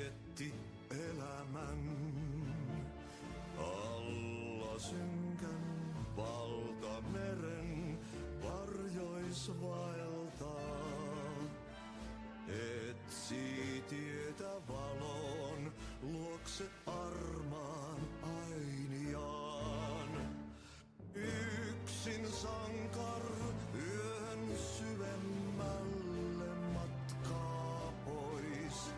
vietti elämän. Alla synkän valtameren varjois vaeltaa. Etsi tietä valon luokse armaan ainiaan. Yksin sankar yön syvemmälle matkaa pois.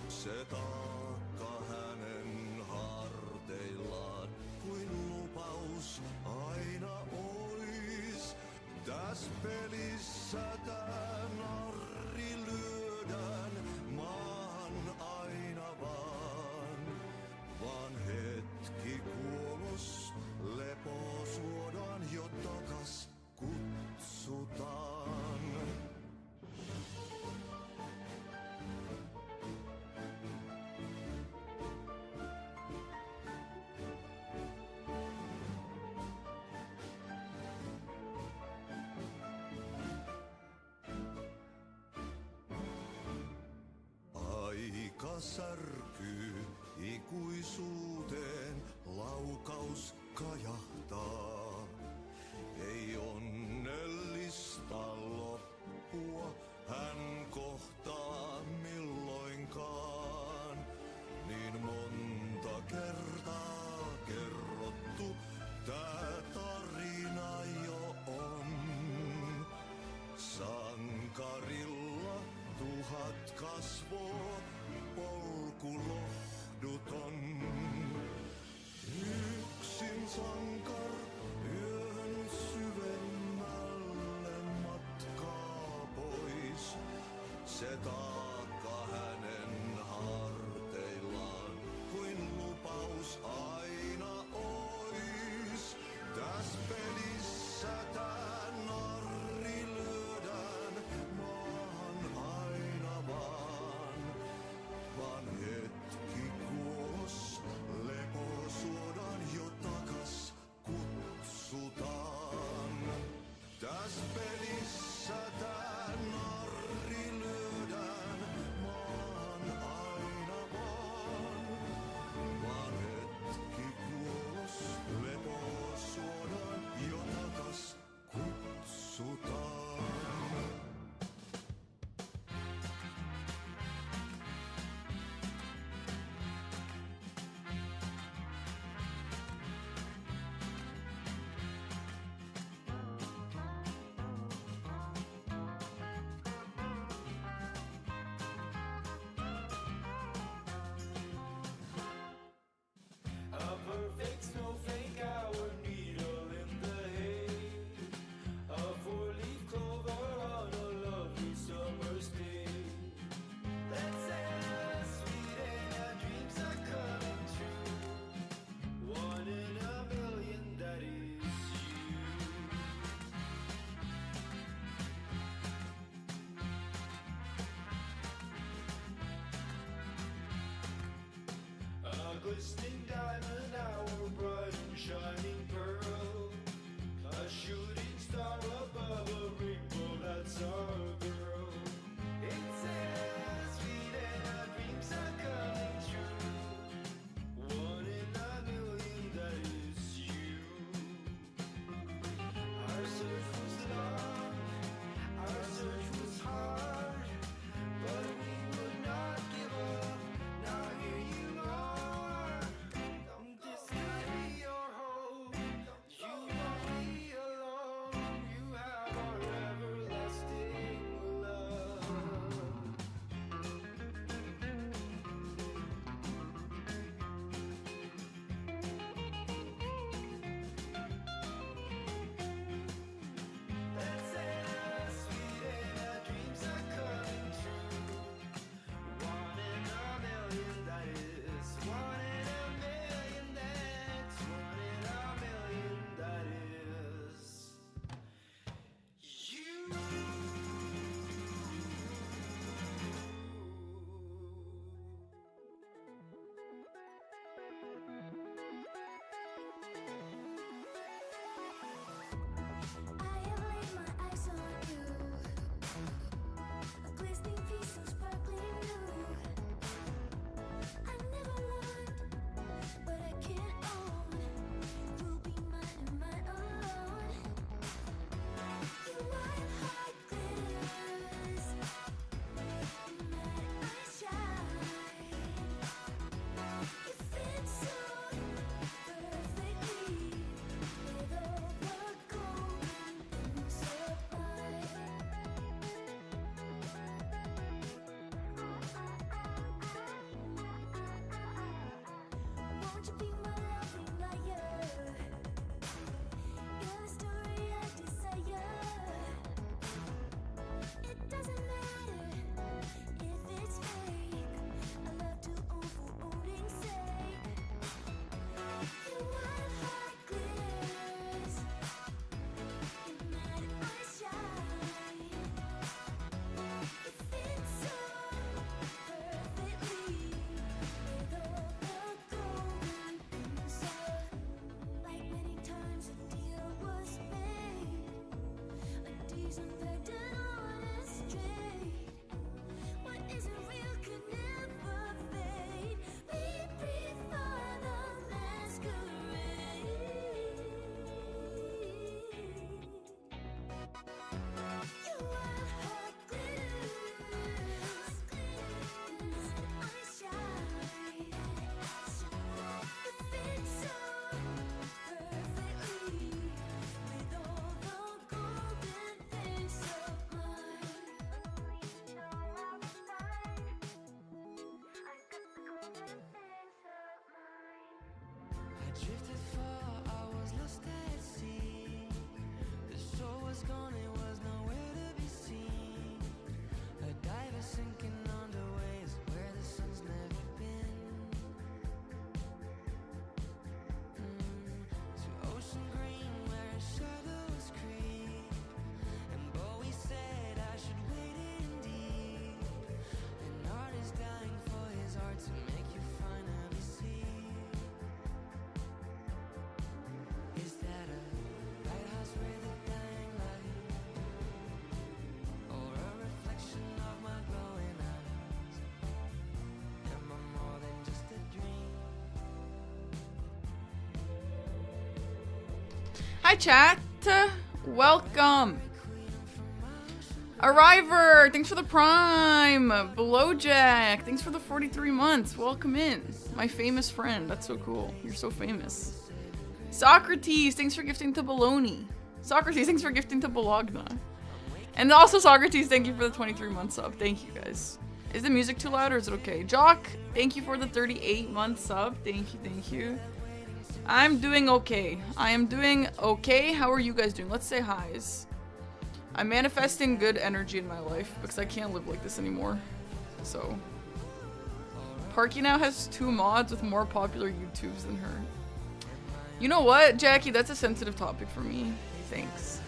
Se taakka hänen harteillaan kuin lupaus aina ois. Täs pelissä tää narri lyödään maan aina vaan hetki kuolos lepo suodaan jo takas kutsutaan. Aika särkyy ikuisuuteen, laukaus kajahtaa. Ei onnellista loppua hän kohtaa milloinkaan. Niin monta kertaa kerrottu tää tarina jo on. Sankarilla 1000 kasvoo, polku lohduton. Yksin sankar yön syvemmälle matkaa pois. Se taakka hänen harteillaan kuin lupaus aina ois. Täs pelissä tää narri lyödään maan aina vaan hetki kuos lepo suodaan jo takas kutsutaan. Täs pelissä tää narri lyödään maan aina vaan hetki kuos lepo suodaan jo takas kutsutaan. A perfect snowflake, our needle in the hay. A four-leaf clover on a lovely summer's day. Let's say sweet and our dreams are coming true. 1 in a million, that is you. A glistening diamond, our bright and shining pearl. A shooting star above a rainbow, that's our girl. It's as sweet and our dreams are coming true. 1 in a million, that is you. Our search was long, our search was hard, but we would not give up. Now here you are. This could be your home. You won't be alone. You have our everlasting Drifted far, I was lost at sea. The shore was gone, it was nowhere to be seen. A diver sinking under waves where the sun's never been. To ocean green where shadows creep. And Bowie said I should wait indeed. An artist dying for his art to make you finally see. Is that a lighthouse with a dying light, or a reflection of my glowing eyes? Am I more than just a dream? Hi chat, welcome. Arriver, thanks for the prime. Blowjack, thanks for the 43 months. Welcome in, my famous friend. That's so cool. You're so famous. Socrates, thanks for gifting to Baloney. Socrates, thanks for gifting to Bologna. And also Socrates, thank you for the 23-month sub. Thank you guys. Is the music too loud or is it okay? Jock, thank you for the 38-month sub. Thank you, thank you. I'm doing okay. I am doing okay. How are you guys doing? Let's say highs. I'm manifesting good energy in my life because I can't live like this anymore. So, Parky now has 2 mods with more popular YouTubes than her. You know what, Jackie? That's a sensitive topic for me. Thanks.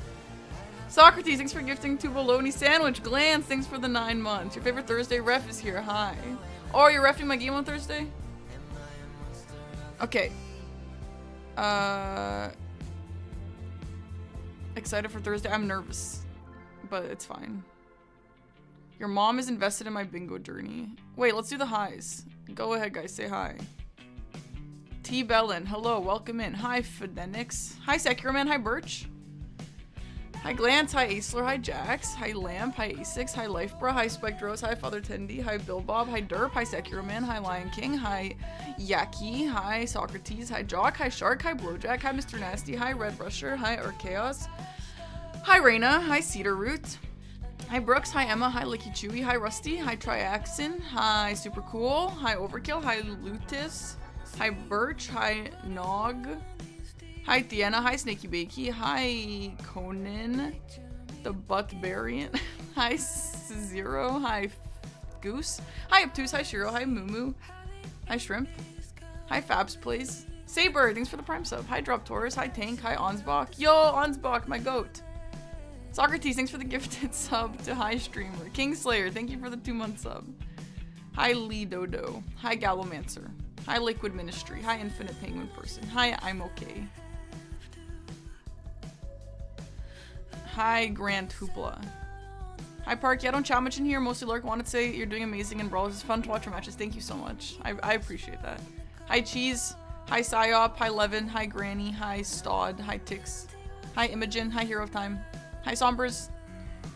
Socrates, thanks for gifting to Bologna Sandwich. Glance, thanks for the 9 months. Your favorite Thursday ref is here. Hi. Oh, you're refing my game on Thursday? Okay. Excited for Thursday? I'm nervous, but it's fine. Your mom is invested in my bingo journey. Wait, let's do the highs. Go ahead, guys. Say hi. T. Bellin, hello, welcome in. Hi, Fidenix. Hi, Securaman. Hi, Birch. Hi, Glance. Hi, Aisler. Hi, Jax. Hi, Lamp. Hi, A6. Hi, Lifebra. Hi, Spiked Rose. Hi, Father Tendy. Hi, Bill Bob. Hi, Derp. Hi, Securaman. Hi, Lion King. Hi, Yaki. Hi, Socrates. Hi, Jock. Hi, Shark. Hi, Blowjack. Hi, Mr. Nasty. Hi, Red Rusher. Hi, Archaeos. Hi, Reina. Hi, Cedar Root. Hi, Brooks. Hi, Emma. Hi, Licky Chewy. Hi, Rusty. Hi, Triaxin. Hi, Super Cool. Hi, Overkill. Hi, Lutis. Hi, Birch. Hi, Nog. Hi, Tiana. Hi, Snaky Bakey. Hi, Conan. The Buttbarian. Hi, Zero. Hi, Goose. Hi, Obtuse. Hi, Shiro. Hi, Mumu. Hi, Shrimp. Hi, Fabs Plays. Saber, thanks for the prime sub. Hi, Drop Taurus. Hi, Tank. Hi, Onsbach. Yo, Onsbach, my goat. Socrates, thanks for the gifted sub to Hi Streamer. Kingslayer, thank you for the 2-month sub. Hi, Lee Dodo. Hi, Gallomancer. Hi, Liquid Ministry. Hi, Infinite Penguin Person. Hi, I'm okay. Hi, Grand Hoopla. Hi, Parky. I don't chat much in here. Mostly lurk. Wanted to say you're doing amazing in Brawl. It's fun to watch your matches. Thank you so much. I appreciate that. Hi, Cheese. Hi, Psyop. Hi, Levin. Hi, Granny. Hi, Stod. Hi, Tix. Hi, Imogen. Hi, Hero of Time. Hi, Sombers.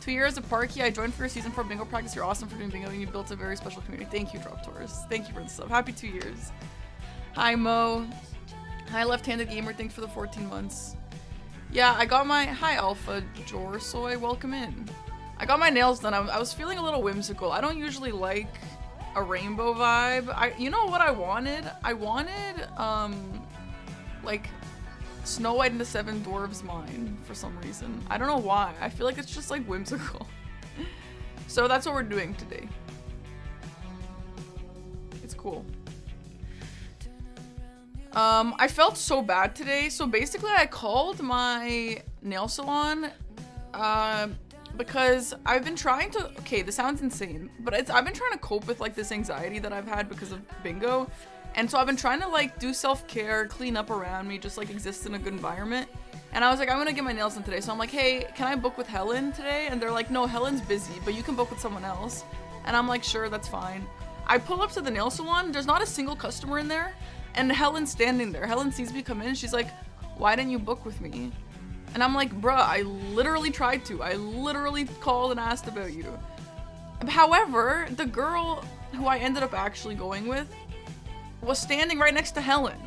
2 years of Parky. I joined for your season 4 bingo practice. You're awesome for doing bingo and you built a very special community. Thank you, Drop Taurus. Thank you for the sub. Happy 2 years. Hi, Mo. Hi, Left-Handed Gamer. Thanks for the 14 months. Yeah, I got my... Hi, Alpha Jorsoy. Welcome in. I got my nails done. I was feeling a little whimsical. I don't usually like a rainbow vibe. You know what I wanted? I wanted, like, Snow White and the Seven Dwarves mine for some reason. I don't know why. I feel like it's just, like, whimsical. So that's what we're doing today. It's cool. I felt so bad today. So basically I called my nail salon, because I've been trying to, okay, this sounds insane, but I've been trying to cope with like this anxiety that I've had because of bingo. And so I've been trying to like do self-care, clean up around me, just like exist in a good environment. And I was like, I'm gonna get my nails done today. So I'm like, hey, can I book with Helen today? And they're like, no, Helen's busy, but you can book with someone else. And I'm like, sure, that's fine. I pull up to the nail salon, there's not a single customer in there. And Helen's standing there. Helen sees me come in. She's like, why didn't you book with me? And I'm like, bruh, I literally tried to. I literally called and asked about you. However, the girl who I ended up actually going with was standing right next to Helen.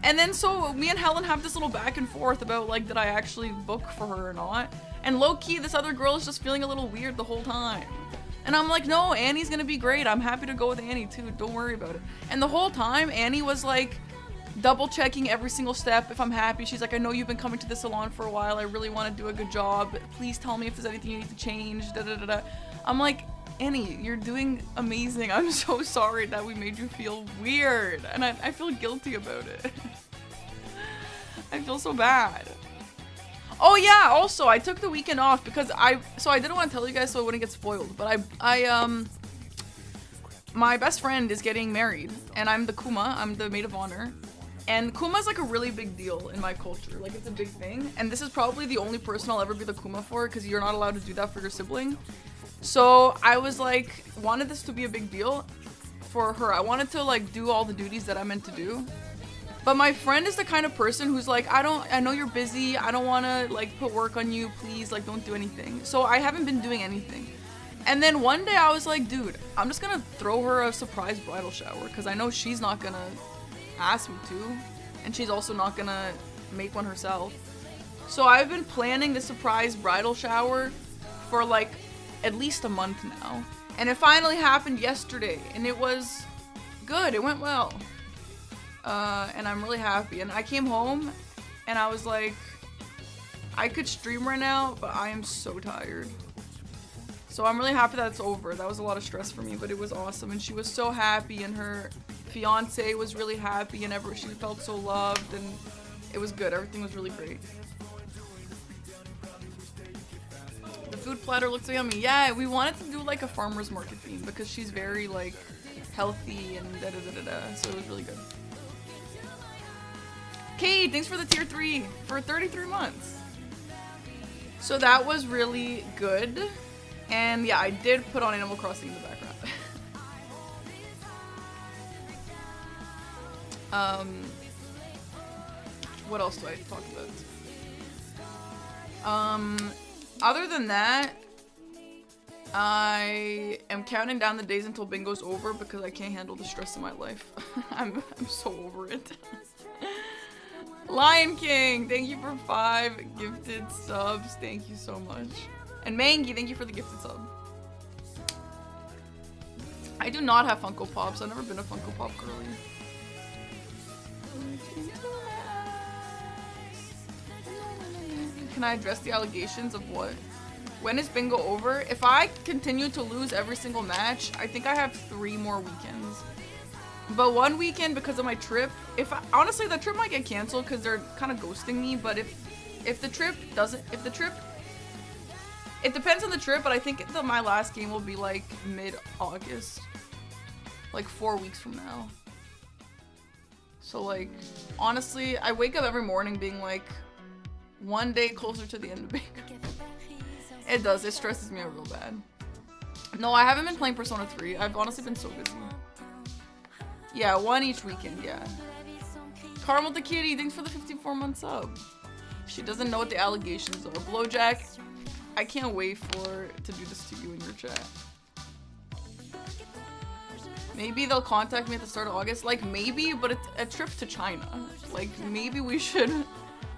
And then so me and Helen have this little back and forth about like, did I actually book for her or not? And low-key, this other girl is just feeling a little weird the whole time. And I'm like, no, Annie's gonna be great. I'm happy to go with Annie too. Don't worry about it. And the whole time, Annie was like double checking every single step if I'm happy. She's like, I know you've been coming to the salon for a while. I really want to do a good job. Please tell me if there's anything you need to change. Da da da da. I'm like, Annie, you're doing amazing. I'm so sorry that we made you feel weird. And I feel guilty about it. I feel so bad. Oh yeah, also I took the weekend off because I didn't want to tell you guys so I wouldn't get spoiled, but my best friend is getting married and I'm the Kuma, I'm the maid of honor. And Kuma's like a really big deal in my culture, like it's a big thing. And this is probably the only person I'll ever be the Kuma for because you're not allowed to do that for your sibling. So I was like, wanted this to be a big deal for her. I wanted to like do all the duties that I meant to do. But my friend is the kind of person who's like, I know you're busy. I don't want to like put work on you. Please, like, don't do anything. So I haven't been doing anything. And then one day I was like, dude, I'm just going to throw her a surprise bridal shower because I know she's not going to ask me to. And she's also not going to make one herself. So I've been planning the surprise bridal shower for like at least a month now. And it finally happened yesterday. And it was good. It went well. And I'm really happy. And I came home and I was like, I could stream right now, but I am so tired. So I'm really happy that it's over. That was a lot of stress for me, but it was awesome. And she was so happy and her fiance was really happy and she felt so loved and it was good. Everything was really great. The food platter looks so yummy. Yeah, we wanted to do like a farmer's market theme because she's very like healthy and da-da-da-da-da. So it was really good. Kate, thanks for the tier 3 for 33 months. So that was really good. And yeah, I did put on Animal Crossing in the background. What else do I talk about? Other than that, I am counting down the days until bingo's over because I can't handle the stress in my life. I'm so over it. Lion King, thank you for 5 gifted subs. Thank you so much. And Mangy, thank you for the gifted sub. I do not have Funko Pops. I've never been a Funko Pop girly. Can I address the allegations of what? When is bingo over? If I continue to lose every single match, I think I have 3 more weekends. But one weekend because of my trip, honestly the trip might get canceled because they're kind of ghosting me, but if the trip, it depends on the trip, but I think my last game will be like mid-August, like 4 weeks from now. So like, honestly, I wake up every morning being like, one day closer to the end of bingo. It does, it stresses me out real bad. No, I haven't been playing Persona 3. I've honestly been so busy. Yeah, 1 each weekend, yeah. Caramel the Kitty, thanks for the 54-month sub. She doesn't know what the allegations are. Blowjack, I can't wait to do this to you in your chat. Maybe they'll contact me at the start of August. Like, maybe, but it's a trip to China. Like, maybe we should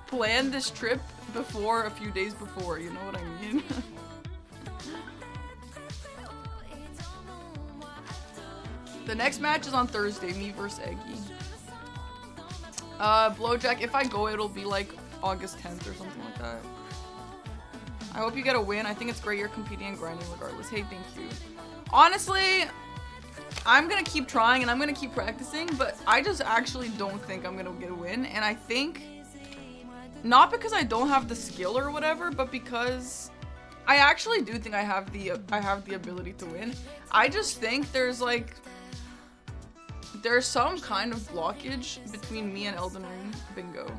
plan this trip before, a few days before, you know what I mean? The next match is on Thursday, me versus Eggy. Blowjack, if I go, it'll be like August 10th or something like that. I hope you get a win. I think it's great you're competing and grinding regardless. Hey, thank you. Honestly, I'm gonna keep trying and I'm gonna keep practicing, but I just actually don't think I'm gonna get a win. And I think, not because I don't have the skill or whatever, but because I actually do think I have the ability to win. I just think there's some kind of blockage between me and Elden Ring Bingo.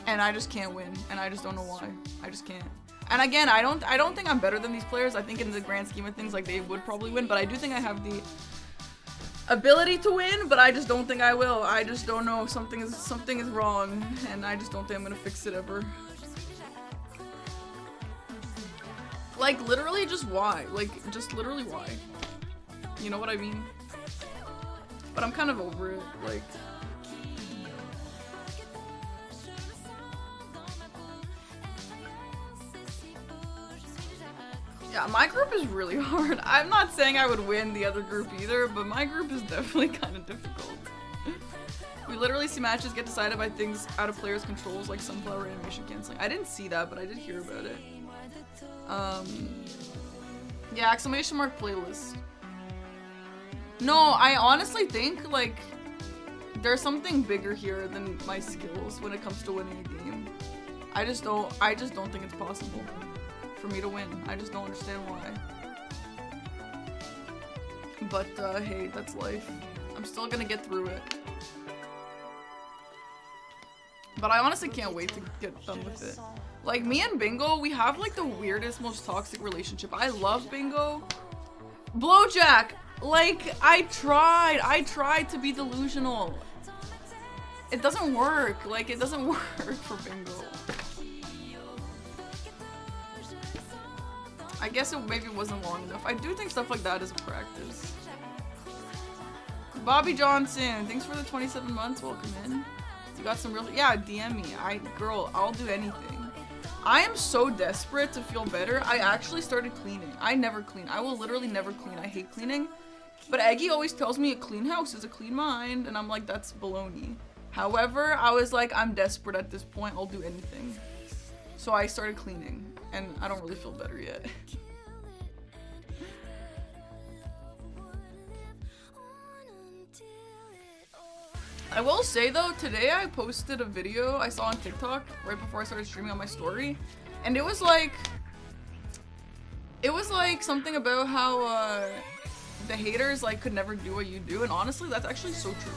And I just can't win, and I just don't know why. I just can't. And again, I don't think I'm better than these players. I think in the grand scheme of things, like, they would probably win, but I do think I have the ability to win, but I just don't think I will. I just don't know. Something is wrong, and I just don't think I'm gonna fix it ever. Like, literally, just why? Like, just literally why? You know what I mean? But I'm kind of over it, like... Yeah, my group is really hard. I'm not saying I would win the other group either, but my group is definitely kind of difficult. We literally see matches get decided by things out of players' controls, like sunflower animation canceling. I didn't see that, but I did hear about it. Yeah, exclamation mark playlist. No, I honestly think, like, there's something bigger here than my skills when it comes to winning a game. I just don't think it's possible for me to win. I just don't understand why. But, hey, that's life. I'm still gonna get through it. But I honestly can't wait to get done with it. Like, me and Bingo, we have, like, the weirdest, most toxic relationship. I love Bingo. Blowjack! Like, I tried to be delusional. It doesn't work. Like, it doesn't work for Bingo. I guess it maybe wasn't long enough. I do think stuff like that is a practice. Bobby Johnson, thanks for the 27 months. Welcome in. You got some real... Yeah, DM me. Girl, I'll do anything. I am so desperate to feel better. I actually started cleaning. I never clean. I will literally never clean. I hate cleaning. But Eggy always tells me a clean house is a clean mind. And I'm like, that's baloney. However, I was like, I'm desperate at this point. I'll do anything. So I started cleaning. And I don't really feel better yet. I will say though, today I posted a video I saw on TikTok right before I started streaming on my story, and it was like something about how the haters like could never do what you do, and honestly that's actually so true.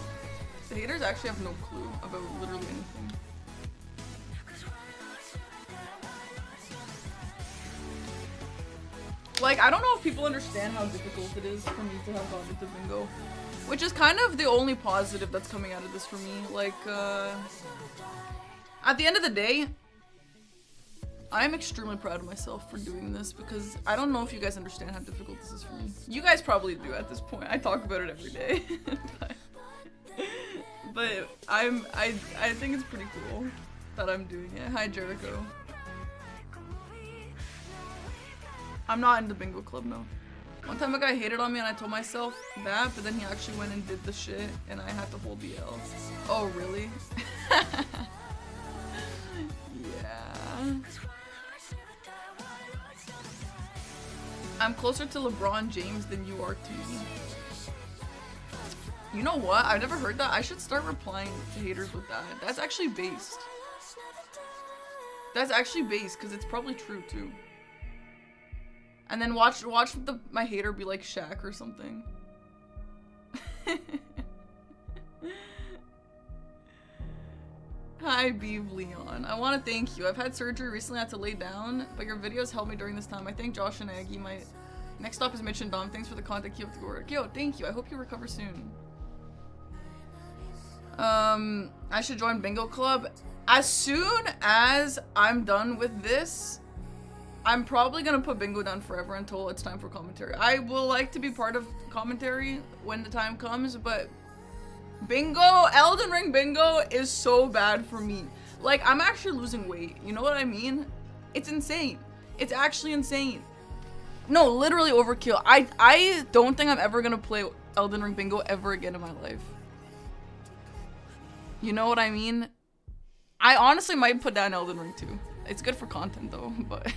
The haters actually have no clue about literally anything. Like, I don't know if people understand how difficult it is for me to have gone into Bingo. Which is kind of the only positive that's coming out of this for me. Like, at the end of the day, I'm extremely proud of myself for doing this because I don't know if you guys understand how difficult this is for me. You guys probably do at this point. I talk about it every day. but I think it's pretty cool that I'm doing it. Hi, Jericho. I'm not in the Bingo club, no. One time a guy hated on me and I told myself that, but then he actually went and did the shit and I had to hold the L. Oh, really? Yeah. I'm closer to LeBron James than you are to me. You know what? I've never heard that. I should start replying to haters with that. That's actually based. That's actually based because it's probably true too. And then watch my hater be like Shaq or something. Hi, Beeve Leon. I want to thank you. I've had surgery recently. I had to lay down, but your videos helped me during this time. I thank Josh and Aggie. My next stop is Mitch and Dom. Thanks for the contact. You have to go work. Yo, thank you. I hope you recover soon. I should join Bingo Club. As soon as I'm done with this, I'm probably gonna put Bingo down forever until it's time for commentary. I will like to be part of commentary when the time comes, but Bingo, Elden Ring Bingo is so bad for me. Like, I'm actually losing weight. You know what I mean? It's insane. It's actually insane. No, literally overkill. I don't think I'm ever gonna play Elden Ring Bingo ever again in my life. You know what I mean? I honestly might put down Elden Ring too. It's good for content though, but...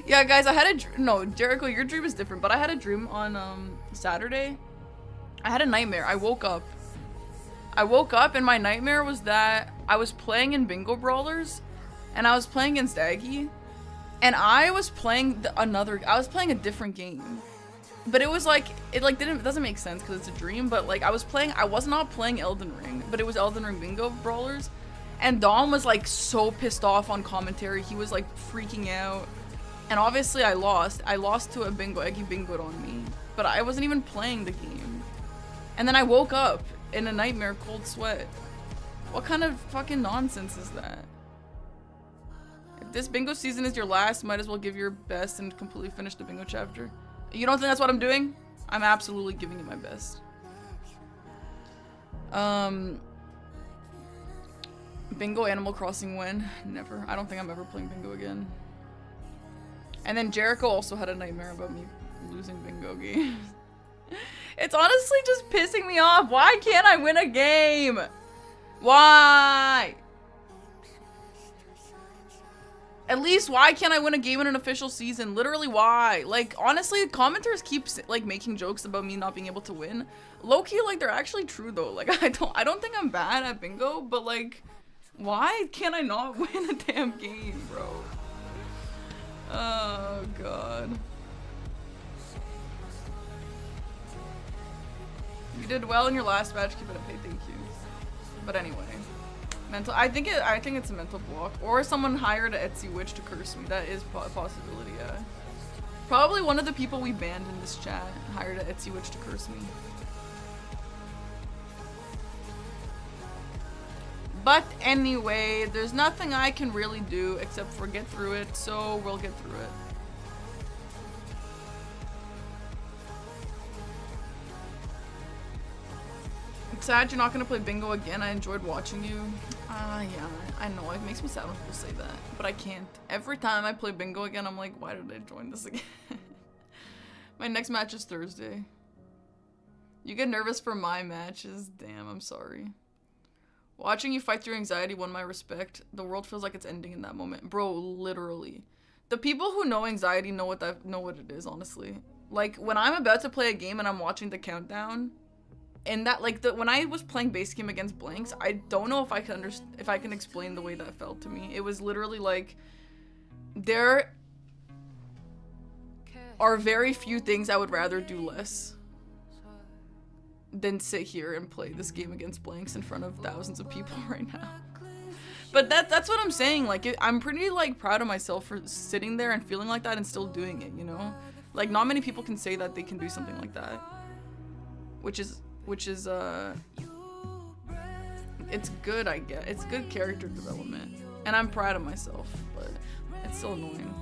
Yeah, guys, I had a... No, Jericho, your dream is different, but I had a dream on Saturday. I had a nightmare. I woke up and my nightmare was that I was playing in Bingo Brawlers and I was playing against Aggie and I was playing I was playing a different game. But it was like, it doesn't make sense because it's a dream, but like I was not playing Elden Ring, but it was Elden Ring Bingo Brawlers. And Dom was like so pissed off on commentary. He was like freaking out. And obviously I lost. I lost to a bingo. Eggy bingoed on me. But I wasn't even playing the game. And then I woke up in a nightmare, cold sweat. What kind of fucking nonsense is that? If this bingo season is your last, might as well give your best and completely finish the bingo chapter. You don't think that's what I'm doing? I'm absolutely giving it my best. Bingo Animal Crossing win? Never. I don't think I'm ever playing bingo again. And then Jericho also had a nightmare about me losing bingo games. It's honestly just pissing me off. Why can't I win a game? Why? At least, why can't I win a game in an official season? Literally, why? Like, honestly, commenters keep, like, making jokes about me not being able to win. Low-key, like, they're actually true, though. Like, I don't think I'm bad at bingo, but, like, why can't I not win a damn game, bro? Oh, God. You did well in your last match, keep it up, hey, thank you. But anyway. I think it's a mental block, or someone hired an Etsy witch to curse me. That is a possibility, yeah. Probably one of the people we banned in this chat hired an Etsy witch to curse me. But anyway, there's nothing I can really do except for get through it, so we'll get through it. It's sad you're not gonna play bingo again. I enjoyed watching you. Yeah, I know. It makes me sad when people say that, but I can't. Every time I play bingo again, I'm like, why did I join this again? My next match is Thursday. You get nervous for my matches? Damn, I'm sorry. Watching you fight through anxiety won my respect. The world feels like it's ending in that moment. Bro, literally. The people who know anxiety know what it is, honestly. Like, when I'm about to play a game and I'm watching the countdown, and that, like, when I was playing base game against blanks, I don't know if I can explain the way that felt to me. It was literally like, there are very few things I would rather do less than sit here and play this game against blanks in front of thousands of people right now. But that's what I'm saying. Like, I'm pretty, like, proud of myself for sitting there and feeling like that and still doing it, you know? Like, not many people can say that they can do something like that. Which is it's good, I guess. It's good character development. And I'm proud of myself, but it's still annoying.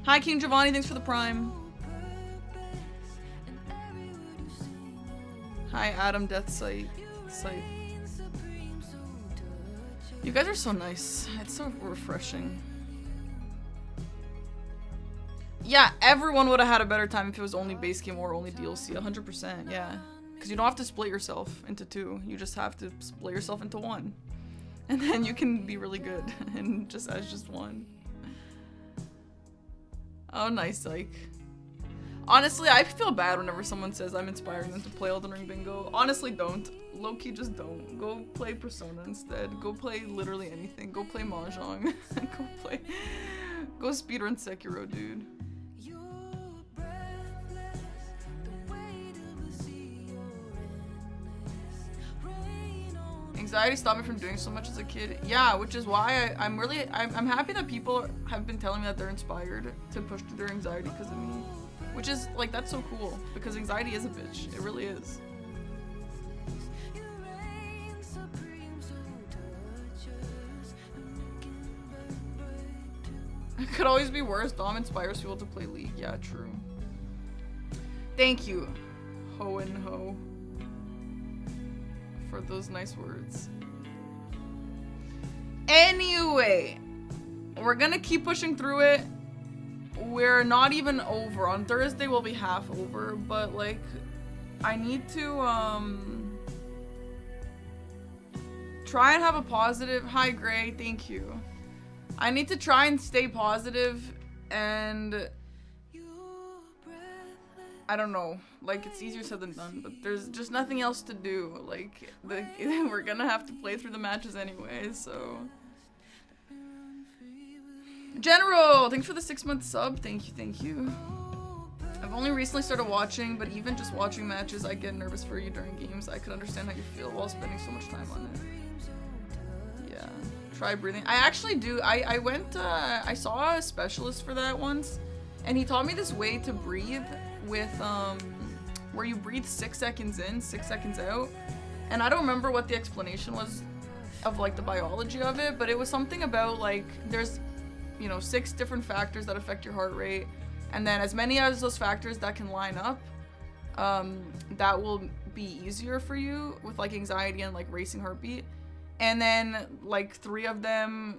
Hi, King Giovanni, thanks for the prime. Hi, Adam Death Sight. You guys are so nice. It's so refreshing. Yeah, everyone would have had a better time if it was only base game or only DLC. 100%, yeah. Because you don't have to split yourself into two. You just have to split yourself into one. And then you can be really good and just as just one. Oh, nice, like. Honestly, I feel bad whenever someone says I'm inspiring them to play Elden Ring Bingo. Honestly, don't. Low-key, just don't. Go play Persona instead. Go play literally anything. Go play Mahjong. Go speedrun Sekiro, dude. Anxiety stopped me from doing so much as a kid. Yeah, which is why I'm happy that people have been telling me that they're inspired to push through their anxiety because of me. Which is, like, that's so cool. Because anxiety is a bitch. It really is. It could always be worse. Dom inspires people to play League. Yeah, true. Thank you, Ho and Ho, for those nice words. Anyway, we're gonna keep pushing through it. We're not even over. On Thursday we'll be half over, but like I need to try and have a positive. Hi Gray, thank you. I need to try and stay positive, and I don't know, like it's easier said than done, but there's just nothing else to do. Like we're gonna have to play through the matches anyway, so. General, thanks for the 6-month sub. Thank you, thank you. I've only recently started watching, but even just watching matches, I get nervous for you during games. I could understand how you feel while spending so much time on it. Yeah, try breathing. I actually do. I went, I saw a specialist for that once, and he taught me this way to breathe with, where you breathe 6 seconds in, 6 seconds out. And I don't remember what the explanation was of like the biology of it, but it was something about like, there's, you know, 6 different factors that affect your heart rate, and then as many as those factors that can line up, that will be easier for you with like anxiety and like racing heartbeat. And then like 3 of them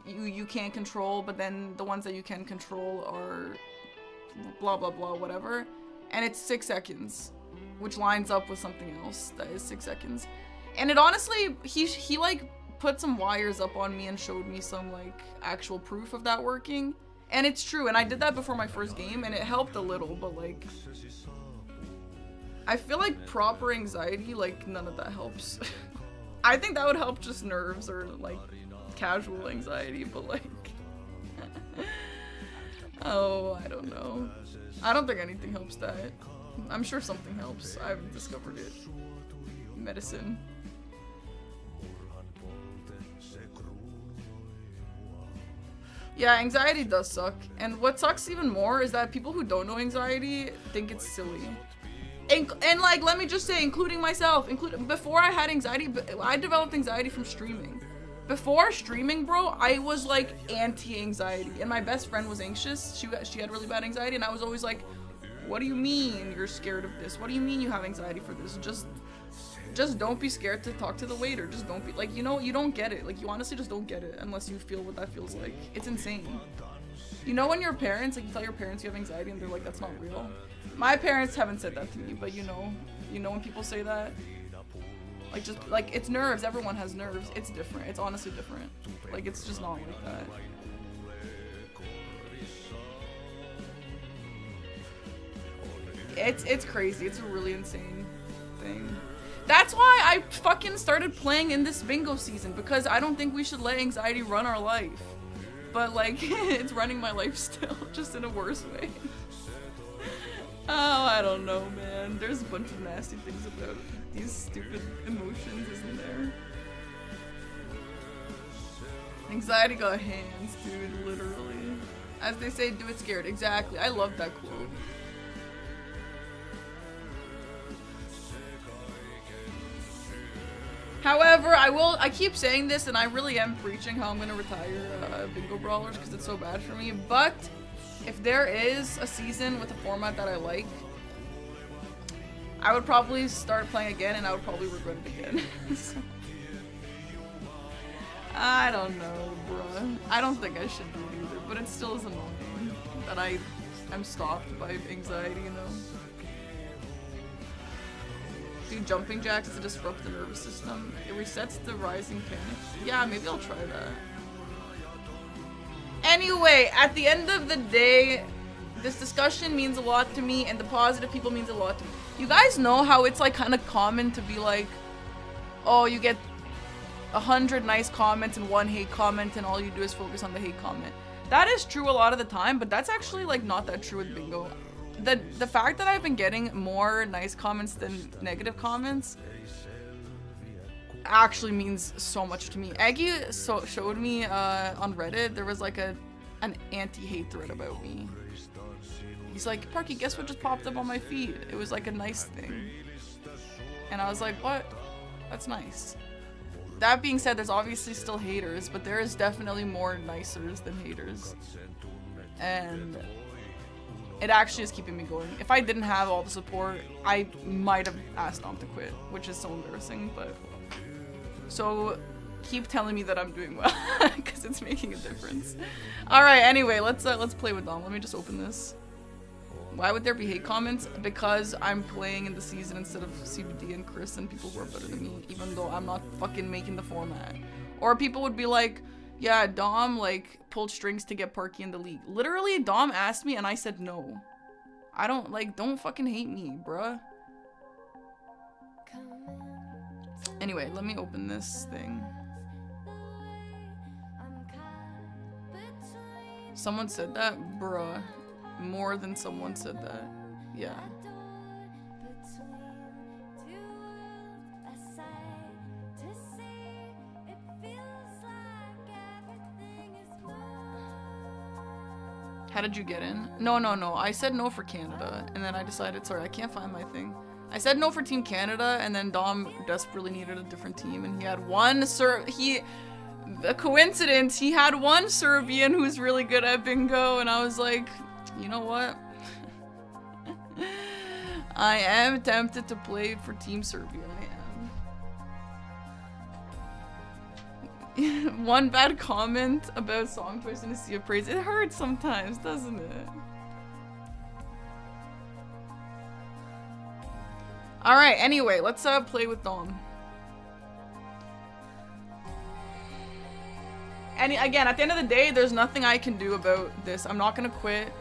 you can't control, but then the ones that you can control are blah blah blah whatever, and it's 6 seconds, which lines up with something else that is 6 seconds. And it honestly, he like put some wires up on me and showed me some like actual proof of that working, and it's true. And I did that before my first game and it helped a little, but like I feel like proper anxiety, like none of that helps. I think that would help just nerves or like casual anxiety, but like oh, I don't know. I don't think anything helps that. I'm sure something helps. I haven't discovered it. Medicine. Yeah, anxiety does suck. And what sucks even more is that people who don't know anxiety think it's silly. And like, let me just say, including myself, before I had anxiety, I developed anxiety from streaming. Before streaming, bro, I was like anti-anxiety. And my best friend was anxious. She had really bad anxiety, and I was always like, what do you mean you're scared of this? What do you mean you have anxiety for this? Just don't be scared to talk to the waiter. Just don't be, like, you know, you don't get it. Like, you honestly just don't get it unless you feel what that feels like. It's insane. You know when your parents, like, you tell your parents you have anxiety and they're like, that's not real? My parents haven't said that to me, but you know when people say that? Like, just, like, it's nerves. Everyone has nerves. It's different. It's honestly different. Like, it's just not like that. It's crazy. It's a really insane thing. That's why I fucking started playing in this bingo season, because I don't think we should let anxiety run our life. But like, it's running my life still, just in a worse way. Oh, I don't know, man. There's a bunch of nasty things about these stupid emotions, isn't there? Anxiety got hands, dude, literally. As they say, do it scared. Exactly. I love that quote. However, I keep saying this, and I really am preaching how I'm gonna retire bingo brawlers because it's so bad for me, but if there is a season with a format that I like, I would probably start playing again, and I would probably regret it again. So, I don't know, bruh. I don't think I should do it either, but it still is annoying that I'm stopped by anxiety, you know? Do jumping jacks to disrupt the nervous system. It resets the rising panic. Yeah, maybe I'll try that. Anyway, at the end of the day, this discussion means a lot to me, and the positive people means a lot to me. You guys know how it's like kind of common to be like, oh, you get 100 nice comments and 1 hate comment, and all you do is focus on the hate comment. That is true a lot of the time, but that's actually like not that true with bingo. The fact that I've been getting more nice comments than negative comments actually means so much to me. Eggy showed me on Reddit, there was like an anti-hate thread about me. He's like, Parky, guess what just popped up on my feed? It was like a nice thing. And I was like, what? That's nice. That being said, there's obviously still haters, but there is definitely more nicers than haters. And it actually is keeping me going. If I didn't have all the support, I might have asked Dom to quit, which is so embarrassing, but... So, keep telling me that I'm doing well, because it's making a difference. All right. Anyway, let's play with Dom. Let me just open this. Why would there be hate comments? Because I'm playing in the season instead of CBD and Chris and people who are better than me, even though I'm not fucking making the format. Or people would be like, yeah, Dom like pulled strings to get Parky in the league. Literally, Dom asked me and I said no. I don't fucking hate me, bruh. Anyway, let me open this thing. Someone said that? Bruh. More than someone said that. Yeah. How did you get in? No. I said no for Canada, and then I decided, sorry, I can't find my thing. I said no for Team Canada, and then Dom desperately needed a different team, and he had one a coincidence, he had one Serbian who's really good at bingo, and I was like, you know what? I am tempted to play for Team Serbia. I am. One bad comment about song choice in a sea of praise. It hurts sometimes, doesn't it? Alright, anyway, let's play with Dom. And again, at the end of the day, there's nothing I can do about this. I'm not gonna quit.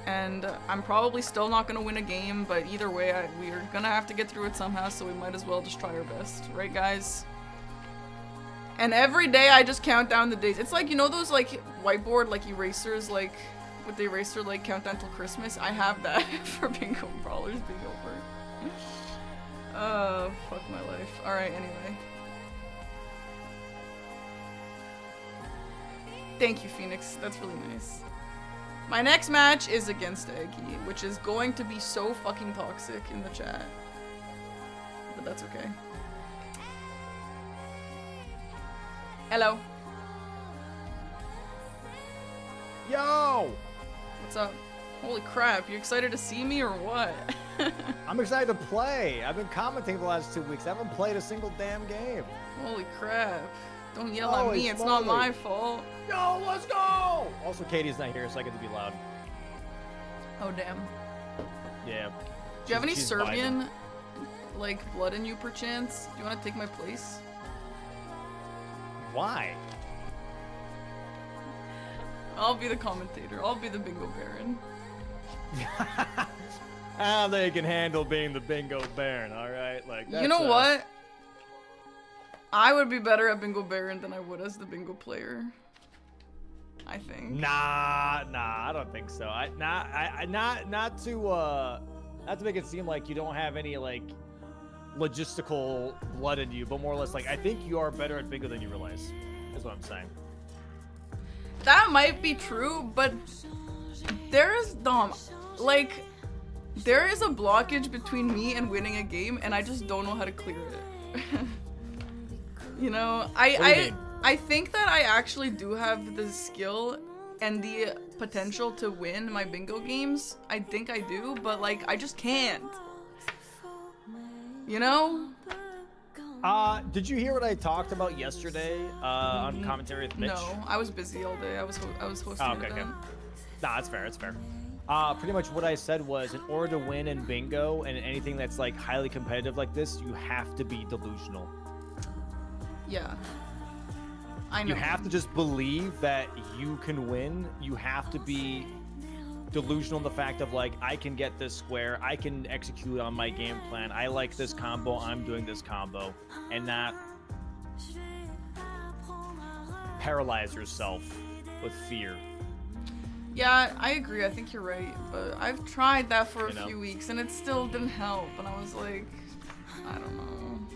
And I'm probably still not gonna win a game, but either way, we're gonna have to get through it somehow, so we might as well just try our best. Right, guys? And every day I just count down the days. It's like, you know those, like, whiteboard, like, erasers, like, with the eraser, like, countdown till Christmas? I have that for Bingo Brawlers being over. Oh, fuck my life. Alright, anyway. Thank you, Phoenix. That's really nice. My next match is against Eggy, which is going to be so fucking toxic in the chat. But that's okay. Hello. Yo! What's up? Holy crap, you excited to see me or what? I'm excited to play. I've been commenting the last 2 weeks. I haven't played a single damn game. Holy crap. Don't yell at me, it's not my fault. Yo, let's go! Also, Katie's not here, so I get to be loud. Oh, damn. Yeah. Do you have any she's Serbian, vibing. like, blood in you, perchance? Do you want to take my place? Why? I'll be the commentator. I'll be the Bingo Baron. I don't think you can handle being the Bingo Baron, alright? Like, You know what? I would be better at Bingo Baron than I would as the Bingo player. I think. Nah, I don't think so. Not to make it seem like you don't have any, like, logistical blood in you, but more or less, like, I think you are better at bingo than you realize. That's what I'm saying. That might be true, but there is like, there is a blockage between me and winning a game, and I just don't know how to clear it. You know, I think that I actually do have the skill and the potential to win my bingo games. I think I do, but like, I just can't. You know? Did you hear what I talked about yesterday on commentary with Mitch? No, I was busy all day. I was hosting an event. Nah, that's fair. It's fair. Pretty much what I said was, in order to win in bingo and anything that's like highly competitive like this, you have to be delusional. Yeah. I know. You have to just believe that you can win. You have to be delusional in the fact of, like, I can get this square, I can execute on my game plan, I like this combo, I'm doing this combo, and not paralyze yourself with fear. Yeah, I agree. I think you're right, but I've tried that for a few weeks and it still didn't help, and I was like, I don't know.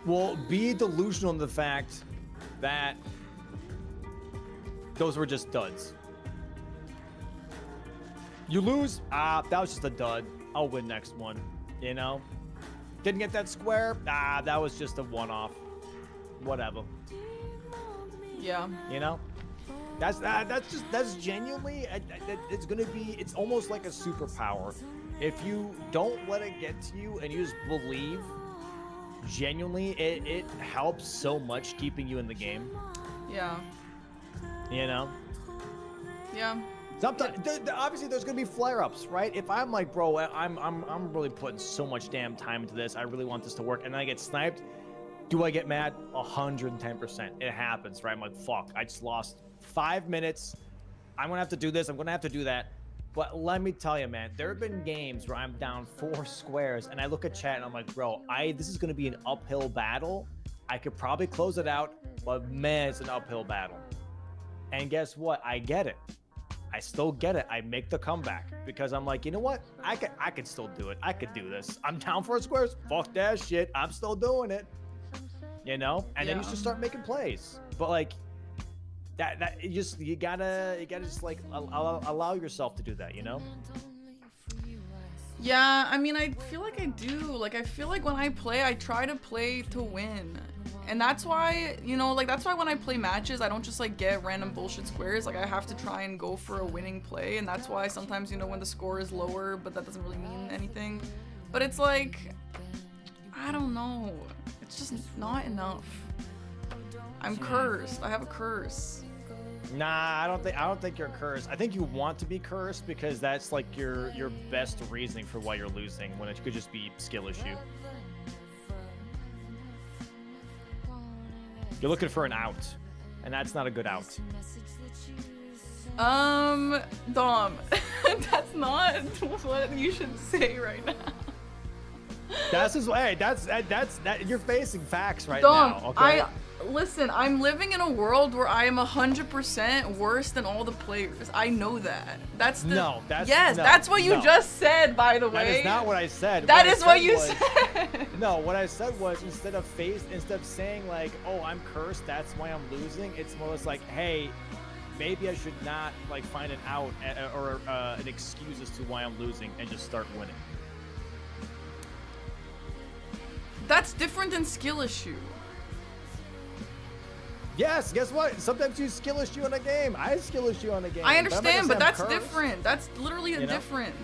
Well, be delusional in the fact that those were just duds. You lose, that was just a dud. I'll win next one, you know? Didn't get that square, that was just a one-off. Whatever. Yeah. You know? That's genuinely, it's gonna be, it's almost like a superpower. If you don't let it get to you and you just believe genuinely, it helps so much keeping you in the game. Yeah. You know. Yeah. Sometimes, obviously, there's gonna be flare-ups, right? If I'm like, bro, I'm really putting so much damn time into this. I really want this to work, and then I get sniped. Do I get mad? 110%. It happens, right? I'm like, fuck, I just lost 5 minutes. I'm gonna have to do this. I'm gonna have to do that. But let me tell you, man, there have been games where I'm down 4 squares, and I look at chat and I'm like, bro, this is gonna be an uphill battle. I could probably close it out, but man, it's an uphill battle. And guess what? I get it. I still get it. I make the comeback because I'm like, you know what? I could still do it. I could do this. I'm down 4 squares. Fuck that shit. I'm still doing it. You know? And then you just start making plays. But like that you gotta just like allow yourself to do that, you know? Yeah, I mean, I feel like I do. Like, I feel like when I play, I try to play to win. And that's why, you know, like, that's why when I play matches, I don't just, like, get random bullshit squares. Like, I have to try and go for a winning play. And that's why sometimes, you know, when the score is lower, but that doesn't really mean anything. But it's like, I don't know. It's just not enough. I'm cursed. I have a curse. Nah, I don't think you're cursed. I think you want to be cursed because that's like your best reasoning for why you're losing when it could just be skill issue. You're looking for an out, and that's not a good out. Dom, that's not what you should say right now. That's his way. That's you're facing facts right Dom, now. Okay. Listen, I'm living in a world where I am 100% worse than all the players. I know that. That's what you just said, by the way. That is not what I said. That is what you said. No, what I said was instead of saying like, oh, I'm cursed, that's why I'm losing. It's more like, hey, maybe I should not like find an out or an excuse as to why I'm losing and just start winning. That's different than skill issue. Yes, guess what? Sometimes you skill issue on a game. I skill issue on a game. I understand, but that's different. That's literally different.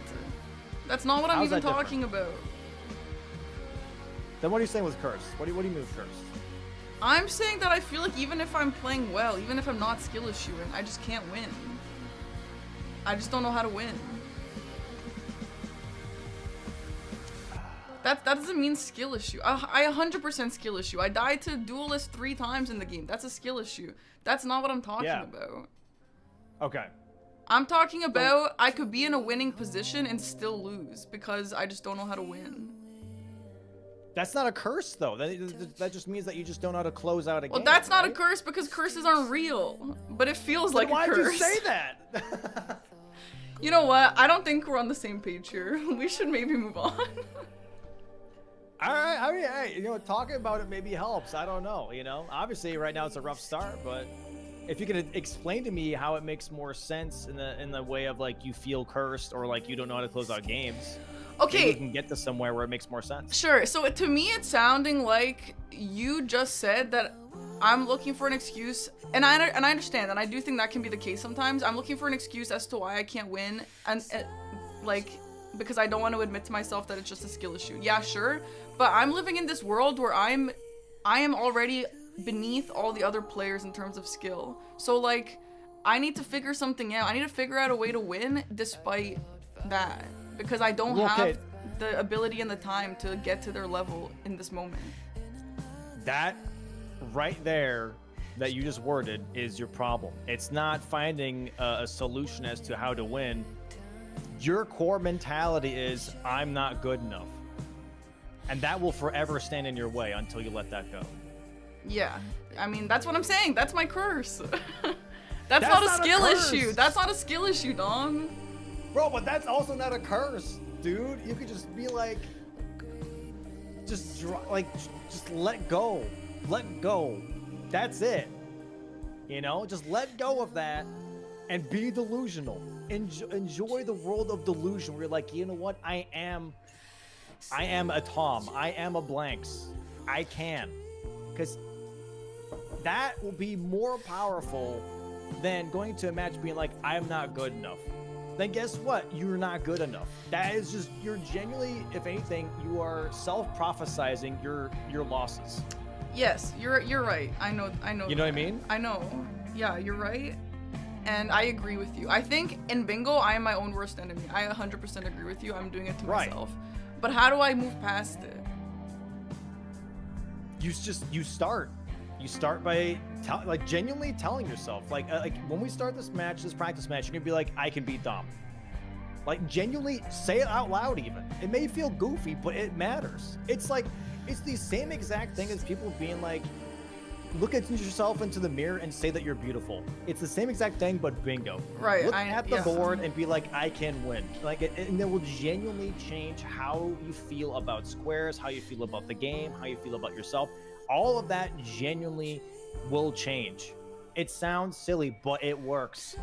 That's not what I'm even talking about. Then what are you saying with curse? What do you mean with curse? I'm saying that I feel like even if I'm playing well, even if I'm not skill issuing, I just can't win. I just don't know how to win. That doesn't mean skill issue. I 100% skill issue. I died to Duelist 3 times in the game. That's a skill issue. That's not what I'm talking about. Okay. I'm talking about I could be in a winning position and still lose because I just don't know how to win. That's not a curse, though. That just means that you just don't know how to close out a game. Well, that's not a curse because curses aren't real. But it feels like a curse. Why'd you say that? You know what? I don't think we're on the same page here. We should maybe move on. All right, I mean, hey, you know, talking about it maybe helps. I don't know, you know. Obviously, right now it's a rough start, but if you could explain to me how it makes more sense in the way of like you feel cursed or like you don't know how to close out games. Okay, maybe we can get to somewhere where it makes more sense. Sure. So to me, it's sounding like you just said that I'm looking for an excuse, and I understand, and I do think that can be the case sometimes. I'm looking for an excuse as to why I can't win, and like. Because I don't want to admit to myself that it's just a skill issue. Yeah, sure. But I'm living in this world where I am already beneath all the other players in terms of skill. So like, I need to figure something out. I need to figure out a way to win despite that. Because I don't have the ability and the time to get to their level in this moment. That right there that you just worded is your problem. It's not finding a solution as to how to win. Your core mentality is, I'm not good enough. And that will forever stand in your way until you let that go. Yeah. I mean, that's what I'm saying. That's my curse. That's not a skill issue. That's not a skill issue, Dom. Bro, but that's also not a curse, dude. You could just be like, just let go. Let go. That's it. You know, just let go of that and be delusional. Enjoy the world of delusion where you're like, you know what? I am a Tom. I am a Blanks. I can. Because that will be more powerful than going to a match being like, I'm not good enough. then guess what? You're not good enough. That is just, you're genuinely, if anything, you are self-prophesizing your losses. Yes, you're right. I know. You know what I mean? I know. Yeah, you're right. And I agree with you. I think in bingo, I am my own worst enemy. I 100% agree with you. I'm doing it to myself. But how do I move past it? You start. You start by genuinely telling yourself, like when we start this practice match, you're gonna be like, I can beat Dom. Like genuinely say it out loud. Even it may feel goofy, but it matters. It's the same exact thing as people being like, look at yourself into the mirror and say that you're beautiful. It's the same exact thing, but bingo. Right. Look at the board and be like, I can win. And it will genuinely change how you feel about squares, how you feel about the game, how you feel about yourself. All of that genuinely will change. It sounds silly, but it works.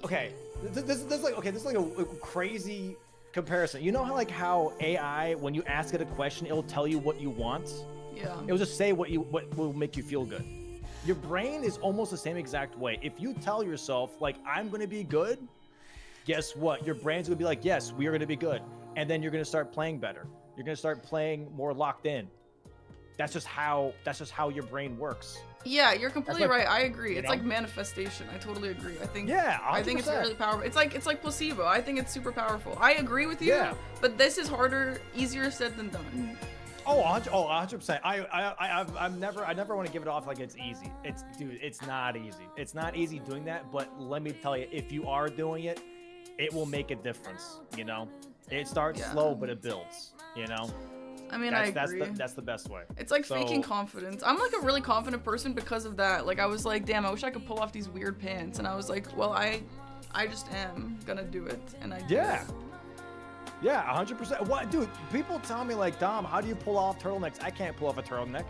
Okay. This is like a crazy comparison. You know how AI, when you ask it a question, it'll tell you what you want. Yeah. It'll just say what will make you feel good. Your brain is almost the same exact way. If you tell yourself like, I'm going to be good, guess what? Your brain's going to be like, yes, we are going to be good. And then you're going to start playing better. You're going to start playing more locked in. That's just how your brain works. Yeah, you're completely right. I agree. It's know? like manifestation. I totally agree. I think. Yeah, 100%. I think it's really powerful. It's like placebo. I think it's super powerful. I agree with you. Yeah. But this is easier said than done. Oh, 100%. I never want to give it off like it's easy. It's not easy. It's not easy doing that. But let me tell you, if you are doing it, it will make a difference. You know, it starts slow, but it builds. You know. I mean, I agree. That's the best way. It's like faking confidence. I'm like a really confident person because of that. Like I was like, damn, I wish I could pull off these weird pants. And I was like, well, I just am gonna do it, and I do. Yeah. Yeah, 100%. What, dude? People tell me like, Dom, how do you pull off turtlenecks? I can't pull off a turtleneck.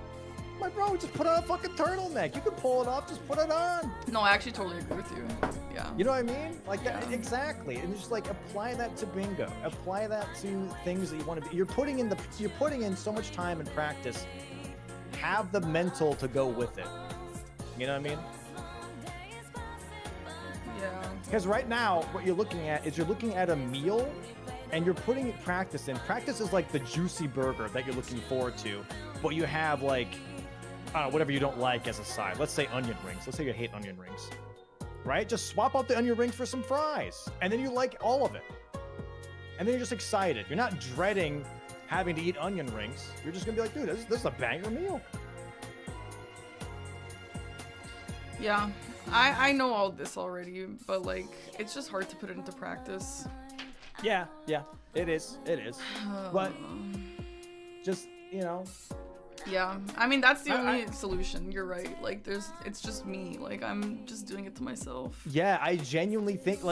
I'm like, bro, just put on a fucking turtleneck. You can pull it off. Just put it on. No, I actually totally agree with you. Yeah. You know what I mean? Like that, exactly. And just like apply that to bingo. Apply that to things that you want to be. You're putting in so much time and practice. Have the mental to go with it. You know what I mean? Yeah. Because right now, what you're looking at is a meal. And you're putting practice in. Practice is like the juicy burger that you're looking forward to, but you have like, I don't know, whatever you don't like as a side. Let's say onion rings. Let's say you hate onion rings, right? Just swap out the onion rings for some fries, and then you like all of it. And then you're just excited. You're not dreading having to eat onion rings. You're just gonna be like, dude, this is a banger meal. Yeah, I know all this already, but like, it's just hard to put it into practice. Yeah, it is. But just, you know. Yeah, I mean, that's the only solution. You're right. Like, it's just me. Like, I'm just doing it to myself. Yeah, I genuinely think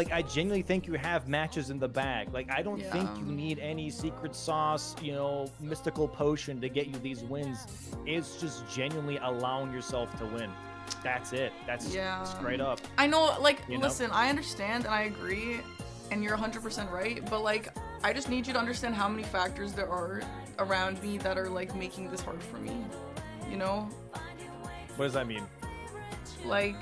you have matches in the bag. Like, I don't think you need any secret sauce, you know, mystical potion to get you these wins. It's just genuinely allowing yourself to win. That's it. That's straight up. I know, like, listen, I understand and I agree. And you're 100% right, but like, I just need you to understand how many factors there are around me that are like making this hard for me, you know? What does that mean? Like,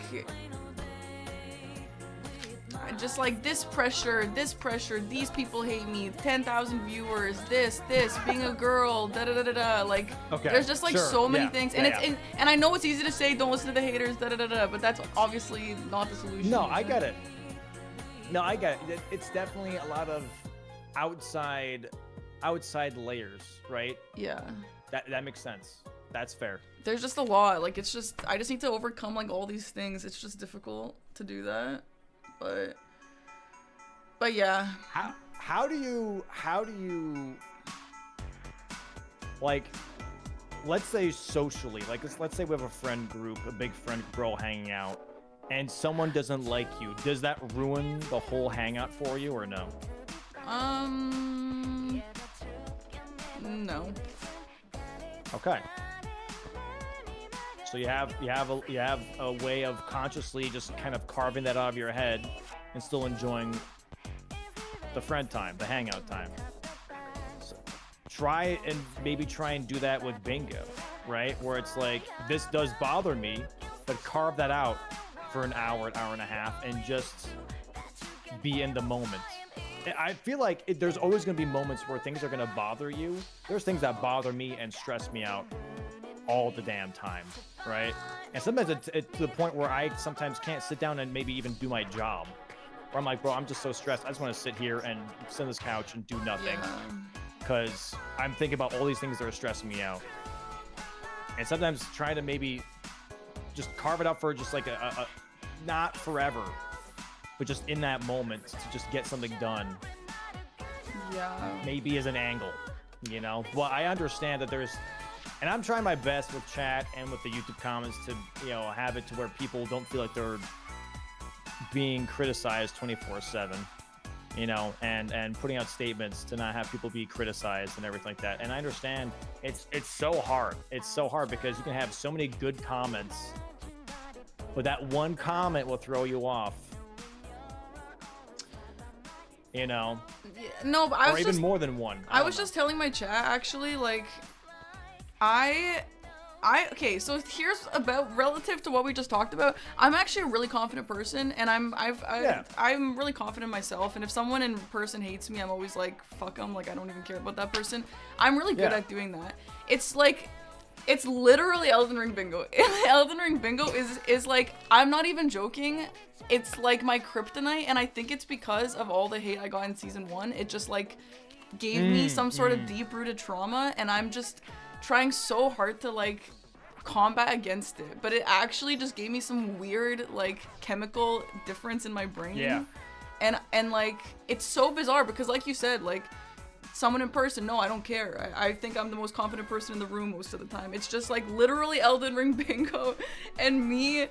just like this pressure, these people hate me, 10,000 viewers, this, being a girl, da-da-da-da-da, like, there's just like so many things, and and I know it's easy to say, don't listen to the haters, da-da-da-da, but that's obviously not the solution. No, I get it. No, I get it. It's definitely a lot of outside layers, right? Yeah. That makes sense. That's fair. There's just a lot. Like, it's just, I just need to overcome like all these things. It's just difficult to do that. But yeah. How do you like, let's say socially, like let's say we have a friend group, a big friend group hanging out, and someone doesn't like you, does that ruin the whole hangout for you or no? No. Okay. So you have a way of consciously just kind of carving that out of your head and still enjoying the friend time, the hangout time. So try and do that with bingo, right? Where it's like, this does bother me, but carve that out for an hour and a half and just be in the moment. I feel like there's always going to be moments where things are going to bother you. There's things that bother me and stress me out all the damn time, right? And sometimes it's to the point where I sometimes can't sit down and maybe even do my job. Where I'm like, bro, I'm just so stressed. I just want to sit here and sit on this couch and do nothing. Because I'm thinking about all these things that are stressing me out. And sometimes trying to maybe just carve it up for just like a not forever, but just in that moment to just get something done. Yeah. Maybe as an angle, you know? Well, I understand that there's, and I'm trying my best with chat and with the YouTube comments to, you know, have it to where people don't feel like they're being criticized 24/7, you know, and putting out statements to not have people be criticized and everything like that. And I understand it's so hard. It's so hard because you can have so many good comments, but that one comment will throw you off. You know, no, but I was or even just, more than one. I was just telling my chat actually, like, okay, so here's about relative to what we just talked about. I'm actually a really confident person, and I'm really confident in myself. And if someone in person hates me, I'm always like, fuck them. Like, I don't even care about that person. I'm really good at doing that. It's like, it's literally Elden Ring bingo. Elden Ring bingo is like, I'm not even joking. It's like my kryptonite, and I think it's because of all the hate I got in season 1. It just like gave me some sort of deep-rooted trauma, and I'm just trying so hard to like combat against it. But it actually just gave me some weird like chemical difference in my brain. Yeah. And like, it's so bizarre because like you said, like, someone in person, no, I don't care. I think I'm the most confident person in the room most of the time. It's just like literally Elden Ring bingo and me,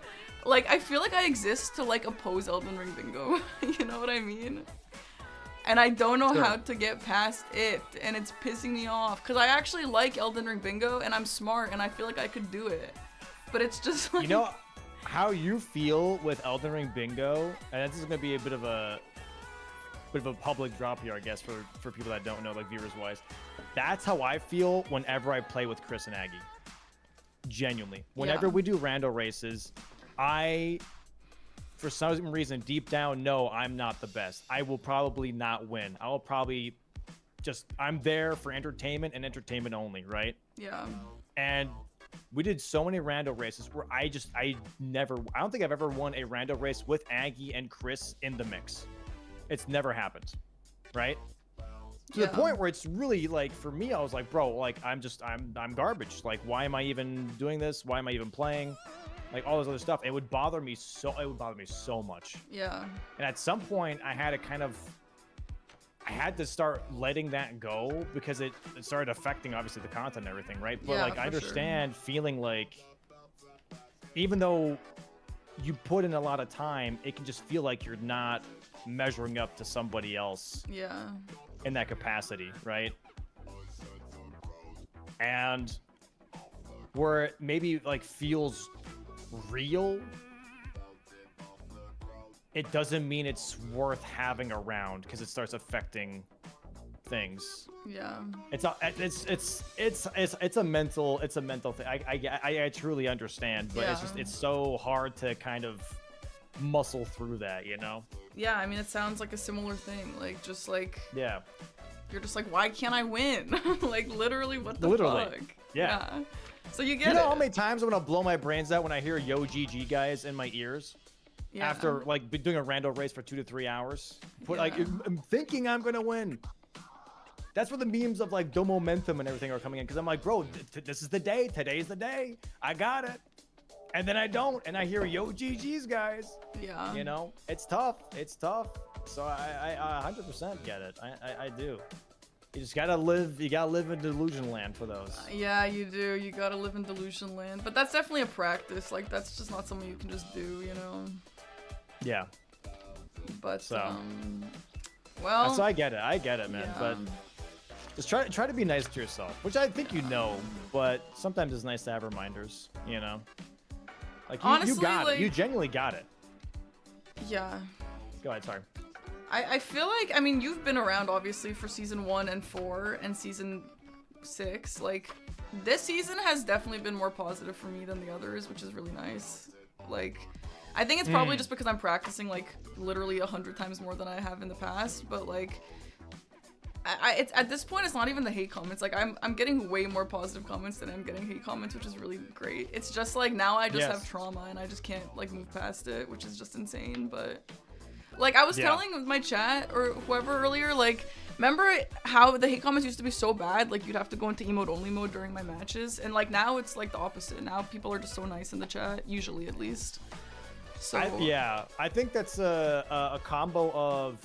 like, I feel like I exist to like oppose Elden Ring bingo. You know what I mean? And I don't know how to get past it, and it's pissing me off because I actually like Elden Ring bingo and I'm smart and I feel like I could do it. But it's just like, you know how you feel with Elden Ring bingo, and this is going to be a bit of a public drop here, I guess, for people that don't know, like viewers wise. That's how I feel whenever I play with Chris and Aggie. Genuinely. Whenever we do rando races, I, for some reason, deep down, know I'm not the best. I will probably not win. I will probably just, I'm there for entertainment and entertainment only, right? Yeah. And we did so many rando races where I don't think I've ever won a rando race with Aggie and Chris in the mix. It's never happened, right? To the point where it's really like, for me, I was like, bro, like, I'm garbage. Like, why am I even doing this? Why am I even playing? Like, all this other stuff. It would bother me so much. Yeah. And at some point, I had to start letting that go because it started affecting, obviously, the content and everything, right? But, like, I understand feeling like, even though you put in a lot of time, it can just feel like you're not measuring up to somebody else in that capacity, right? And where it maybe like feels real, it doesn't mean it's worth having around because it starts affecting things. Yeah. It's a mental thing. I truly understand, but it's so hard to kind of muscle through that, you know? Yeah, I mean, it sounds like a similar thing. Like, just like, yeah, you're just like, why can't I win? Like, literally, what the fuck? Yeah. So you get You know how many times I'm gonna blow my brains out when I hear "Yo GG" guys in my ears after like doing a rando race for 2 to 3 hours? Like, I'm thinking I'm gonna win. That's where the memes of like the momentum and everything are coming in, because I'm like, bro, this is the day. Today's the day. I got it. And then I don't, and I hear "Yo GGs" guys. Yeah. You know, it's tough. It's tough. So I 100% get it. I do. You just gotta live. You gotta live in delusion land for those. Yeah, you do. You gotta live in delusion land. But that's definitely a practice. Like, that's just not something you can just do, you know. Yeah. But so, well. So I get it, man. Yeah. But just try to be nice to yourself, which I think you know. But sometimes it's nice to have reminders, you know. Like, honestly, you got it. You genuinely got it. Yeah. Go ahead, sorry. I feel like, I mean, you've been around, obviously, for season 1 and 4 and season 6. Like, this season has definitely been more positive for me than the others, which is really nice. Like, I think it's probably just because I'm practicing like literally 100 times more than I have in the past, but like it's at this point it's not even the hate comments. Like I'm getting way more positive comments than I'm getting hate comments, which is really great. It's just like now I just have trauma and I just can't like move past it, which is just insane. But like I was telling my chat or whoever earlier, like remember how the hate comments used to be so bad? Like you'd have to go into emote only mode during my matches, and like now it's like the opposite. Now people are just so nice in the chat, usually at least. So I think that's a combo of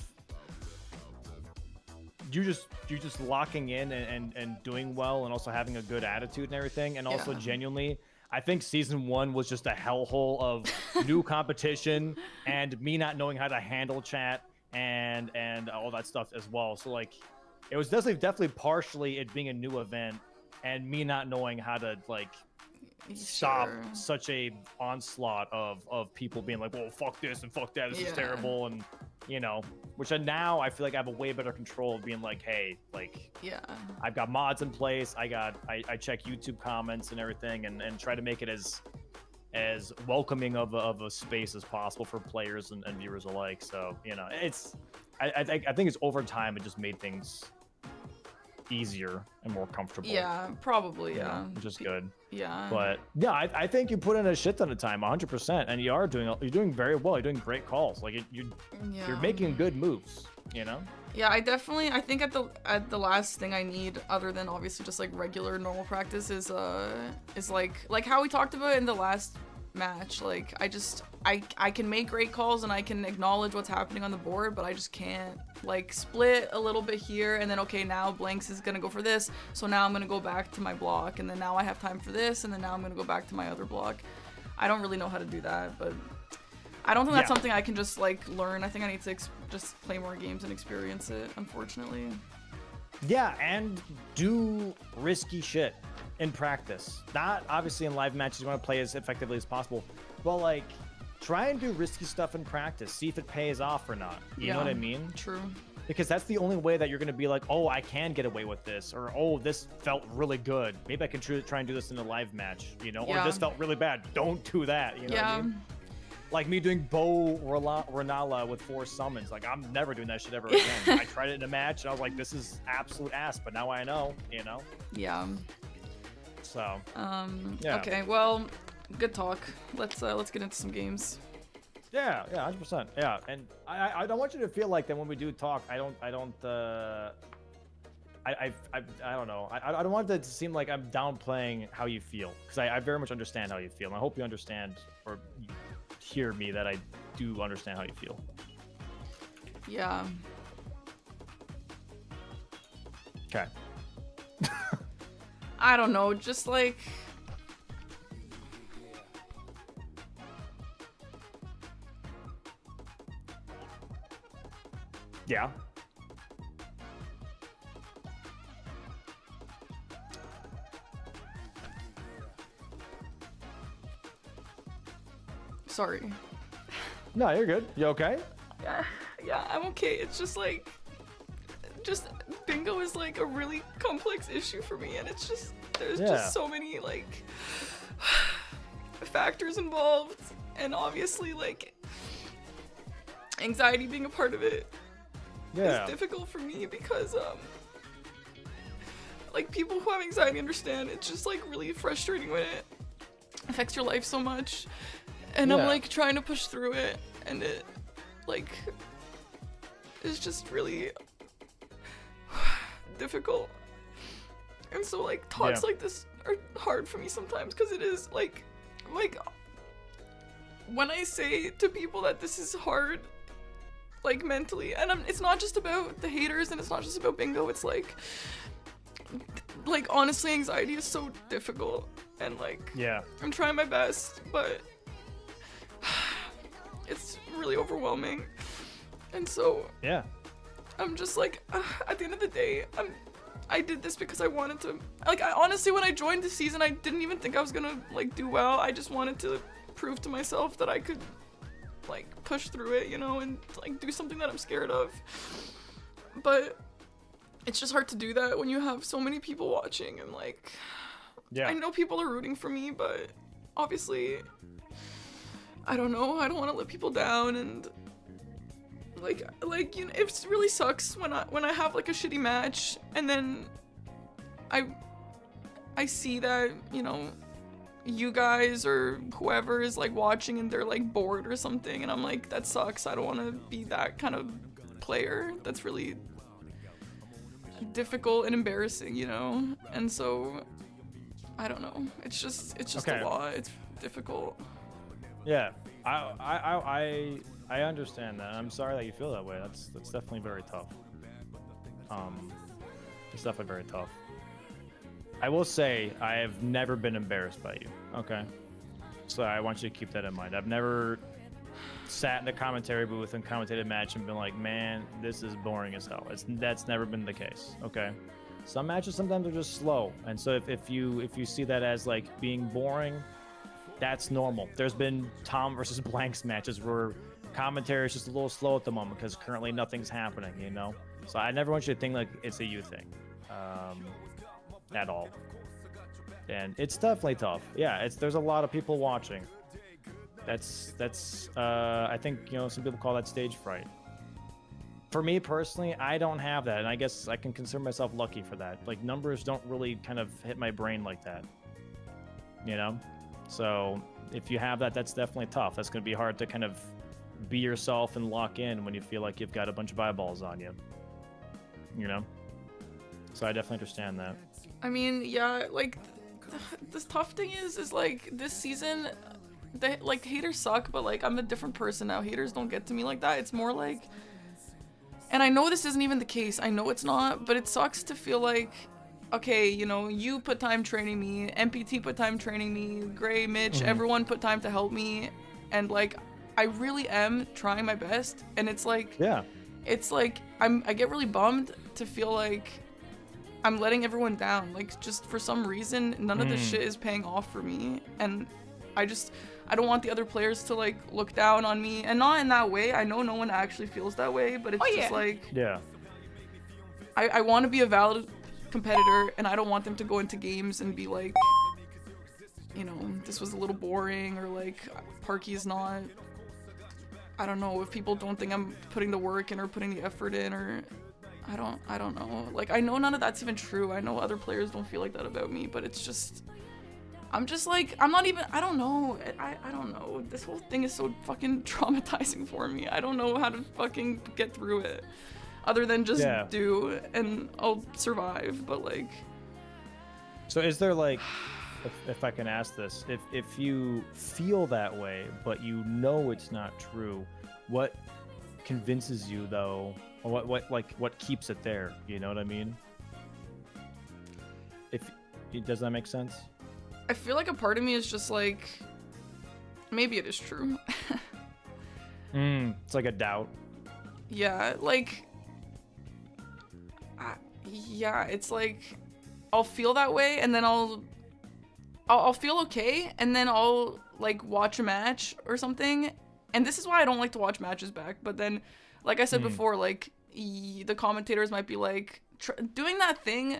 you just locking in and doing well, and also having a good attitude and everything, and also genuinely, I think season 1 was just a hellhole of new competition and me not knowing how to handle chat and all that stuff as well. So like, it was definitely partially it being a new event and me not knowing how to like stop such a onslaught of people being like, well, fuck this and fuck that, this is terrible, and you know, which now I feel like I have a way better control of being like, hey, like, I've got mods in place, I check YouTube comments and everything, and try to make it as welcoming of a space as possible for players and viewers alike. So you know, it's I think it's over time it just made things easier and more comfortable. Yeah, probably. Yeah, which is good. Yeah. But yeah, I think you put in a shit ton of time, 100%, and you're doing very well. You're doing great calls. Like you're making good moves. You know. Yeah, I think at the last thing I need, other than obviously just like regular normal practice, is like how we talked about in the last match. Like I can make great calls and I can acknowledge what's happening on the board, but I just can't like split a little bit here and then okay, now blanks is gonna go for this, so now I'm gonna go back to my block, and then now I have time for this, and then now I'm gonna go back to my other block. I don't really know how to do that, but I don't think that's something I can just like learn. I think I need to just play more games and experience it, unfortunately. Yeah, and do risky shit in practice. Not obviously in live matches, you want to play as effectively as possible, but like try and do risky stuff in practice. See if it pays off or not. You know what I mean? True. Because that's the only way that you're going to be like, oh, I can get away with this, or oh, this felt really good. Maybe I can try and do this in a live match, you know? Or this felt really bad. Don't do that. You know what I mean? Like me doing Bo Renala with 4 summons. Like, I'm never doing that shit ever again. I tried it in a match, and I was like, this is absolute ass, but now I know, you know? Yeah. So, okay, well, good talk. Let's get into some games. Yeah, 100%. Yeah, and I don't want you to feel like that when we do talk, I don't know. I don't want it to seem like I'm downplaying how you feel, because I very much understand how you feel, and I hope you understand or hear me that I do understand how you feel. Yeah. Okay. I don't know, just like yeah. Sorry. No, you're good. You okay? Yeah, I'm okay. It's just like, bingo is like a really complex issue for me, and it's just, there's just so many like factors involved, and obviously like anxiety being a part of it is difficult for me, because like people who have anxiety understand it's just like really frustrating when it affects your life so much, and I'm like trying to push through it, and it like is just really difficult. And so like talks like this are hard for me sometimes, because it is like when I say to people that this is hard, like mentally, and it's not just about the haters, and it's not just about bingo, it's like honestly anxiety is so difficult, and like I'm trying my best, but it's really overwhelming. And so I'm just like, at the end of the day, I did this because I wanted to, like, honestly, when I joined the season, I didn't even think I was gonna like do well. I just wanted to prove to myself that I could like push through it, you know, and like do something that I'm scared of. But it's just hard to do that when you have so many people watching, and like I know people are rooting for me, but obviously I don't know, I don't want to let people down, and like you know, it really sucks when I have like a shitty match and then I see that, you know, you guys or whoever is like watching and they're like bored or something, and I'm like, that sucks. I don't want to be that kind of player. That's really difficult and embarrassing, you know? And so I don't know. It's just Okay. a lot. It's difficult. Yeah, I understand that. I'm sorry that you feel that way. That's definitely very tough. It's definitely very tough. I will say I have never been embarrassed by you. Okay, so I want you to keep that in mind. I've never sat in the commentary booth and commentated a match and been like, man, this is boring as hell. That's never been the case. Okay, some matches sometimes are just slow, and so if you see that as like being boring, that's normal. There's been Tom versus Blanks matches where commentary is just a little slow at the moment because currently nothing's happening, you know? So I never want you to think like it's a you thing at all. And it's definitely tough. Yeah, there's a lot of people watching. That's I think, you know, some people call that stage fright. For me personally, I don't have that, and I guess I can consider myself lucky for that. Like, numbers don't really kind of hit my brain like that, you know? So if you have that, that's definitely tough. That's going to be hard to kind of be yourself and lock in when you feel like you've got a bunch of eyeballs on you, you know? So I definitely understand that. I mean, yeah, like, the tough thing is like, this season, like, haters suck, but, like, I'm a different person now. Haters don't get to me like that. It's more like, and I know this isn't even the case. I know it's not, but it sucks to feel like, okay, you know, you put time training me, MPT put time training me, Gray, Mitch, everyone put time to help me, and, like, I really am trying my best, and it's like, yeah, it's like, I get really bummed to feel like I'm letting everyone down. Like, just for some reason, none of this shit is paying off for me, and I don't want the other players to, like, look down on me, and not in that way. I know no one actually feels that way, but it's just like, yeah, I want to be a valid competitor, and I don't want them to go into games and be like, you know, this was a little boring, or like, Parky's not, I don't know, if people don't think I'm putting the work in or putting the effort in, or I don't know. Like, I know none of that's even true. I know other players don't feel like that about me, but it's just, I'm just like, I'm not even, I don't know. I don't know. This whole thing is so fucking traumatizing for me. I don't know how to fucking get through it. Other than just do, and I'll survive, but like. So is there like, if I can ask this, if you feel that way, but you know it's not true, what convinces you though, or what keeps it there? You know what I mean? Does that make sense? I feel like a part of me is just like, maybe it is true. It's like a doubt. Yeah, like, yeah, it's like, I'll feel that way, and then I'll feel okay, and then I'll, like, watch a match or something, and this is why I don't like to watch matches back, but then, like I said before, like, the commentators might be, like, doing that thing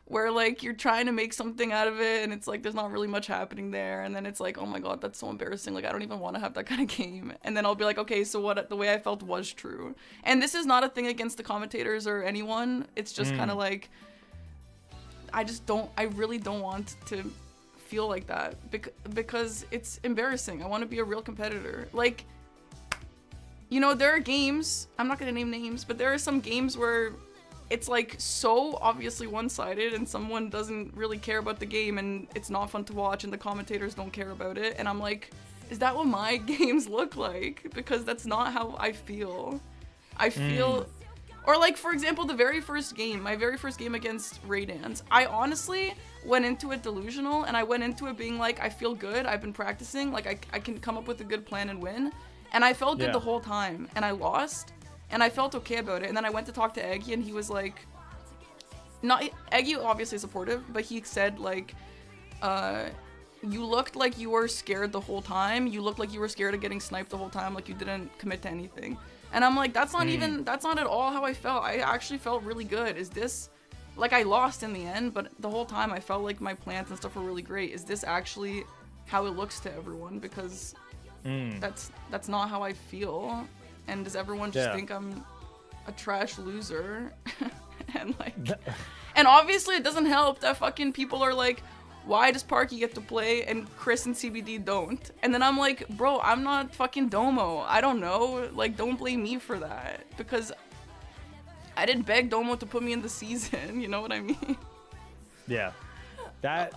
where, like, you're trying to make something out of it, and it's like, there's not really much happening there, and then it's like, oh my god, that's so embarrassing, like, I don't even want to have that kind of game, and then I'll be like, okay, so what, the way I felt was true, and this is not a thing against the commentators or anyone, it's just kind of like, I really don't want to feel like that, because it's embarrassing. I want to be a real competitor. Like, you know, there are games, I'm not gonna name names, but there are some games where it's like so obviously one-sided and someone doesn't really care about the game and it's not fun to watch and the commentators don't care about it, and I'm like, is that what my games look like? Because that's not how I feel. I feel or like, for example, my very first game against Raydance, I honestly went into it delusional, and I went into it being like, I feel good, I've been practicing, like I can come up with a good plan and win, and I felt good the whole time, and I lost, and I felt okay about it, and then I went to talk to Eggy, and he was like, Eggy obviously supportive, but he said like, you looked like you were scared the whole time, you looked like you were scared of getting sniped the whole time, like you didn't commit to anything. And I'm like, that's not at all how I felt. I actually felt really good. Is this, like, I lost in the end, but the whole time I felt like my plans and stuff were really great. Is this actually how it looks to everyone? Because That's not how I feel. And does everyone just think I'm a trash loser? And like, and obviously it doesn't help that fucking people are like, why does Parky get to play and Chris and CBD don't? And then I'm like, bro, I'm not fucking Domo. I don't know. Like, don't blame me for that. Because I didn't beg Domo to put me in the season. You know what I mean? Yeah. That...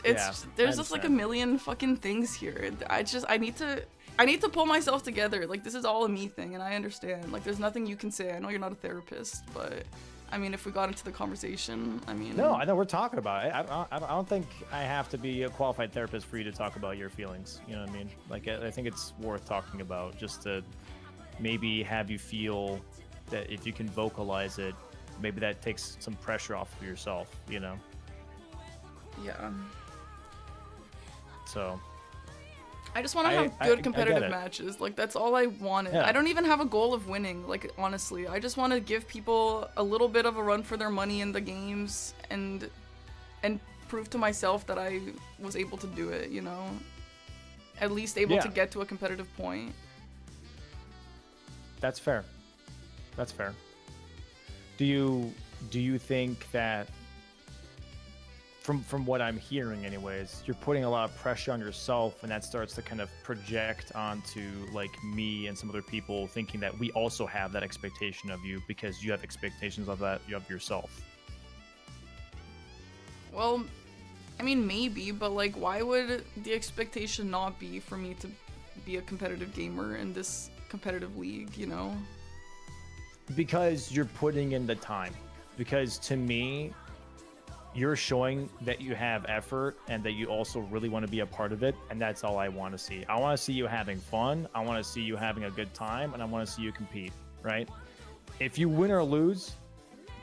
There's just like a million fucking things here. I need to pull myself together. Like, this is all a me thing, and I understand. Like, there's nothing you can say. I know you're not a therapist, but... I mean, if we got into the conversation, I mean... No, I know we're talking about it. I don't think I have to be a qualified therapist for you to talk about your feelings. You know what I mean? Like, I think it's worth talking about just to maybe have you feel that if you can vocalize it, maybe that takes some pressure off of yourself, you know? Yeah. So... I just want to have good competitive matches. Like, that's all I wanted. Yeah. I don't even have a goal of winning, like, honestly. I just want to give people a little bit of a run for their money in the games and prove to myself that I was able to do it, you know? At least able to get to a competitive point. That's fair. That's fair. Do you think that from what I'm hearing anyways, you're putting a lot of pressure on yourself, and that starts to kind of project onto like me and some other people, thinking that we also have that expectation of you because you have expectations of that of yourself? Well, I mean, maybe, but like, why would the expectation not be for me to be a competitive gamer in this competitive league, you know? Because you're putting in the time. Because to me, you're showing that you have effort and that you also really want to be a part of it, and that's all I want to see. I want to see you having fun, I want to see you having a good time, and I want to see you compete, right? If you win or lose,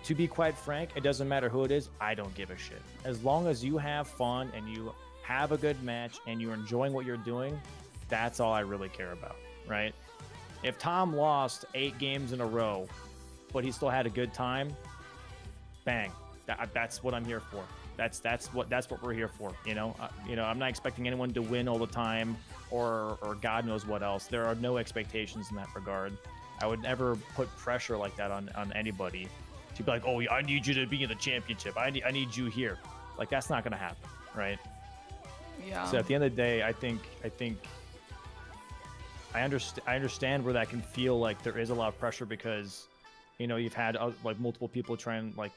to be quite frank, it doesn't matter who it is, I don't give a shit. As long as you have fun and you have a good match and you're enjoying what you're doing, that's all I really care about, right? If Tom lost 8 games in a row, but he still had a good time, bang. That's what I'm here for. That's what we're here for. You know, I'm not expecting anyone to win all the time, or God knows what else. There are no expectations in that regard. I would never put pressure like that on anybody to be like, oh, I need you to be in the championship. I need you here. Like, that's not gonna happen, right? Yeah. So at the end of the day, I think I understand where that can feel like there is a lot of pressure, because, you know, you've had like multiple people try and like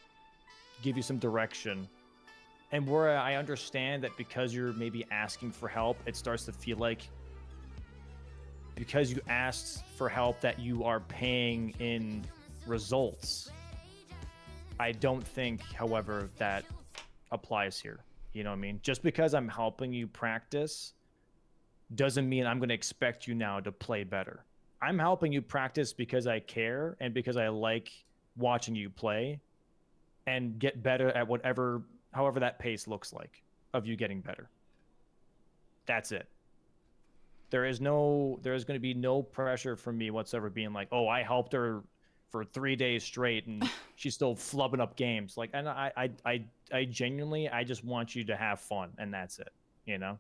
give you some direction, and where I understand that because you're maybe asking for help, it starts to feel like because you asked for help that you are paying in results. I don't think, however, that applies here. You know what I mean? Just because I'm helping you practice doesn't mean I'm going to expect you now to play better. I'm helping you practice because I care and because I like watching you play and get better at however that pace looks like of you getting better. That's it. There is going to be no pressure from me whatsoever being like, oh, I helped her for 3 days straight and she's still flubbing up games. Like, and I genuinely, I just want you to have fun, and that's it. You know,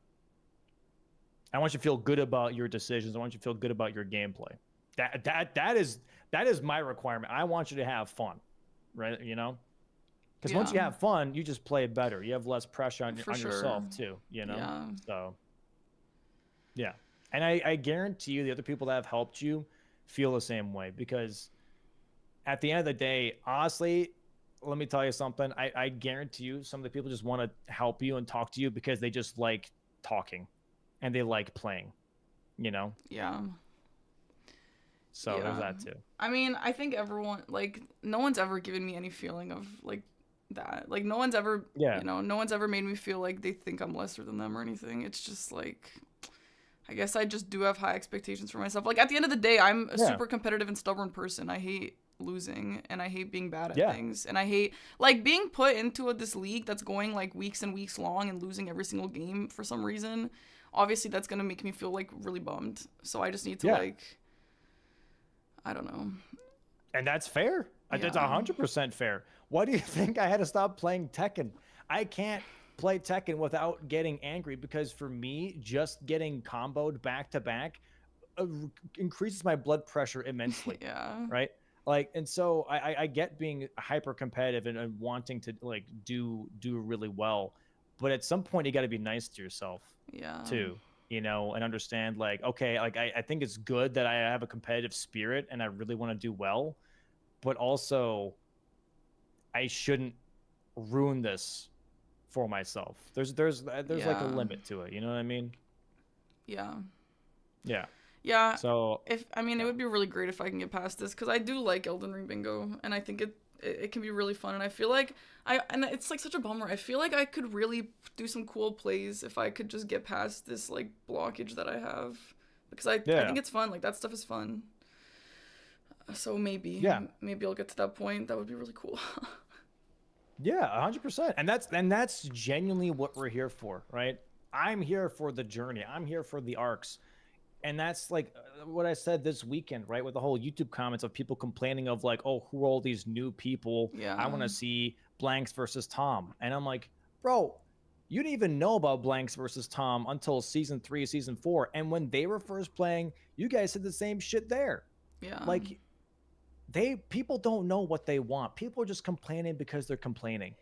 I want you to feel good about your decisions. I want you to feel good about your gameplay. That is my requirement. I want you to have fun, right? You know? Because once you have fun, you just play better. You have less pressure on yourself too, you know? Yeah. So, yeah. And I guarantee you the other people that have helped you feel the same way, because at the end of the day, honestly, let me tell you something. I guarantee you some of the people just want to help you and talk to you because they just like talking and they like playing, you know? Yeah. So there's that too. I mean, I think everyone, like, no one's ever given me any feeling of like that. Like, no one's ever, you know, no one's ever made me feel like they think I'm lesser than them or anything. It's just like, I guess I just do have high expectations for myself. Like, at the end of the day, I'm a super competitive and stubborn person. I hate losing, and I hate being bad at things, and I hate like being put into this league that's going like weeks and weeks long and losing every single game for some reason. Obviously, that's gonna make me feel like really bummed. So I just need to like, I don't know. And that's fair. That's 100% fair. Why do you think I had to stop playing Tekken? I can't play Tekken without getting angry, because for me, just getting comboed back to back increases my blood pressure immensely. Yeah. Right. Like, and so I get being hyper competitive and wanting to like do really well, but at some point you got to be nice to yourself Yeah. too, you know, and understand like, okay, like I think it's good that I have a competitive spirit and I really want to do well, but also I shouldn't ruin this for myself. There's like a Yeah. limit to it, you know what I mean? Yeah. Yeah. Yeah. So It would be really great if I can get past this, because I do like Elden Ring Bingo, and I think it can be really fun, and I feel like and it's like such a bummer. I feel like I could really do some cool plays if I could just get past this like blockage that I have, because I think it's fun. Like, that stuff is fun. So maybe I'll get to that point. That would be really cool. Yeah, 100%. And that's genuinely what we're here for, right? I'm here for the journey. I'm here for the arcs. And that's like what I said this weekend, right? With the whole YouTube comments of people complaining of like, oh, who are all these new people? Yeah. I want to see Blanks versus Tom. And I'm like, bro, you didn't even know about Blanks versus Tom until season 3, season 4. And when they were first playing, you guys said the same shit there. Yeah. Like, people don't know what they want. People are just complaining because they're complaining.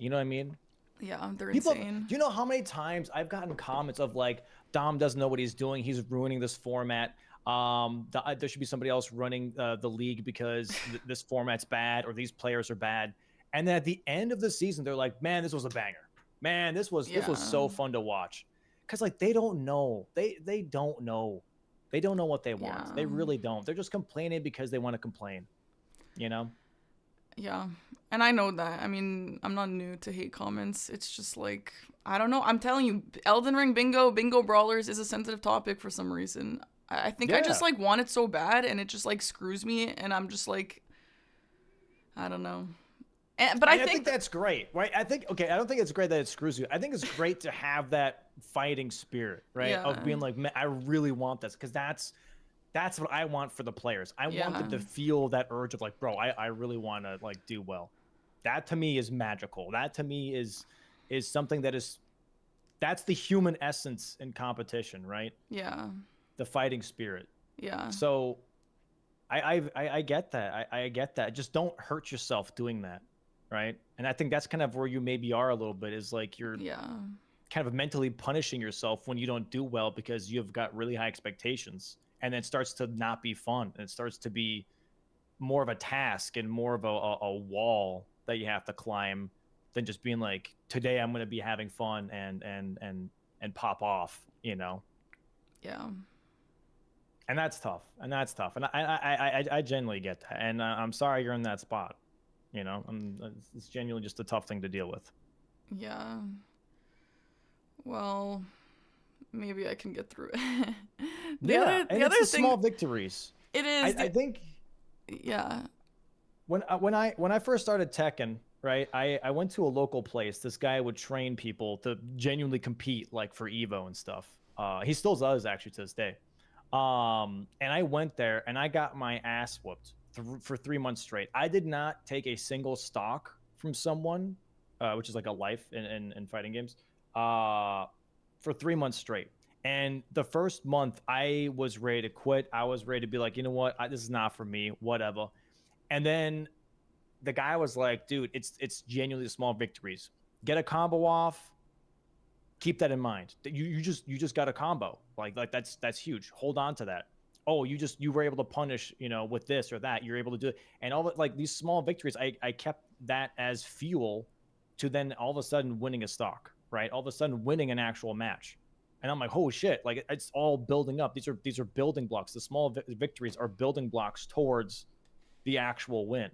You know what I mean? Yeah, they're People, insane. do you know how many times I've gotten comments of like, Dom doesn't know what he's doing. He's ruining this format. There should be somebody else running the league because this format's bad, or these players are bad. And then at the end of the season, they're like, man, this was a banger. Man, this was so fun to watch. Because like, they don't know. They don't know. They don't know what they want. Yeah. They really don't. They're just complaining because they want to complain, you know? Yeah. And I know that. I mean, I'm not new to hate comments. It's just like, I don't know. I'm telling you, Elden Ring Bingo Brawlers is a sensitive topic for some reason. I think I just like want it so bad, and it just like screws me, and I'm just like, I don't know. But I think that's great, right? I don't think it's great that it screws you. I think it's great to have that fighting spirit, right? Yeah. Of being like, man, I really want this, because that's what I want for the players. I want them to feel that urge of like, bro, I really want to like do well. That to me is magical. That to me is something that's the human essence in competition, right? Yeah. The fighting spirit. Yeah. So I get that. I get that. Just don't hurt yourself doing that, right? And I think that's kind of where you maybe are a little bit, is like you're kind of mentally punishing yourself when you don't do well because you've got really high expectations. And then it starts to not be fun. And it starts to be more of a task and more of a wall that you have to climb than just being like, today I'm going to be having fun and pop off, you know? Yeah. And that's tough. And I genuinely get that. And I'm sorry you're in that spot. You know, it's genuinely just a tough thing to deal with. Yeah. Well, maybe I can get through it. the other thing, small victories. It is. I think. Yeah. When I first started Tekken, right, I went to a local place. This guy would train people to genuinely compete, like for Evo and stuff. He still does, actually, to this day. And I went there and I got my ass whooped for 3 months straight. I did not take a single stock from someone, which is like a life in fighting games, for 3 months straight. And the first month I was ready to quit. I was ready to be like, you know what? This is not for me, whatever. And then the guy was like, dude, it's genuinely small victories. Get a combo off. Keep that in mind. You just got a combo. Like that's huge. Hold on to that. Oh, you were able to punish, you know, with this or that. You're able to do it. And all the, like, these small victories, I kept that as fuel to then all of a sudden winning a stock, right? All of a sudden winning an actual match. And I'm like, holy shit, like it's all building up. These are building blocks. The small victories are building blocks towards the actual win.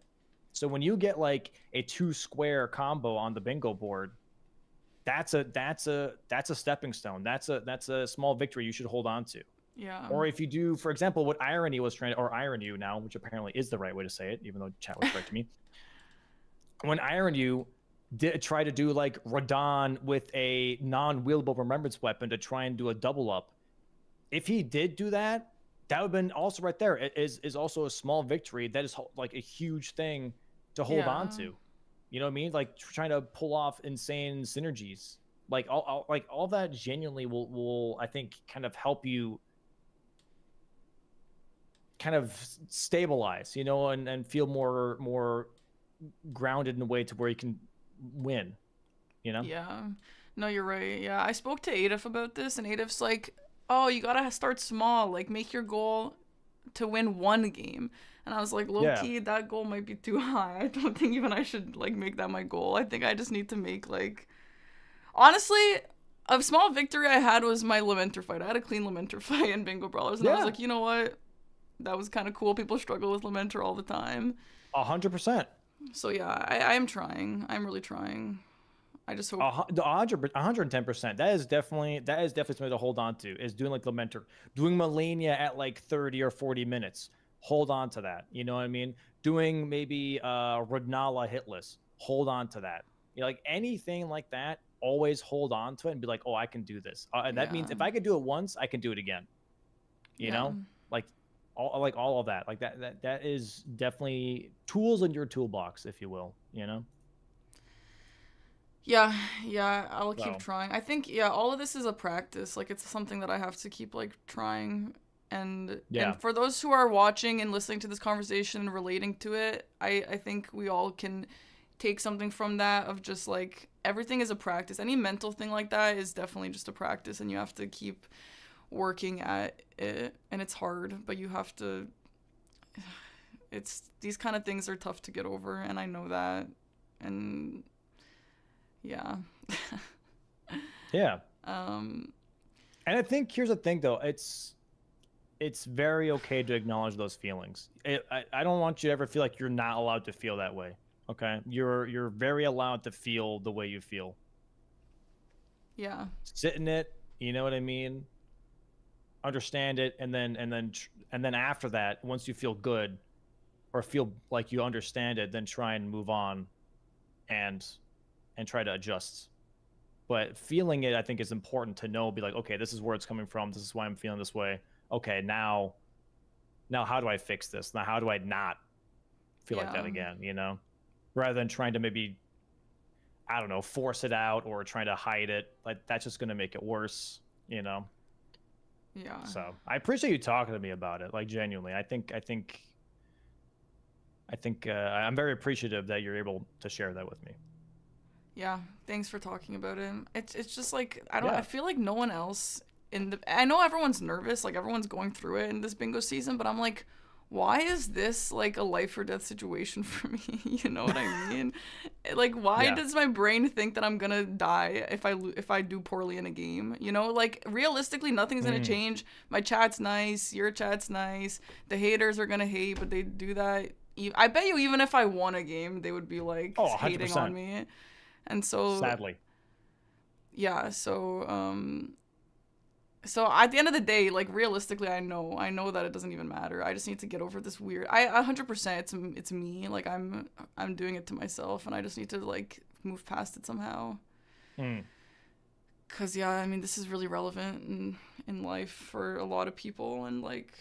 So when you get like a 2-square combo on the bingo board, that's a stepping stone. That's a small victory you should hold on to. Yeah. Or if you do, for example, what Irony was trying to, or Irony now, which apparently is the right way to say it, even though chat was correcting me. When Irony did try to do like Radon with a non-wieldable remembrance weapon to try and do a double up, if he did do that, that would have been also right there. It is also a small victory that is like a huge thing to hold on to. You know what I mean? Like trying to pull off insane synergies. Like all that genuinely will I think kind of help you kind of stabilize, you know, and feel more grounded in a way to where you can win, you know? Yeah. No, you're right. Yeah, I spoke to Adif about this, and Adif's like, "Oh, you gotta start small. Like, make your goal to win one game." And I was like, "Low Yeah. key, that goal might be too high. I don't think even I should like make that my goal. I think I just need to make like, honestly." A small victory I had was my Lamenter fight. I had a clean Lamenter fight in Bingo Brawlers, and I was Yeah. like, you know what? That was kind of cool. People struggle with Lamenter all the time. 100%. So yeah, I am trying. I'm really trying. I just hope. 110%. That is definitely something to hold on to. Is doing like Lamenter, doing Melania at like 30 or 40 minutes. Hold on to that. You know what I mean? Doing maybe Rodnala hitless. Hold on to that. You know, like anything like that, always hold on to it and be like, oh, I can do this. And that means if I could do it once, I can do it again. You know, like all of that. Like that is definitely tools in your toolbox, if you will. You know. Yeah, I'll keep trying. I think all of this is a practice. Like it's something that I have to keep like trying. And for those who are watching and listening to this conversation and relating to it, I think we all can take something from that of just like everything is a practice. Any mental thing like that is definitely just a practice, and you have to keep working at it, and it's hard, but you have to. It's these kind of things are tough to get over, and I know that, and yeah. Yeah. And I think here's the thing though, it's very okay to acknowledge those feelings. I don't want you to ever feel like you're not allowed to feel that way. Okay? You're very allowed to feel the way you feel. Yeah. Sit in it, you know what I mean? Understand it, and then after that, once you feel good or feel like you understand it, then try and move on and try to adjust. But feeling it, I think, is important to know. Be like, okay, this is where it's coming from. This is why I'm feeling this way. Okay, now how do I fix this? Now how do I not feel like that again? You know, rather than trying to maybe, I don't know, force it out or trying to hide it. Like that's just gonna make it worse. You know. Yeah. So I appreciate you talking to me about it. Like genuinely, I think I'm very appreciative that you're able to share that with me. Yeah, thanks for talking about it. It's just like I feel like no one else I know everyone's nervous, like everyone's going through it in this bingo season, but I'm like, why is this like a life or death situation for me? You know what I mean? Like why does my brain think that I'm gonna die if I do poorly in a game? You know, like realistically nothing's gonna change. My chat's nice, your chat's nice, the haters are gonna hate, but they do that. I bet you even if I won a game, they would be like hating on me. And so sadly, yeah, so at the end of the day, like realistically, I know that it doesn't even matter. I just need to get over this weird. 100% it's me. Like I'm doing it to myself, and I just need to like move past it somehow. Cause I mean, this is really relevant in life for a lot of people, and like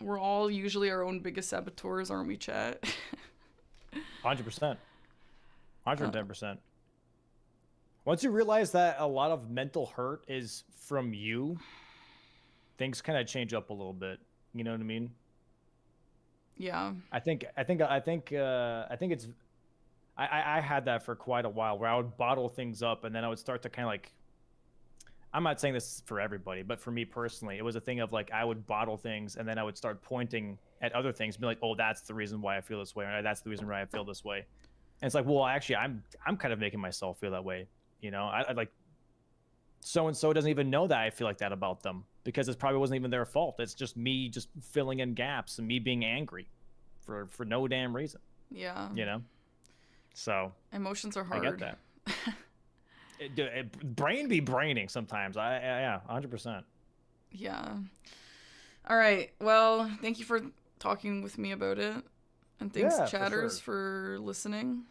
we're all usually our own biggest saboteurs, aren't we, chat? 100%, 110%. Once you realize that a lot of mental hurt is from you, things kind of change up a little bit. You know what I mean? Yeah. I think it's I had that for quite a while where I would bottle things up and then I would start to kind of like, I'm not saying this for everybody, but for me personally, it was a thing of like I would bottle things and then I would start pointing at other things, be like, oh, that's the reason why I feel this way, or that's the reason why I feel this way. And it's like, well, actually, I'm kind of making myself feel that way. You know, I like so-and-so doesn't even know that I feel like that about them because it probably wasn't even their fault. It's just me just filling in gaps and me being angry for no damn reason. Yeah. You know? So. Emotions are hard. I get that. Brain be braining sometimes. Yeah, 100%. Yeah. All right. Well, thank you for talking with me about it. And thanks, chatters, for listening.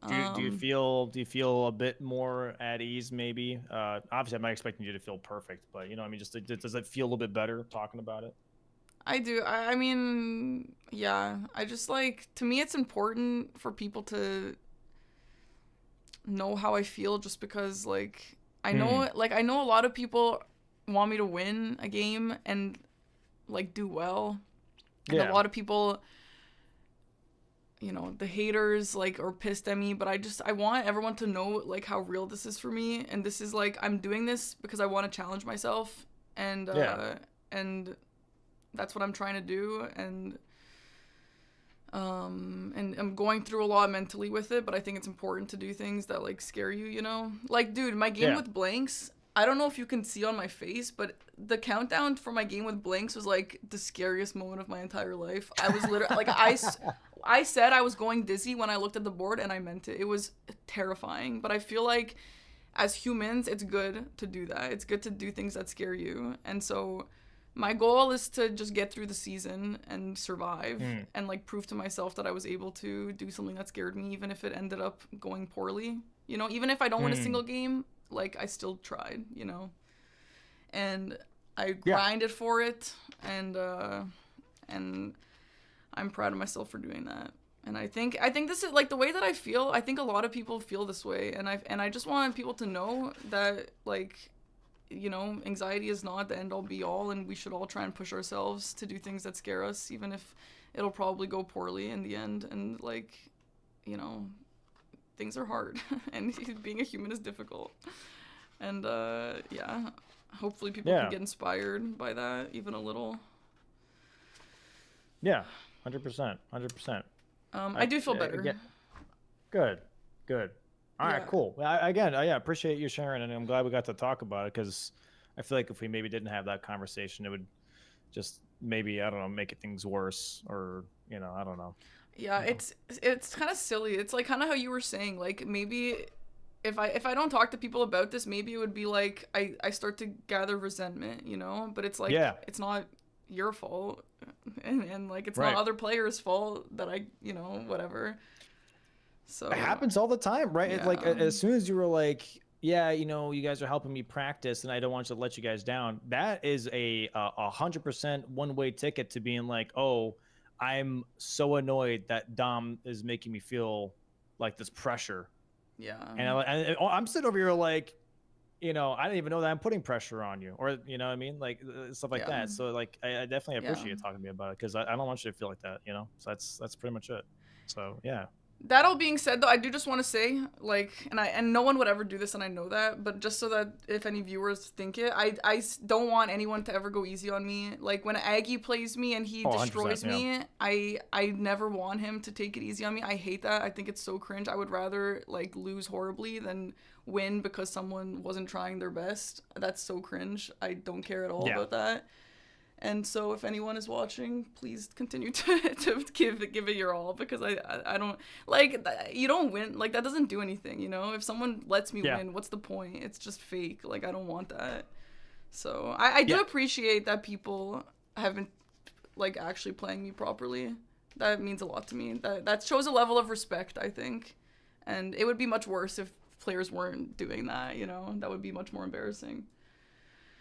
Do you feel a bit more at ease? Maybe. Obviously, I'm not expecting you to feel perfect, but you know, I mean, just does it feel a little bit better talking about it? I do. I mean, yeah. I just like, to me, it's important for people to know how I feel just because like I know I know a lot of people want me to win a game and like do well. And a lot of people, you know, the haters like are pissed at me, but I want everyone to know like how real this is for me, and this is like I'm doing this because I want to challenge myself, and and that's what I'm trying to do, and I'm going through a lot mentally with it, but I think it's important to do things that like scare you, you know? Like, dude, my game with blanks, I don't know if you can see on my face, but the countdown for my game with blanks was like the scariest moment of my entire life. I was literally like I said I was going dizzy when I looked at the board, and I meant it. It was terrifying, but I feel like as humans, it's good to do that. It's good to do things that scare you. And so my goal is to just get through the season and survive and like prove to myself that I was able to do something that scared me, even if it ended up going poorly. You know, even if I don't win a single game, like I still tried, you know. And I grinded for it, and I'm proud of myself for doing that. And I think this is like the way that I feel. I think a lot of people feel this way, and I just want people to know that like, you know, anxiety is not the end all be all, and we should all try and push ourselves to do things that scare us, even if it'll probably go poorly in the end. And like, you know, things are hard, and being a human is difficult. And yeah, hopefully people can get inspired by that even a little. Yeah, 100%, 100%. I do feel better. Good. All right, cool. I appreciate you sharing, and I'm glad we got to talk about it, because I feel like if we maybe didn't have that conversation, it would just maybe, I don't know, make things worse, or, you know, I don't know. Yeah, it's kind of silly. It's like kind of how you were saying, like maybe if I don't talk to people about this, maybe it would be like I start to gather resentment, you know? But it's like it's not your fault, and like it's not other players' fault that I, you know, whatever. So it happens all the time, right? It's like as soon as you were like, yeah, you know, you guys are helping me practice, and I don't want to let you guys down. That is a 100% one-way ticket to being like, oh, I'm so annoyed that Dom is making me feel like this pressure. Yeah. And I'm sitting over here like, you know, I didn't even know that I'm putting pressure on you, or, you know what I mean? Like stuff like that. So like, I definitely appreciate talking to me about it, because I don't want you to feel like that, you know? So that's pretty much it. So yeah. That all being said, though, I do just want to say, like, and no one would ever do this, and I know that, but just so that if any viewers think it, I don't want anyone to ever go easy on me. Like, when Aggie plays me and he destroys me, I never want him to take it easy on me. I hate that. I think it's so cringe. I would rather, like, lose horribly than win because someone wasn't trying their best. That's so cringe. I don't care at all about that. And so if anyone is watching, please continue to give it your all, because I don't, like, you don't win, like, that doesn't do anything, you know? If someone lets me win, what's the point? It's just fake. Like, I don't want that. So I do appreciate that people have been, like, actually playing me properly. That means a lot to me. That shows a level of respect, I think. And it would be much worse if players weren't doing that, you know? That would be much more embarrassing.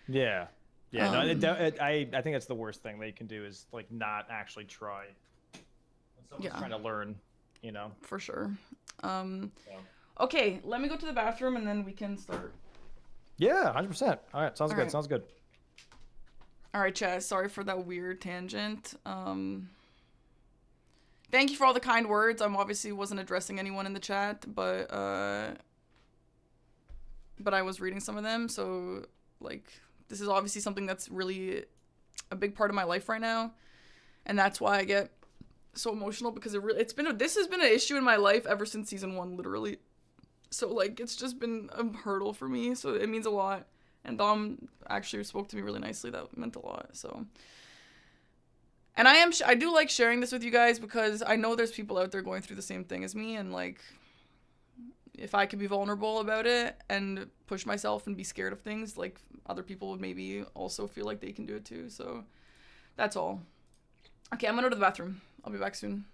Yeah. Yeah, no, I think that's the worst thing they can do, is like not actually try. When someone's trying to learn, you know. For sure. Okay, let me go to the bathroom and then we can start. Yeah, 100%. All right, sounds good. Sounds good. All right, Chaz. Sorry for that weird tangent. Thank you for all the kind words. I'm obviously wasn't addressing anyone in the chat, but I was reading some of them, so like. This is obviously something that's really a big part of my life right now, and that's why I get so emotional, because this has been an issue in my life ever since season 1, literally. So like it's just been a hurdle for me, so it means a lot. And Dom actually spoke to me really nicely. That meant a lot. So, and I do like sharing this with you guys, because I know there's people out there going through the same thing as me, and like, if I could be vulnerable about it and push myself and be scared of things, like, other people would maybe also feel like they can do it too. So that's all. Okay, I'm gonna go to the bathroom. I'll be back soon.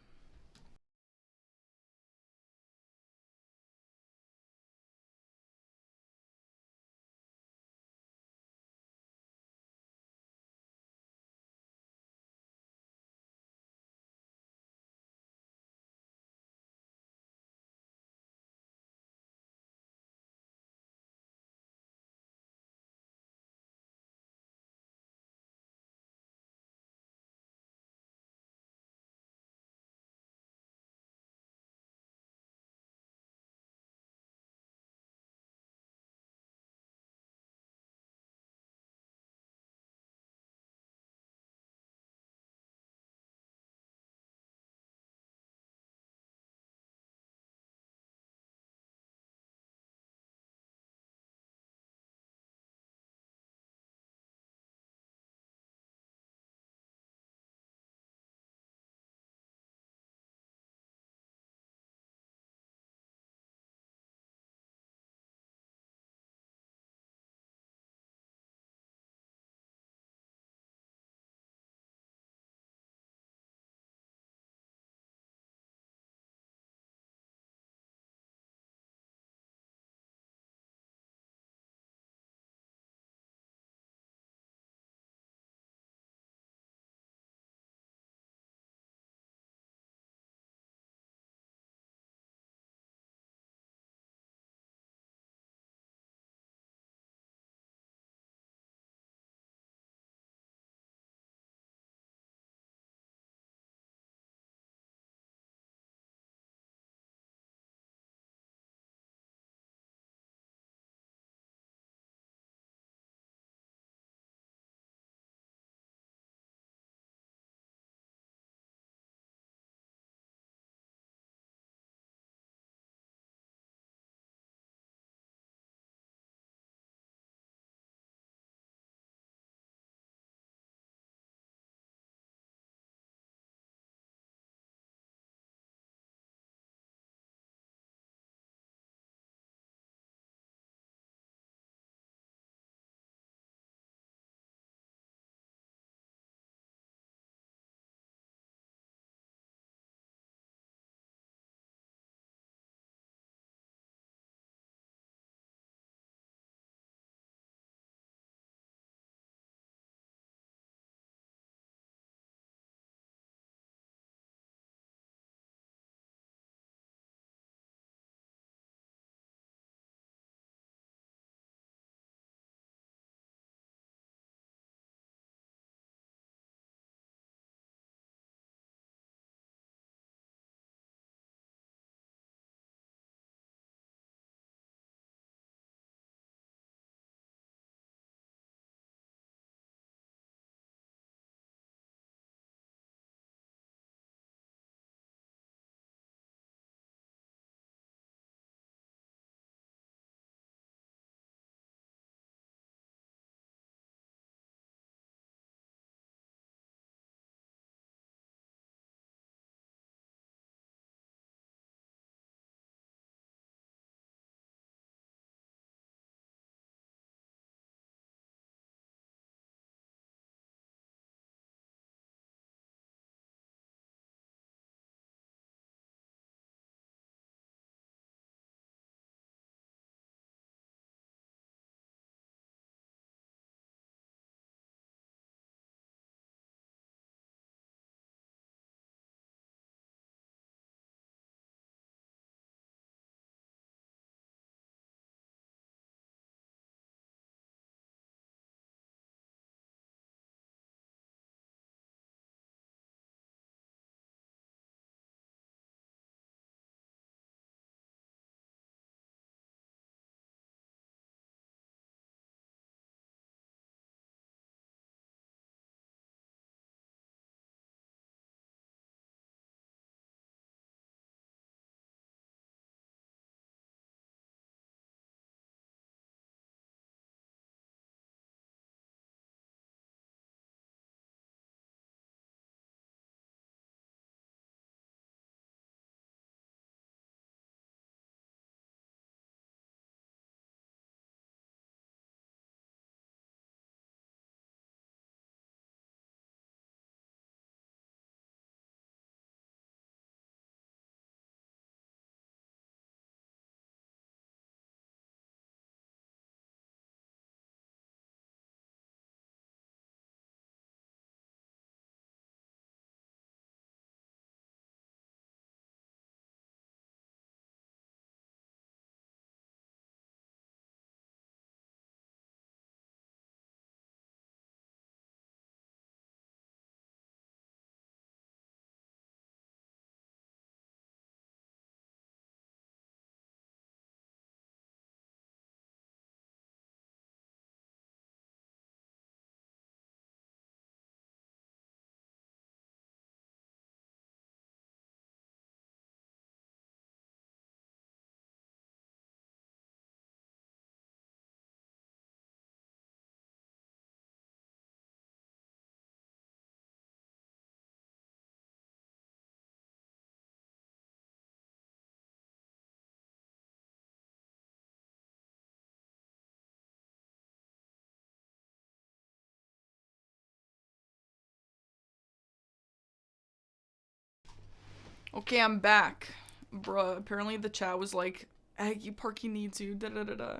Okay, I'm back. Bruh, apparently the chat was like, Aggie, Parky needs you, da-da-da-da.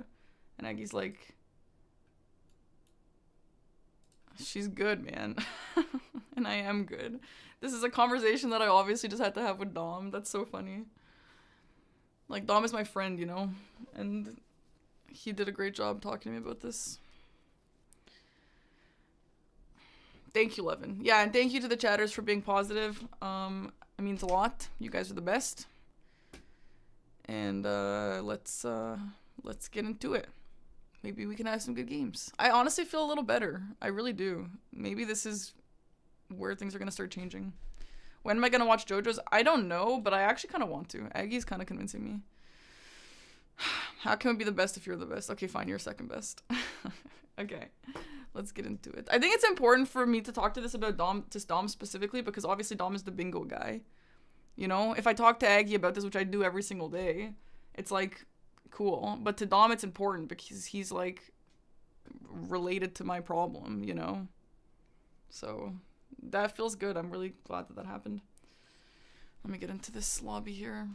And Aggie's like, she's good, man. And I am good. This is a conversation that I obviously just had to have with Dom. That's so funny. Like, Dom is my friend, you know? And he did a great job talking to me about this. Thank you, Levin. Yeah, and thank you to the chatters for being positive. It means a lot. You guys are the best. And let's get into it. Maybe we can have some good games. I honestly feel a little better. I really do. Maybe this is where things are gonna start changing. When am I gonna watch JoJo's? I don't know, but I actually kind of want to. Aggie's kind of convincing me. How can we be the best if you're the best? Okay, fine, you're second best. Okay, let's get into it. I think it's important for me to talk to this about Dom specifically, because obviously Dom is the bingo guy. You know, if I talk to Aggie about this, which I do every single day, it's like, cool. But to Dom, it's important because he's like related to my problem, you know? So that feels good. I'm really glad that that happened. Let me get into this lobby here.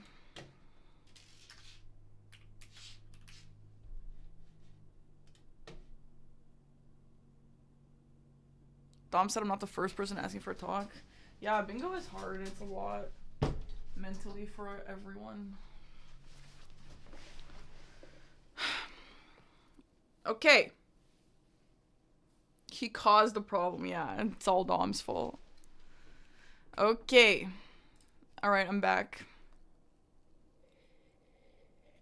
Dom said I'm not the first person asking for a talk. Yeah, bingo is hard. It's a lot mentally for everyone. Okay. He caused the problem. Yeah, it's all Dom's fault. Okay. All right, I'm back.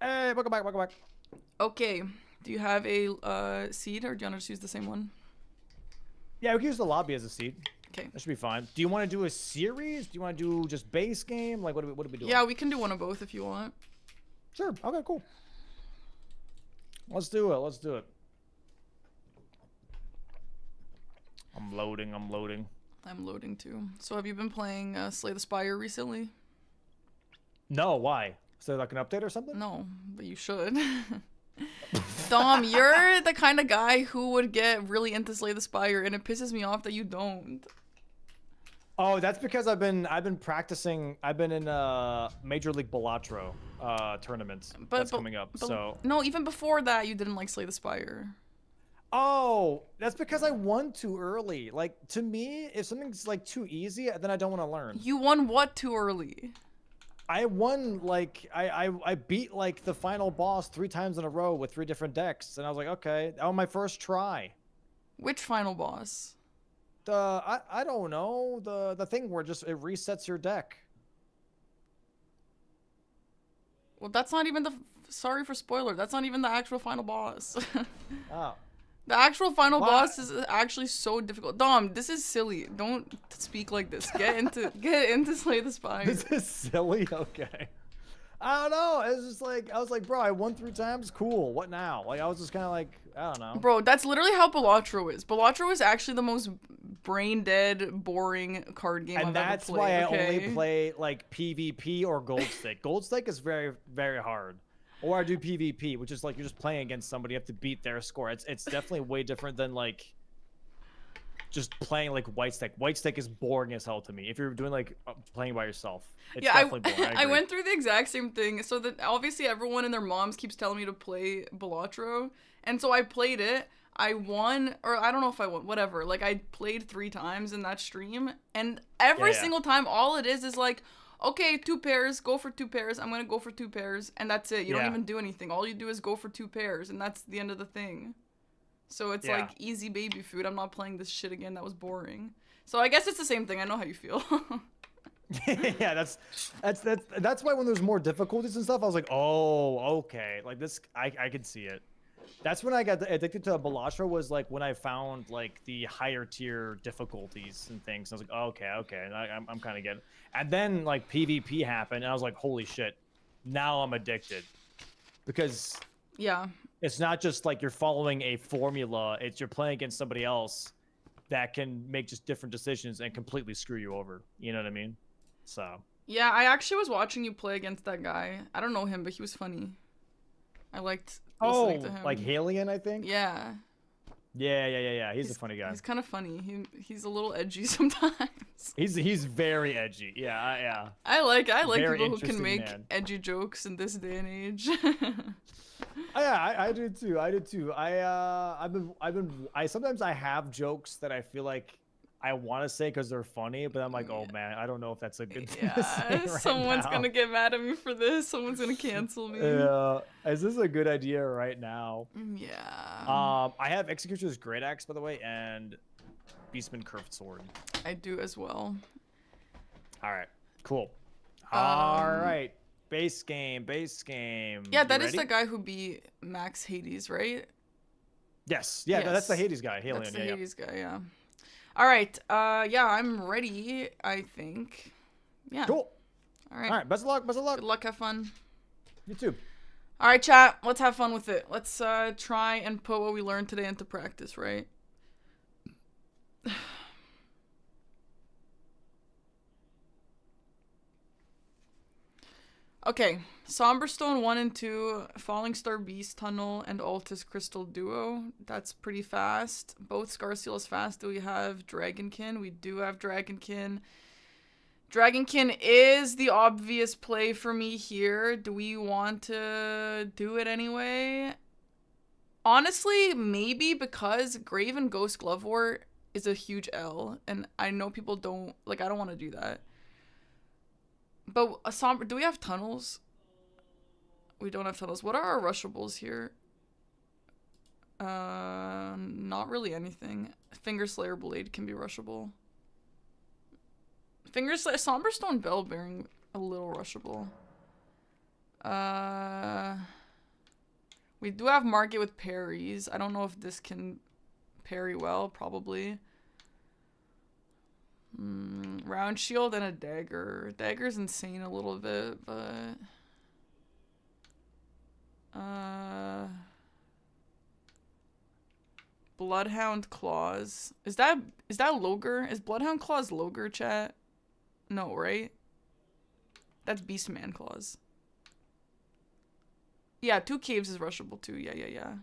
Hey, welcome back, welcome back. Okay. Do you have a seed, or do you want to just use the same one? Yeah, we can use the lobby as a seed. Okay. That should be fine. Do you want to do a series? Do you want to do just base game? Like, what are we doing? Yeah, we can do one of both if you want. Sure. Okay, cool. Let's do it. Let's do it. I'm loading. I'm loading. I'm loading too. So have you been playing Slay the Spire recently? No, why? Is there like an update or something? No, but you should. Dom, you're the kind of guy who would get really into Slay the Spire, and it pisses me off that you don't. Oh, that's because I've been practicing. I've been in Major League Balatro tournaments that's coming up. So no, even before that, you didn't like Slay the Spire. Oh, that's because I won too early. Like, to me, if something's like too easy, then I don't want to learn. You won what too early? I won, like, I beat, like, the final boss 3 times in a row with 3 different decks. And I was like, okay, that was my first try. Which final boss? I don't know. The thing where just it resets your deck. Well, that's not even the... Sorry for spoiler. That's not even the actual final boss. Oh. The actual final boss is actually so difficult. Dom, this is silly. Don't speak like this. Get into Slay the Spire. This is silly? Okay. I don't know. It's just like, I was like, bro, I won 3 times. Cool. What now? Like, I was just kind of like, I don't know. Bro, that's literally how Balatro is. Balatro is actually the most brain dead, boring card game I've ever played. And that's why I only play, like, PvP or Gold Stake. Gold Stake is very, very hard. Or I do PvP, which is like you're just playing against somebody, you have to beat their score. It's definitely way different than like just playing like White Stake. White Stake is boring as hell to me. If you're doing like playing by yourself, it's definitely boring. I went through the exact same thing. So that obviously everyone and their moms keeps telling me to play Balatro, and so I played it. I won, or I don't know if I won, whatever. Like I played 3 times in that stream, and every single time, all it is like, okay, 2 pairs, go for 2 pairs. I'm gonna go for 2 pairs, and that's it. You don't even do anything. All you do is go for 2 pairs, and that's the end of the thing. So it's like easy baby food. I'm not playing this shit again. That was boring. So I guess it's the same thing. I know how you feel. Yeah, that's why when there's more difficulties and stuff, I was like, oh, okay, like this, I can see it. That's when I got addicted to Balatro, was like when I found like the higher tier difficulties and things. I was like, oh, okay, I'm kind of getting. And then like PvP happened, and I was like, holy shit, now I'm addicted, because it's not just like you're following a formula; it's you're playing against somebody else that can make just different decisions and completely screw you over. You know what I mean? So. Yeah, I actually was watching you play against that guy. I don't know him, but he was funny. I liked listening to him. Like Halion, I think? Yeah. Yeah. He's a funny guy. He's kind of funny. He's a little edgy sometimes. He's very edgy. Yeah. I like Very people who can interesting make man. edgy jokes in this day and age. Yeah, I do too. I sometimes I have jokes that I feel like I want to say because they're funny, but I'm like, oh man, I don't know if that's a good thing to say right Someone's now. gonna get mad at me for this. Someone's gonna cancel me. Yeah, is this a good idea right now? Yeah. I have Executioner's Great Axe, by the way, and Beastman Curved Sword. I do as well. All right, cool. All right, base game. Yeah, that You is ready? the guy who beat Max Hades, right? Yes. Yeah, Yes. that's the Hades guy. Halion, That's the yeah. Hades guy, yeah. All right. Yeah, I'm ready, I think. Yeah. Cool. All right. All right, best of luck. Best of luck. Good luck, have fun. You too. All right, chat. Let's have fun with it. Let's try and put what we learned today into practice, right? Okay, Somberstone 1 and 2, Falling Star Beast Tunnel, and Altus Crystal Duo. That's pretty fast. Both Scarseal is fast. Do we have Dragonkin? We do have Dragonkin. Dragonkin is the obvious play for me here. Do we want to do it anyway? Honestly, maybe because Grave and Ghost Glovewort is a huge L, and I know people don't, like, I don't want to do that. But a Somber, do we have tunnels? We don't have tunnels. What are our rushables here? Not really anything. Finger Slayer Blade can be rushable. Finger Slayer, Somberstone Bell Bearing, a little rushable. We do have Market with parries. I don't know if this can parry well, probably. Round shield and a dagger. Dagger's insane a little bit, but Bloodhound Claws. Is that Loger? Is Bloodhound Claws Loger, chat? No, right? That's Beastman Claws. Yeah, 2 caves is rushable too. Yeah.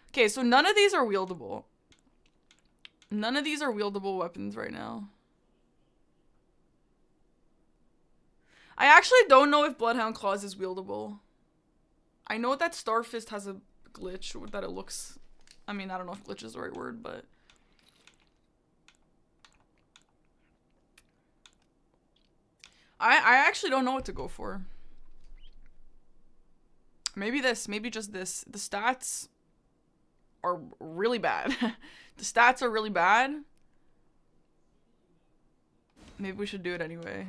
Okay, so none of these are wieldable. None of these are wieldable weapons right now. I actually don't know if Bloodhound Claws is wieldable. I know that Starfist has a glitch that it looks... I mean, I don't know if glitch is the right word, but... I actually don't know what to go for. Maybe this. Maybe just this. The stats are really bad. The stats are really bad. Maybe we should do it anyway.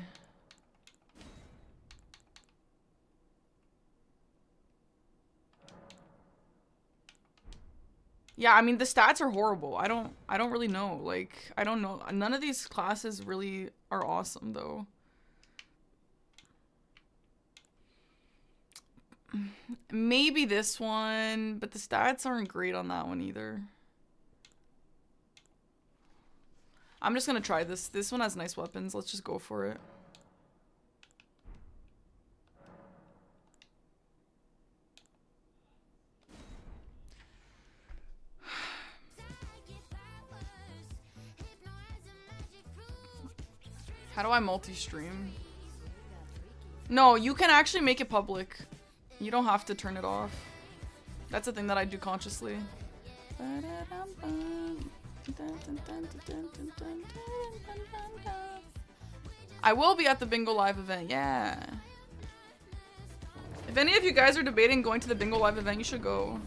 Yeah, I mean, the stats are horrible. I don't really know. Like, I don't know. None of these classes really are awesome, though. Maybe this one, but the stats aren't great on that one either. I'm just gonna try this. This one has nice weapons. Let's just go for it. How do I multi-stream? No, you can actually make it public. You don't have to turn it off. That's a thing that I do consciously. I will be at the Bingo Live event, yeah. If any of you guys are debating going to the Bingo Live event, you should go.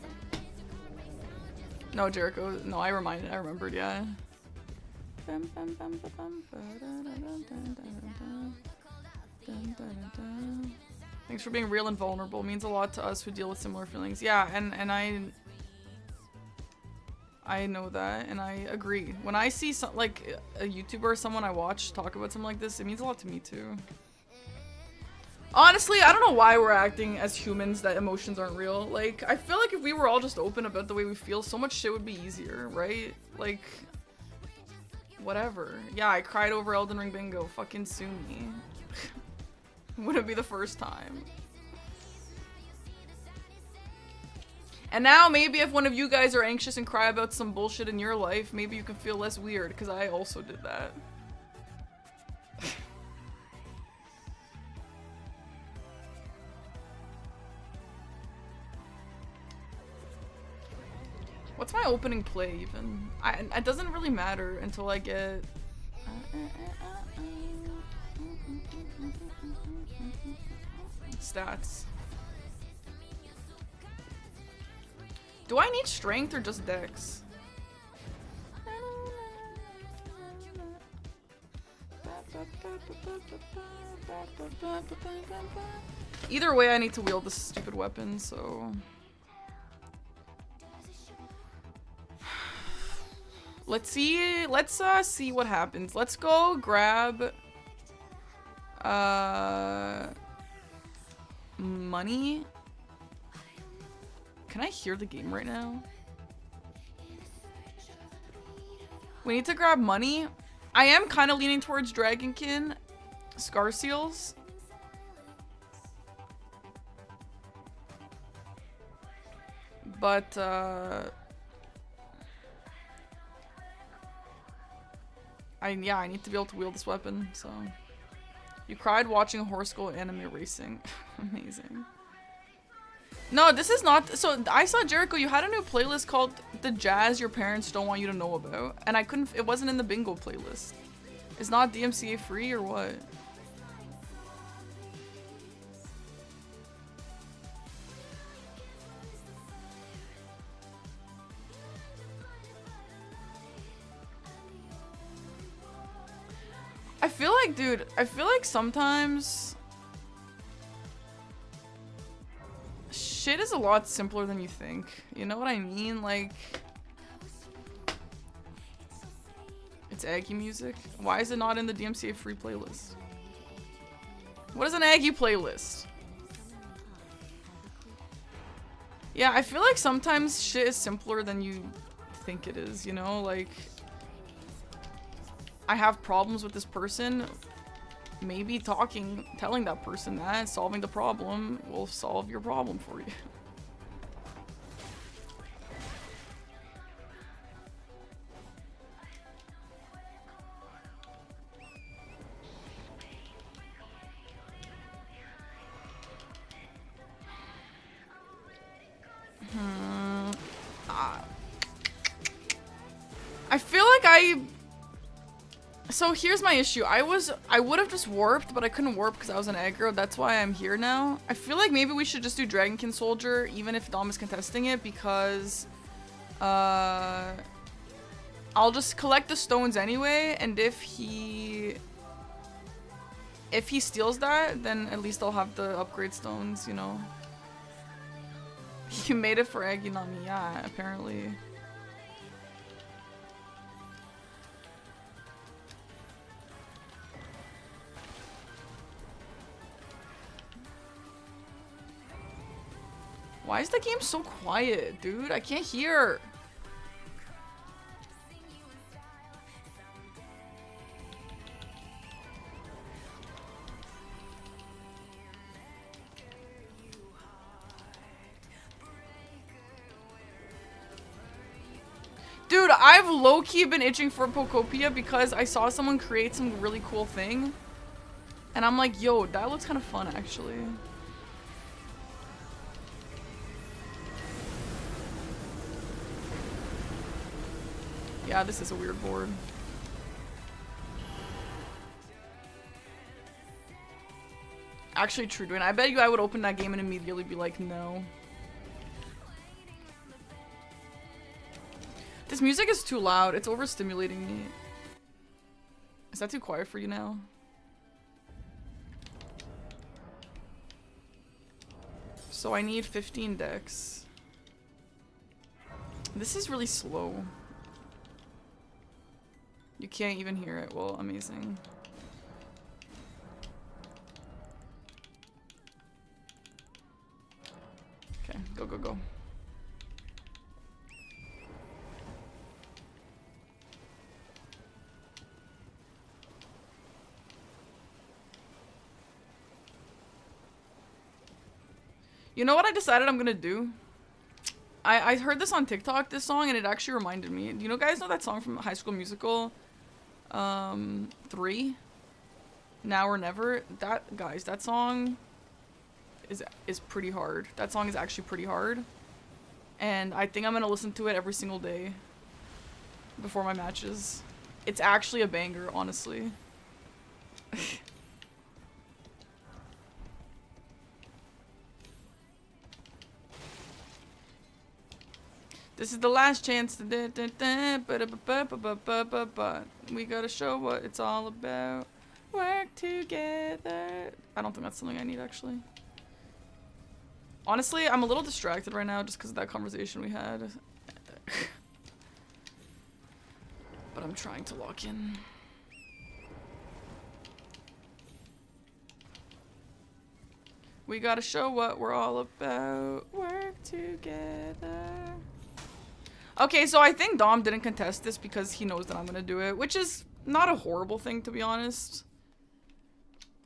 No, Jericho. No, I remembered, yeah. Thanks for being real and vulnerable. Means a lot to us who deal with similar feelings. Yeah, and I know that, and I agree. When I see like a YouTuber or someone I watch talk about something like this, it means a lot to me too. Honestly, I don't know why we're acting as humans that emotions aren't real. Like, I feel like if we were all just open about the way we feel, so much shit would be easier, right? Like, whatever. Yeah, I cried over Elden Ring Bingo. Fucking sue me. Wouldn't be the first time. And now maybe if one of you guys are anxious and cry about some bullshit in your life, maybe you can feel less weird, because I also did that. What's my opening play even? It doesn't really matter until I get... Stats. Do I need strength or just dex? Either way, I need to wield this stupid weapon, so... Let's see what happens. Let's go grab money. Can I hear the game right now? We need to grab money. I am kind of leaning towards Dragonkin, Scar Seals. But I need to be able to wield this weapon, so. You cried watching a horse go anime racing. Amazing. No, this is not. So I saw Jericho, you had a new playlist called The Jazz Your Parents Don't Want You to Know About. And I couldn't, it wasn't in the bingo playlist. It's not DMCA free or what? I feel like, dude, I feel like sometimes shit is a lot simpler than you think. You know what I mean? Like, it's Aggie music. Why is it not in the DMCA free playlist? What is an Aggie playlist? Yeah, I feel like sometimes shit is simpler than you think it is, you know? Like, I have problems with this person, maybe telling that person that, solving the problem will solve your problem for you. I feel like so here's my issue. I would have just warped, but I couldn't warp because I was an aggro. That's why I'm here now. I feel like maybe we should just do Dragonkin Soldier, even if Dom is contesting it, because I'll just collect the stones anyway, and if he steals that, then at least I'll have the upgrade stones, you know. You made it for Aggie, not me. Yeah, apparently. Why is the game so quiet, dude? I can't hear. Dude, I've low-key been itching for Pokopia because I saw someone create some really cool thing. And I'm like, yo, that looks kind of fun, actually. Yeah, this is a weird board. Actually, true, Dwayne. I bet you I would open that game and immediately be like, no. This music is too loud. It's overstimulating me. Is that too quiet for you now? So I need 15 decks. This is really slow. You can't even hear it. Well, amazing. Okay, go, go, go. You know what I decided I'm gonna do? I heard this on TikTok, this song, and it actually reminded me. Do you guys know that song from High School Musical 3? Now or Never? That song is pretty hard. That song is actually pretty hard. And I think I'm gonna listen to it every single day before my matches. It's actually a banger, honestly. This is the last chance to we gotta show what it's all about. Work together. I don't think that's something I need, actually. Honestly, I'm a little distracted right now just because of that conversation we had. But I'm trying to lock in. We gotta show what we're all about. Work together. Okay, so I think Dom didn't contest this because he knows that I'm gonna do it, which is not a horrible thing, to be honest.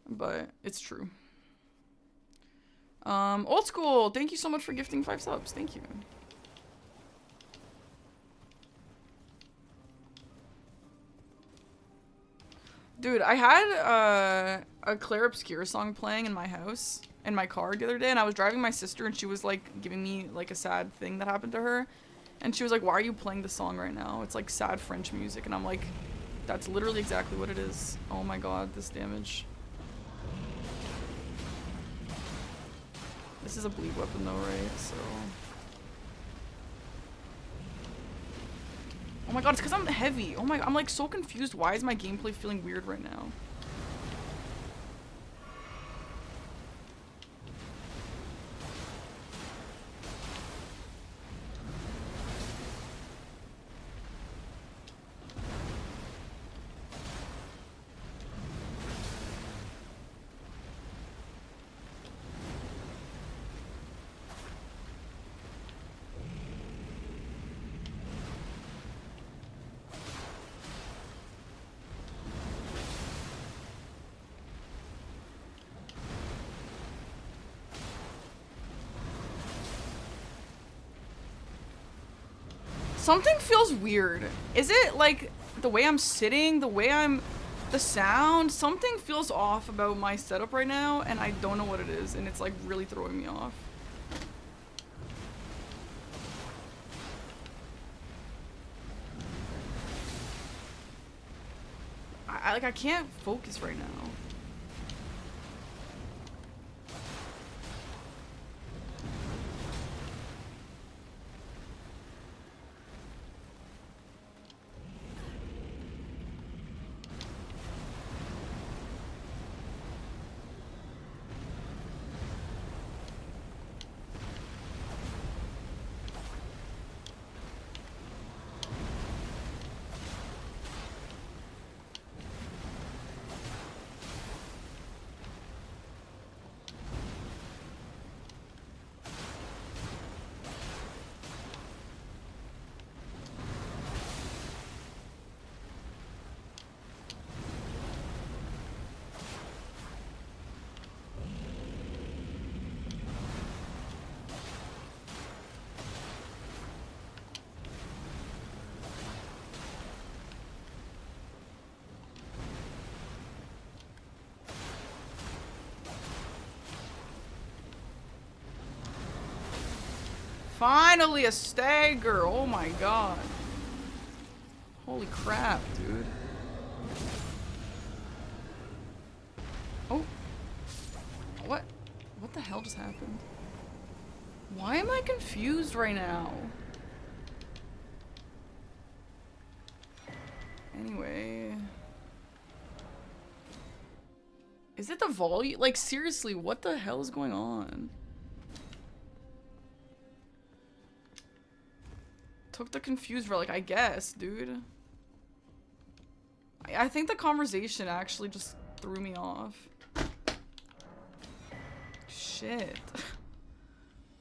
But it's true. Old School, thank you so much for gifting 5 subs. Thank you. Dude, I had a Claire Obscure song playing in my house, in my car the other day, and I was driving my sister, and she was like giving me like a sad thing that happened to her. And she was like, why are you playing this song right now? It's like sad French music. And I'm like, that's literally exactly what it is. Oh my god, this damage. This is a bleed weapon though, right? So. Oh my god, it's because I'm heavy. Oh my, I'm like so confused. Why is my gameplay feeling weird right now? Something feels weird. Is it like the way I'm sitting, the sound? Something feels off about my setup right now, and I don't know what it is, and it's like really throwing me off. I can't focus right now. Finally a stagger. Oh my god. Holy crap, dude. Oh. What? What the hell just happened? Why am I confused right now? Anyway. Is it the volume? Like, seriously, what the hell is going on? Took the confused relic, I guess, dude. I think the conversation actually just threw me off. Shit.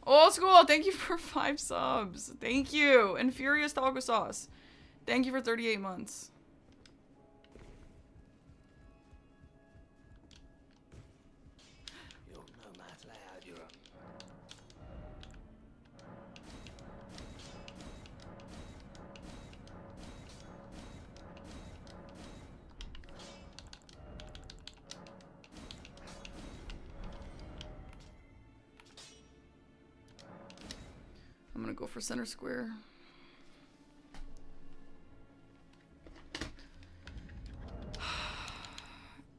Old School, thank you for 5 subs. Thank you. And Furious Taco Sauce, thank you for 38 months. gonna go for center square.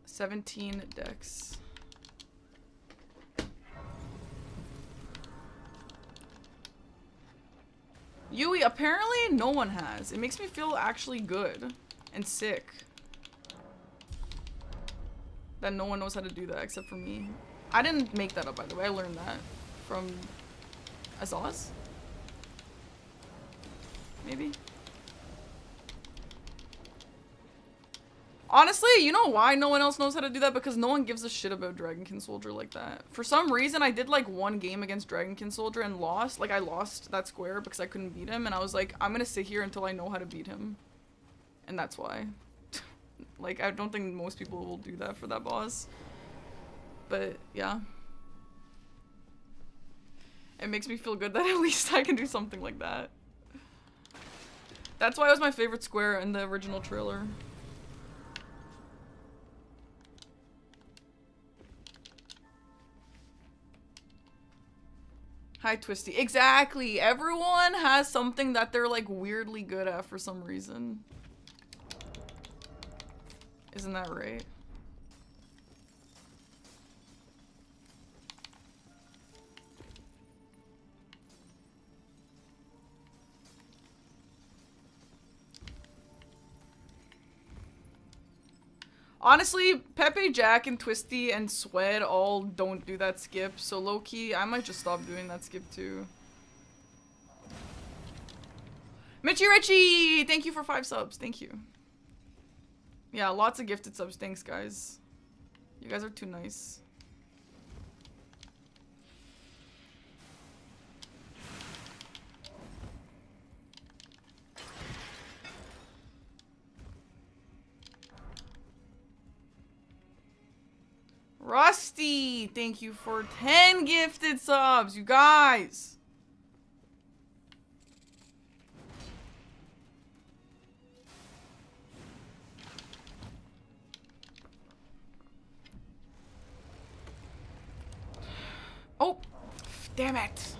$17 dex. Yui, apparently no one has. It makes me feel actually good and sick that no one knows how to do that except for me. I didn't make that up, by the way. I learned that from Azaz. Maybe. Honestly, you know why no one else knows how to do that? Because no one gives a shit about Dragonkin Soldier like that. For some reason, I did like one game against Dragonkin Soldier and lost. Like, I lost that square because I couldn't beat him. And I was like, I'm gonna sit here until I know how to beat him. And that's why. Like, I don't think most people will do that for that boss. But, yeah. It makes me feel good that at least I can do something like that. That's why it was my favorite square in the original trailer. Hi, Twisty. Exactly. Everyone has something that they're like weirdly good at for some reason. Isn't that right? Honestly, Pepe, Jack, and Twisty, and Sweat all don't do that skip, so low-key, I might just stop doing that skip too. Mitchy Richie! Thank you for 5 subs, thank you. Yeah, lots of gifted subs, thanks guys. You guys are too nice. Rusty, thank you for 10 gifted subs, you guys. Oh, damn it.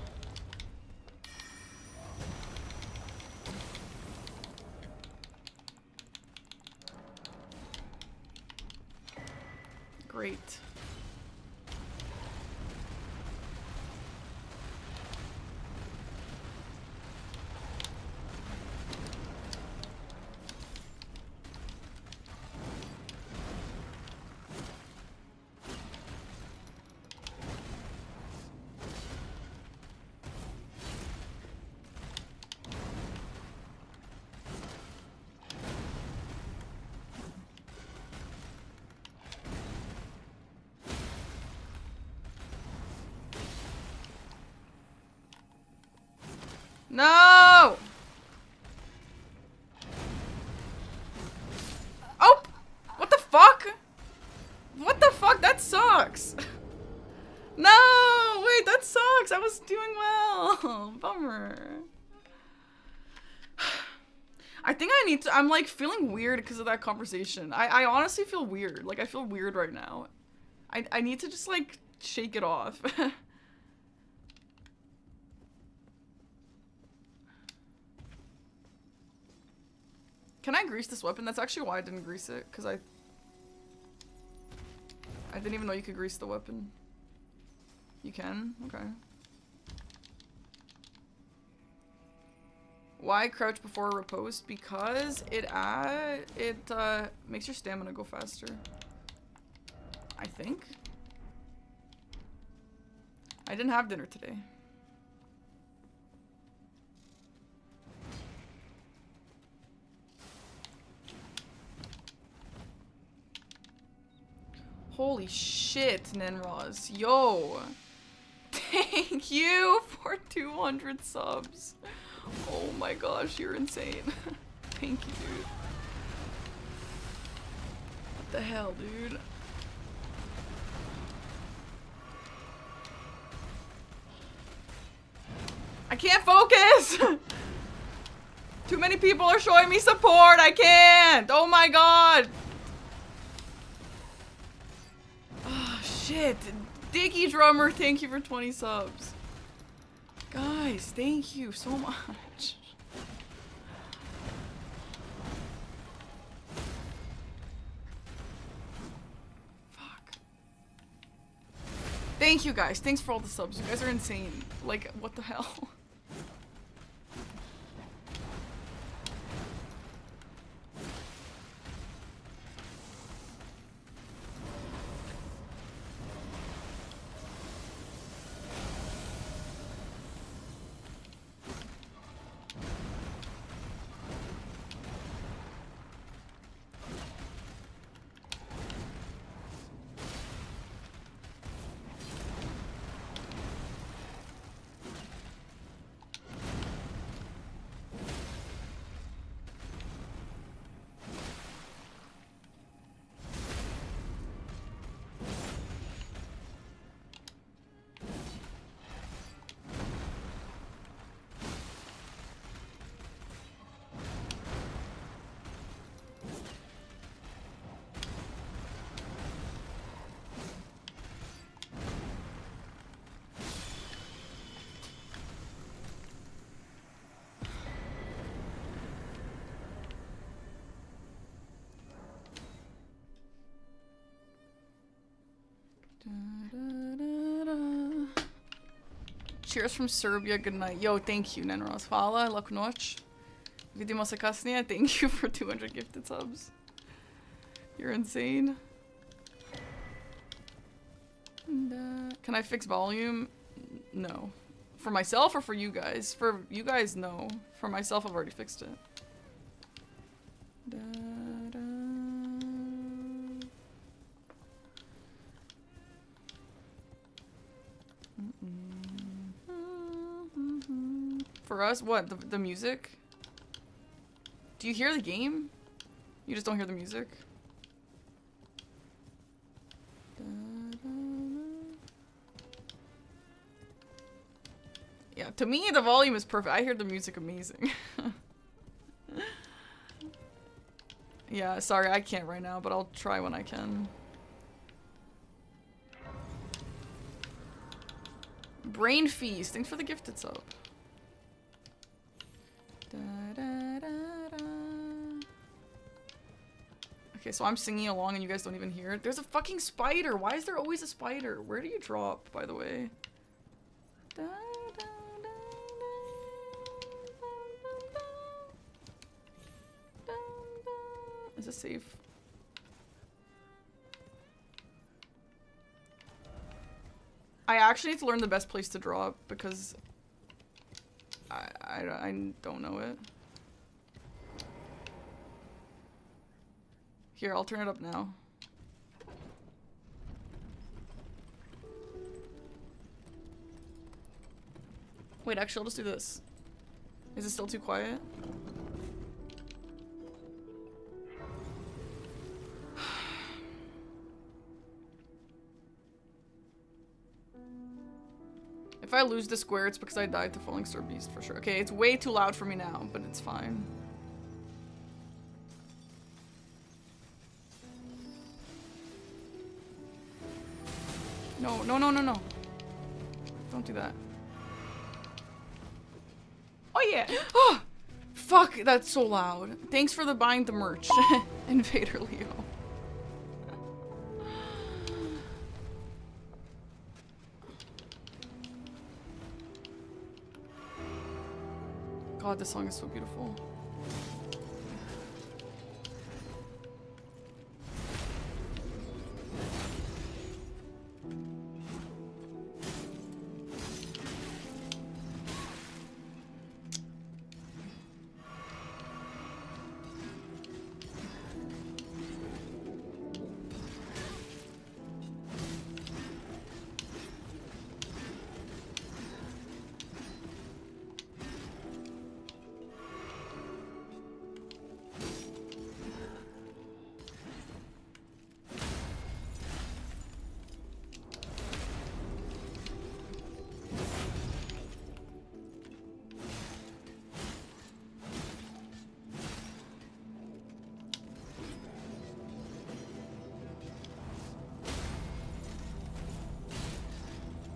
Great. No! Oh! What the fuck? What the fuck? That sucks. No! Wait, that sucks. I was doing well. Bummer. I think I need to... I'm like feeling weird because of that conversation. I honestly feel weird. Like I feel weird right now. I need to just like shake it off. Can I grease this weapon? That's actually why I didn't grease it, because I didn't even know you could grease the weapon. You can? Okay. Why crouch before riposte? Because it makes your stamina go faster. I think. I didn't have dinner today. Holy shit, Nenraz. Yo. Thank you for 200 subs. Oh my gosh, you're insane. Thank you, dude. What the hell, dude? I can't focus! Too many people are showing me support. I can't! Oh my god! Oh shit. Dicky Drummer, thank you for 20 subs. Guys, thank you so much. Fuck. Thank you guys. Thanks for all the subs. You guys are insane. Like, what the hell? Cheers from Serbia, good night. Yo, thank you, Nenros. Hvala, laku noć. Vidimo se kasnije. Thank you for 200 gifted subs. You're insane. And, can I fix volume? No. For myself or for you guys? For you guys, no. For myself, I've already fixed it. For us, what? The music? Do you hear the game? You just don't hear the music? Yeah, to me, the volume is perfect. I hear the music amazing. Yeah, sorry, I can't right now, but I'll try when I can. Brain Feast, thanks for the gifted sub. Okay, so I'm singing along and you guys don't even hear it. There's a fucking spider! Why is there always a spider? Where do you drop, by the way? Is this safe? I actually need to learn the best place to drop because I don't know it. Here, I'll turn it up now. Wait, actually, I'll just do this. Is it still too quiet? If I lose the square, it's because I died to Falling Star Beast for sure. Okay, it's way too loud for me now, but it's fine. No, no, no, no, no. Don't do that. Oh yeah! Oh! Fuck, that's so loud. Thanks for the buying the merch. Invader Leo. God, this song is so beautiful.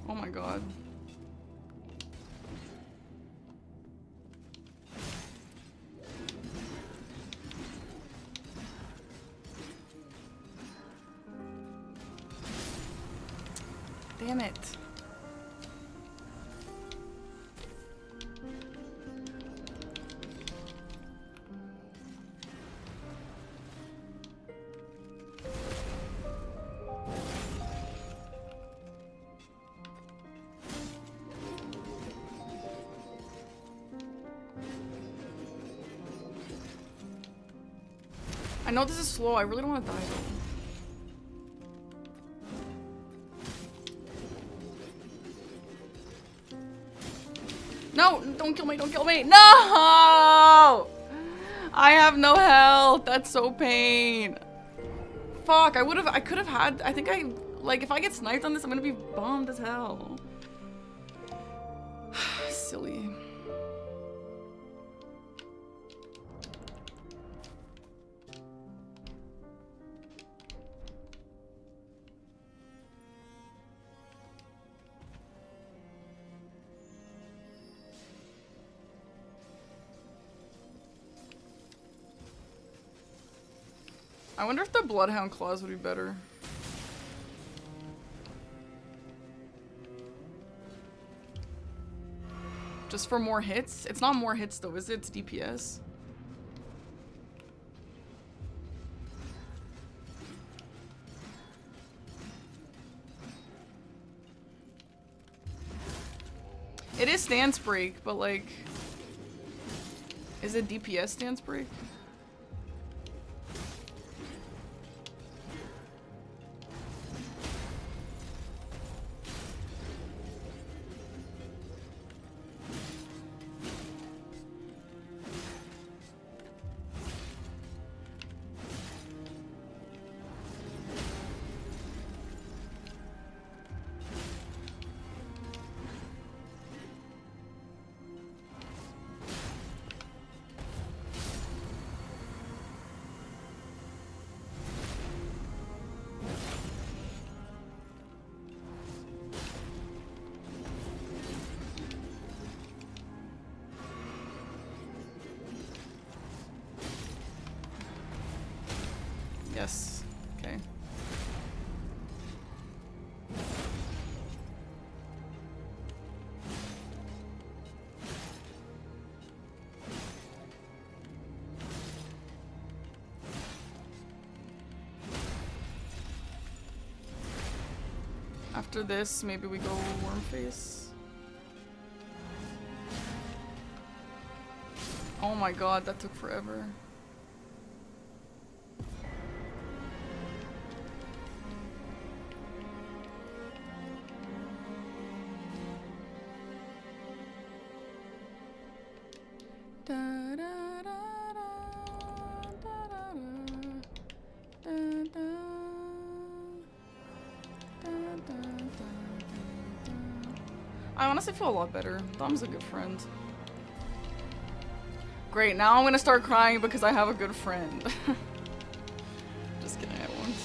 Oh my god. Damn it. I know this is slow. I really don't want to die though. No! Don't kill me! Don't kill me! No! I have no health. That's so pain. Fuck! I could have had. I think I like if I get sniped on this, I'm gonna be bummed as hell. Silly. I wonder if the Bloodhound claws would be better. Just for more hits? It's not more hits though, is it? It's DPS. It is stance break, but like... Is it DPS stance break? Yes. Okay. After this, maybe we go worm face. Oh my god, that took forever. I honestly feel a lot better. Dom's a good friend. Great, now I'm gonna start crying because I have a good friend. Just kidding, I won't.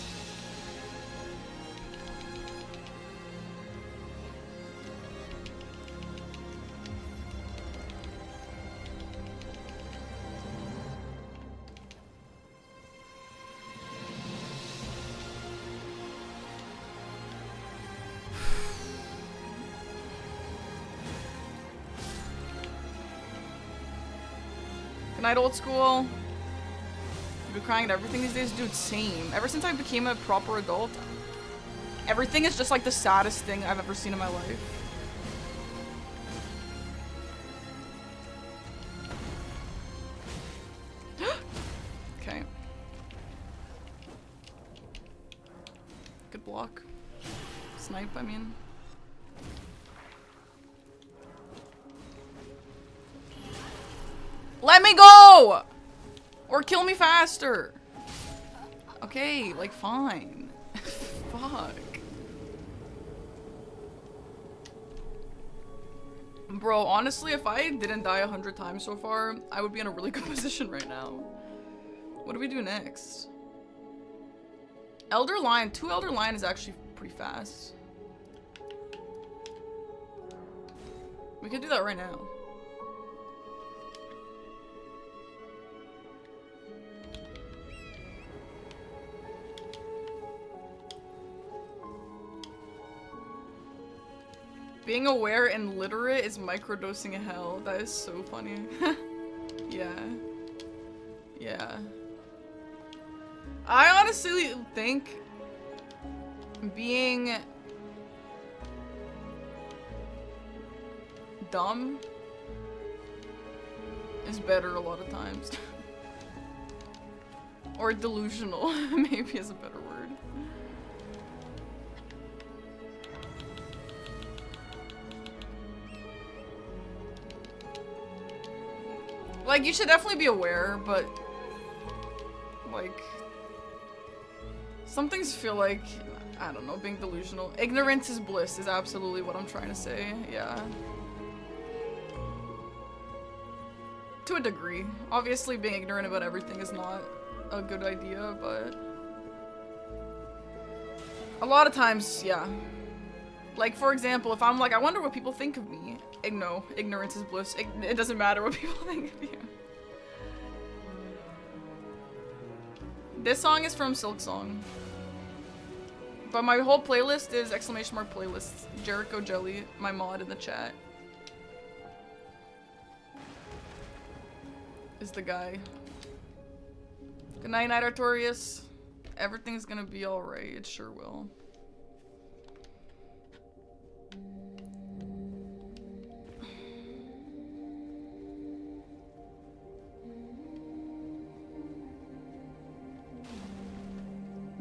Good night, old school. You've been crying at everything these days? Dude, same. Ever since I became a proper adult, everything is just like the saddest thing I've ever seen in my life. Okay. Good block. Snipe, I mean. Let me go! Or kill me faster. Okay, like fine. Fuck. Bro, honestly, if I didn't die 100 times so far, I would be in a really good position right now. What do we do next? Elder Lion. 2 Elder Lion is actually pretty fast. We could do that right now. Being aware and literate is microdosing hell. That is so funny. Yeah. Yeah. I honestly think being dumb is better a lot of times. Or delusional, maybe is a better word. Like, you should definitely be aware, but like, some things feel like, I don't know, being delusional. Ignorance is bliss is absolutely what I'm trying to say, yeah. To a degree. Obviously being ignorant about everything is not a good idea, but a lot of times, yeah. Like, for example, if I'm like, I wonder what people think of me. No, ignorance is bliss. It doesn't matter what people think of you. This song is from Silk Song. But my whole playlist is exclamation mark playlists. Jericho Jelly, my mod in the chat. Is the guy. Good night, Night Artorius. Everything's gonna be alright. It sure will.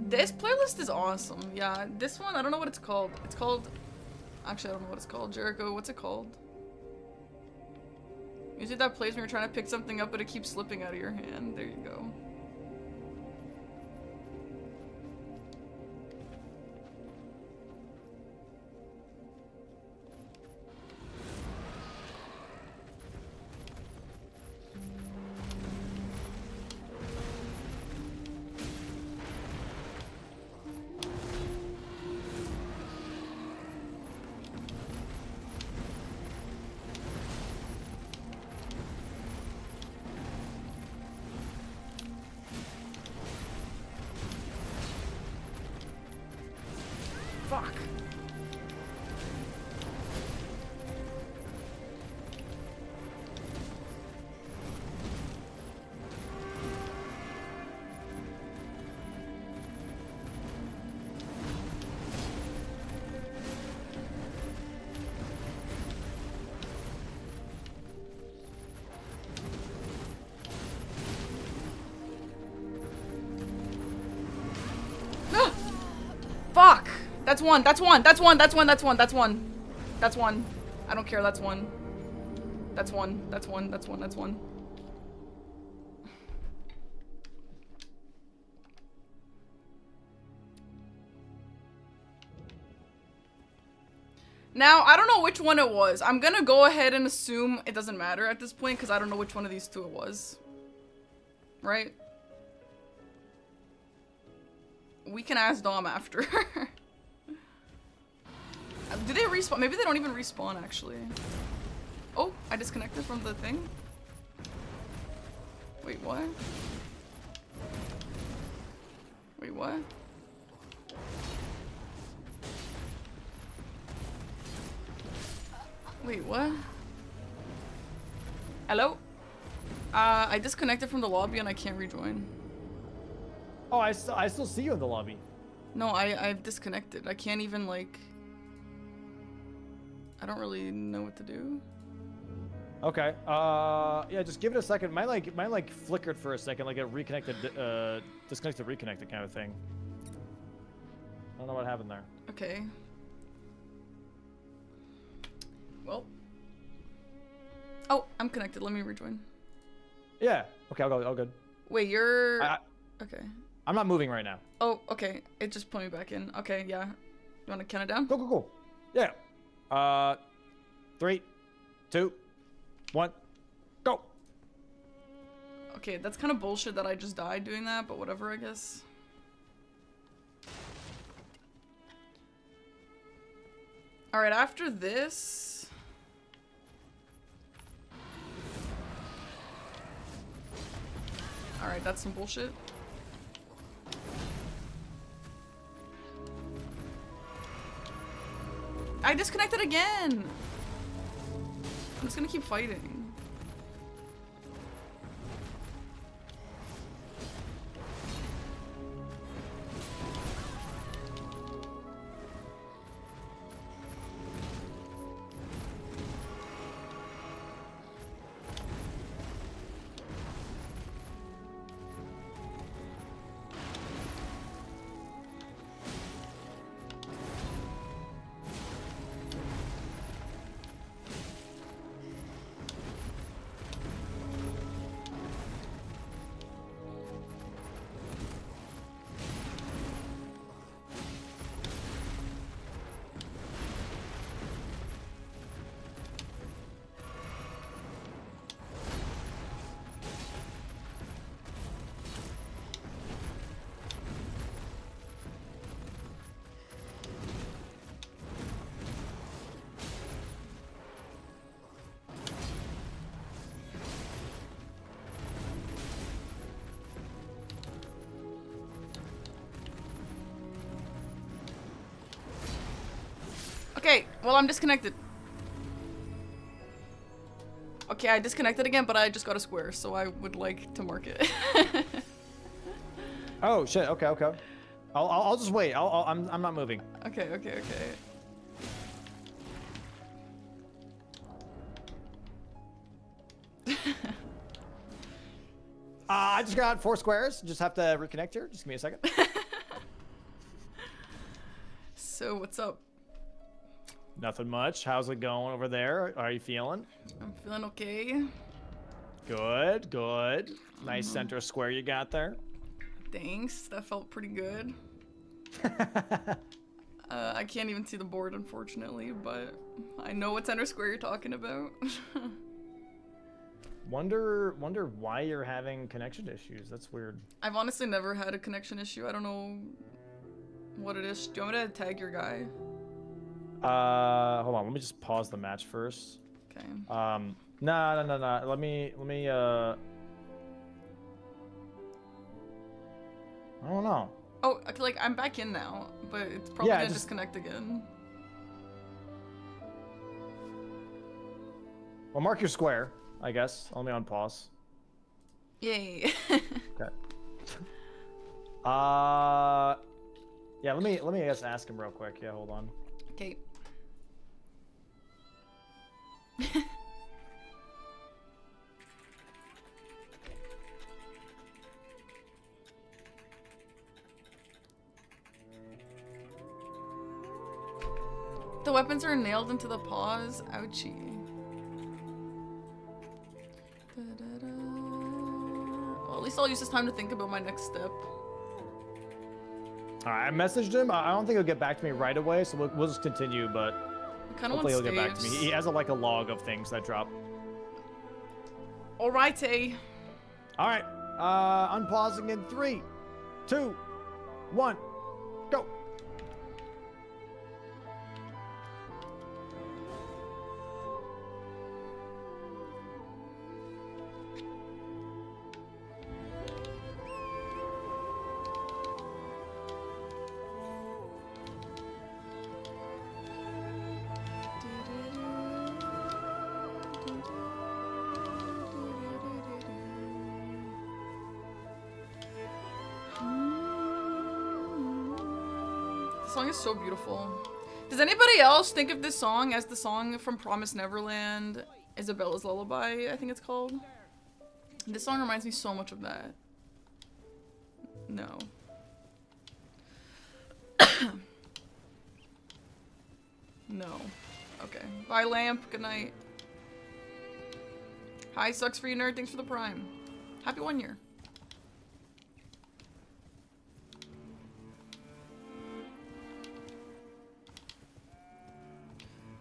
This playlist is awesome. Yeah, this one, I don't know what it's called. It's called... Actually, I don't know what it's called. Jericho, what's it called? Usually that plays when you're trying to pick something up, but it keeps slipping out of your hand. There you go. Fuck. Fuck! That's one, that's one, that's one, that's one, that's one, that's one. That's one. I don't care, that's one. That's one, that's one, that's one, that's one. Now, I don't know which one it was. I'm gonna go ahead and assume it doesn't matter at this point because I don't know which one of these two it was. Right? We can ask Dom after. Do they respawn? Maybe they don't even respawn, actually. Oh, I disconnected from the thing. Wait, what? Wait, what? Wait, what? Hello? I disconnected from the lobby and I can't rejoin. Oh, I still see you in the lobby. No, I've disconnected. I can't even, like... I don't really know what to do. Okay. Yeah, just give it a second. Mine like flickered for a second, like it reconnected, disconnected, reconnected kind of thing. I don't know what happened there. Okay. Well. Oh, I'm connected. Let me rejoin. Yeah. Okay, I'll go. All good. Wait, you're... Okay. I'm not moving right now. Oh, okay. It just put me back in. Okay, yeah. You want to count it down? Go. Yeah. 3, 2, 1, go. Okay, that's kind of bullshit that I just died doing that, but whatever, I guess. Alright, after this... Alright, that's some bullshit. I disconnected again. I'm just gonna keep fighting. Okay, well, I'm disconnected. Okay, I disconnected again, but I just got a square, so I would like to mark it. Oh shit. Okay. Okay. I'll just wait. I'm not moving. Okay, okay, okay. I just got 4 squares. Just have to reconnect here. Just give me a second. So, what's up? Nothing much. How's it going over there? How are you feeling? I'm feeling okay. Good, good. Nice center square you got there. Thanks, that felt pretty good. I can't even see the board, unfortunately, but I know what center square you're talking about. Wonder why you're having connection issues. That's weird. I've honestly never had a connection issue. I don't know what it is. Do you want me to tag your guy? Hold on. Let me just pause the match first. Okay. No. Let me, I don't know. Oh, okay, like, I'm back in now, but it's probably gonna disconnect again. Well, mark your square, I guess. Let me unpause. Yay. Okay. Yeah, let me I guess ask him real quick. Yeah, hold on. Okay. The weapons are nailed into the paws. Ouchie. Well, at least I'll use this time to think about my next step. Alright, I messaged him. I don't think he'll get back to me right away, so we'll just continue, but hopefully he'll get back to me. He has like a log of things that drop. Alrighty. Alright, unpausing in 3, 2, 1, go. The song is so beautiful. Does anybody else think of this song as the song from Promised Neverland, Isabella's Lullaby, I think it's called? This song reminds me so much of that. No. No. Okay. Bye, Lamp. Good night. Hi, sucks for you, nerd. Thanks for the prime. Happy 1 year.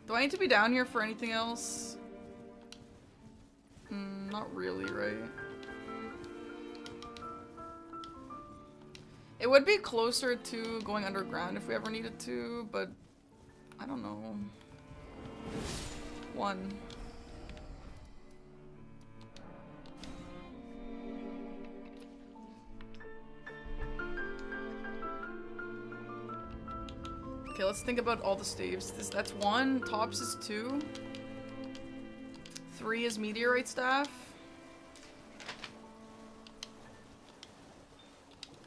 Do I need to be down here for anything else? Not really, right? It would be closer to going underground if we ever needed to, but I don't know. 1. Okay, let's let's think about all the staves. That's 1. Tops is 2. 3 is meteorite staff.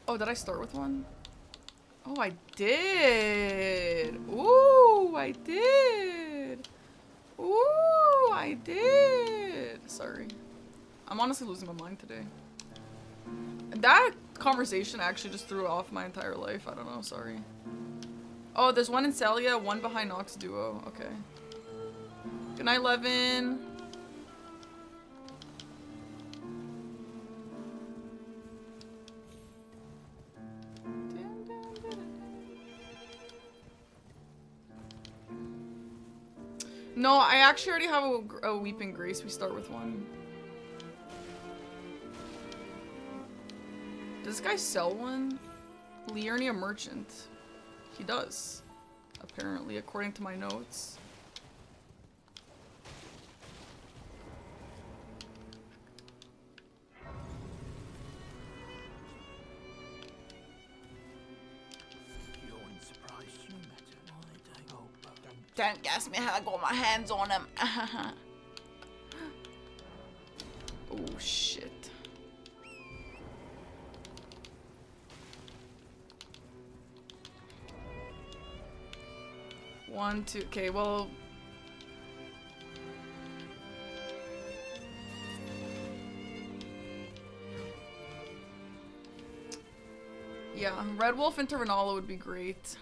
Oh, did I start with 1? Oh, I did. Ooh, I did. Ooh, I did. Sorry. I'm honestly losing my mind today. That conversation actually just threw off my entire life. I don't know, sorry. Oh, there's 1 in Celia, 1 behind Nox Duo. Okay. Good night, Levin. No, I actually already have a Weeping Grace. We start with 1. Does this guy sell 1? Liurnia Merchant. He does. Apparently, according to my notes. Don't guess me how I got my hands on him. Oh shit. One, two. Okay, well. Yeah, Red Wolf into Renala would be great.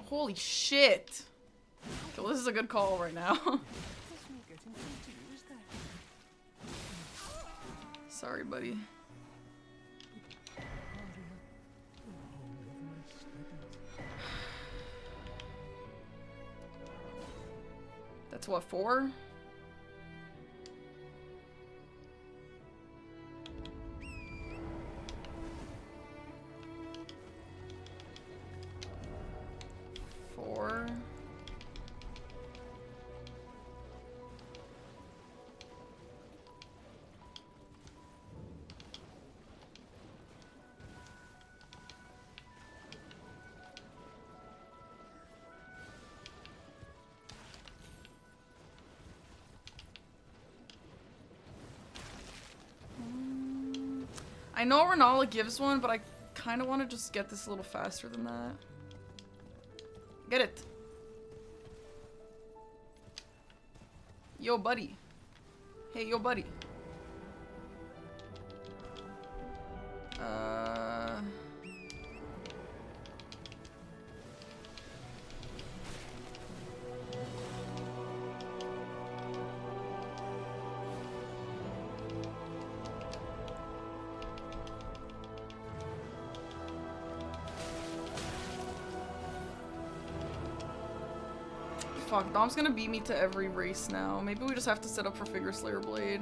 Holy shit. Okay, well, this is a good call right now. Sorry, buddy. That's what, 4? I know Renala gives 1, but I kind of want to just get this a little faster than that. Get it. Yo, buddy. Hey, yo, buddy. Fuck, Dom's gonna beat me to every race now. Maybe we just have to set up for Figure Slayer Blade.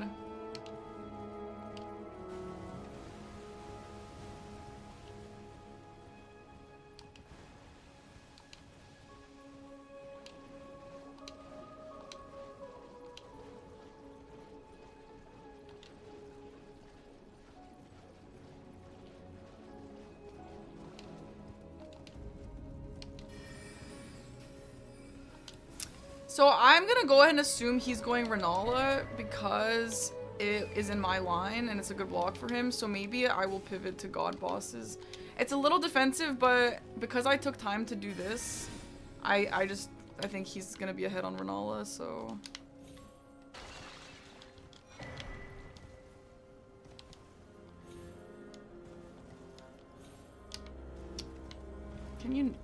So I'm gonna go ahead and assume he's going Renala because it is in my line and it's a good block for him. So maybe I will pivot to God Bosses. It's a little defensive, but because I took time to do this, I think he's gonna be ahead on Renala, so. Can you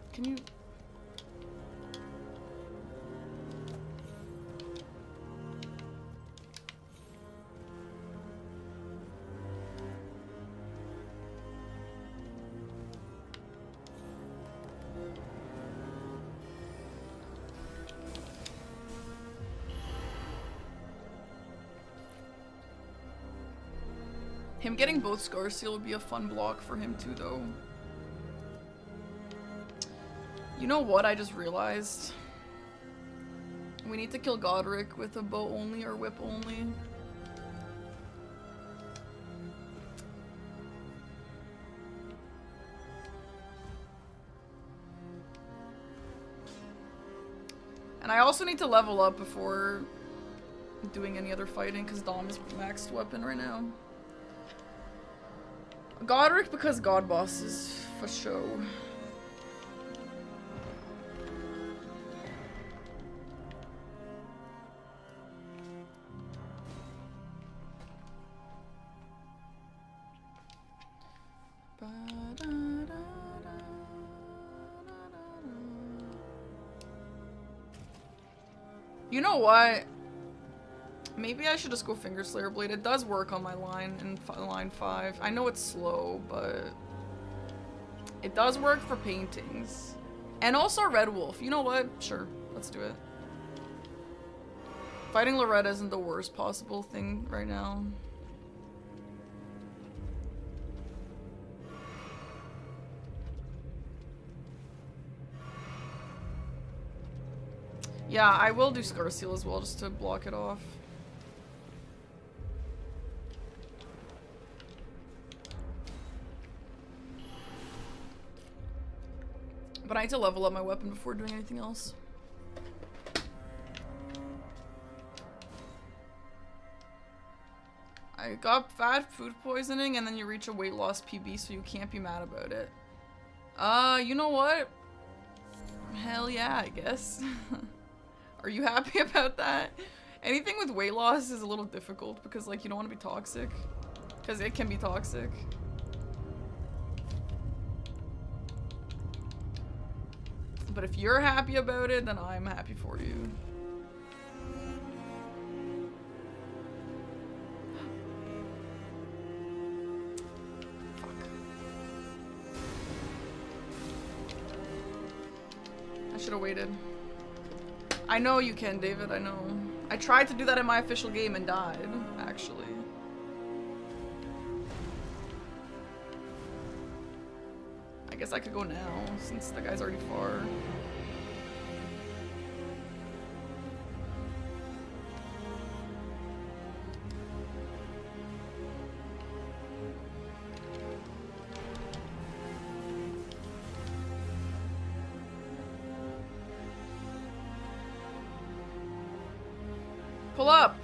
Him getting both Scar Seal would be a fun block for him too, though. You know what I just realized? We need to kill Godric with a bow only or whip only. And I also need to level up before doing any other fighting because Dom is maxed weapon right now. Godric because God bosses for show. You know what? Maybe I should just go Finger Slayer Blade. It does work on my line in line 5. I know it's slow, but it does work for paintings. And also Red Wolf. You know what? Sure, let's do it. Fighting Loretta isn't the worst possible thing right now. Yeah, I will do Scar Seal as well, just to block it off. But I need to level up my weapon before doing anything else. I got bad food poisoning and then you reach a weight loss PB, so you can't be mad about it. You know what? Hell yeah, I guess. Are you happy about that? Anything with weight loss is a little difficult because, like, you don't want to be toxic. Because it can be toxic. But if you're happy about it, then I'm happy for you. Fuck. I should have waited. I know you can, David, I know. I tried to do that in my official game and died, actually. I guess I could go now, since the guy's already far. Pull up!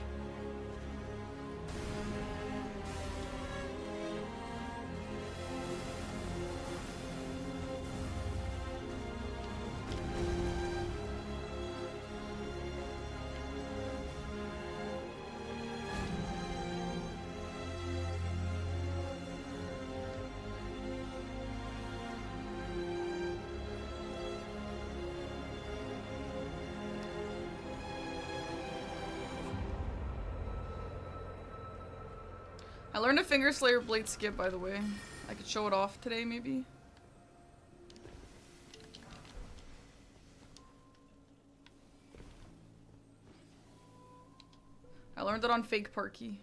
I learned a Finger Slayer Blade skip, by the way. I could show it off today, maybe. I learned it on Fake Parky.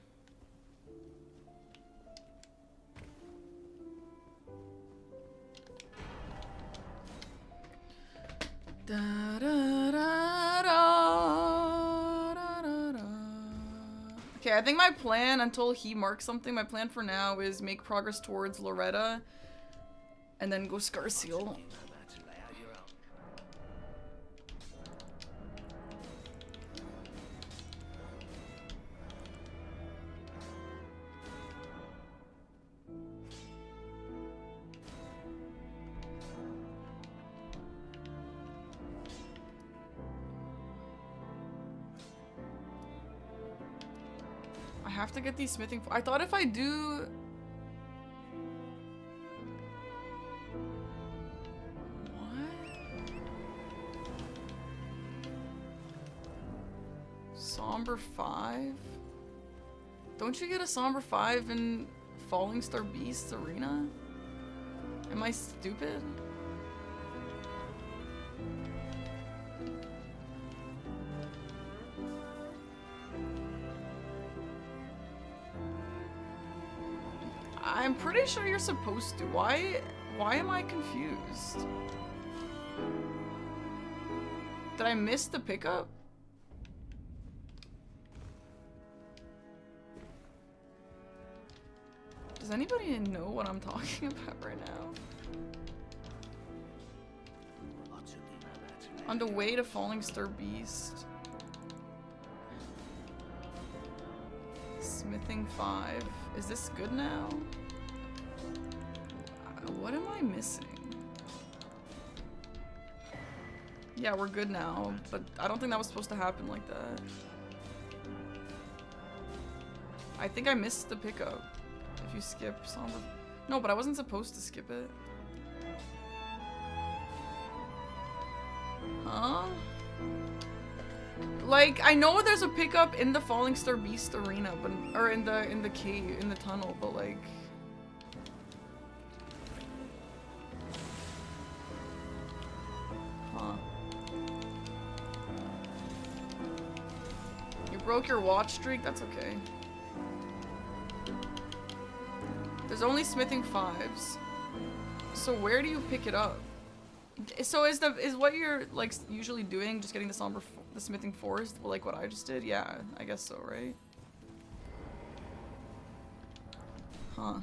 Da, da, da, da, da, da, da. Okay, I think my plan, until he marks something, my plan for now is make progress towards Loretta and then go Scar Seal. I have to get these smithing. I thought if I do... What? Somber 5? Don't you get a Somber 5 in Falling Star Beasts Arena? Am I stupid? I'm pretty sure you're supposed to. Why am I confused? Did I miss the pickup? Does anybody know what I'm talking about right now? On the way to Falling Star Beast. Smithing 5. Is this good now? What am I missing? Yeah, we're good now, but I don't think that was supposed to happen like that. I think I missed the pickup. If you skip Somber... No, but I wasn't supposed to skip it. Huh? Like, I know there's a pickup in the Falling Star Beast arena, but... Or in the cave, in the tunnel, but like... Huh. You broke your watch streak? That's okay. There's only smithing 5s. So where do you pick it up? So is what you're like usually doing just getting the smithing 4s like what I just did? Yeah, I guess so, right? Huh.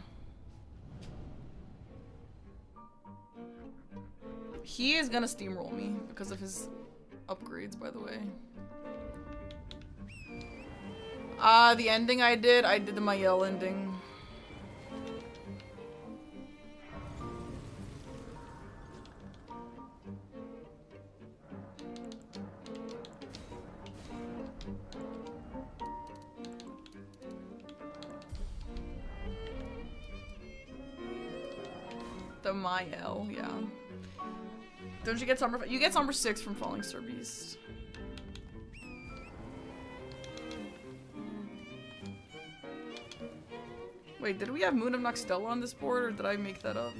He is gonna steamroll me because of his upgrades, by the way. The ending I did the Mayel ending. The Mayel, yeah. Don't you get Somber? You get Somber 6 from Falling Star Beast. Wait, did we have Moon of Noxtella on this board, or did I make that up?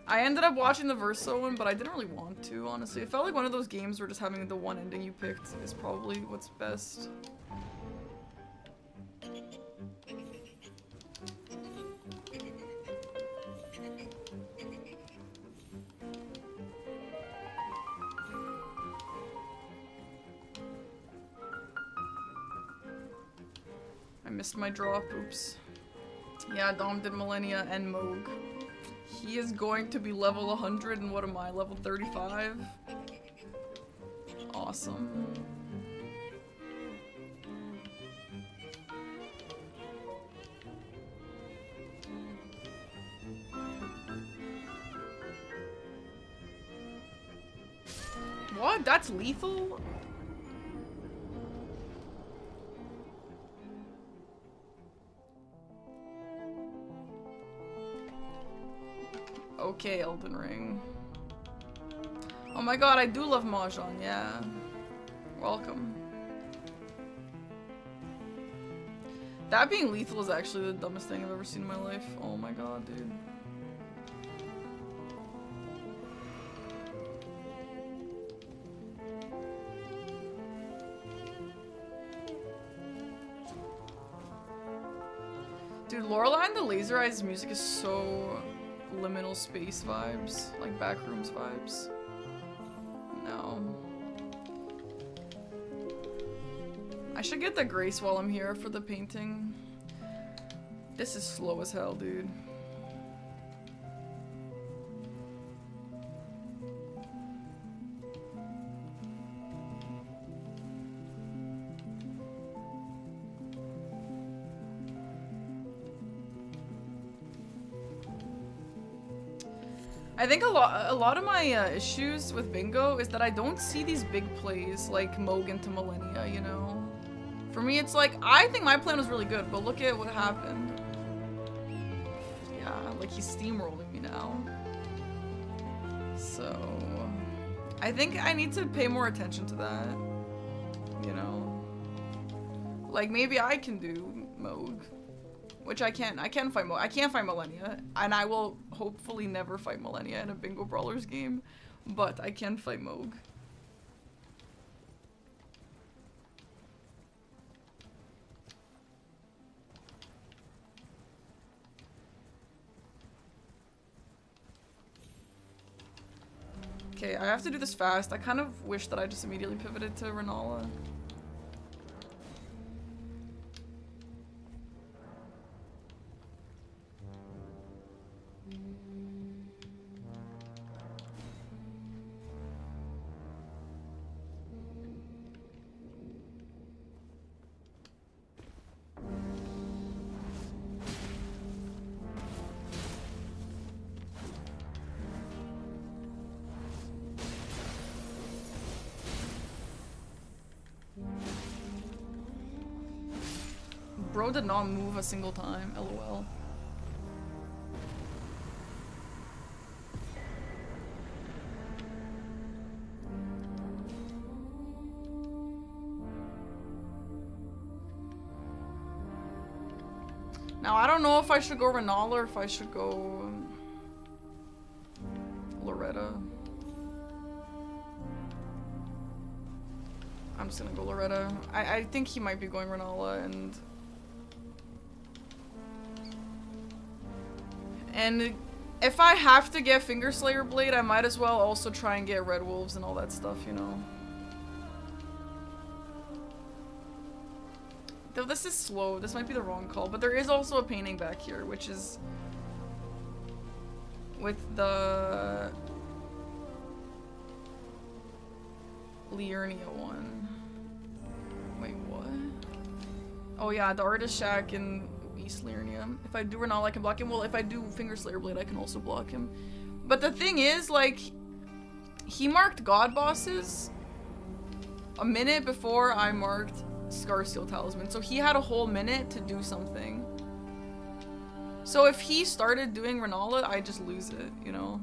I ended up watching the Verso one, but I didn't really want to, honestly. It felt like one of those games where just having the one ending you picked is probably what's best. I missed my drop, oops. Yeah, Dom did Millennia and Moog. He is going to be level 100, and what am I, level 35? Awesome. What? That's lethal? Okay, Elden Ring. Oh my god, I do love Mahjong, yeah. Welcome. That being lethal is actually the dumbest thing I've ever seen in my life. Oh my god, dude. Dude, Lorelei and the Laser Eyes music is so liminal space vibes, like backrooms vibes. No. I should get the Grace while I'm here for the painting. This is slow as hell, dude. I think a lot of my issues with Bingo is that I don't see these big plays like Moog into Millennia, you know? For me, it's like, I think my plan was really good, but look at what happened. Yeah, like he's steamrolling me now. So, I think I need to pay more attention to that, you know? Like, maybe I can do Moog. Which I can't. I can't fight I can't fight Millennia, and I will hopefully never fight Millennia in a Bingo Brawlers game, but I can fight Moog. Okay, I have to do this fast. I kind of wish that I just immediately pivoted to Renala. Bro did not move a single time, lol. Now I don't know if I should go Renala or if I should go Loretta. I'm just gonna go Loretta. I think he might be going Renala and if I have to get Finger Slayer Blade, I might as well also try and get Red Wolves and all that stuff, you know. Though this is slow, this might be the wrong call, but there is also a painting back here, which is with the Liurnia one. Wait, what? Oh yeah, the Artist Shack and East Liurnia. If I do Renala, I can block him. Well, if I do Finger Slayer Blade, I can also block him. But the thing is, like, he marked God Bosses a minute before I marked Scarsteel Talisman. So he had a whole minute to do something. So if he started doing Renala, I just lose it, you know?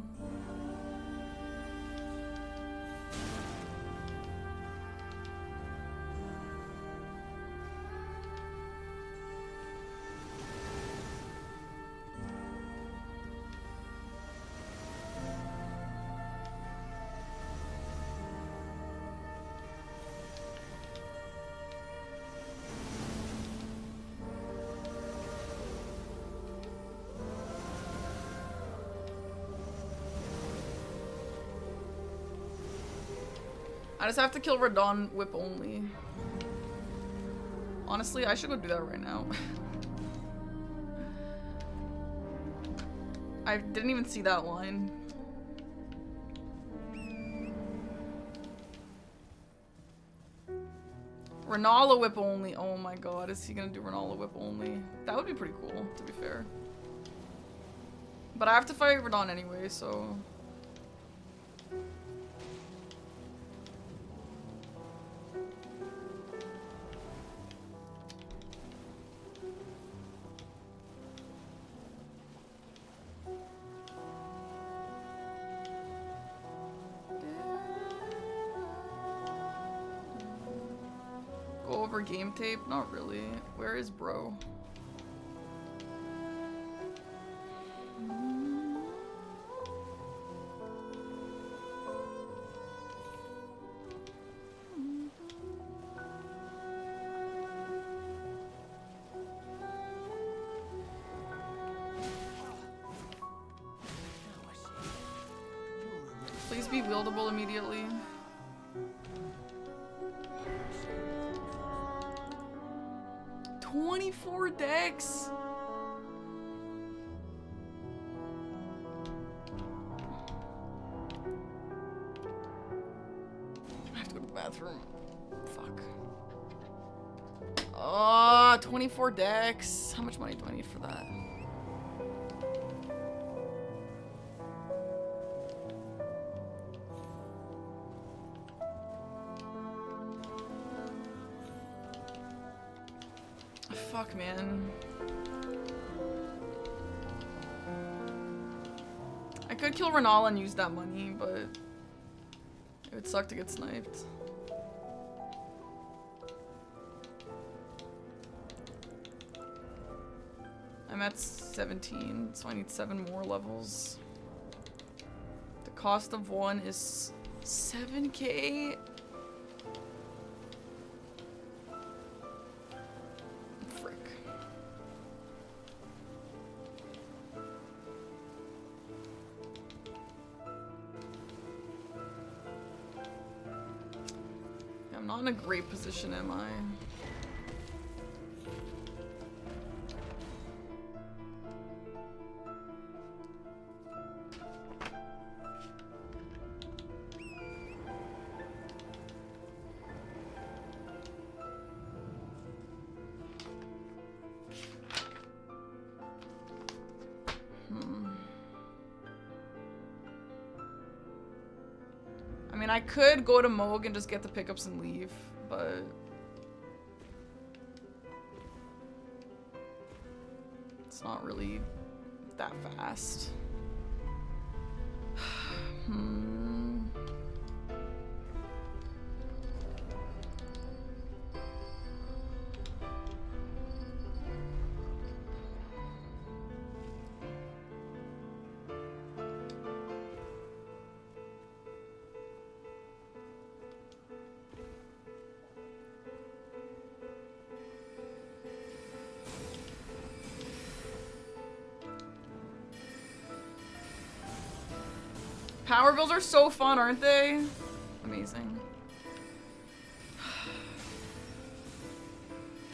I just have to kill Radon Whip only. Honestly, I should go do that right now. I didn't even see that line. Renala Whip only. Oh my god, is he gonna do Renala Whip only? That would be pretty cool, to be fair. But I have to fight Radon anyway, so... Go over game tape? Not really. Where is bro? Please be wieldable immediately. "24 decks." I have to go to the bathroom. Fuck. 24 decks. How much money do I need for that? Fuck, man. I could kill Renala and use that money, but it would suck to get sniped. I'm at 17, so I need 7 more levels. The cost of one is 7K. Not in a great position, am I? I mean, I could go to Moog and just get the pickups and leave, but... it's not really that fast. Power builds are so fun, aren't they? Amazing.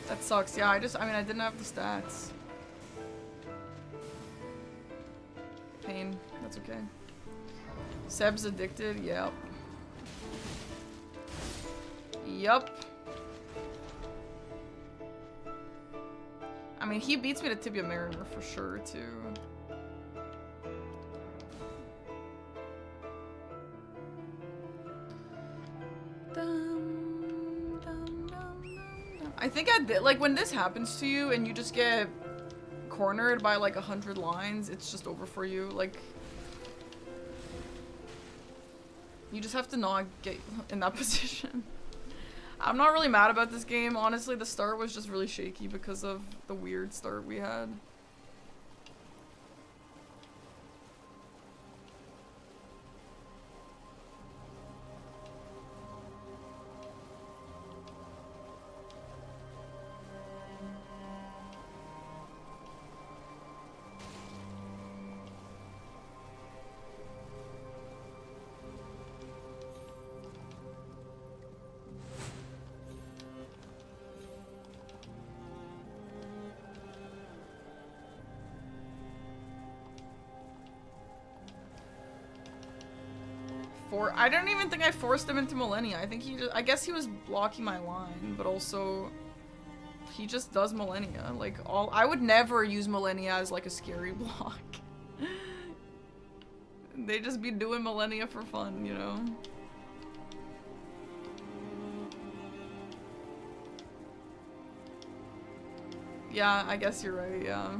That sucks. Yeah, I mean, I didn't have the stats. Pain. That's okay. Seb's addicted. Yep. Yup. I mean, he beats me to Tibia Mariner for sure, too. I think like when this happens to you and you just get cornered by like 100 lines, it's just over for you. Like, you just have to not get in that position. I'm not really mad about this game. Honestly, the start was just really shaky because of the weird start we had. I don't even think I forced him into Millennia. I think I guess he was blocking my line, but also he just does Millennia. Like, I would never use Millennia as like a scary block. They just be doing Millennia for fun, you know? Yeah, I guess you're right, yeah.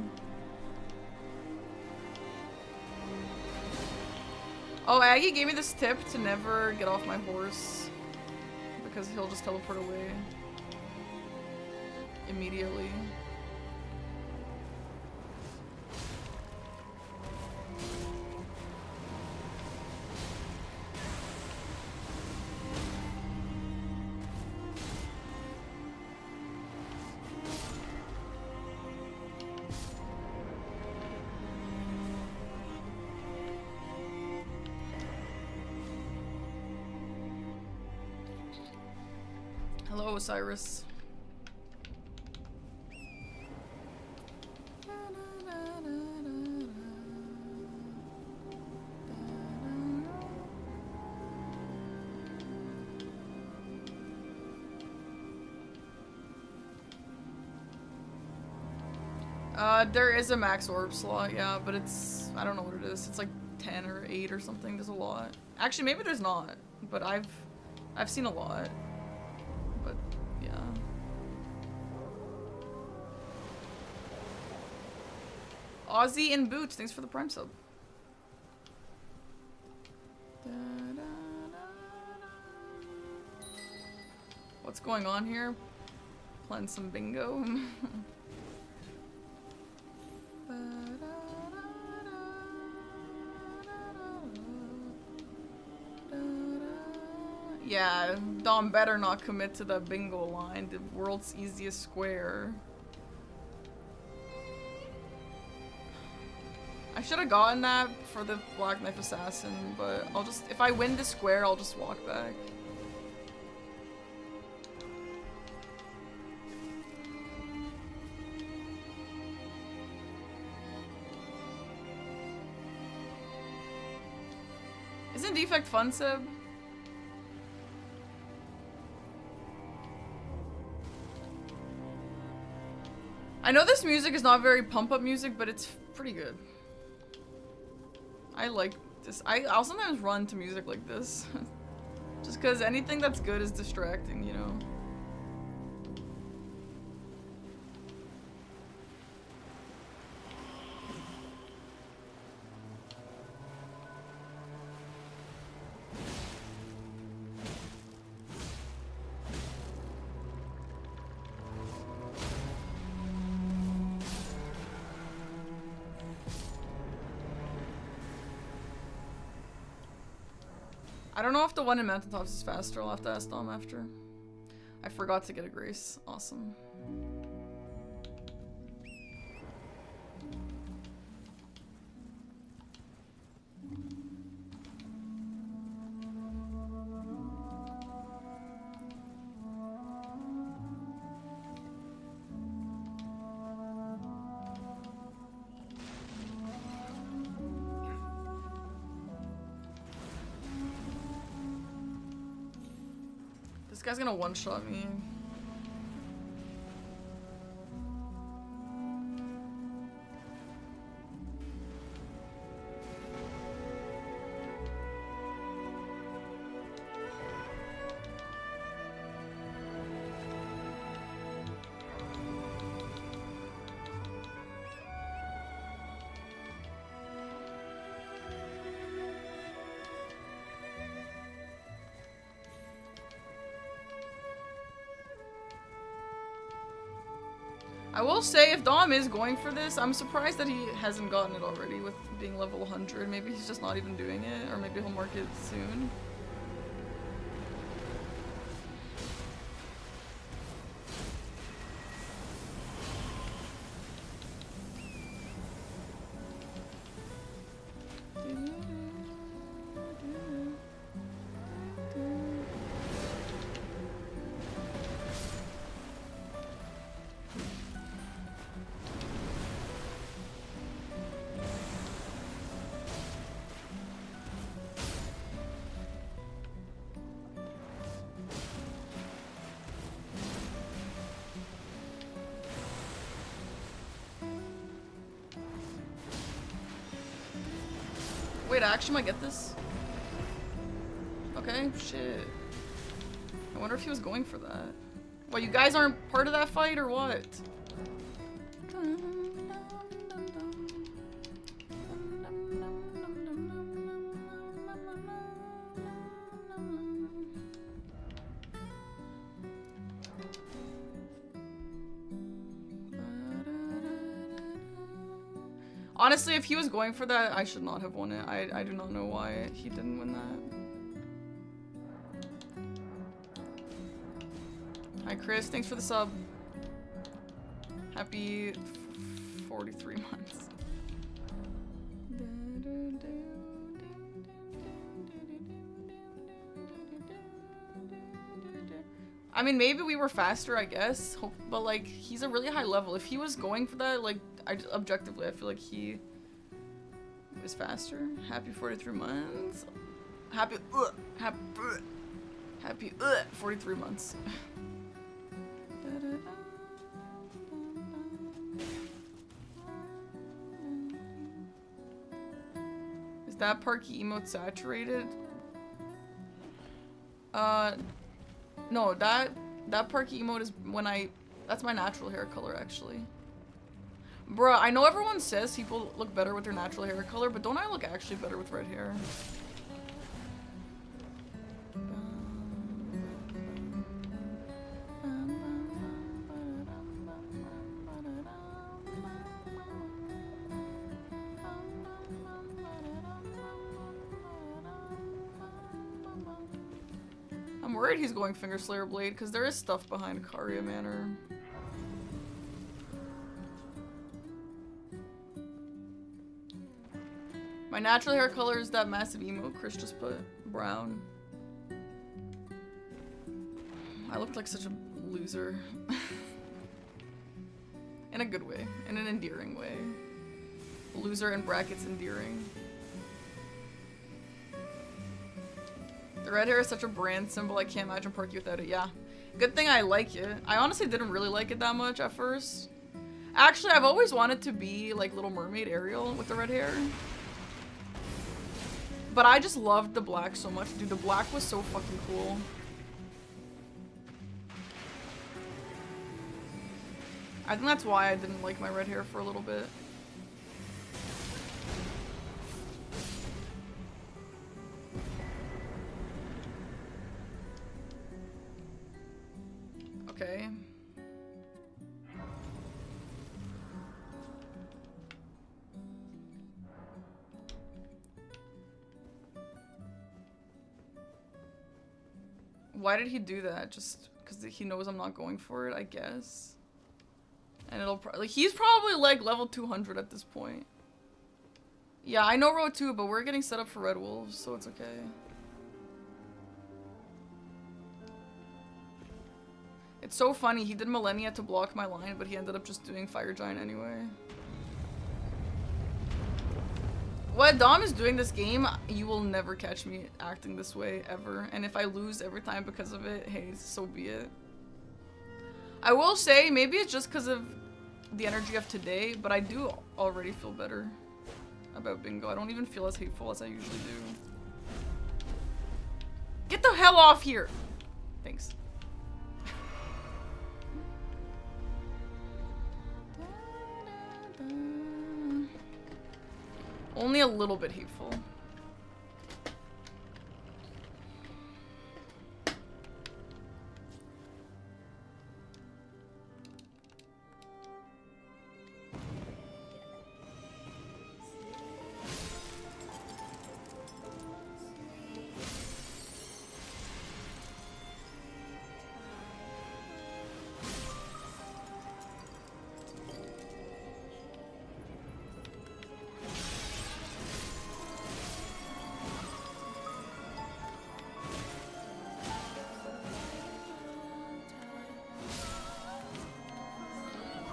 Oh, Aggie gave me this tip to never get off my horse because he'll just teleport away immediately. Hello, Osiris. There is a max orb slot, yeah, but it's, I don't know what it is. It's like 10 or 8 or something. There's a lot. Actually, maybe there's not, but I've seen a lot. But yeah. Aussie in Boots, thanks for the Prime sub. What's going on here? Playing some bingo. Yeah, Dom better not commit to the bingo line, the world's easiest square. I should have gotten that for the Black Knife Assassin, but I'll just, if I win the square, I'll just walk back. Isn't Defect fun, Seb? I know this music is not very pump-up music, but it's pretty good. I like this. I'll sometimes run to music like this. Just because anything that's good is distracting, you know? I don't know if the one in Mountaintops is faster. I'll have to ask Dom after. I forgot to get a Grace. Awesome. This guy's gonna one-shot me. I will say, if Dom is going for this, I'm surprised that he hasn't gotten it already with being level 100. Maybe he's just not even doing it, or maybe he'll mark it soon. Wait, I actually might get this. Okay, shit. I wonder if he was going for that. What, you guys aren't part of that fight or what? Honestly, if he was going for that, I should not have won it. I do not know why he didn't win that. Hi, Chris. Thanks for the sub. Happy 43 months. I mean, maybe we were faster, I guess. But, like, he's a really high level. If he was going for that, like, objectively, I feel like he was faster. Happy 43 months. Happy 43 months. Is that Parky emote saturated? No, that Parky emote is when that's my natural hair color, actually. Bruh, I know everyone says people look better with their natural hair color, but don't I look actually better with red hair? I'm worried he's going Finger Slayer Blade, because there is stuff behind Karia Manor. My natural hair color is that massive emo Chris just put. Brown. I looked like such a loser. In a good way. In an endearing way. Loser in brackets endearing. Red hair is such a brand symbol. I can't imagine Perky without it. Yeah. Good thing I like it. I honestly didn't really like it that much at first. Actually, I've always wanted to be like Little Mermaid Ariel with the red hair. But I just loved the black so much. Dude, the black was so fucking cool. I think that's why I didn't like my red hair for a little bit. Okay. Why did he do that? Just because he knows I'm not going for it, I guess. And it'll probably, he's probably like level 200 at this point. Yeah, I know row 2, but we're getting set up for Red Wolves, so it's okay. It's so funny, he did Millennia to block my line, but he ended up just doing Fire Giant anyway. What Dom is doing this game, you will never catch me acting this way, ever. And if I lose every time because of it, hey, so be it. I will say, maybe it's just because of the energy of today, but I do already feel better about bingo. I don't even feel as hateful as I usually do. Get the hell off here! Thanks. Only a little bit hateful.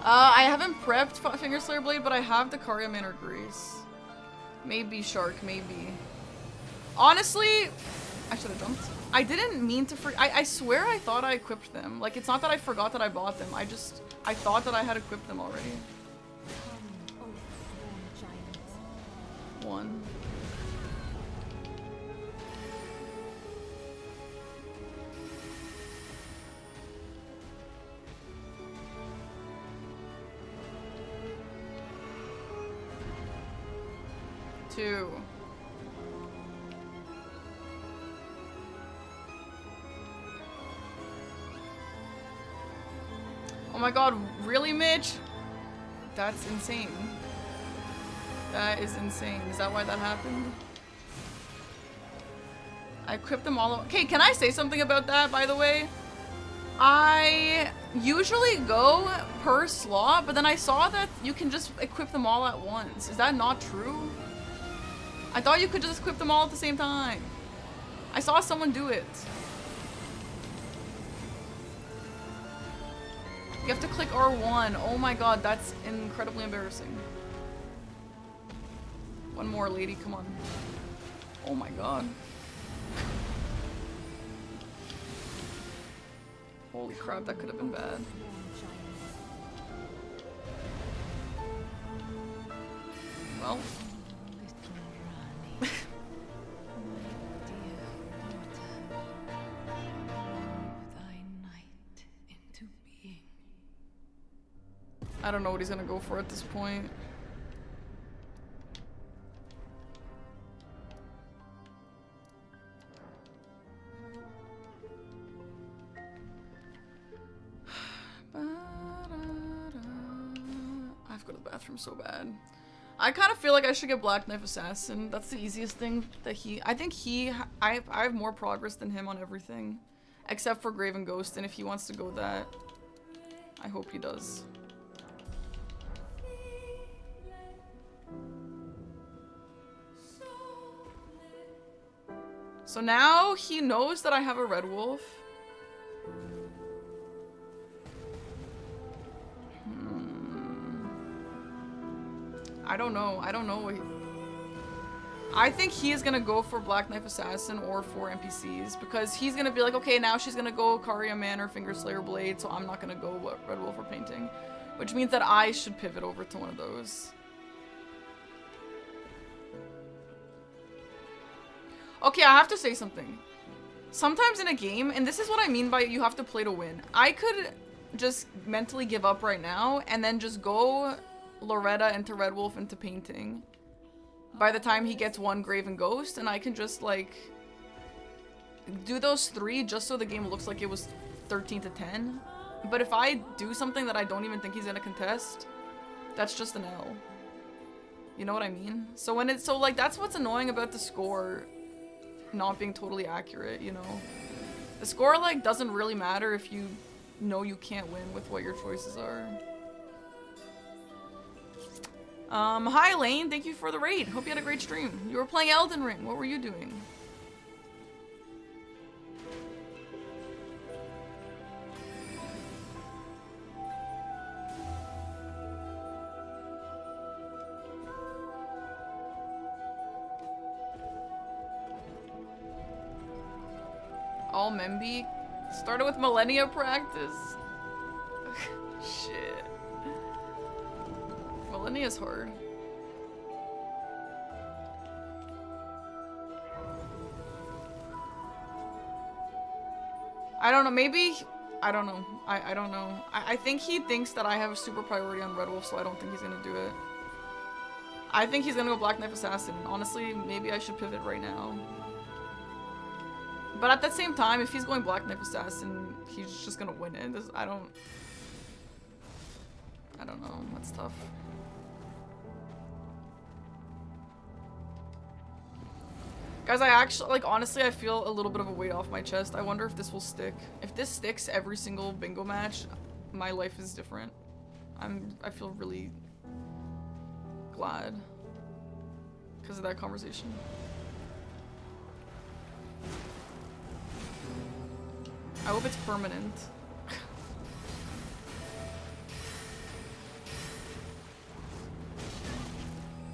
I haven't prepped Finger Slayer Blade, but I have the Karya Manor Grace. Maybe Shark, maybe. Honestly, I should have jumped. I didn't mean to I swear I thought I equipped them. Like, it's not that I forgot that I bought them. I thought that I had equipped them already. One. Two. Oh my god, really, Mitch? That's insane. That is insane. Is that why that happened? I equipped them all. Okay, can I say something about that, by the way? I usually go per slot, but then I saw that you can just equip them all at once. Is that not true? I thought you could just equip them all at the same time. I saw someone do it. You have to click R1. Oh my god, that's incredibly embarrassing. One more, lady, come on. Oh my god. Holy crap, that could have been bad. Well. I don't know what he's gonna go for at this point. I have to go to the bathroom so bad. I kind of feel like I should get Black Knife Assassin. That's the easiest thing that I have more progress than him on everything. Except for Graven Ghost, and if he wants to go that, I hope he does. So now he knows that I have a Red Wolf. I don't know. I don't know what I think he is gonna go for Black Knife Assassin or for NPCs because he's gonna be like, okay, now she's gonna go Karia Manor, Finger Slayer Blade, so I'm not gonna go Red Wolf or Painting. Which means that I should pivot over to one of those. Okay, I have to say something. Sometimes in a game, and this is what I mean by you have to play to win, I could just mentally give up right now and then just go Loretta into Red Wolf into Painting by the time he gets one Graven Ghost, and I can just like do those 3 just so the game looks like it was 13 to 10. But if I do something that I don't even think he's gonna contest, that's just an L. You know what I mean? So when it's so like that's what's annoying about the score not being totally accurate, you know? The score like doesn't really matter if you know you can't win with what your choices are. Hi Lane, thank you for the raid. Hope you had a great stream. You were playing Elden Ring. What were you doing? All Memby started with Millennia practice. Shit. Millennia's hard. I don't know, maybe, I don't know. I don't know. I think he thinks that I have a super priority on Red Wolf, so I don't think he's gonna do it. I think he's gonna go Black Knife Assassin. Honestly, maybe I should pivot right now. But at the same time, if he's going Black Knife Assassin, he's just gonna win it. I don't know. That's tough. Guys, I actually, like, honestly, I feel a little bit of a weight off my chest. I wonder if this will stick. If this sticks every single bingo match, my life is different. I feel really glad because of that conversation. I hope it's permanent.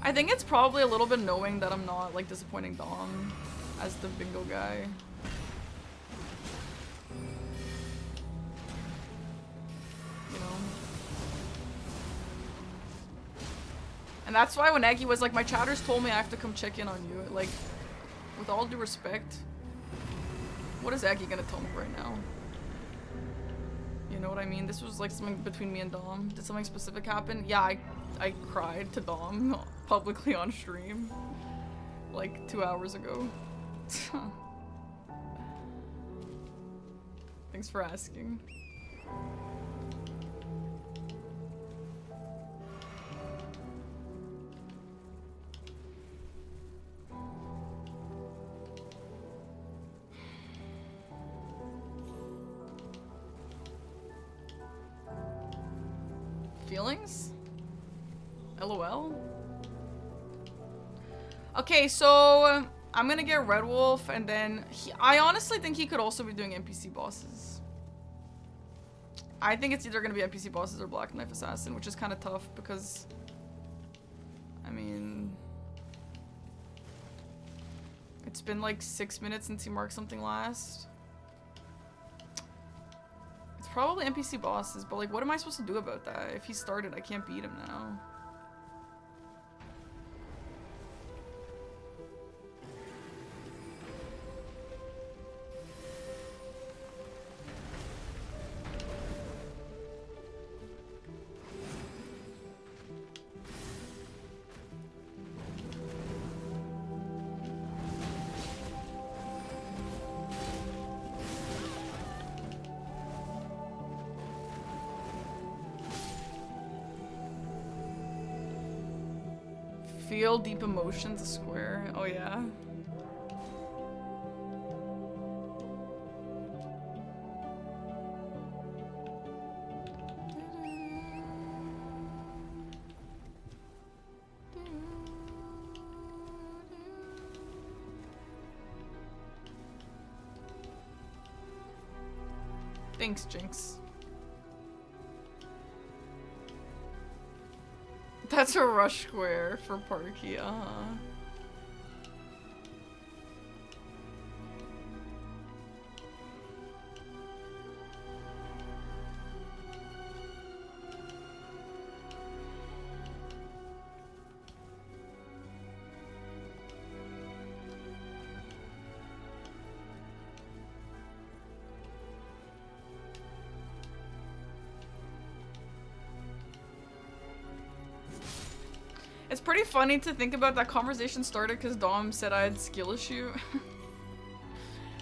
I think it's probably a little bit knowing that I'm not like disappointing Dom as the bingo guy. You know? And that's why when Aggie was like, my chatters told me I have to come check in on you. Like, with all due respect, what is Aggie gonna tell me right now? You know what I mean? This was like something between me and Dom. Did something specific happen? Yeah, I cried to Dom publicly on stream like 2 hours ago. Thanks for asking. Feelings? LOL? Okay, so I'm gonna get Red Wolf, and then I honestly think he could also be doing NPC bosses. I think it's either gonna be NPC bosses or Black Knife Assassin, which is kind of tough because, I mean, it's been like 6 minutes since he marked something last. It's probably NPC bosses, but like, what am I supposed to do about that? If he started, I can't beat him now. Feel deep emotions, a square. Oh yeah. Thanks, Jinx. That's a rush square for Parky, It's pretty funny to think about that conversation started because Dom said I had skill issue.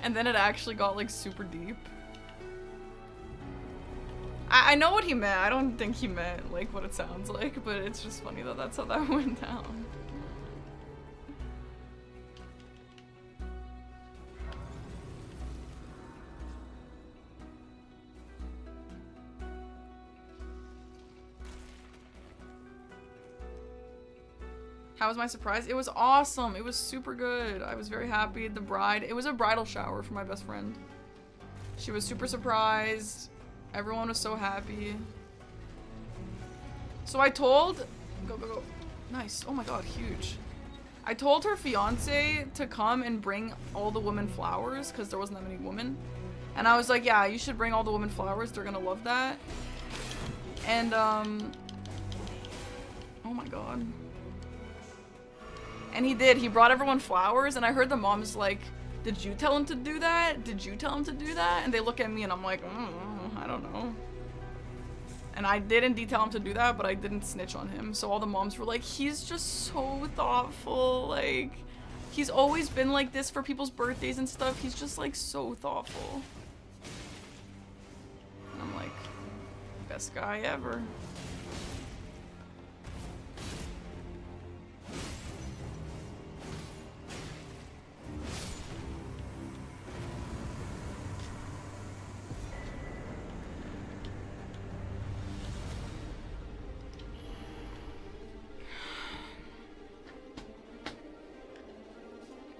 And then it actually got like super deep. I know what he meant. I don't think he meant like what it sounds like, but it's just funny that that's how that went down. How was my surprise? It was awesome. It was super good. I was very happy. The bride, it was a bridal shower for my best friend. She was super surprised. Everyone was so happy. So I told, go. Nice. Oh my God, huge. I told her fiance to come and bring all the women flowers because there wasn't that many women. And I was like, yeah, you should bring all the women flowers. They're gonna love that. And, oh my God. And he did. He brought everyone flowers, and I heard the mom's like, did you tell him to do that? Did you tell him to do that? And they look at me, and I'm like, I don't know. And I did indeed tell him to do that, but I didn't snitch on him. So all the moms were like, he's just so thoughtful. Like, he's always been like this for people's birthdays and stuff. He's just like so thoughtful. And I'm like, best guy ever.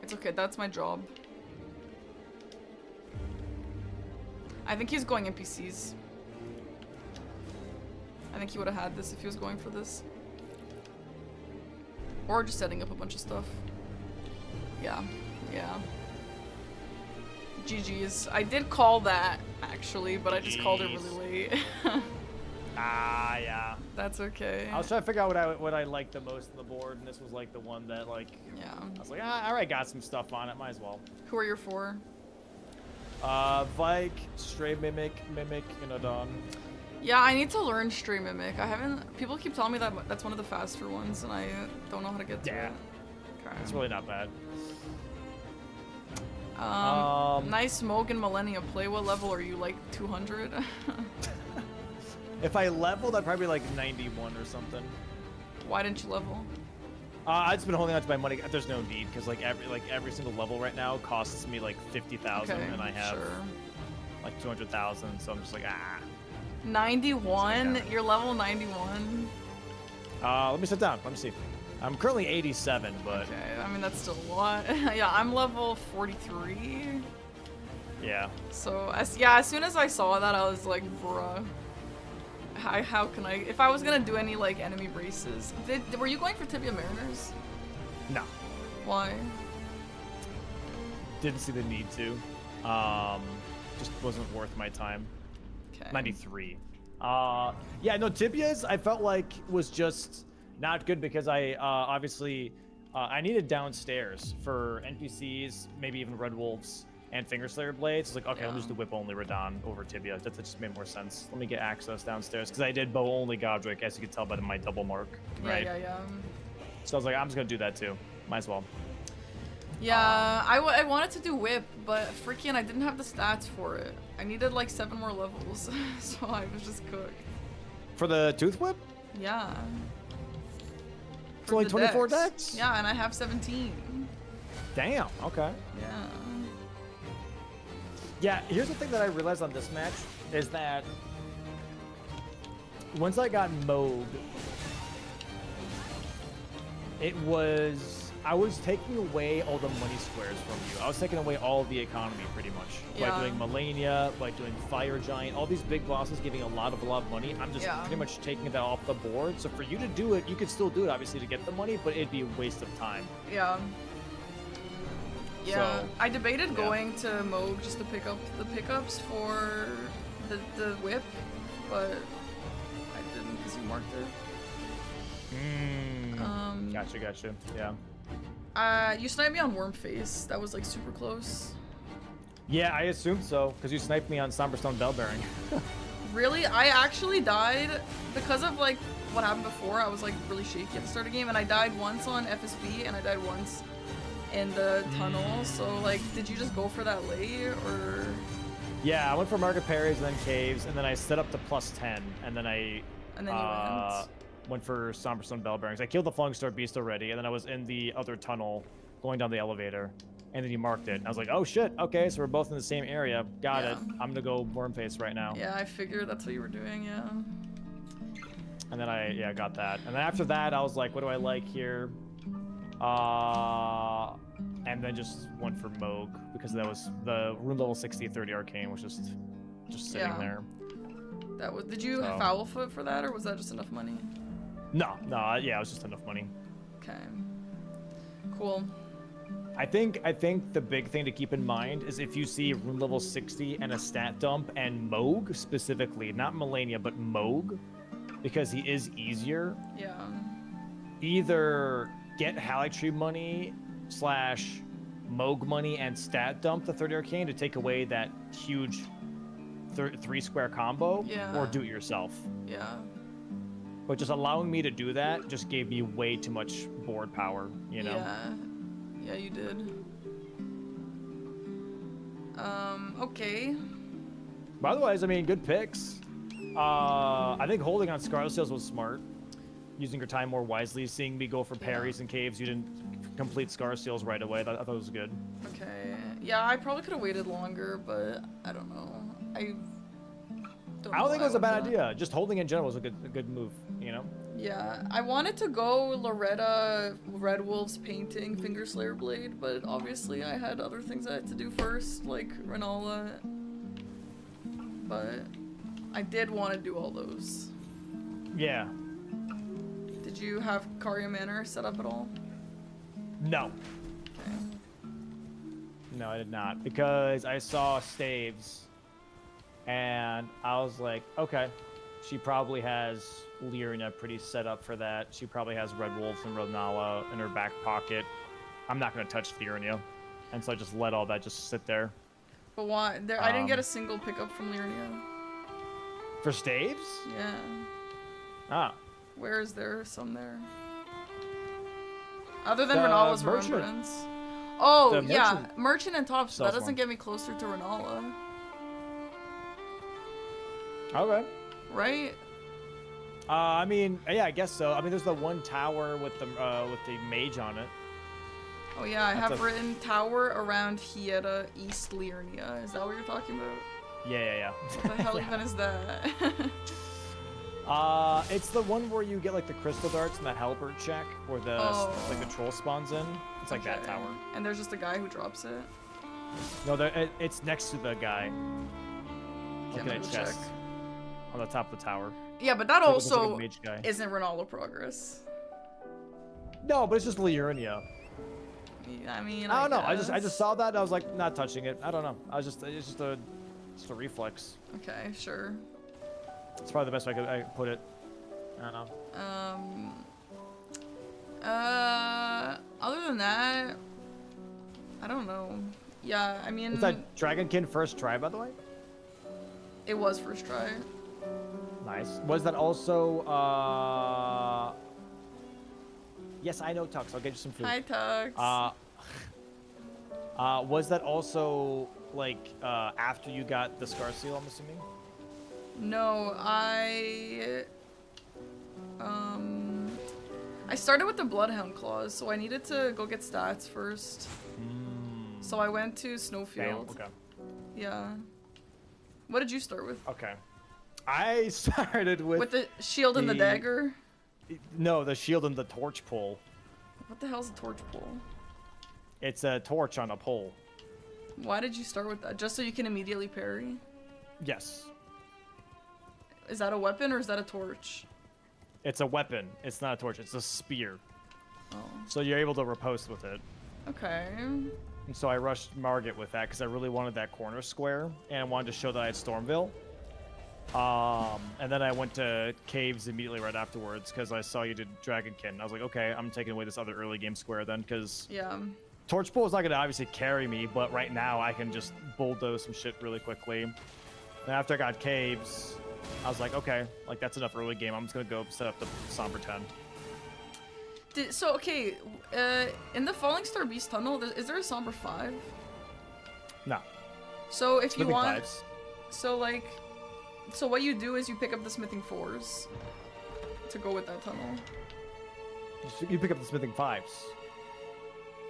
It's okay, that's my job. I think he's going NPCs. I think he would have had this if he was going for this. Or just setting up a bunch of stuff. Yeah. GG's. I did call that, actually, but I just called it really late. Yeah. That's okay. I was trying to figure out what I liked the most on the board, and this was like the one that like. Yeah. I was like, I already got some stuff on it. Might as well. Who are your four? Vike, Stray Mimic, and Adon. Yeah, I need to learn Stray Mimic. I haven't. People keep telling me that that's one of the faster ones, and I don't know how to get to it. Okay. It's really not bad. Nice smoke in Millennia. Play. What level are you? Like 200? If I leveled, I'd probably be like 91 or something. Why didn't you level? I've just been holding on to my money. There's no need because like every single level right now costs me like 50,000, Okay, and I have like 200,000. So I'm just like 91. You're level 91. Let me sit down. Let me see. I'm currently 87, but okay. I mean that's still a lot. Yeah, I'm level 43. Yeah. So as soon as I saw that, I was like, bruh. How can I? If I was gonna do any like enemy races, were you going for Tibia Mariners? No. Why? Didn't see the need to. Just wasn't worth my time. Okay. 93. Yeah, no, Tibia's I felt like was just not good because I obviously I needed downstairs for NPCs, maybe even Red Wolves and Fingerslayer Blades. It's like, okay, I'll just do whip only Radon over Tibia. That just made more sense. Let me get access downstairs because I did bow only Godric, as you can tell by my double mark. Right? Yeah. So I was like, I'm just gonna do that too. Might as well. Yeah, I wanted to do whip, but freaking I didn't have the stats for it. I needed like 7 more levels, so I was just cooked. For the Tooth Whip? Yeah. It's only 24 decks? Yeah, and I have 17. Damn, okay. Yeah. Yeah, here's the thing that I realized on this match is that once I got mowed, I was taking away all the money squares from you. I was taking away all of the economy pretty much. Yeah. By doing Melania, by doing Fire Giant, all these big bosses giving a lot of money. I'm just pretty much taking that off the board. So for you to do it, you could still do it obviously to get the money, but it'd be a waste of time. Yeah. Yeah, So, I debated going to Moog just to pick up the pickups for the whip, but I didn't because you marked it. Gotcha. Yeah. You sniped me on Wormface. That was like super close. Yeah, I assumed so, because you sniped me on Somberstone Bellbearing. Really? I actually died because of like what happened before. I was like really shaky at the start of the game, and I died once on FSB, and I died once in the tunnel. So like, did you just go for that late, or? Yeah, I went for market parries and then caves, and then I set up to +10, and then I And then you went for Somber Stone Bell Bearings. I killed the Falling Star Beast already, and then I was in the other tunnel going down the elevator, and then you marked it. And I was like, oh shit, okay, so we're both in the same area. Got it. I'm gonna go Wormface right now. Yeah, I figured that's what you were doing, yeah. And then I got that. And then after that, I was like, what do I like here? And then just went for Moog, because that was the room level 60 30 arcane was just sitting there. That was. Did you foul foot for that, or was that just enough money? No, yeah, it was just enough money. Okay. Cool. I think the big thing to keep in mind is if you see room level 60 and a stat dump and Moog specifically, not Melania, but Moog, because he is easier. Yeah. Either get Halictree money / Moog money and stat dump the 30 arcane to take away that huge 3 square combo, or do it yourself. Yeah. But just allowing me to do that just gave me way too much board power, you know? Yeah, you did. Okay. But otherwise, I mean, good picks. I think holding on Scar Seals was smart. Using your time more wisely, seeing me go for parries and caves, you didn't complete Scar Seals right away. I thought it was good. Okay. Yeah, I probably could have waited longer, but I don't know. I don't think it was a bad idea. Just holding in general was a good move, you know? Yeah, I wanted to go Loretta Red Wolf's painting Finger Slayer Blade, but obviously I had other things I had to do first, like Renala. But I did want to do all those. Yeah. Did you have Karya Manor set up at all? No. Okay. No, I did not, because I saw Staves, and I was like, okay, she probably has Lyrina pretty set up for that. She probably has Red Wolf and Renala in her back pocket. I'm not going to touch Lyrina. And so I just let all that just sit there. But why? I didn't get a single pickup from Lyrina. For Staves? Yeah. Ah. Where is there some there? Other than Renala's Remembrance. Oh, yeah. Merchant and top, so that doesn't get me closer to Renala. Okay. Right? I mean, yeah, I guess so. I mean, there's the one tower with the mage on it. Oh yeah, I have written tower around Hieta, East Liurnia. Is that what you're talking about? Yeah. What the hell even is that? It's the one where you get like the crystal darts and the halberd check, where the like the troll spawns in. It's like that tower. And there's just a guy who drops it. No, it's next to the guy. Look at that chest on the top of the tower. Yeah, but that also like isn't Renala progress. No, but it's just Liurnia. I mean, I don't know. I just saw that and I was like, not touching it. I don't know. It's just a reflex. Okay, sure. It's probably the best way I could put it. I don't know. Other than that, I don't know. Yeah, I mean. Was that Dragonkin first try, by the way? It was first try. Nice. Was that also, yes, I know, Tux. I'll get you some food. Hi, Tux. Was that also, like, after you got the Scar Seal, I'm assuming? No, I started with the Bloodhound Claws, so I needed to go get stats first. So I went to Snowfield. Damn, okay. Yeah. What did you start with? Okay. I started with the shield and the dagger? No, the shield and the torch pole. What the hell's a torch pole? It's a torch on a pole. Why did you start with that? Just so you can immediately parry? Yes. Is that a weapon or is that a torch? It's a weapon. It's not a torch. It's a spear. Oh. So you're able to riposte with it. Okay. And so I rushed Margit with that because I really wanted that corner square and I wanted to show that I had Stormville. And then I went to caves immediately right afterwards because I saw you did Dragonkin. I was like, okay, I'm taking away this other early game square then because Torch Pole is not going to obviously carry me, but right now I can just bulldoze some shit really quickly. And after I got caves, I was like, okay, like that's enough early game. I'm just gonna go set up the Somber 10. So okay, in the Falling Star Beast tunnel, is there a Somber 5? No. So if you Smithing want, fives. so what you do is you pick up the smithing 4s to go with that tunnel. You pick up the smithing 5s.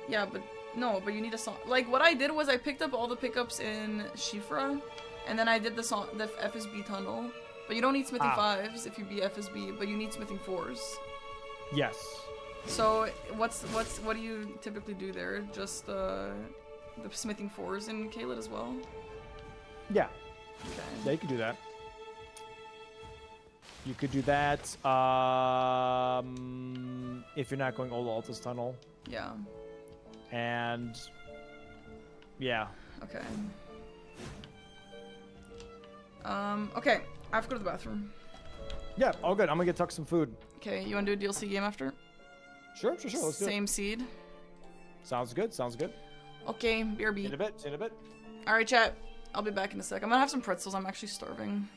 Yeah, but no, but you need a song. Like what I did was I picked up all the pickups in Shifra, and then I did the FSB tunnel. But you don't need smithing 5s if you be FSB, but you need smithing 4s. Yes. So what do you typically do there? Just the smithing 4s in Caelid as well? Yeah. Okay. Yeah, you can do that. You could do that if you're not going Old Altus Tunnel. Yeah. And yeah. Okay. Okay. I have to go to the bathroom. Yeah, all good. I'm gonna get Tuck some food. Okay, you wanna do a DLC game after? Sure. Let's do it. Same seed. Sounds good. Okay, BRB. In a bit. Alright, chat. I'll be back in a sec. I'm gonna have some pretzels. I'm actually starving.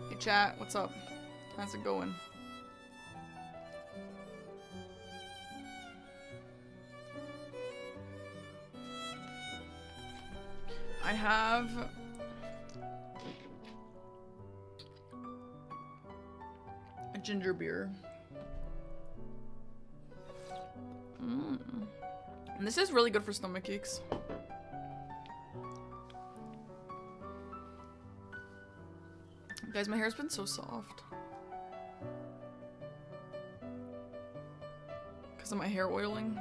Hey chat, what's up? How's it going? I have a ginger beer. And this is really good for stomach aches. Guys, my hair's been so soft. Because of my hair oiling.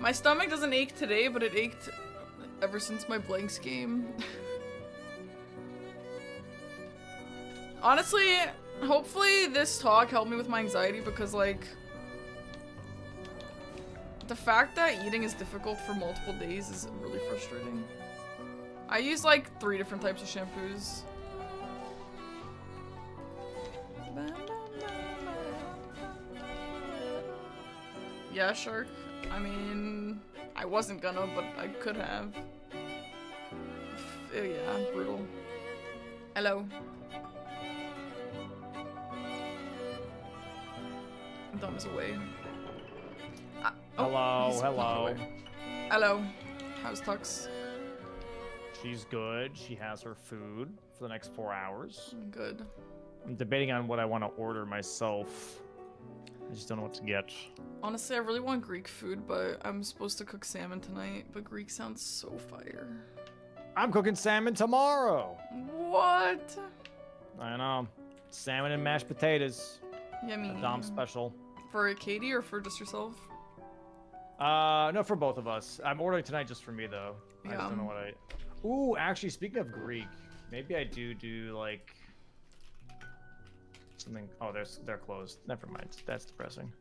My stomach doesn't ache today, but it ached ever since my blanks game. Honestly, hopefully this talk helped me with my anxiety because, like, the fact that eating is difficult for multiple days is really frustrating. I use like 3 different types of shampoos. Yeah, Shark. I mean, I wasn't gonna, but I could have. Yeah, brutal. Hello. Dom is away. Hello, he's hello. away. Hello. How's Tux? She's good. She has her food for the next 4 hours. Good. I'm debating on what I want to order myself. I just don't know what to get. Honestly, I really want Greek food, but I'm supposed to cook salmon tonight, but Greek sounds so fire. I'm cooking salmon tomorrow. What? I know. Salmon and mashed potatoes. Yummy. A Dom special. For Katie or for just yourself? No, for both of us. I'm ordering tonight just for me, though. I just don't know what I... Ooh, actually, speaking of Greek, maybe I do like... something... Oh, they're closed. Never mind. That's depressing.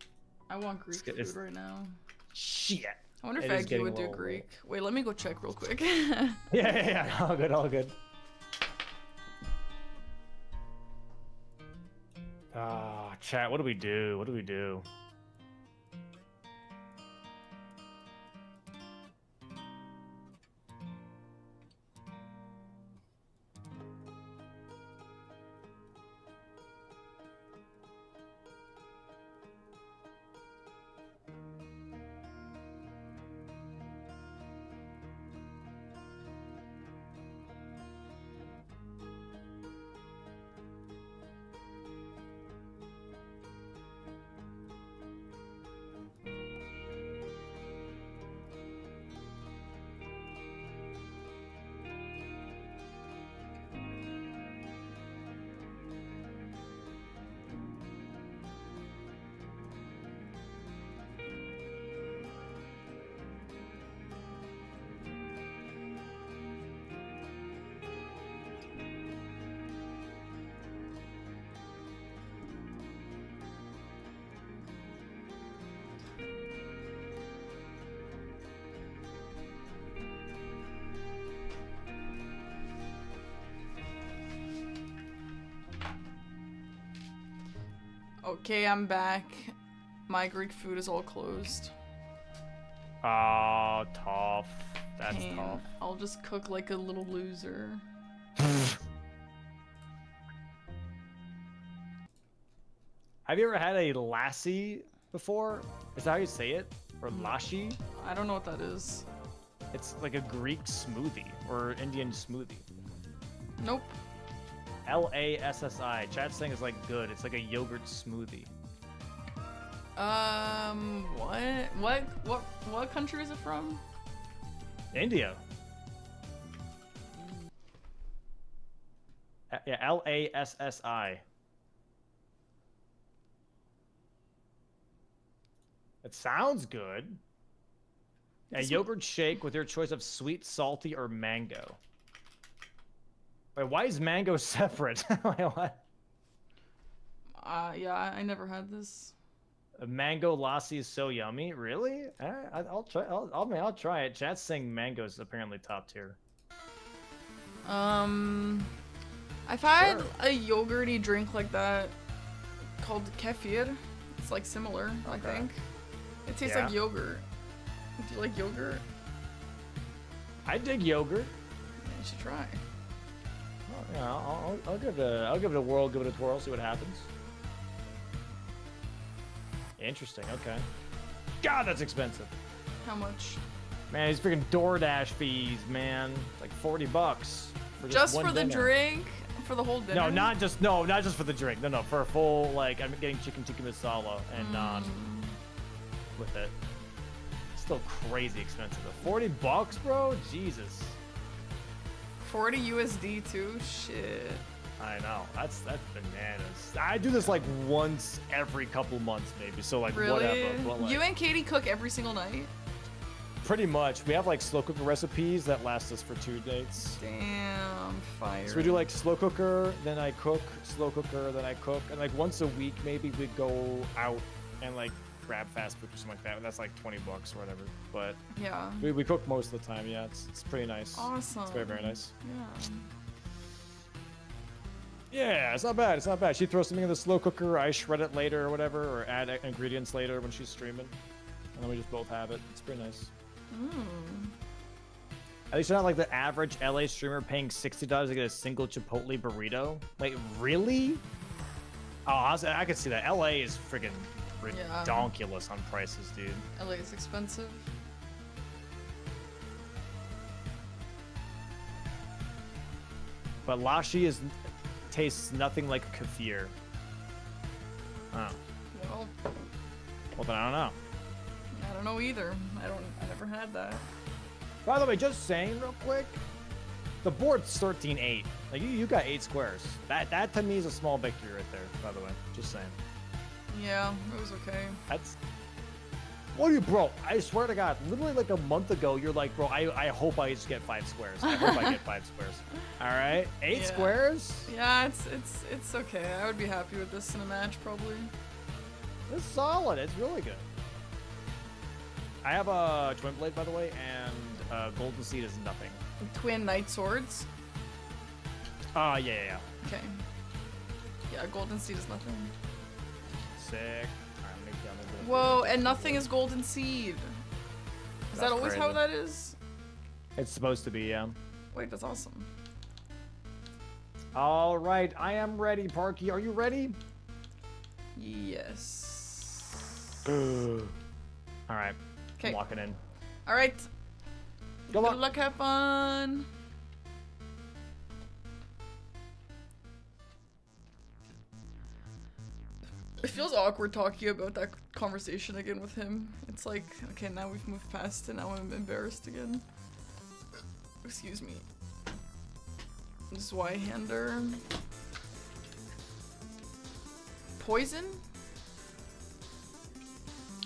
I want Greek food right now. Shit! I wonder if Aggie would do Greek. Wait, let me go check real quick. Yeah. All good, all good. Chat, what do we do? What do we do? Okay, I'm back. My Greek food is all closed. Oh, tough. That's Pain. tough. I'll just cook like a little loser. Have you ever had a lassi before? Is that how you say it? Or lassi? I don't know what that is. It's like a Greek smoothie or Indian smoothie. Nope. Lassi. Chat's saying it's like good. It's like a yogurt smoothie. What country is it from? India. Yeah, Lassi. It sounds good. A yogurt shake with your choice of sweet, salty, or mango. Wait, why is mango separate? Wait, what? Yeah, I never had this. A mango lassi is so yummy. Really? I'll try. I'll try it. Chat's saying mango is apparently top tier. I've had a yogurty drink like that called kefir. It's like similar, I think. It tastes like yogurt. Do you like yogurt? I dig yogurt. Yeah, should try. Oh, yeah, I'll give it a whirl, give it a twirl, see what happens. Interesting. Okay. God, that's expensive. How much? Man, these freaking DoorDash fees, man. Like $40 for Just one for the dinner. drink? For the whole dinner? No, not just for the drink. No, for a full, like, I'm getting chicken tikka masala and naan with it. It's still crazy expensive. $40, bro? Jesus. 40 USD too? Shit. I know. That's bananas. I do this like once every couple months, maybe. So like Really? whatever. But, like, You and Katie cook every single night? pretty much. We have like slow cooker recipes that last us for 2 dates. Damn, fire. So we do like slow cooker, then I cook, slow cooker, then I cook, and like once a week maybe we go out and like grab fast food or something like that. That's like $20 or whatever. But Yeah. we cook most of the time. Yeah, it's pretty nice. Awesome. It's very nice. Yeah. Yeah, it's not bad. It's not bad. She throws something in the slow cooker. I shred it later or whatever, or add ingredients later when she's streaming, and then we just both have it. It's pretty nice. At least you're not like the average LA streamer paying $60 to get a single Chipotle burrito. Wait, really? Oh, I could see that. LA is freaking redonkulous on prices, dude. LA is expensive. But Lashi tastes nothing like kefir. Oh. Well, then I don't know. I don't know either. I never had that. By the way, just saying real quick, the board's 13-8. Like you got 8 squares. That to me is a small victory right there. By the way, just saying. Yeah, it was okay. That's. What are you, bro? I swear to God, literally like a month ago, you're like, bro, I hope I just get 5 squares. I hope I get 5 squares. All right, 8 squares. Yeah, it's okay. I would be happy with this in a match probably. It's solid. It's really good. I have a twin blade, by the way, and golden seed is nothing. Twin knight swords. Yeah. Okay. Yeah, golden seed is nothing. Sick. Alright, make that Whoa, and nothing is golden seed. Is That's that always how crazy. that is? It's supposed to be, yeah. Wait, that's awesome. All right, I am ready, Parky. Are you ready? Yes. All right. I'm locking in. All right. Good luck. Good luck, have fun. It feels awkward talking about that conversation again with him. It's like, okay, now we've moved past it, now I'm embarrassed again. Excuse me. Zweihander. Poison?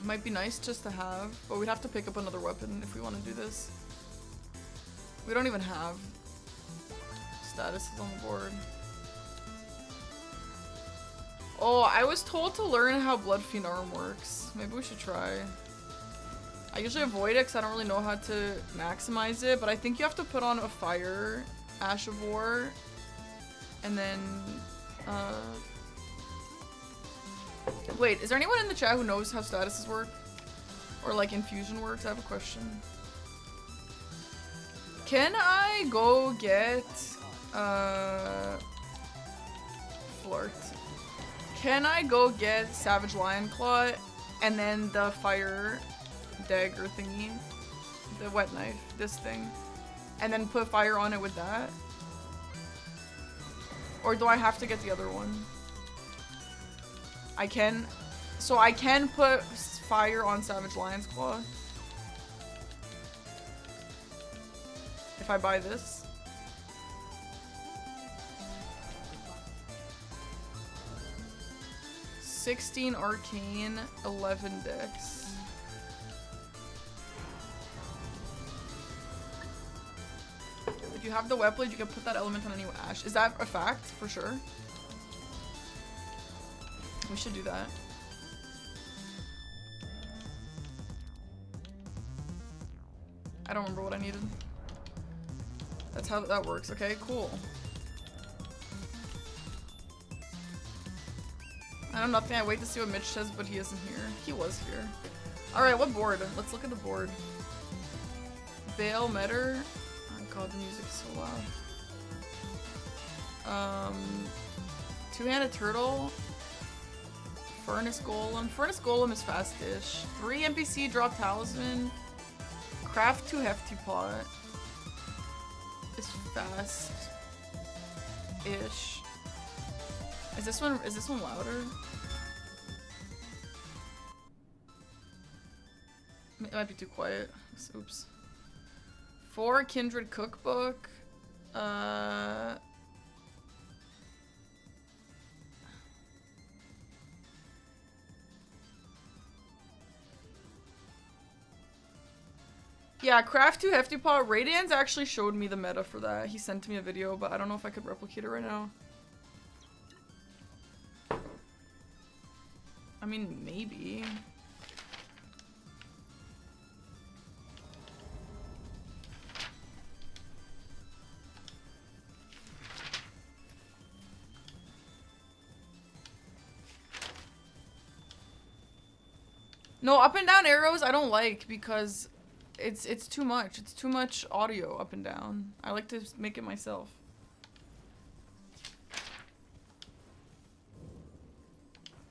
Might be nice just to have, but we'd have to pick up another weapon if we want to do this. We don't even have statuses on the board. Oh, I was told to learn how Blood Fiend Arm works. Maybe we should try. I usually avoid it because I don't really know how to maximize it, but I think you have to put on a fire, Ash of War, and then, wait, is there anyone in the chat who knows how statuses work? Or like infusion works? I have a question. Can I go get, Flirt? Can I go get Savage Lion Claw and then the fire dagger thingy? The wet knife, this thing. And then put fire on it with that? Or do I have to get the other one? I can. So I can put fire on Savage Lion's Claw. If I buy this. $16 arcane, 11 dex. If you have the wet blade, you can put that element on any ash. Is that a fact? For sure. We should do that. I don't remember what I needed. That's how that works. Okay, cool. I know nothing. I wait to see what Mitch says, but he isn't here. He was here. Alright, what board? Let's look at the board. Bale Metter. God, the music is so loud. Two-handed turtle. Furnace golem. Furnace golem is fast-ish. 3 NPC drop talisman. Craft 2 hefty pot. Is fast-ish. Is this one louder? It might be too quiet. Oops. 4 kindred cookbook. Yeah, Craft 2 Hefty Pot. Radian's actually showed me the meta for that. He sent me a video, but I don't know if I could replicate it right now. I mean, maybe. No, up and down arrows I don't like because it's too much. It's too much audio up and down. I like to make it myself.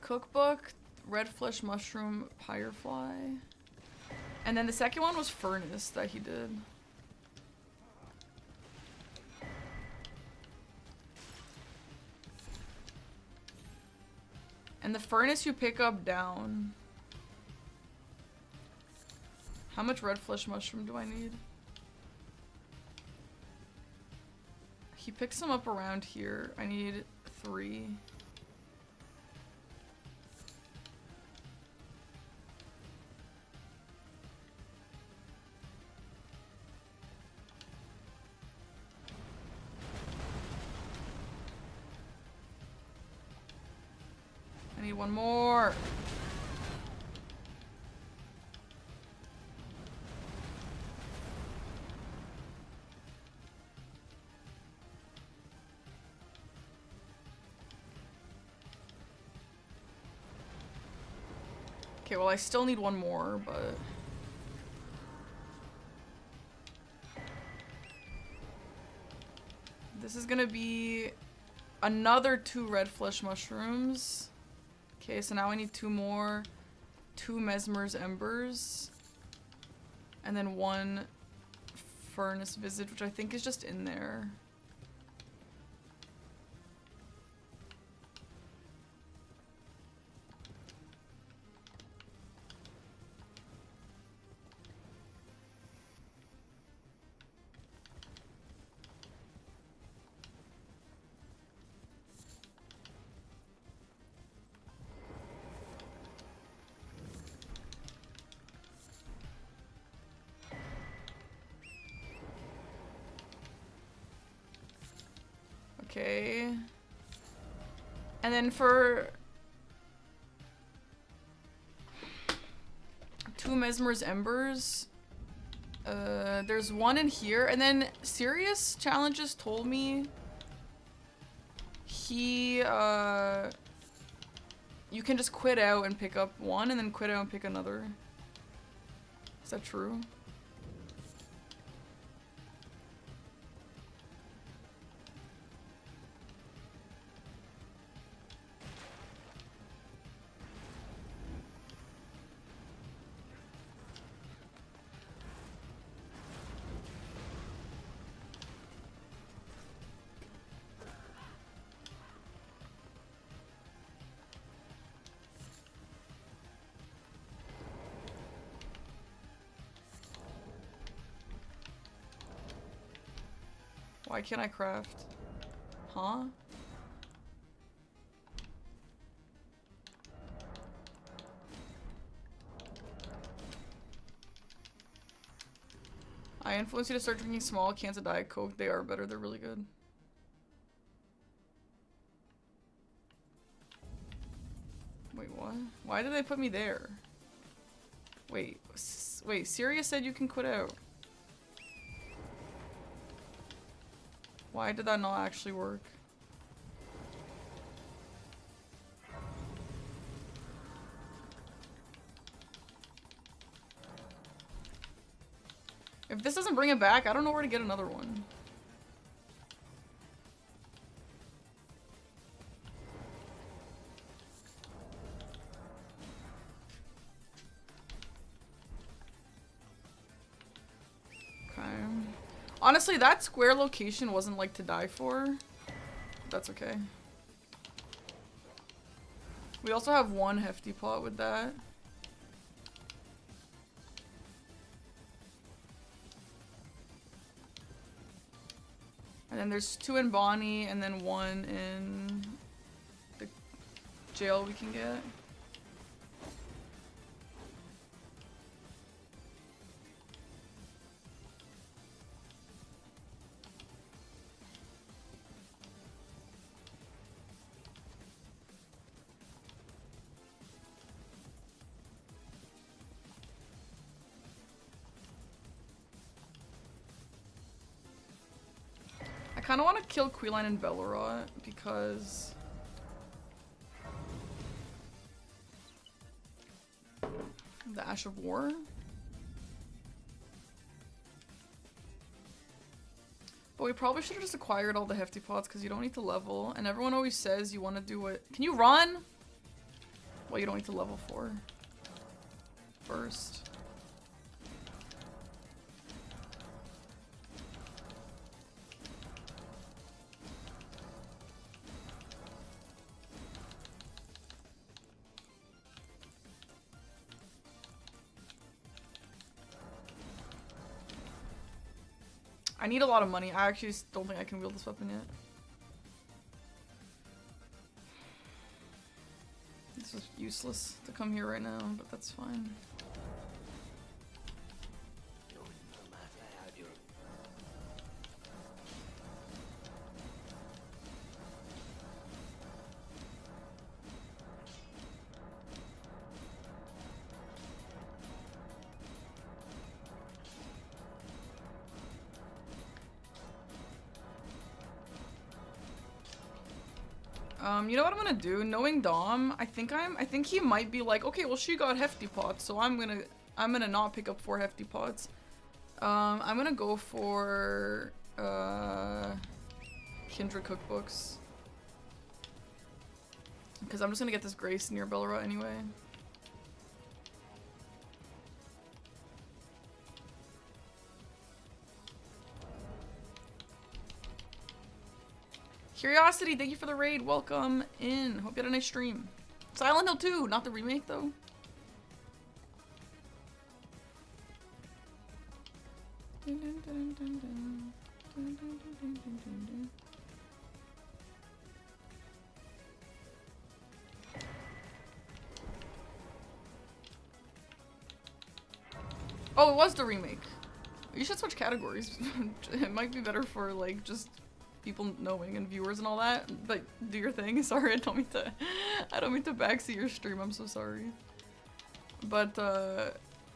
Cookbook, red flesh mushroom, firefly. And then the second one was furnace that he did. And the furnace you pick up down. How much red flesh mushroom do I need? He picks them up around here. I need 3. I need 1 more. Okay, well I still need 1 more, but... This is gonna be another 2 red flesh mushrooms. Okay, so now I need 2 more. 2 Mesmer's embers. And then 1 furnace visit, which I think is just in there. Okay. And then for 2 Mesmer's embers, there's 1 in here, and then Serious Challenges told me he, you can just quit out and pick up 1 and then quit out and pick another. Is that true? Why can't I craft? Huh? I influence you to start drinking small cans of Diet Coke. They are better. They're really good. Wait, what? Why did they put me there? Wait, wait, Sirius said you can quit out. Why did that not actually work? If If this doesn't bring it back, I don't know where to get another one. Okay. Honestly, that square location wasn't like to die for. That's okay. We also have one hefty pot with that. And then there's 2 in Bonnie and then 1 in the jail we can get. I kind of want to kill Queeline and Bellerot because the Ash of War. But we probably should have just acquired all the hefty pots because you don't need to level. And everyone always says you want to do what? Can you run? Well, you don't need to level 4 first. I need a lot of money. I actually don't think I can wield this weapon yet. This is useless to come here right now, but that's fine. You know what I'm gonna do? Knowing Dom, I think he might be like, okay, well she got hefty pots, so I'm gonna not pick up 4 hefty pots. I'm gonna go for Kindred cookbooks. Because I'm just gonna get this Grace near Bellerot anyway. Curiosity, thank you for the raid. Welcome in. Hope you had a nice stream. Silent Hill 2, not the remake though. Oh, it was the remake. You should switch categories. It might be better for like just people knowing and viewers and all that, but do your thing. Sorry, I don't mean to backseat your stream. I'm so sorry. But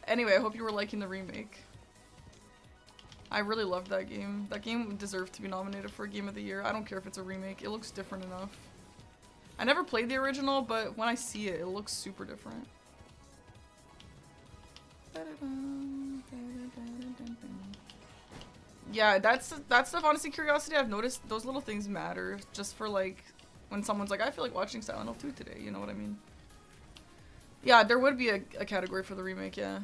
anyway, I hope you were liking the remake. I really loved that game. That game deserved to be nominated for Game of the Year. I don't care if it's a remake. It looks different enough. I never played the original, but when I see it, it looks super different. Yeah, that stuff, honestly, Curiosity, I've noticed those little things matter just for like when someone's like, I feel like watching Silent Hill 2 today, you know what I mean? Yeah, there would be a category for the remake, yeah.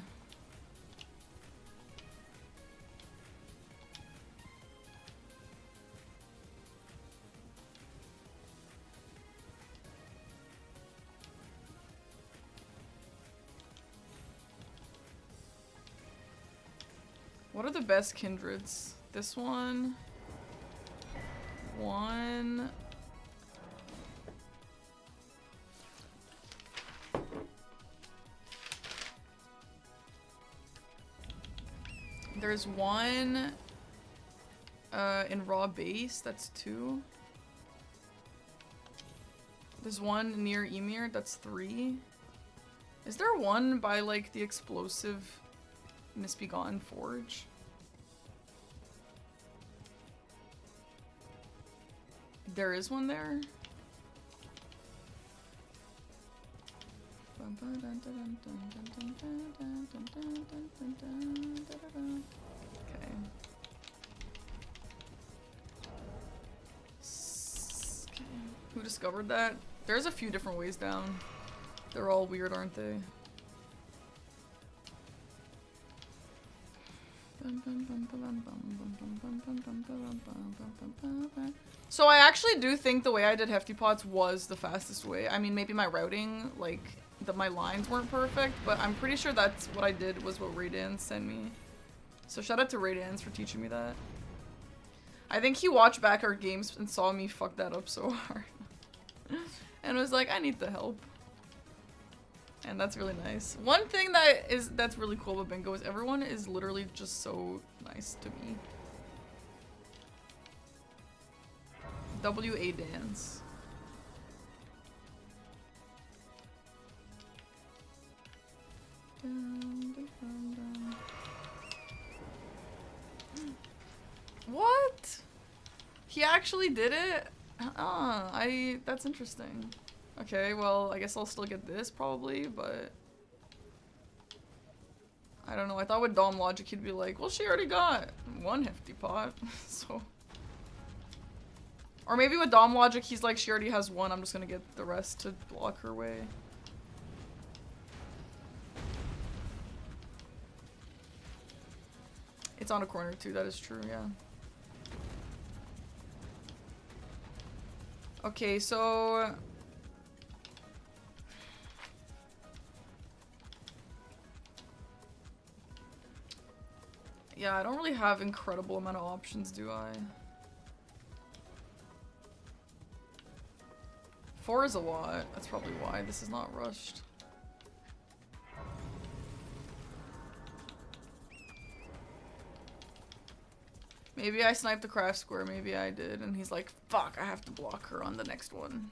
What are the best kindreds? This one. There's one in raw base, that's 2. There's one near Emir, that's 3. Is there one by like the explosive Misbegotten Forge? There is one there? discovered that. There's a few different ways down. They're all weird, aren't they? So I actually do think the way I did Hefty Pots was the fastest way. I mean, maybe my routing, like, my lines weren't perfect, but I'm pretty sure that's what I did was what Raydance sent me. So shout out to Raydance for teaching me that. I think he watched back our games and saw me fuck that up so hard. And was like, I need the help. And that's really nice. One thing that's really cool about bingo is everyone is literally just so nice to me. WA dance. What? He actually did it? That's interesting. Okay, well, I guess I'll still get this probably, but I don't know. I thought with Dom logic he'd be like, well, she already got one Hefty Pot, so. Or maybe with Dom logic he's like, she already has one, I'm just gonna get the rest to block her way. It's on a corner too, that is true, yeah. Okay, so yeah, I don't really have incredible amount of options, do I? 4 is a lot. That's probably why this is not rushed. Maybe I sniped the craft square, maybe I did, and he's like, fuck, I have to block her on the next one.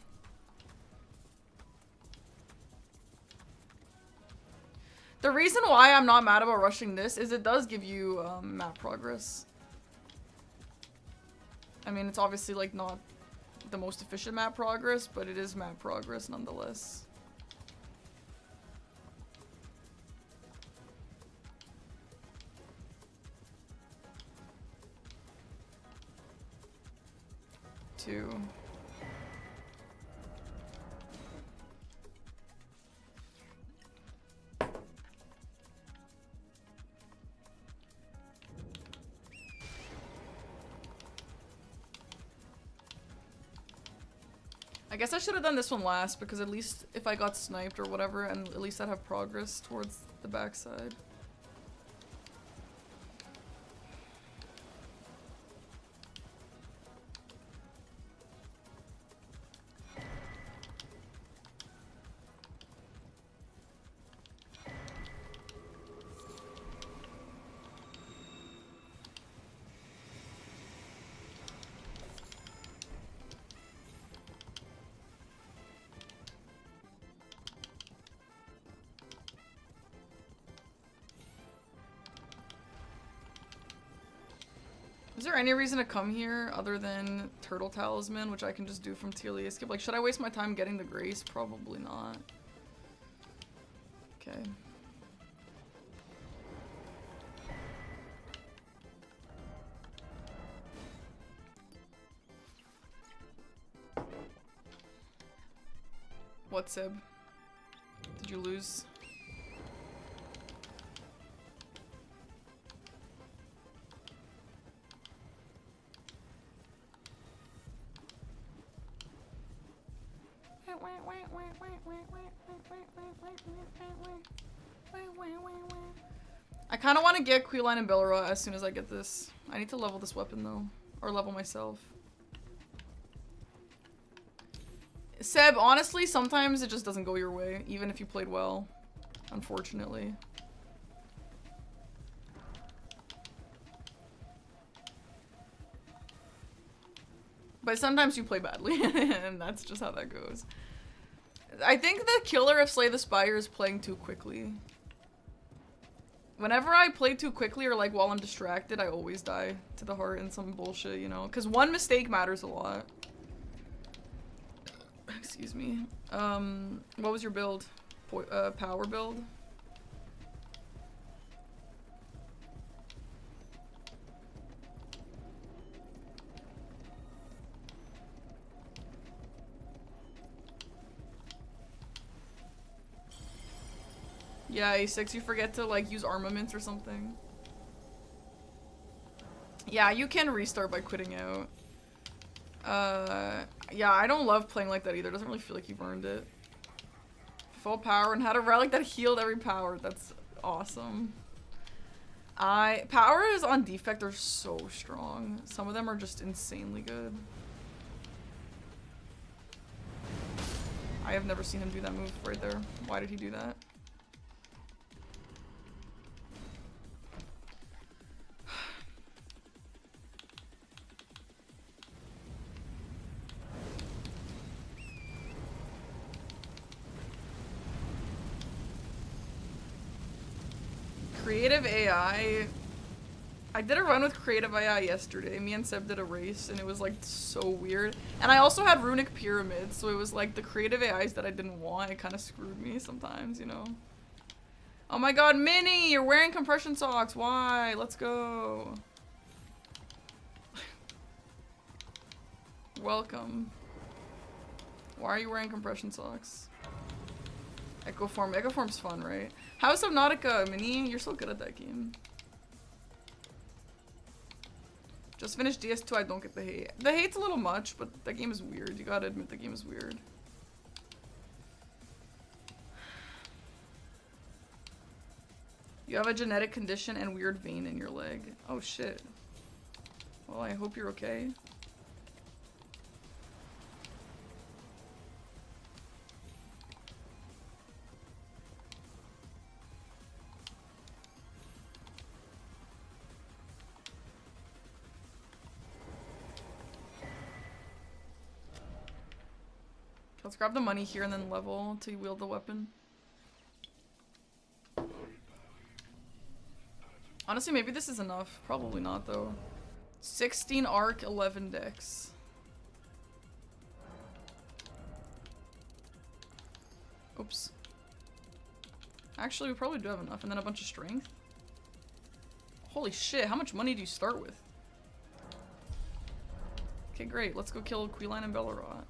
The reason why I'm not mad about rushing this is it does give you map progress. I mean, it's obviously like not the most efficient map progress, but it is map progress nonetheless. Two. I guess I should have done this one last because at least if I got sniped or whatever, and at least I'd have progress towards the backside. Is there any reason to come here other than Turtle Talisman, which I can just do from TLE Escape? Like, should I waste my time getting the Grace? Probably not. Okay. What, Sib? Did you lose? I kind of want to get Queeline and Belra as soon as I get this. I need to level this weapon though, or level myself. Seb, honestly, sometimes it just doesn't go your way, even if you played well, unfortunately. But sometimes you play badly, and that's just how that goes. I think the killer of Slay the Spire is playing too quickly. Whenever I play too quickly or like while I'm distracted, I always die to the heart in some bullshit, you know? Because one mistake matters a lot. Excuse me. What was your build? Power build? Yeah, A6, you forget to like use armaments or something. Yeah, you can restart by quitting out. Yeah, I don't love playing like that either. It doesn't really feel like you've earned it. Full power and had a relic that healed every power. That's awesome. Powers on defect are so strong. Some of them are just insanely good. I have never seen him do that move right there. Why did he do that? Creative AI. I did a run with Creative AI yesterday. Me and Seb did a race and it was like so weird. And I also had Runic Pyramids, so it was like the creative AIs that I didn't want. It kind of screwed me sometimes, you know. Oh my god, Minnie, you're wearing compression socks. Why? Let's go. Welcome. Why are you wearing compression socks? Echoform. Echoform's fun, right? How's Subnautica, Minnie? You're so good at that game. Just finished DS2, I don't get the hate. The hate's a little much, but that game is weird. You gotta admit the game is weird. You have a genetic condition and weird vein in your leg. Oh shit. Well, I hope you're okay. Let's grab the money here and then level until you wield the weapon. Honestly, maybe this is enough. Probably not, though. 16 arc, 11 dex. Oops. Actually, we probably do have enough. And then a bunch of strength. Holy shit, how much money do you start with? Okay, great. Let's go kill Queeline and Bellerot.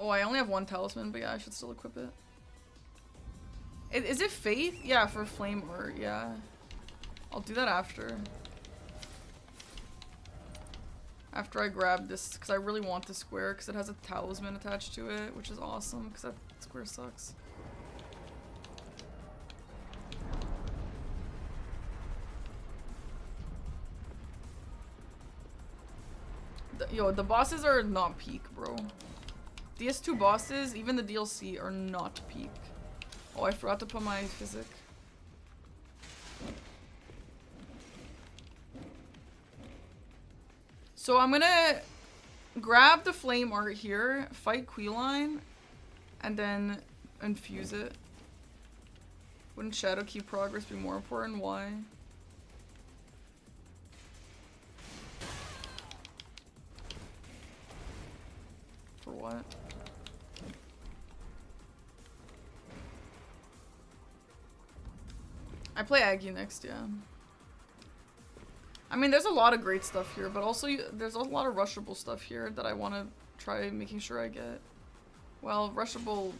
Oh, I only have one talisman, but yeah, I should still equip it. Is it Faith? Yeah, for Flame Art, yeah. I'll do that after. After I grab this, because I really want this square, because it has a talisman attached to it, which is awesome, because that square sucks. Yo, the bosses are not peak, bro. DS2 bosses, even the DLC, are not peak. Oh, I forgot to put my physic. So I'm gonna grab the flame art here, fight Queeline, and then infuse it. Wouldn't Shadow Key progress be more important? Why? For what? I play Aggie next, yeah. I mean, there's a lot of great stuff here, but also there's a lot of rushable stuff here that I want to try making sure I get. Well, rushable...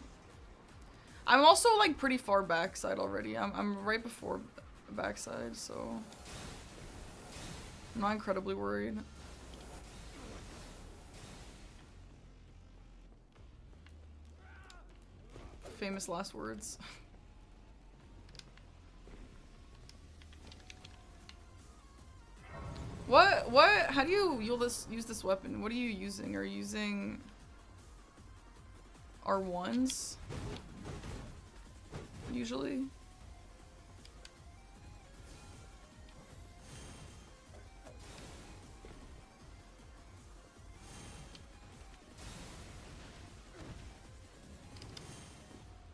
I'm also, like, pretty far backside already. I'm right before backside, so... I'm not incredibly worried. Famous last words. What? How do you use this weapon? What are you using? Are you using R1s? Usually?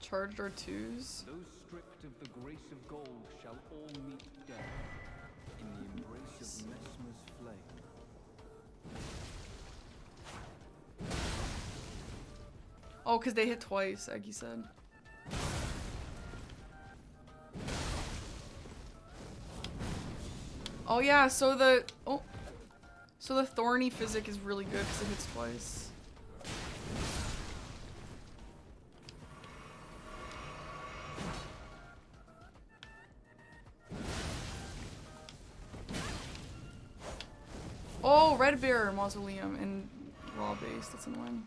Charged R2s? Those stripped of the grace of gold shall all meet death in the embrace of Messmer's flame. Oh, because they hit twice, Aggie said. Oh yeah, so So the thorny physic is really good because it hits twice. Oh, Red Bear Mausoleum and raw base. That's annoying.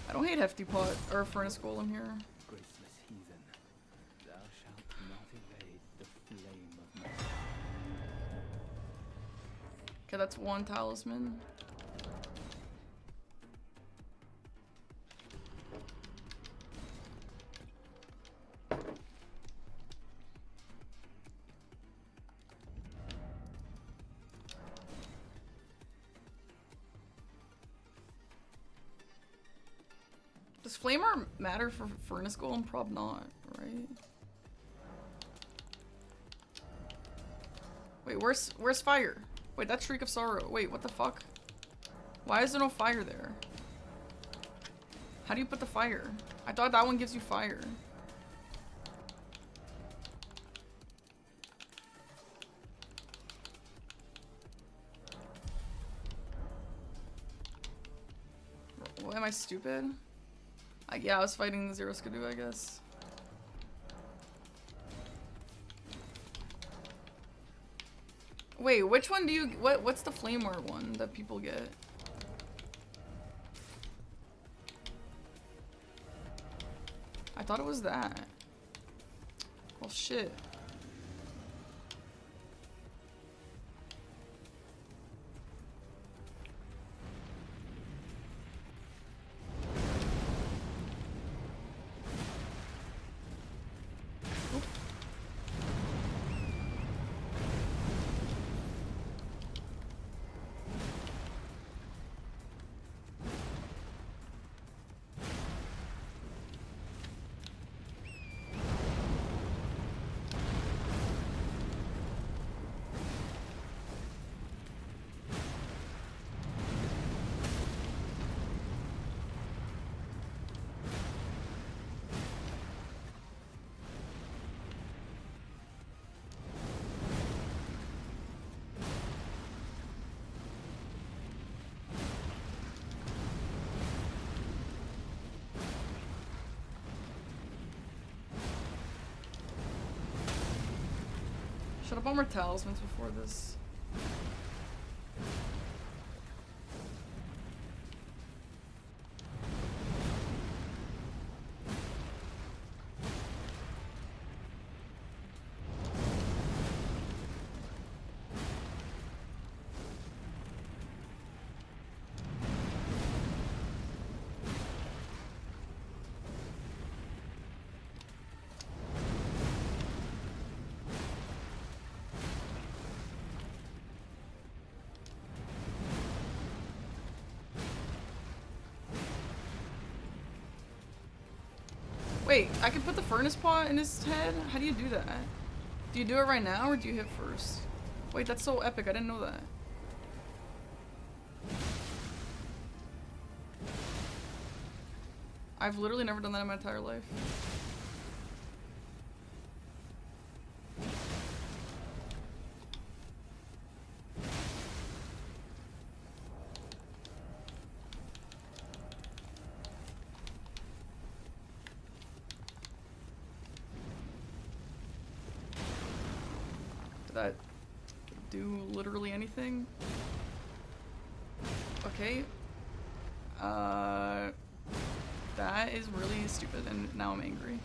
I don't hate Hefty Pot or Furnace Golem here. Graceless heathen, thou shalt not evade the flame of my... Okay, that's one talisman. Does Flamer matter for Furnace Golem? Prob not, right? Wait, where's fire? Wait, that's Shriek of Sorrow. Wait, what the fuck? Why is there no fire there? How do you put the fire? I thought that one gives you fire. What, am I stupid? Yeah, I was fighting the Zero Skidoo, I guess. Wait, which one do you... What's the Flame Ward one that people get? I thought it was that. Well, shit. Should have bought more talismans before this. Wait, I can put the furnace pot in his head? How do you do that? Do you do it right now or do you hit first? Wait, that's so epic. I didn't know that. I've literally never done that in my entire life. Did that do literally anything? Okay. That is really stupid and now I'm angry.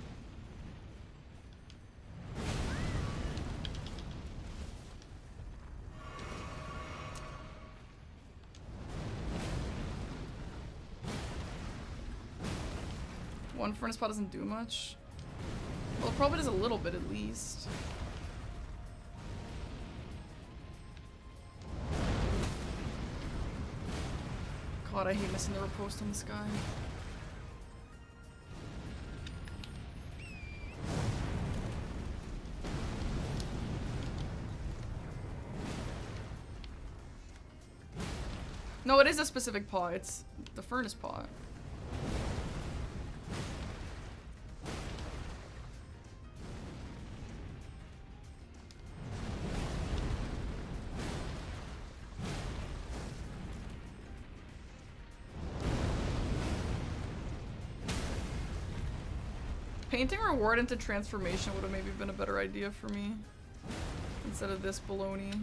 One furnace pot doesn't do much. Well, it probably does a little bit at least. God, I hate missing the riposte on this guy. No, it is a specific pot. It's the furnace pot. Painting reward into transformation would have maybe been a better idea for me. Instead of this baloney.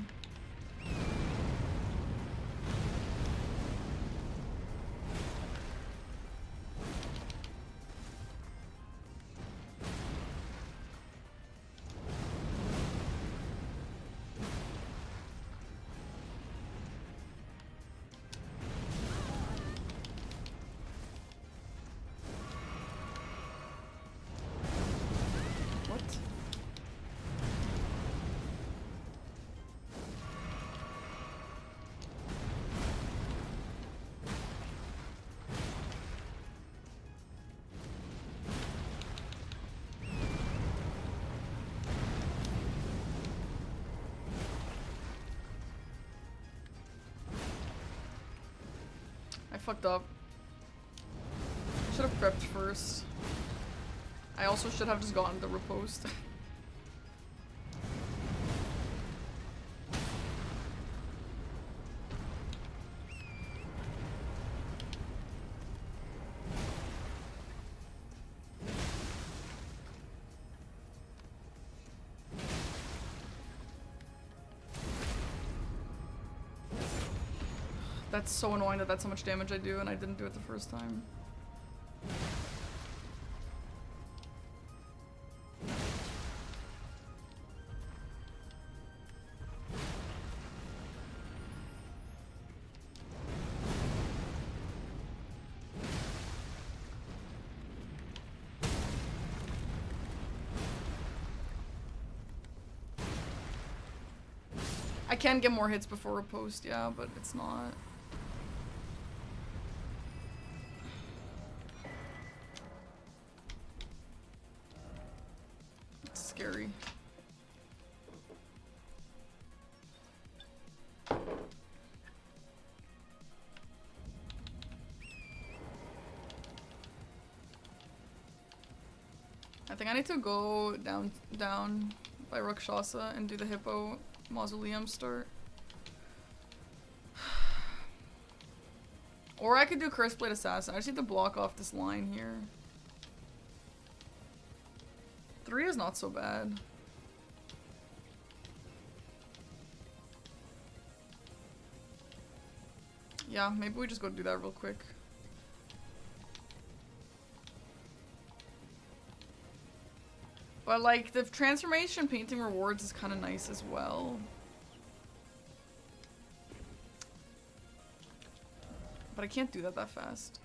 Fucked up. Should have prepped first. I also should have just gotten the riposte. That's so annoying that that's how much damage I do and I didn't do it the first time. I can get more hits before riposte, yeah, but it's not. Scary. I think I need to go down by Rakshasa and do the Hippo Mausoleum start. Or I could do Curseblade Assassin. I just need to block off this line here. 3 is not so bad. Yeah, maybe we just go do that real quick. But like, the transformation painting rewards is kind of nice as well. But I can't do that fast.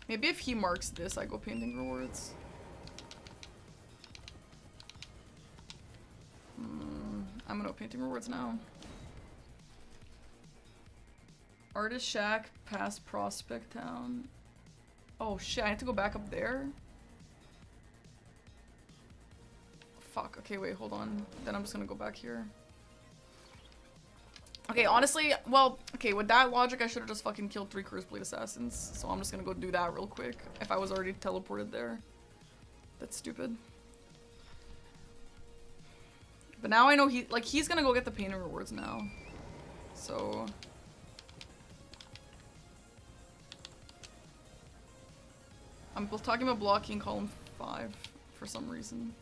Maybe if he marks this, I go painting rewards. I'm gonna go painting rewards now. Artist Shack past Prospect Town. Oh shit, I have to go back up there? Fuck, okay, wait, hold on. Then I'm just gonna go back here. Okay, honestly, well, okay, with that logic, I should have just fucking killed 3 Curseblade Assassins. So I'm just gonna go do that real quick. If I was already teleported there. That's stupid. But now I know he's gonna go get the painting rewards now. So... I'm talking about blocking column 5 for some reason.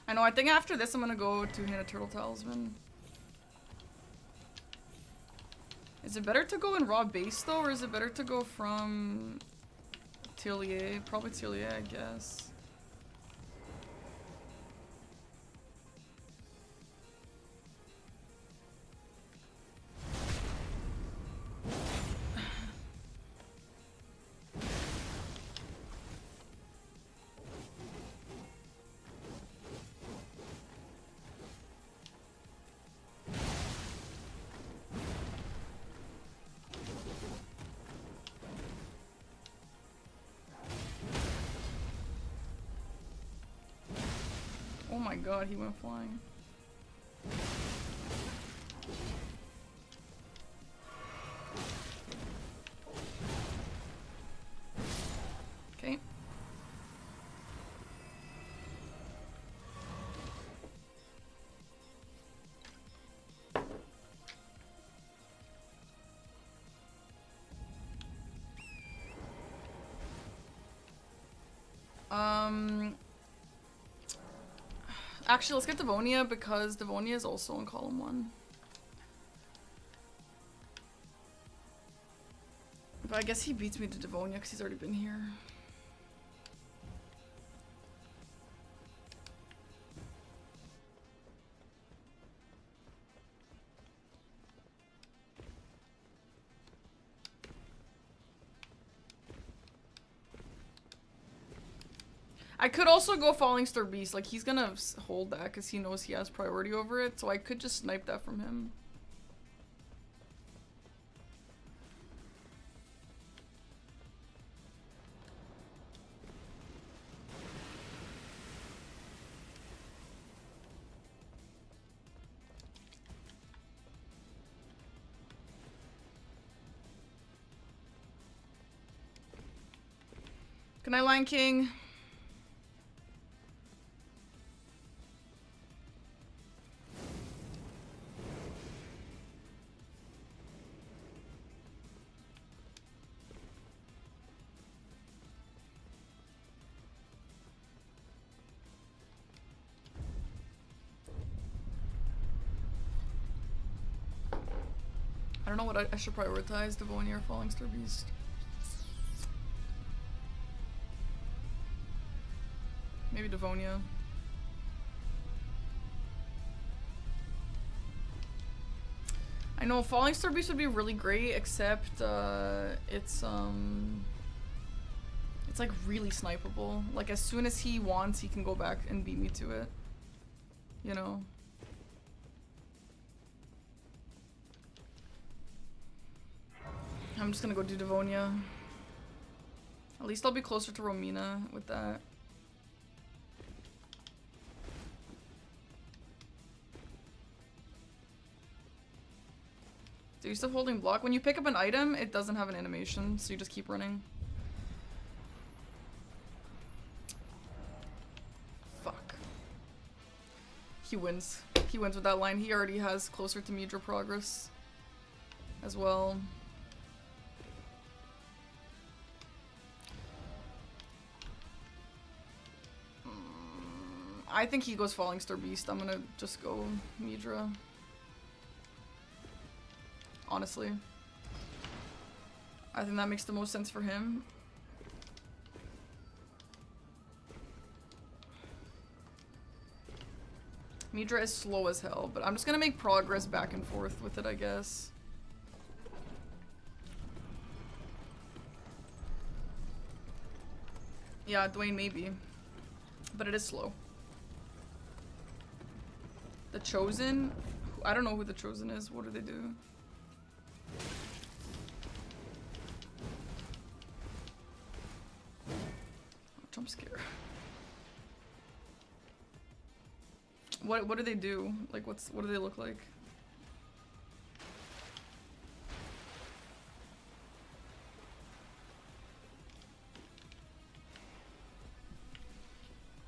I know, I think after this I'm gonna go two-handed turtle talisman. Is it better to go in raw base though, or is it better to go from Tillier? Probably Tillier, I guess. Oh my god, he went flying. Okay. Actually, let's get Devonia because Devonia is also in column 1. But I guess he beats me to Devonia because he's already been here. I could also go Falling Star Beast. Like, he's gonna hold that because he knows he has priority over it. So I could just snipe that from him. Good night, Lion King. I don't know what I should prioritize, Devonia or Falling Star Beast. Maybe Devonia. I know Falling Star Beast would be really great, except it's like really snipeable. Like as soon as he wants, he can go back and beat me to it. You know. I'm just gonna go do Devonia. At least I'll be closer to Romina with that. Do you still holding block? When you pick up an item, it doesn't have an animation, so you just keep running. Fuck. He wins. He wins with that line. He already has closer to Midra progress as well. I think he goes Falling Star Beast. I'm gonna just go Midra. Honestly. I think that makes the most sense for him. Midra is slow as hell, but I'm just gonna make progress back and forth with it, I guess. Yeah, Dwayne maybe. But it is slow. The Chosen? I don't know who the Chosen is. What do they do? Jump scare. What do they do? Like what do they look like?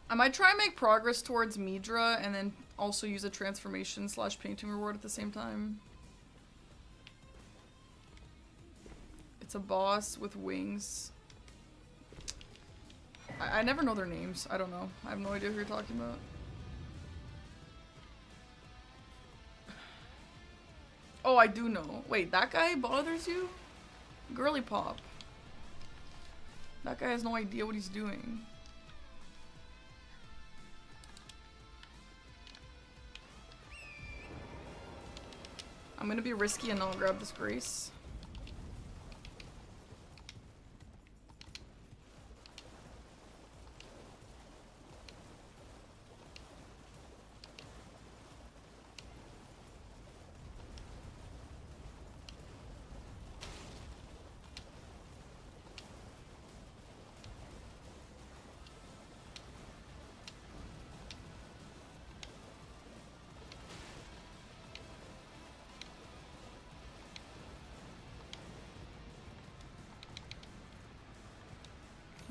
I might try and make progress towards Midra and then also use a transformation / painting reward at the same time. It's a boss with wings. I never know their names. I don't know. I have no idea who you're talking about. Oh, I do know. Wait, that guy bothers you? Girly Pop. That guy has no idea what he's doing. I'm gonna be risky and not grab this Grace.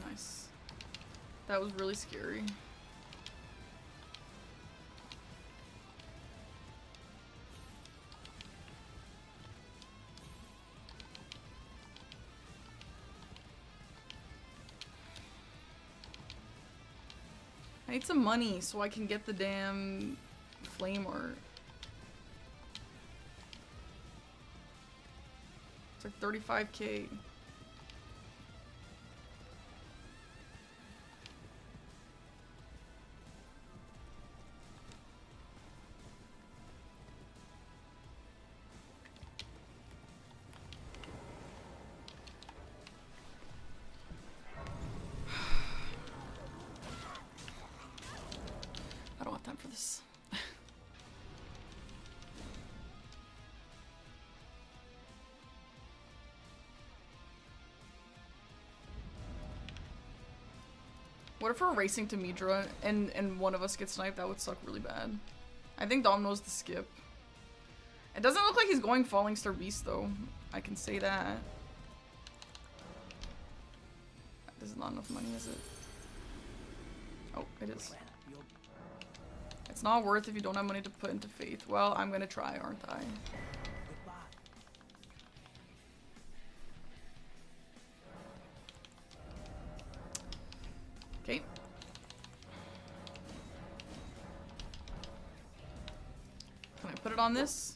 Nice. That was really scary. I need some money so I can get the damn flame art. It's like 35K. I don't have time for this. What if we're racing to Midra and one of us gets sniped? That would suck really bad. I think Dom knows the skip. It doesn't look like he's going Falling Star Beast though. I can say that. This is not enough money, is it? Oh, it is. It's not worth if you don't have money to put into Faith. Well, I'm gonna try, aren't I? Okay. Can I put it on this?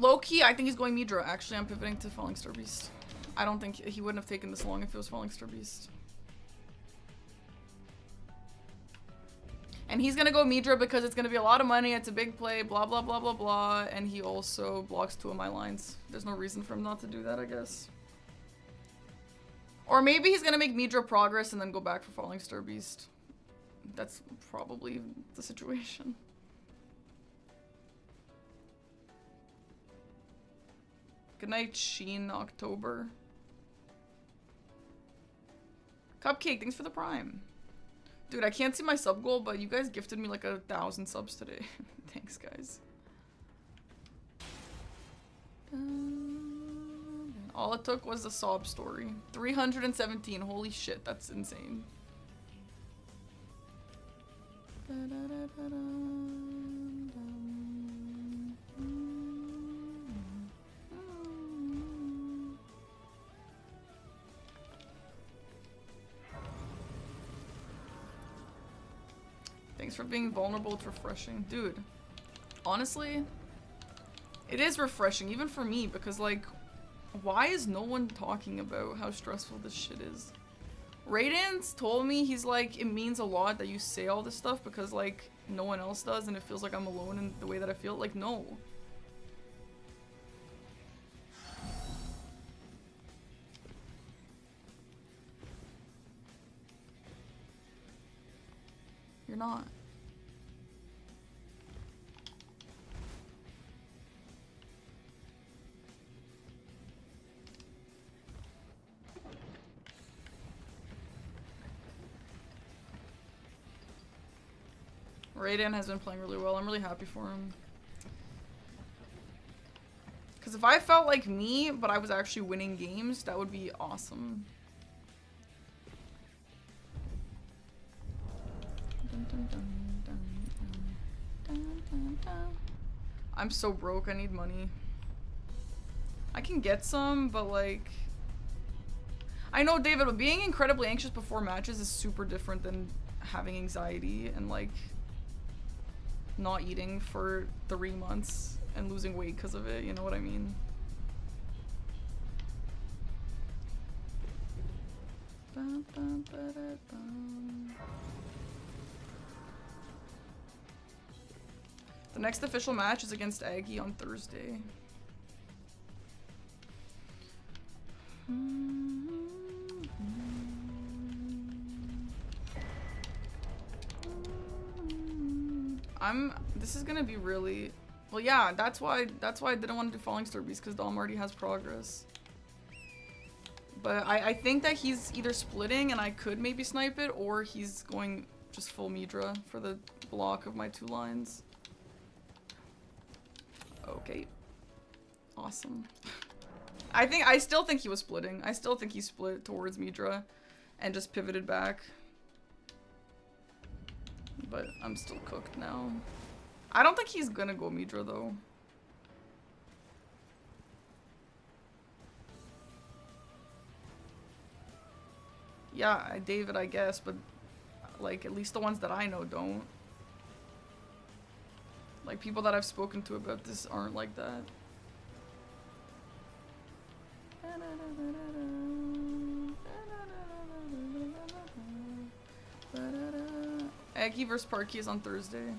Low-key, I think he's going Midra. Actually, I'm pivoting to Falling Star Beast. I don't think he wouldn't have taken this long if it was Falling Star Beast. And he's gonna go Midra because it's gonna be a lot of money, it's a big play, blah blah blah blah blah, and he also blocks 2 of my lines. There's no reason for him not to do that, I guess. Or maybe he's gonna make Midra progress and then go back for Falling Star Beast. That's probably the situation. Good night, Sheen October. Cupcake, thanks for the prime. Dude, I can't see my sub goal, but you guys gifted me like 1,000 subs today. Thanks, guys. All it took was a sob story. 317, holy shit, that's insane. Thanks for being vulnerable. It's refreshing. Dude, honestly, it is refreshing, even for me, because, like, why is no one talking about how stressful this shit is? Radiance told me, he's like, it means a lot that you say all this stuff because, like, no one else does and it feels like I'm alone in the way that I feel. Like, no. You're not. Raiden has been playing really well. I'm really happy for him. Because if I felt like me, but I was actually winning games, that would be awesome. I'm so broke, I need money. I can get some, but like... I know, David, but being incredibly anxious before matches is super different than having anxiety and like... not eating for 3 months and losing weight because of it, you know what I mean? The next official match is against Aggie on Thursday. This is gonna be really, well, yeah, that's why I didn't want to do Falling Star Beast, because Dom already has progress. But I think that he's either splitting and I could maybe snipe it, or he's going just full Midra for the block of my 2 lines. Okay. Awesome. I still think he was splitting. I still think he split towards Midra and just pivoted back. But I'm still cooked now. I don't think he's gonna go Midra though. Yeah, David, I guess, but like at least the ones that I know don't. Like people that I've spoken to about this aren't like that. Aggie vs Parky is on Thursday.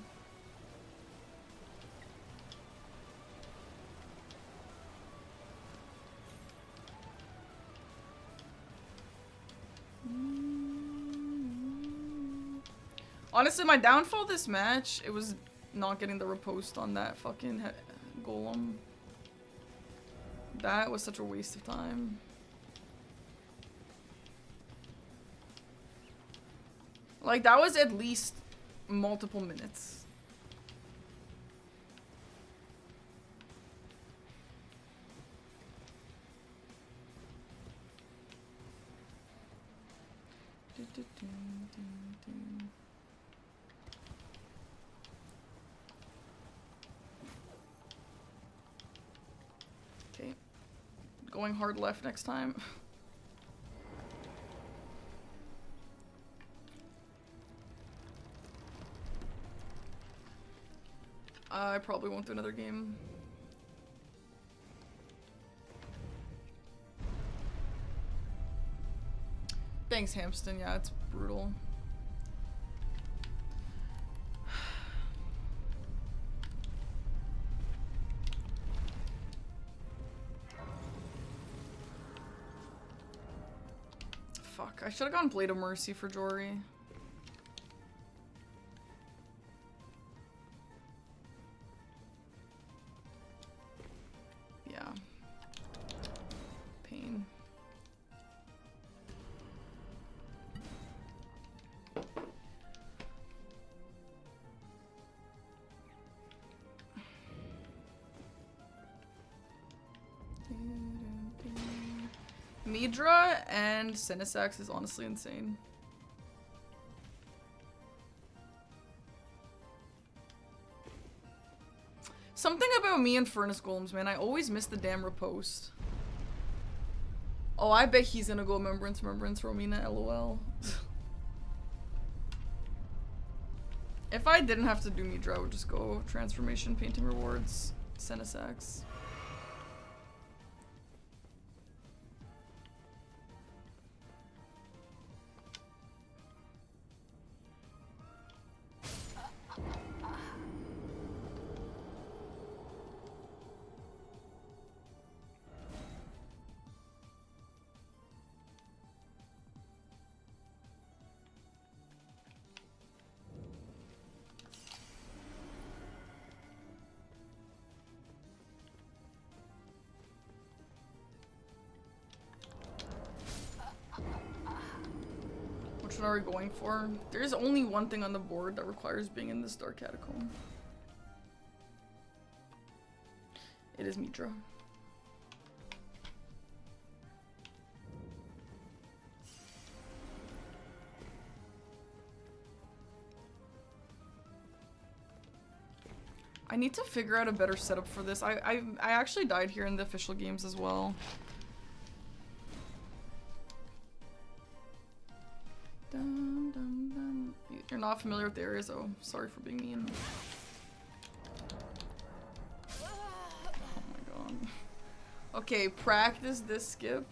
Honestly, my downfall this match, it was not getting the riposte on that fucking golem. That was such a waste of time. Like, that was at least multiple minutes. Okay. Going hard left next time. I probably won't do another game. Thanks, Hampston. Yeah, it's brutal. Fuck, I should have gone Blade of Mercy for Jory. Yeah. Pain. Midra and Sinisax is honestly insane. Something about me and Furnace Golems, man. I always miss the damn riposte. Oh, I bet he's gonna go Remembrance, Romina, LOL. If I didn't have to do Midra, I would just go transformation, painting rewards, Senesax. Which one are we going for? There's only one thing on the board that requires being in this dark catacomb. It is Midra. I need to figure out a better setup for this. I actually died here in the official games as well. Dum, dum, dum. You're not familiar with the areas, oh, sorry for being mean. Oh my god. Okay, practice this skip.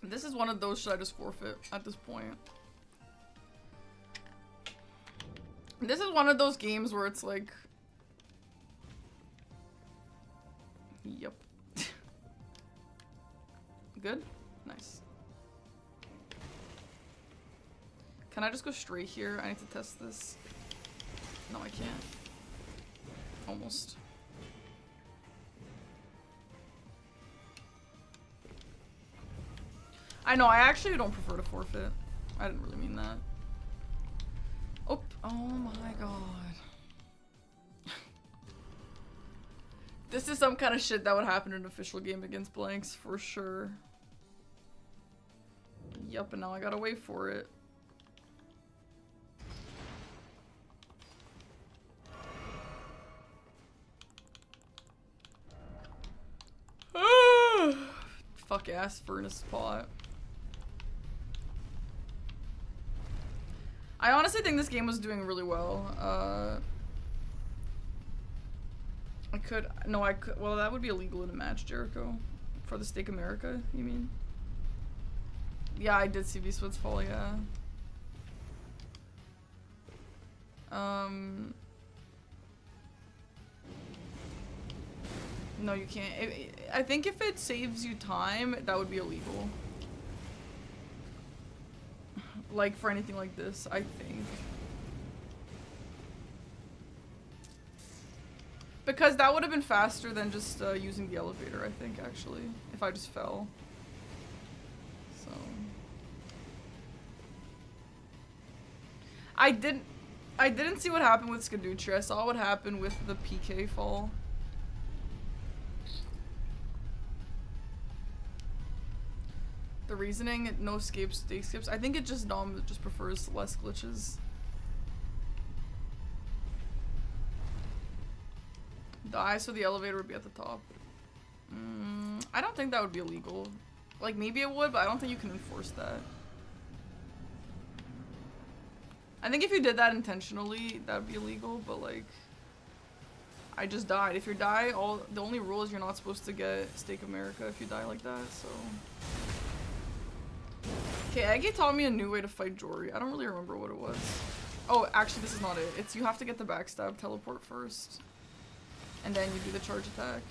This is one of those, should I just forfeit at this point? This is one of those games where it's like... Yep. Good? Nice. Can I just go straight here? I need to test this. No, I can't. Almost. I know, I actually don't prefer to forfeit. I didn't really mean that. Oh, oh my god. This is some kind of shit that would happen in an official game against blanks, for sure. Yup, and now I gotta wait for it. Fuck ass furnace pot. I honestly think this game was doing really well. I could, well, that would be illegal in a match, Jericho. For the Stake America, you mean? Yeah, I did see V-Splits fall, yeah. No, you can't. I think if it saves you time, that would be illegal. Like, for anything like this, I think. Because that would have been faster than just using the elevator, I think, actually. If I just fell. So. I didn't see what happened with Scaducci. I saw what happened with the PK fall. The reasoning, no skips, stake skips. I think it just Dom just prefers less glitches. Die, so the elevator would be at the top. I don't think that would be illegal. Like, maybe it would, but I don't think you can enforce that. I think if you did that intentionally, that would be illegal, but like... I just died. If you die, the only rule is you're not supposed to get Stake America if you die like that, so... Okay, Aggie taught me a new way to fight Jory. I don't really remember what it was. Oh, actually, this is not it. It's you have to get the backstab teleport first. And then you do the charge attack.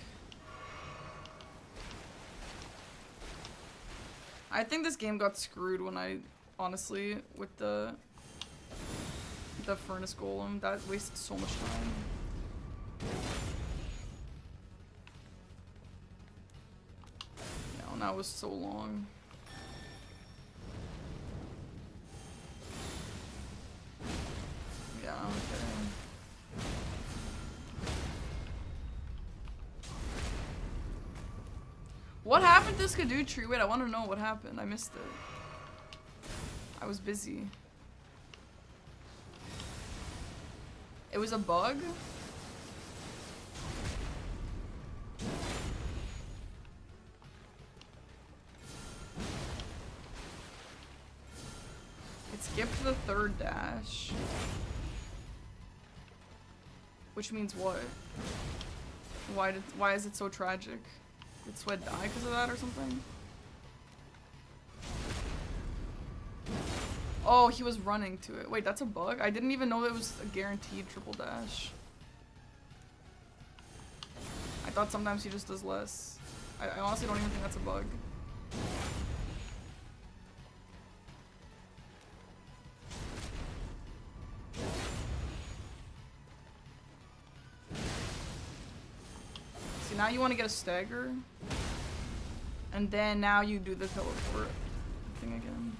I think this game got screwed when I, honestly, with the Furnace Golem. That wasted so much time. Yeah, that was so long. Yeah, okay. What happened to Scaducci? Wait, I want to know what happened. I missed it. I was busy. It was a bug? dash. Which means what? Why is it so tragic? Did Sweat die because of that or something? Oh, he was running to it. Wait, that's a bug? I didn't even know it was a guaranteed triple dash. I thought sometimes he just does less. I honestly don't even think that's a bug. See, now you want to get a stagger. And then now you do the teleport thing again.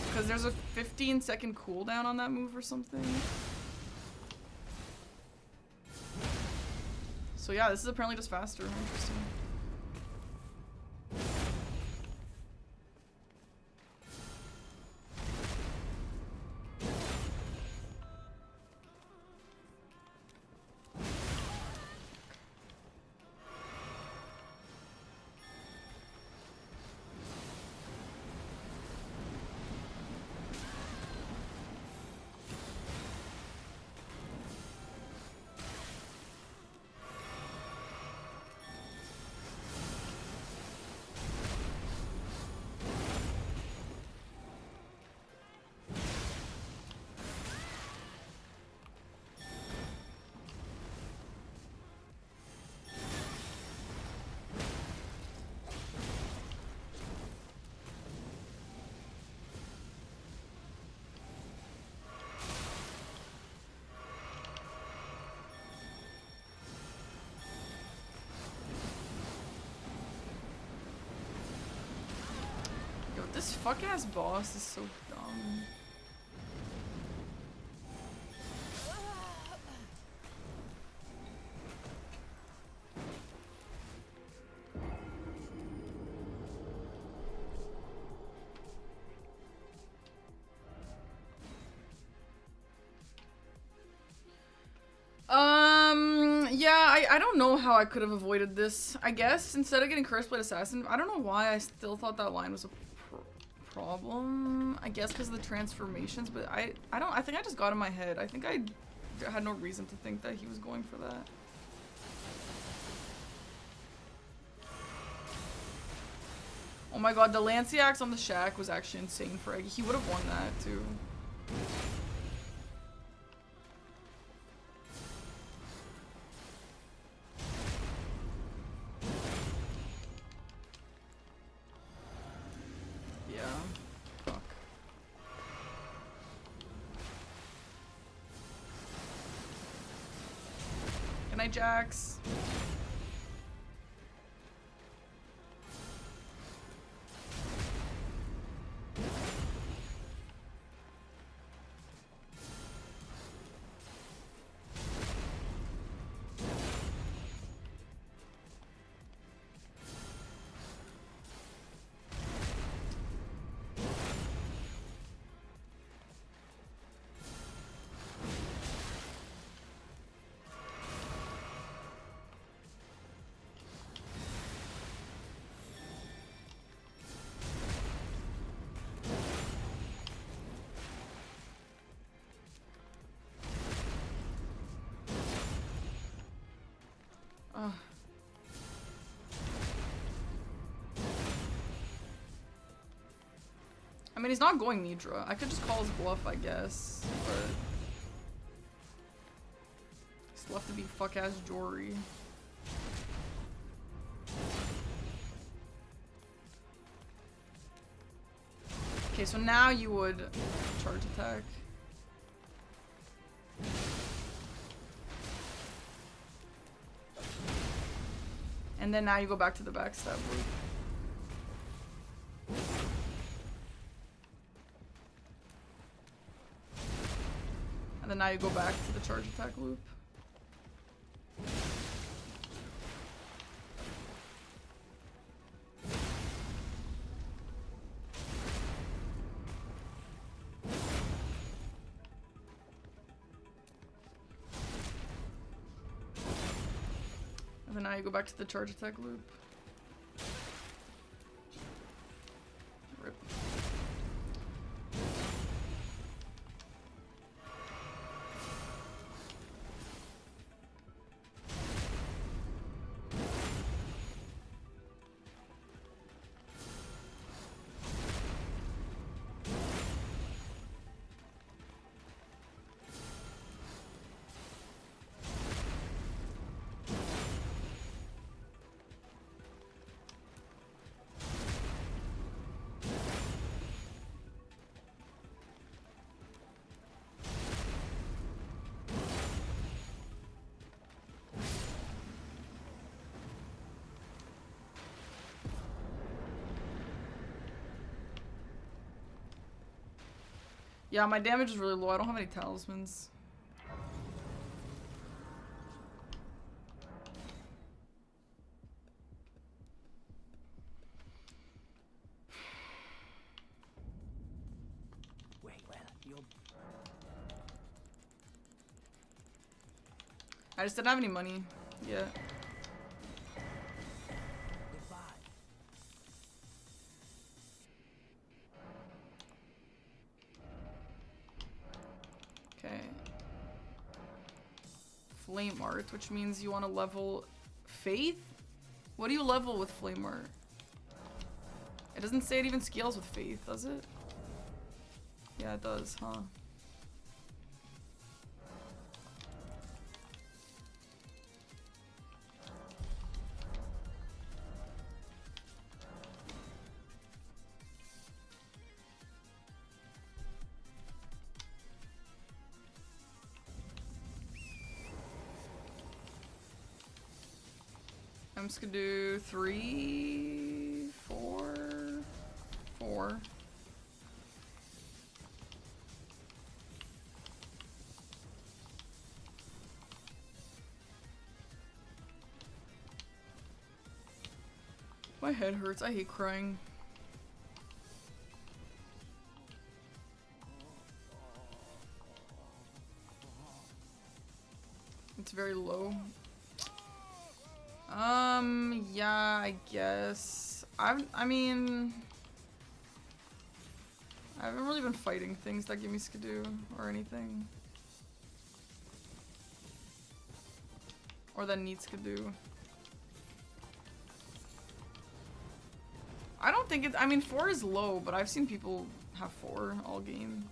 Because there's a 15-second cooldown on that move or something. So yeah, this is apparently just faster. Interesting. This fuck-ass boss is so dumb. Yeah, I don't know how I could have avoided this. I guess instead of getting Curse Blade Assassin, I don't know why I still thought that line was a problem. I guess because of the transformations, but I think I just got in my head. I think I had no reason to think that he was going for that. Oh my god, the Lancey axe on the shack was actually insane for Eggy. He would have won that too. Jax. I mean, he's not going Nidra. I could just call his bluff, I guess, but he's left to be fuck-ass Jory. Okay, so now you would charge attack. And then now you go back to the backstab loop. And then now you go back to the charge attack loop. And then now you go back to the charge attack loop. Yeah, my damage is really low. I don't have any talismans. I just didn't have any money yet. Okay. Flame art, which means you want to level faith? What do you level with flame art? It doesn't say it even scales with faith, does it? Yeah, it does, huh? I'm just gonna do 3, 4, 4. My head hurts. I hate crying. It's very low. Yeah, I guess. I mean, I haven't really been fighting things that give me skidoo or anything. Or that need skidoo. I don't think it's, I mean, 4 is low, but I've seen people have 4 all game.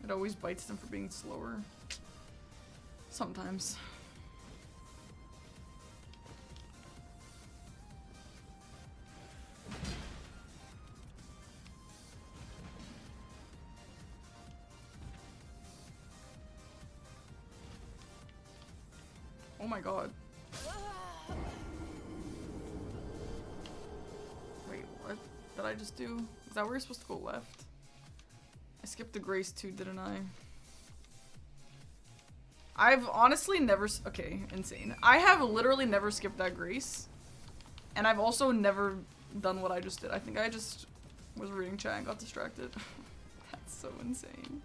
It always bites them for being slower. Sometimes. Oh my god. Wait, what did I just do? Is that where you're supposed to go left? I skipped the grace too, didn't I? I've honestly never, okay, insane. I have literally never skipped that grace. And I've also never done what I just did. I think I just was reading chat and got distracted. That's so insane.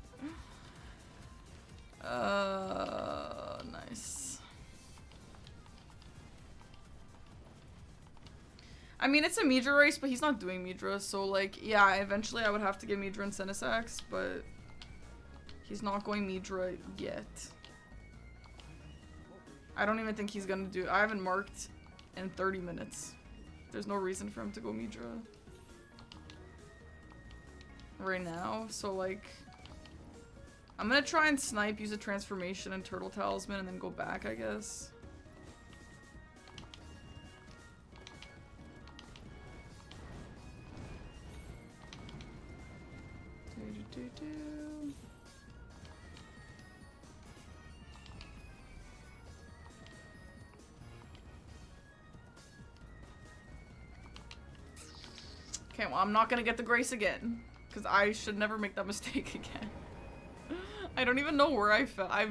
Nice. I mean, it's a Midra race, but he's not doing Midra, so like, yeah, eventually I would have to get Midra and Senisax, but he's not going Midra yet. I don't even think he's gonna do it. I haven't marked in 30 minutes. There's no reason for him to go Midra right now, so like, I'm gonna try and snipe, use a transformation and turtle talisman, and then go back, I guess. Okay, well, I'm not gonna get the grace again, because I should never make that mistake again. I don't even know where I fell. I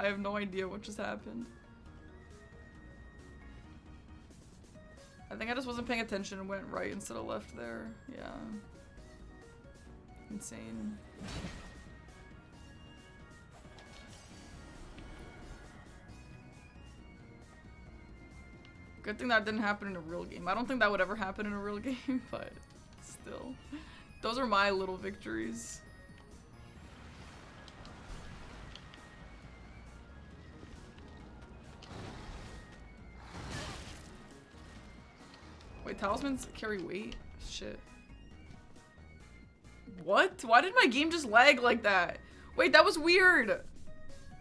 have no idea what just happened. I think I just wasn't paying attention and went right instead of left there. Yeah. Insane. Good thing that didn't happen in a real game. I don't think that would ever happen in a real game, but still. Those are my little victories. Wait, talismans carry weight? Shit. What? Why did my game just lag like that? Wait, that was weird.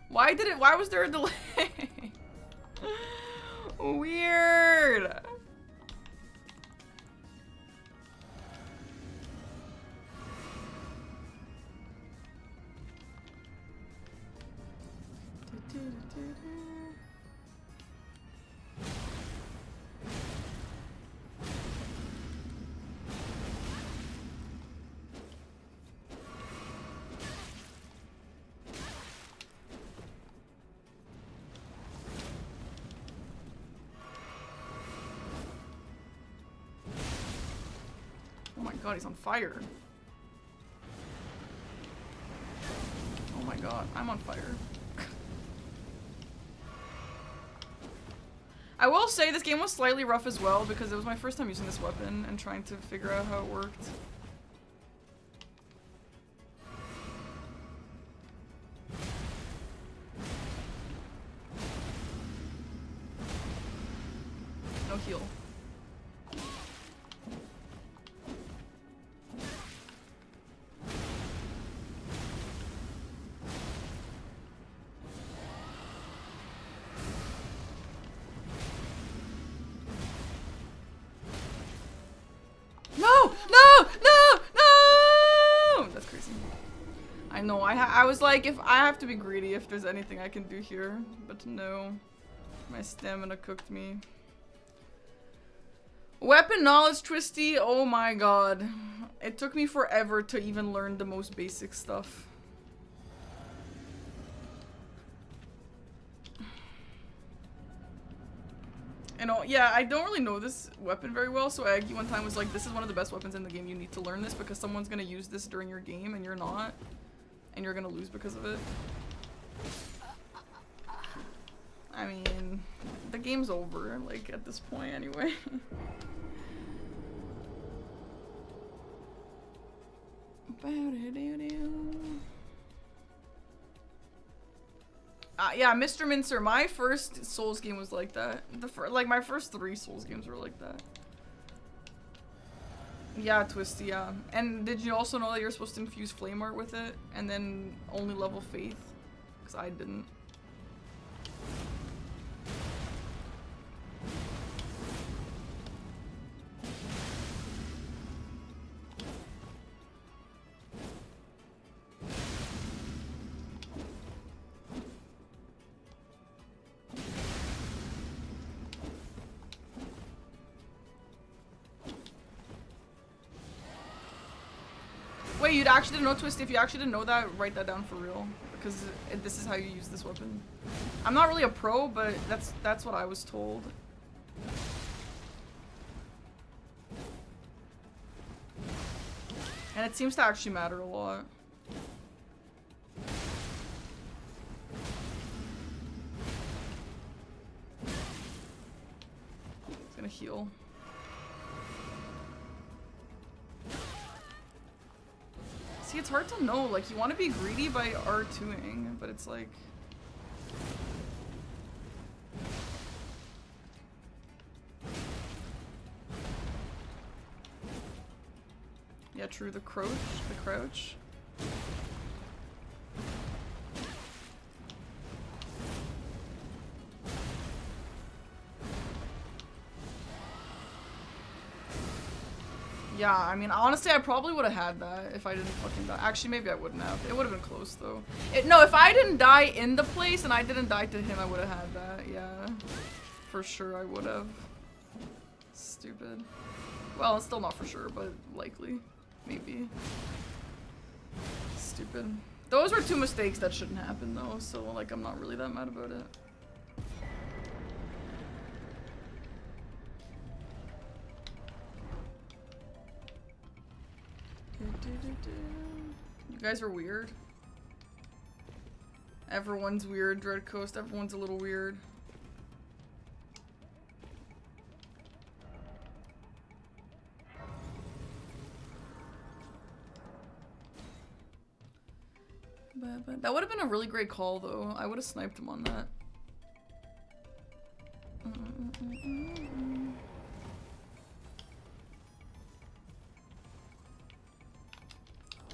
Why was there a delay? Weird. weird. Oh my god, he's on fire. Oh my god, I'm on fire. I will say this game was slightly rough as well because it was my first time using this weapon and trying to figure out how it worked. No heal. No, I was like, if I have to be greedy if there's anything I can do here, but no, my stamina cooked me. Weapon knowledge, Twisty, oh my god. It took me forever to even learn the most basic stuff. And yeah, I don't really know this weapon very well, so Aggie one time was like, this is one of the best weapons in the game, you need to learn this because someone's gonna use this during your game and you're not. And you're gonna lose because of it. I mean, the game's over, like, at this point anyway. Yeah, Mr. Mincer, my first Souls game was like that. Like, my first 3 Souls games were like that. Yeah, Twisty, yeah. And did you also know that you're supposed to infuse Flame Art with it? And then only level Faith? Because I didn't. Wait, you actually didn't know, Twisty? If you actually didn't know that, write that down for real. Because this is how you use this weapon. I'm not really a pro, but that's what I was told. And it seems to actually matter a lot. It's gonna heal. See, it's hard to know. Like, you want to be greedy by R2ing, but it's like... Yeah, true. The crouch. Yeah, I mean, honestly, I probably would have had that if I didn't fucking die. Actually, maybe I wouldn't have. It would have been close, though. No, if I didn't die in the place and I didn't die to him, I would have had that. Yeah. For sure, I would have. Stupid. Well, it's still not for sure, but likely. Maybe. Stupid. Those were 2 mistakes that shouldn't happen, though, so, like, I'm not really that mad about it. You guys are weird. Everyone's weird, Dread Coast. Everyone's a little weird. But that would have been a really great call, though. I would have sniped him on that.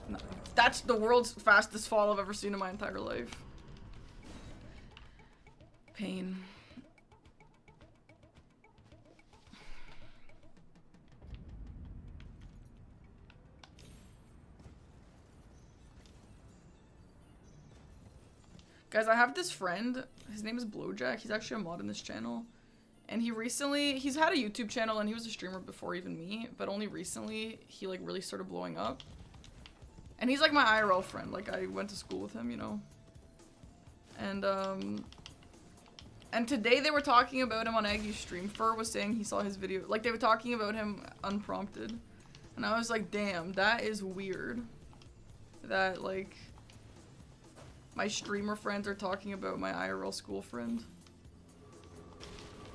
No, that's the world's fastest fall I've ever seen in my entire life. Pain. Guys, I have this friend. His name is Blowjack. He's actually a mod in this channel. And he's had a YouTube channel and he was a streamer before even me. But only recently, he like really started blowing up. And he's like my IRL friend. Like I went to school with him, you know. And today they were talking about him on Aggie's stream. Fur was saying he saw his video. Like they were talking about him unprompted. And I was like, damn, that is weird. That like my streamer friends are talking about my IRL school friend.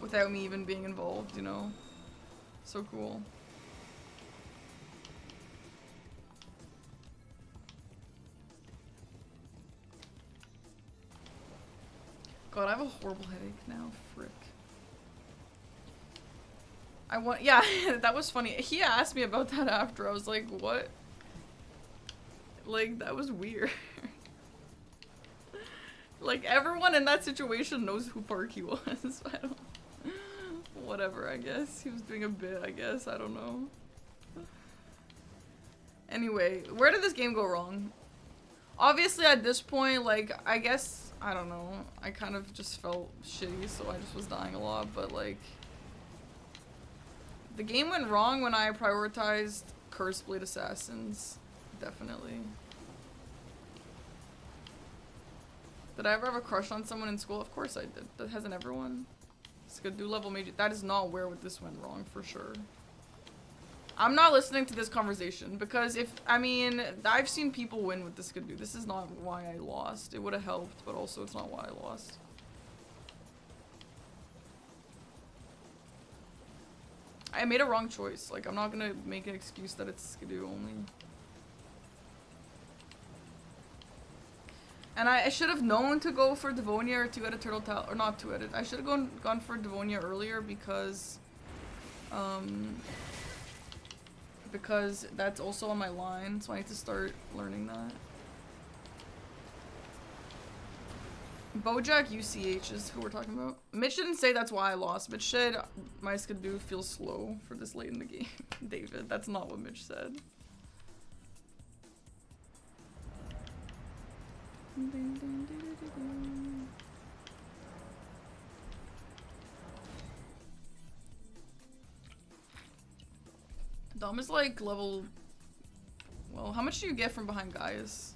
Without me even being involved, you know? So cool. God, I have a horrible headache now. Frick. Yeah, that was funny. He asked me about that after. I was like, what? Like, that was weird. Like, everyone in that situation knows who Parky was. I don't... Whatever, I guess. He was doing a bit, I guess. I don't know. Anyway, where did this game go wrong? Obviously, at this point, like, I guess... I don't know. I kind of just felt shitty, so I just was dying a lot, but, like... The game went wrong when I prioritized Curse Blade Assassins. Definitely. Did I ever have a crush on someone in school? Of course I did. That hasn't everyone. Skidoo level major. That is not where this went wrong, for sure. I'm not listening to this conversation because I mean, I've seen people win with the Skidoo. This is not why I lost. It would have helped, but also it's not why I lost. I made a wrong choice. Like, I'm not gonna make an excuse that it's Skidoo only. And I should have known to go for Devonia or 2-edit Turtle Tail, or not 2-edit. I should have gone for Devonia earlier because that's also on my line, so I need to start learning that. Bojack UCH is who we're talking about. Mitch didn't say that's why I lost. Mitch said my Skidoo feels slow for this late in the game. David, that's not what Mitch said. Dom is like level... Well, how much do you get from behind Gaius?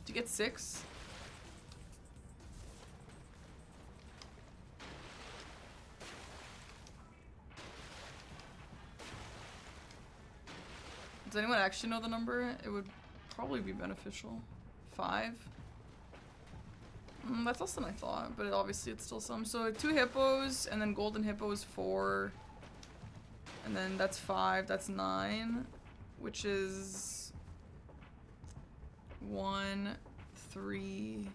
Do you get 6? Does anyone actually know the number? It would probably be beneficial. 5? That's less than I thought, but obviously it's still some. So 2 hippos, and then golden hippo is 4. And then that's 5, that's 9. Which is... 1, 3,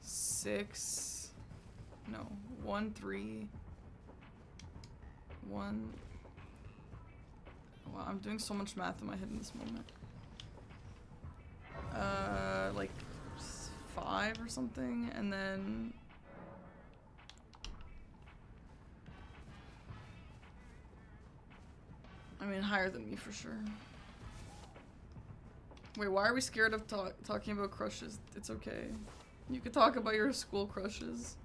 6... No, 1, 3... 1... Wow, I'm doing so much math in my head in this moment. Like 5 or something, and then I mean higher than me for sure. Wait, why are we scared of talking about crushes? It's okay. You could talk about your school crushes.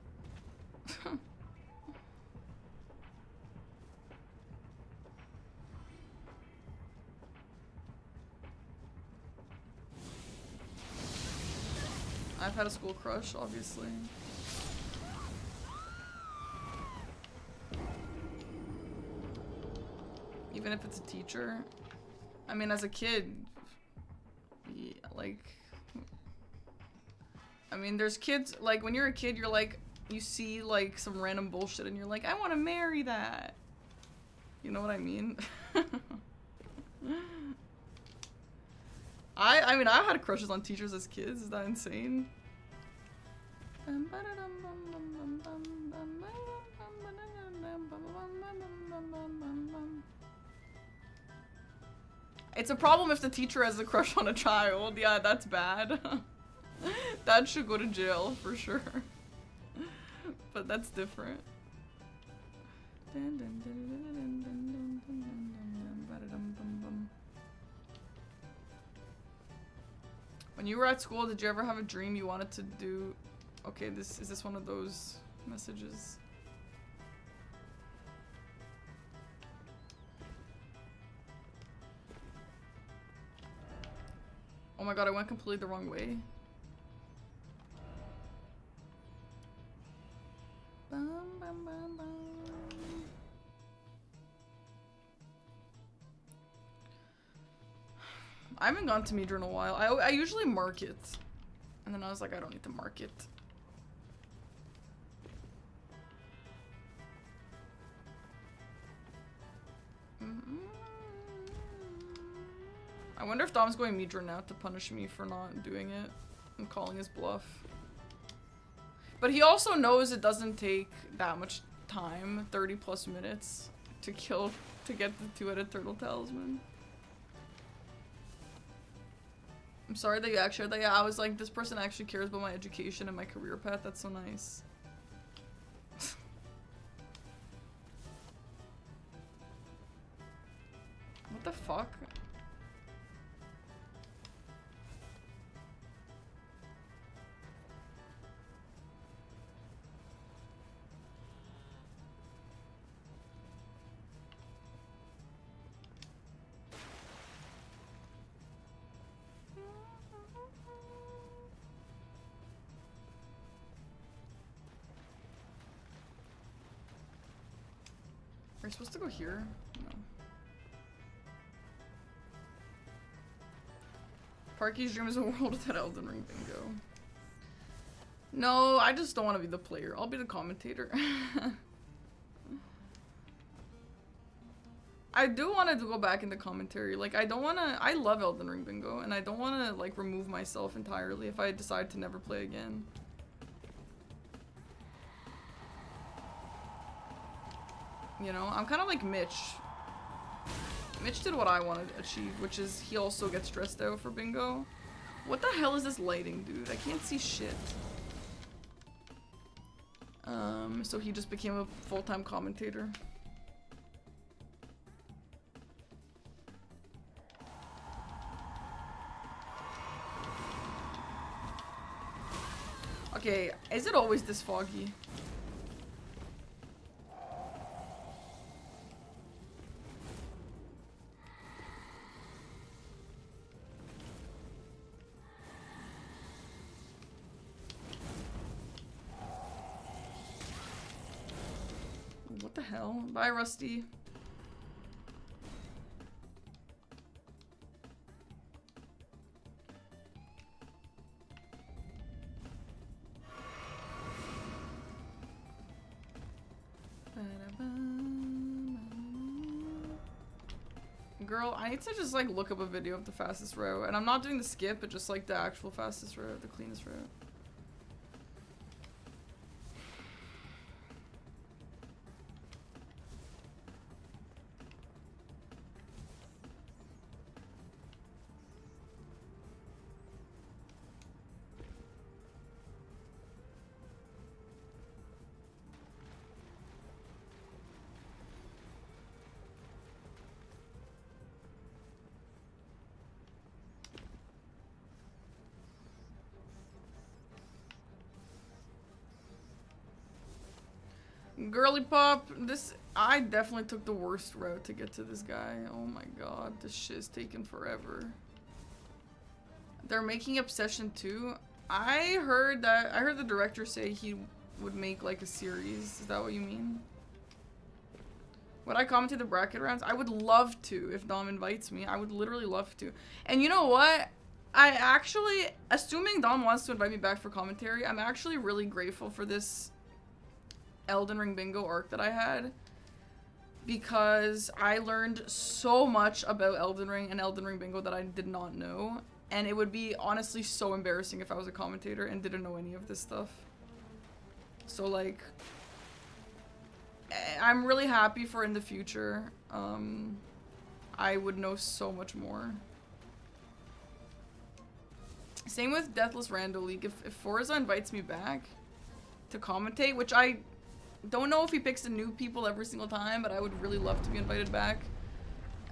I've had a school crush, obviously. Even if it's a teacher. I mean, as a kid, yeah, like... I mean, there's kids, like, when you're a kid, you're like, you see, like, some random bullshit and you're like, I want to marry that. You know what I mean? I mean, I had crushes on teachers as kids. Is that insane? It's a problem if the teacher has a crush on a child. Yeah, that's bad. That should go to jail for sure. But that's different. When you were at school, did you ever have a dream you wanted to do? Okay, is this one of those messages? Oh my god, I went completely the wrong way. Bum, bum, bum, bum. I haven't gone to Meadra in a while. I usually mark it. And then I was like, I don't need to mark it. I wonder if Dom's going Meadra now to punish me for not doing it and calling his bluff. But he also knows it doesn't take that much time, 30 plus minutes, to get the two-headed turtle talisman. I'm sorry that you actually shared that. Yeah, I was like, this person actually cares about my education and my career path. That's so nice. What the fuck? Are we supposed to go here? No. Parky's dream is a world without Elden Ring bingo. No, I just don't want to be the player. I'll be the commentator. I do want to go back into commentary. Like, I don't want to... I love Elden Ring bingo, and I don't want to, like, remove myself entirely if I decide to never play again. You know, I'm kind of like Mitch. Mitch did what I wanted to achieve, which is he also gets stressed out for bingo. What the hell is this lighting, dude? I can't see shit. So he just became a full-time commentator. Okay, is it always this foggy? What the hell? Bye, Rusty. Girl, I need to just like look up a video of the fastest route. And I'm not doing the skip, but just like the actual fastest route, the cleanest route. Girly pop, I definitely took the worst route to get to this guy. Oh my god, this shit is taking forever. They're making Obsession 2. I heard the director say he would make like a series. Is that what you mean? Would I commentate the bracket rounds? I would love to if Dom invites me. I would literally love to. And you know what? I actually, assuming Dom wants to invite me back for commentary, I'm actually really grateful for this Elden Ring bingo arc that I had, because I learned so much about Elden Ring and Elden Ring bingo that I did not know, and it would be honestly so embarrassing if I was a commentator and didn't know any of this stuff. So like, I'm really happy for in the future, I would know so much more. Same with Deathless Rando League. If Forza invites me back to commentate, which I don't know if he picks the new people every single time, but I would really love to be invited back.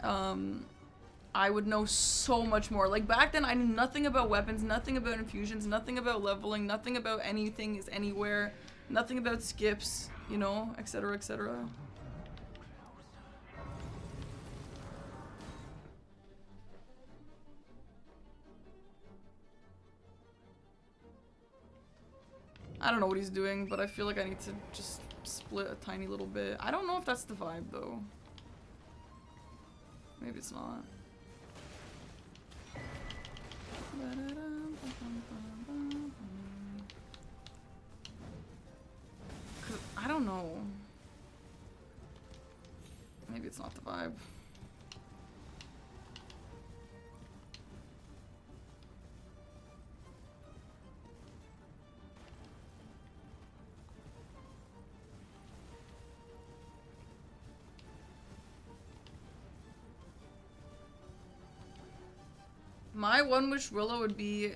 I I would know so much more. Like back then I knew nothing about weapons, nothing about infusions, nothing about leveling, nothing about anything is anywhere, nothing about skips, you know, etc, etc. I don't know what he's doing, but I feel like I need to just split a tiny little bit. I don't know if that's the vibe though. Maybe it's not. Cause I don't know. Maybe it's not the vibe. My one wish Willow would be,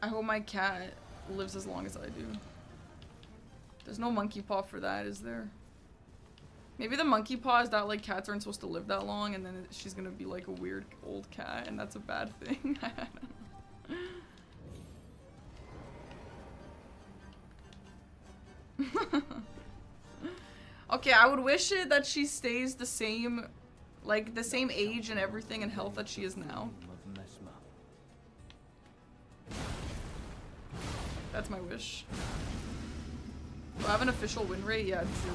I hope my cat lives as long as I do. There's no monkey paw for that, is there? Maybe the monkey paw is that like cats aren't supposed to live that long and then she's gonna be like a weird old cat and that's a bad thing. I don't know. Okay, I would wish it that she stays the same, like the same age and everything and health that she is now. That's my wish. Do I have an official win rate? Yeah, it's 0.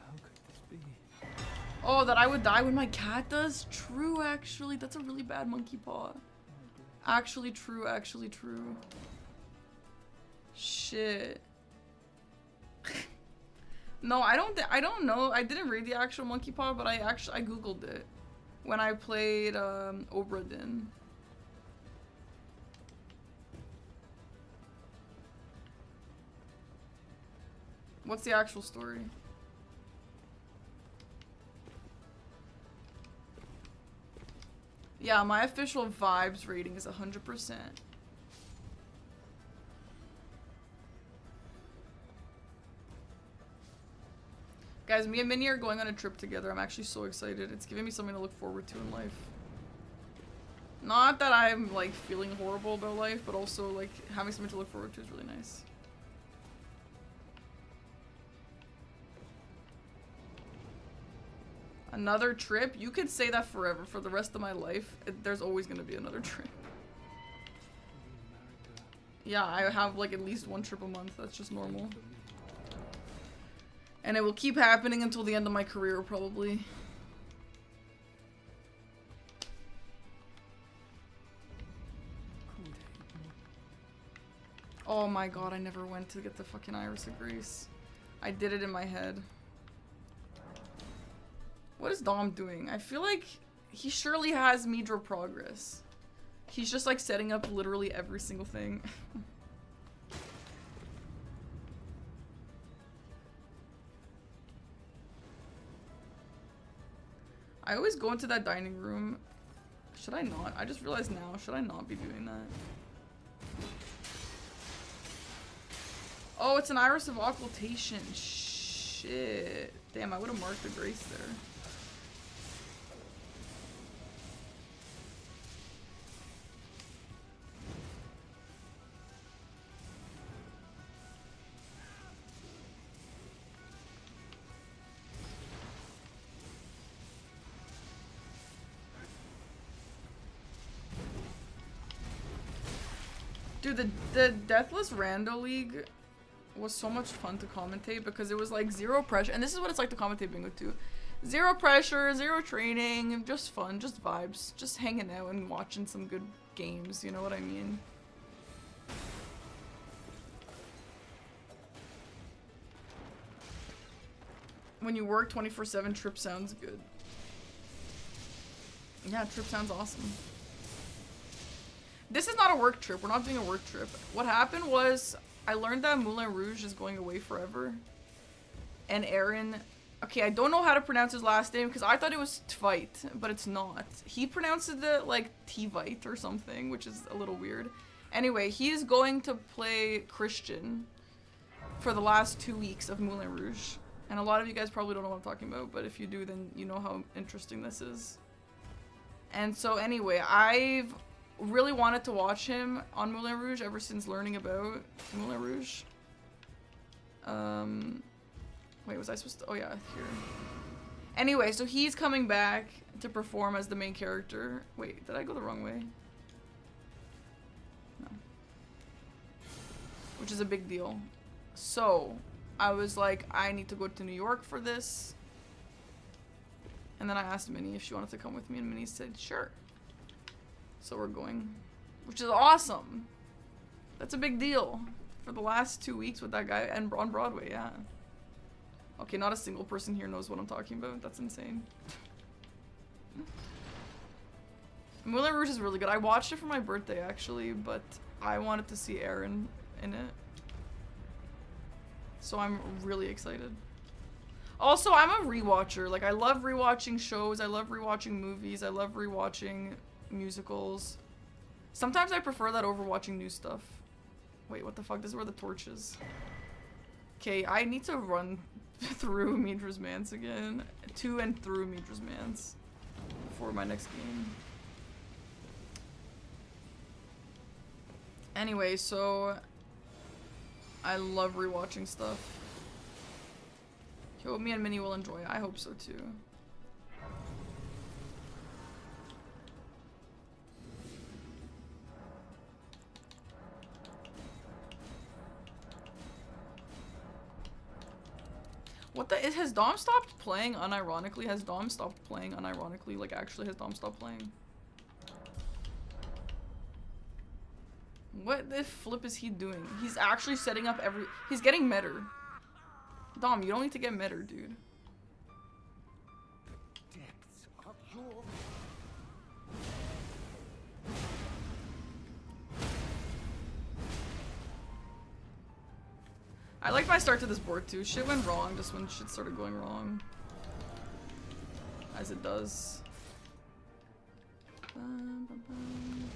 How could this be? Oh, that I would die when my cat does? True, actually. That's a really bad monkey paw. Actually true, actually true. Shit. No, I don't know. I didn't read the actual monkey paw, but I googled it when I played Obra Dinn. What's the actual story? Yeah, my official vibes rating is 100%. Guys, me and Minnie are going on a trip together. I'm actually so excited. It's giving me something to look forward to in life. Not that I'm like feeling horrible about life, but also like having something to look forward to is really nice. Another trip? You could say that forever. For the rest of my life, there's always gonna be another trip. Yeah, I have like at least one trip a month. That's just normal. And it will keep happening until the end of my career, probably. Oh my god, I never went to get the fucking Iris of Grace. I did it in my head. What is Dom doing? I feel like he surely has Midra progress. He's just like setting up literally every single thing. I always go into that dining room. Should I not? I just realized now, should I not be doing that? Oh, it's an Iris of Occultation. Shit. Damn, I would have marked the Grace there. Dude, the Deathless Rando League was so much fun to commentate because it was like zero pressure. And this is what it's like to commentate bingo too. Zero pressure, zero training, just fun, just vibes. Just hanging out and watching some good games, you know what I mean? When you work 24/7, trip sounds good. Yeah, trip sounds awesome. This is not a work trip. We're not doing a work trip. What happened was I learned that Moulin Rouge is going away forever. And Aaron Okay, I don't know how to pronounce his last name because I thought it was Tveit, but it's not. He pronounces it like Tveit or something, which is a little weird. Anyway, he is going to play Christian for the last 2 weeks of Moulin Rouge. And a lot of you guys probably don't know what I'm talking about, but if you do, then you know how interesting this is. And so anyway, I've really wanted to watch him on Moulin Rouge ever since learning about Moulin Rouge. Wait, was I supposed to? Oh yeah, here. Anyway, so he's coming back to perform as the main character. Wait, did I go the wrong way? No. Which is a big deal. So, I was like, I need to go to New York for this. And then I asked Minnie if she wanted to come with me, and Minnie said, sure. So we're going. Which is awesome. That's a big deal. For the last 2 weeks with that guy and on Broadway, yeah. Okay, not a single person here knows what I'm talking about. That's insane. Moulin Rouge is really good. I watched it for my birthday, actually, but I wanted to see Aaron in it. So I'm really excited. Also, I'm a rewatcher. Like, I love rewatching shows. I love rewatching movies. I love rewatching musicals. Sometimes I prefer that over watching new stuff. Wait, what the fuck? This is where the torch is. Okay, I need to run through Midra's Manse again. To and through Midra's Manse for my next game. Anyway, so I love rewatching stuff. Hope me and Minnie will enjoy it. I hope so too. What the? Has Dom stopped playing unironically? Has Dom stopped playing unironically? Like, actually, has Dom stopped playing? What the flip is he doing? He's actually setting up every... He's getting metter. Dom, you don't need to get metter, dude. Depths of your I liked my start to this board too. Shit went wrong just when shit started going wrong. As it does. Bum, bum, bum.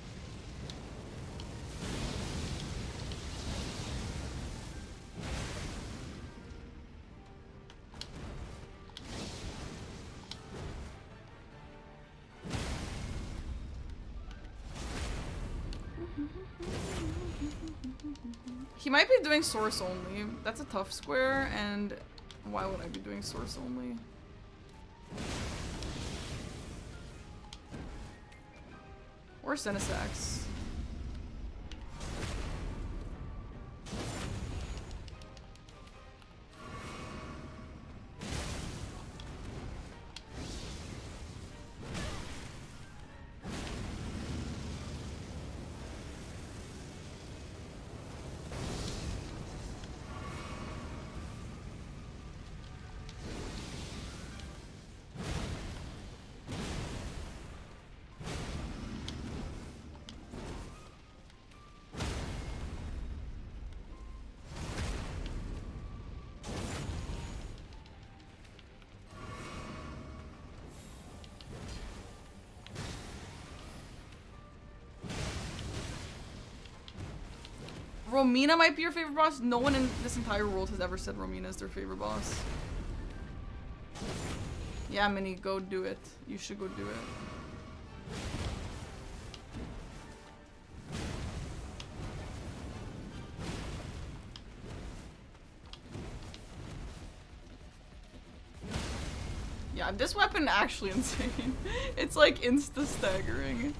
He might be doing source only. That's a tough square, and why would I be doing source only? Or Senesax. Romina might be your favorite boss. No one in this entire world has ever said Romina is their favorite boss. Yeah, Minnie, go do it. You should go do it. Yeah, this weapon actually insane. It's like insta-staggering.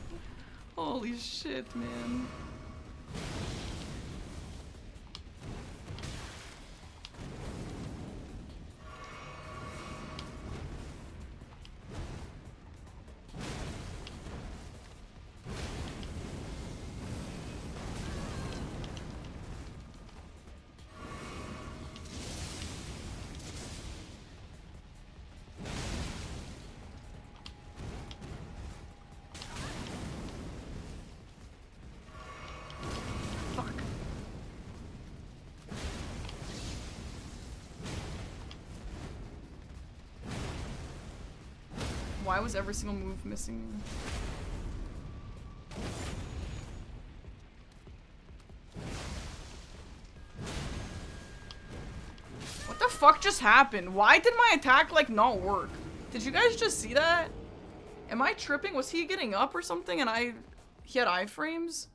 Holy shit, man. Why was every single move missing me? What the fuck just happened? Why did my attack like not work? Did you guys just see that? Am I tripping? Was he getting up or something and he had iframes?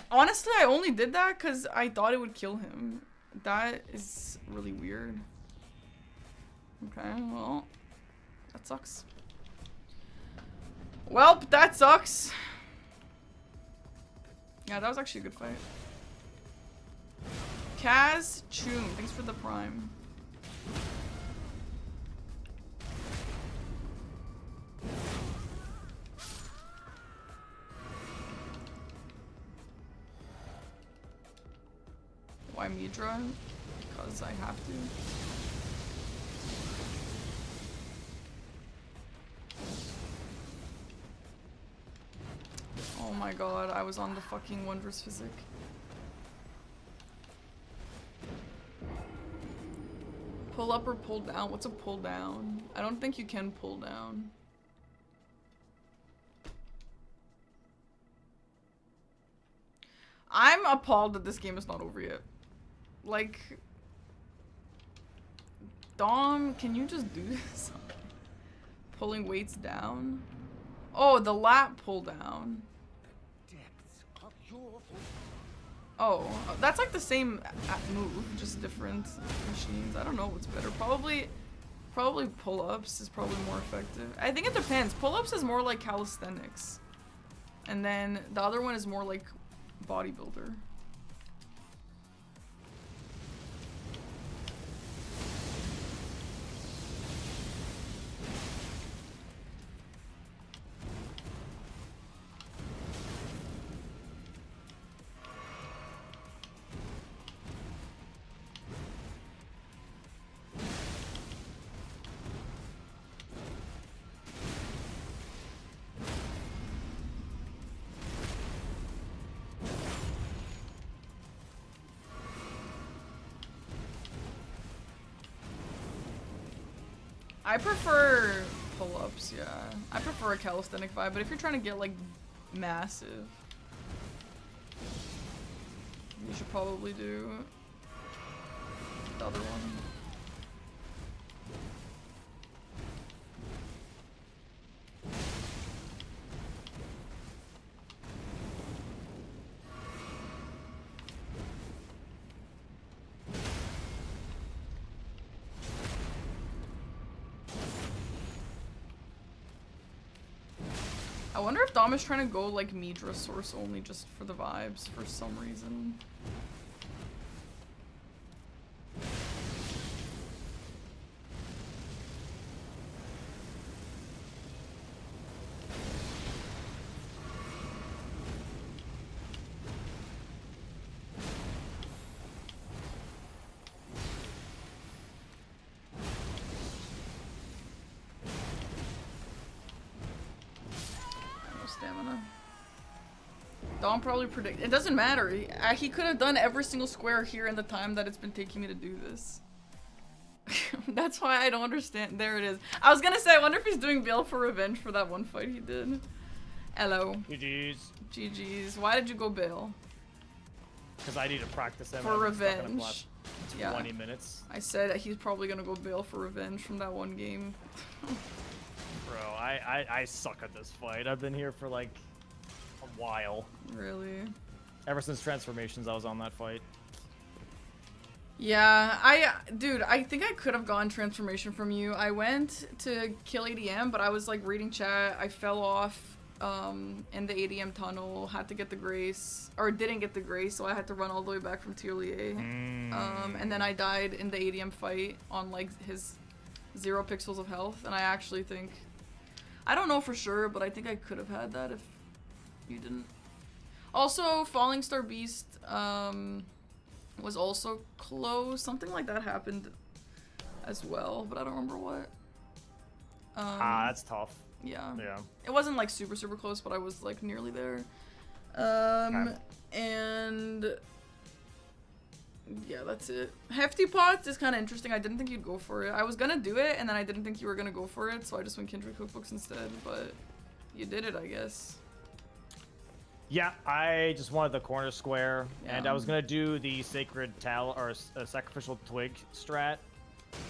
Honestly, I only did that because I thought it would kill him. That is really weird. Okay, well, that sucks. Well, that sucks. Yeah, that was actually a good fight. Kaz Choom, thanks for the prime. Why Midra? Because I have to. Oh my god, I was on the fucking Wondrous Physic. Pull up or pull down? What's a pull down? I don't think you can pull down. I'm appalled that this game is not over yet. Like, Dom, can you just do this? Pulling weights down? Oh, the lat pull down. Depths of your Oh, that's like the same move, just different machines. I don't know what's better. Probably pull-ups is probably more effective. I think it depends. Pull-ups is more like calisthenics. And then the other one is more like bodybuilder. I prefer pull-ups, yeah. I prefer a calisthenic vibe, but if you're trying to get like massive, you should probably do the other one. I wonder if Dom is trying to go like Midra source only just for the vibes for some reason. Stamina. Dom probably predict. It doesn't matter. He could have done every single square here in the time that it's been taking me to do this. That's why I don't understand. There it is. I was gonna say, I wonder if he's doing bail for revenge for that one fight he did. Hello. GG's. GG's. Why did you go bail? Because I need to practice them. For revenge. 20 minutes. I said he's probably gonna go bail for revenge from that one game. Bro, I suck at this fight. I've been here for like a while. Really? Ever since Transformations, I was on that fight. Yeah, dude, I think I could have gotten Transformation from you. I went to kill ADM, but I was like reading chat. I fell off in the ADM tunnel, had to get the Grace, or didn't get the Grace, so I had to run all the way back from Tierlier. And then I died in the ADM fight on like his 0 pixels of health, and I actually think, I don't know for sure, but I think I could have had that if you didn't. Also, Falling Star Beast was also close. Something like that happened as well, but I don't remember what. That's tough. Yeah. Yeah. It wasn't like super close, but I was like nearly there. Okay. And Yeah, that's it. Hefty Pots is kind of interesting. I didn't think you'd go for it. I was gonna do it, and then I didn't think you were gonna go for it, so I just went Kindred Cookbooks instead, but you did it, I guess. Yeah, I just wanted the corner square, and Yeah. I was gonna do the sacred sacrificial twig strat,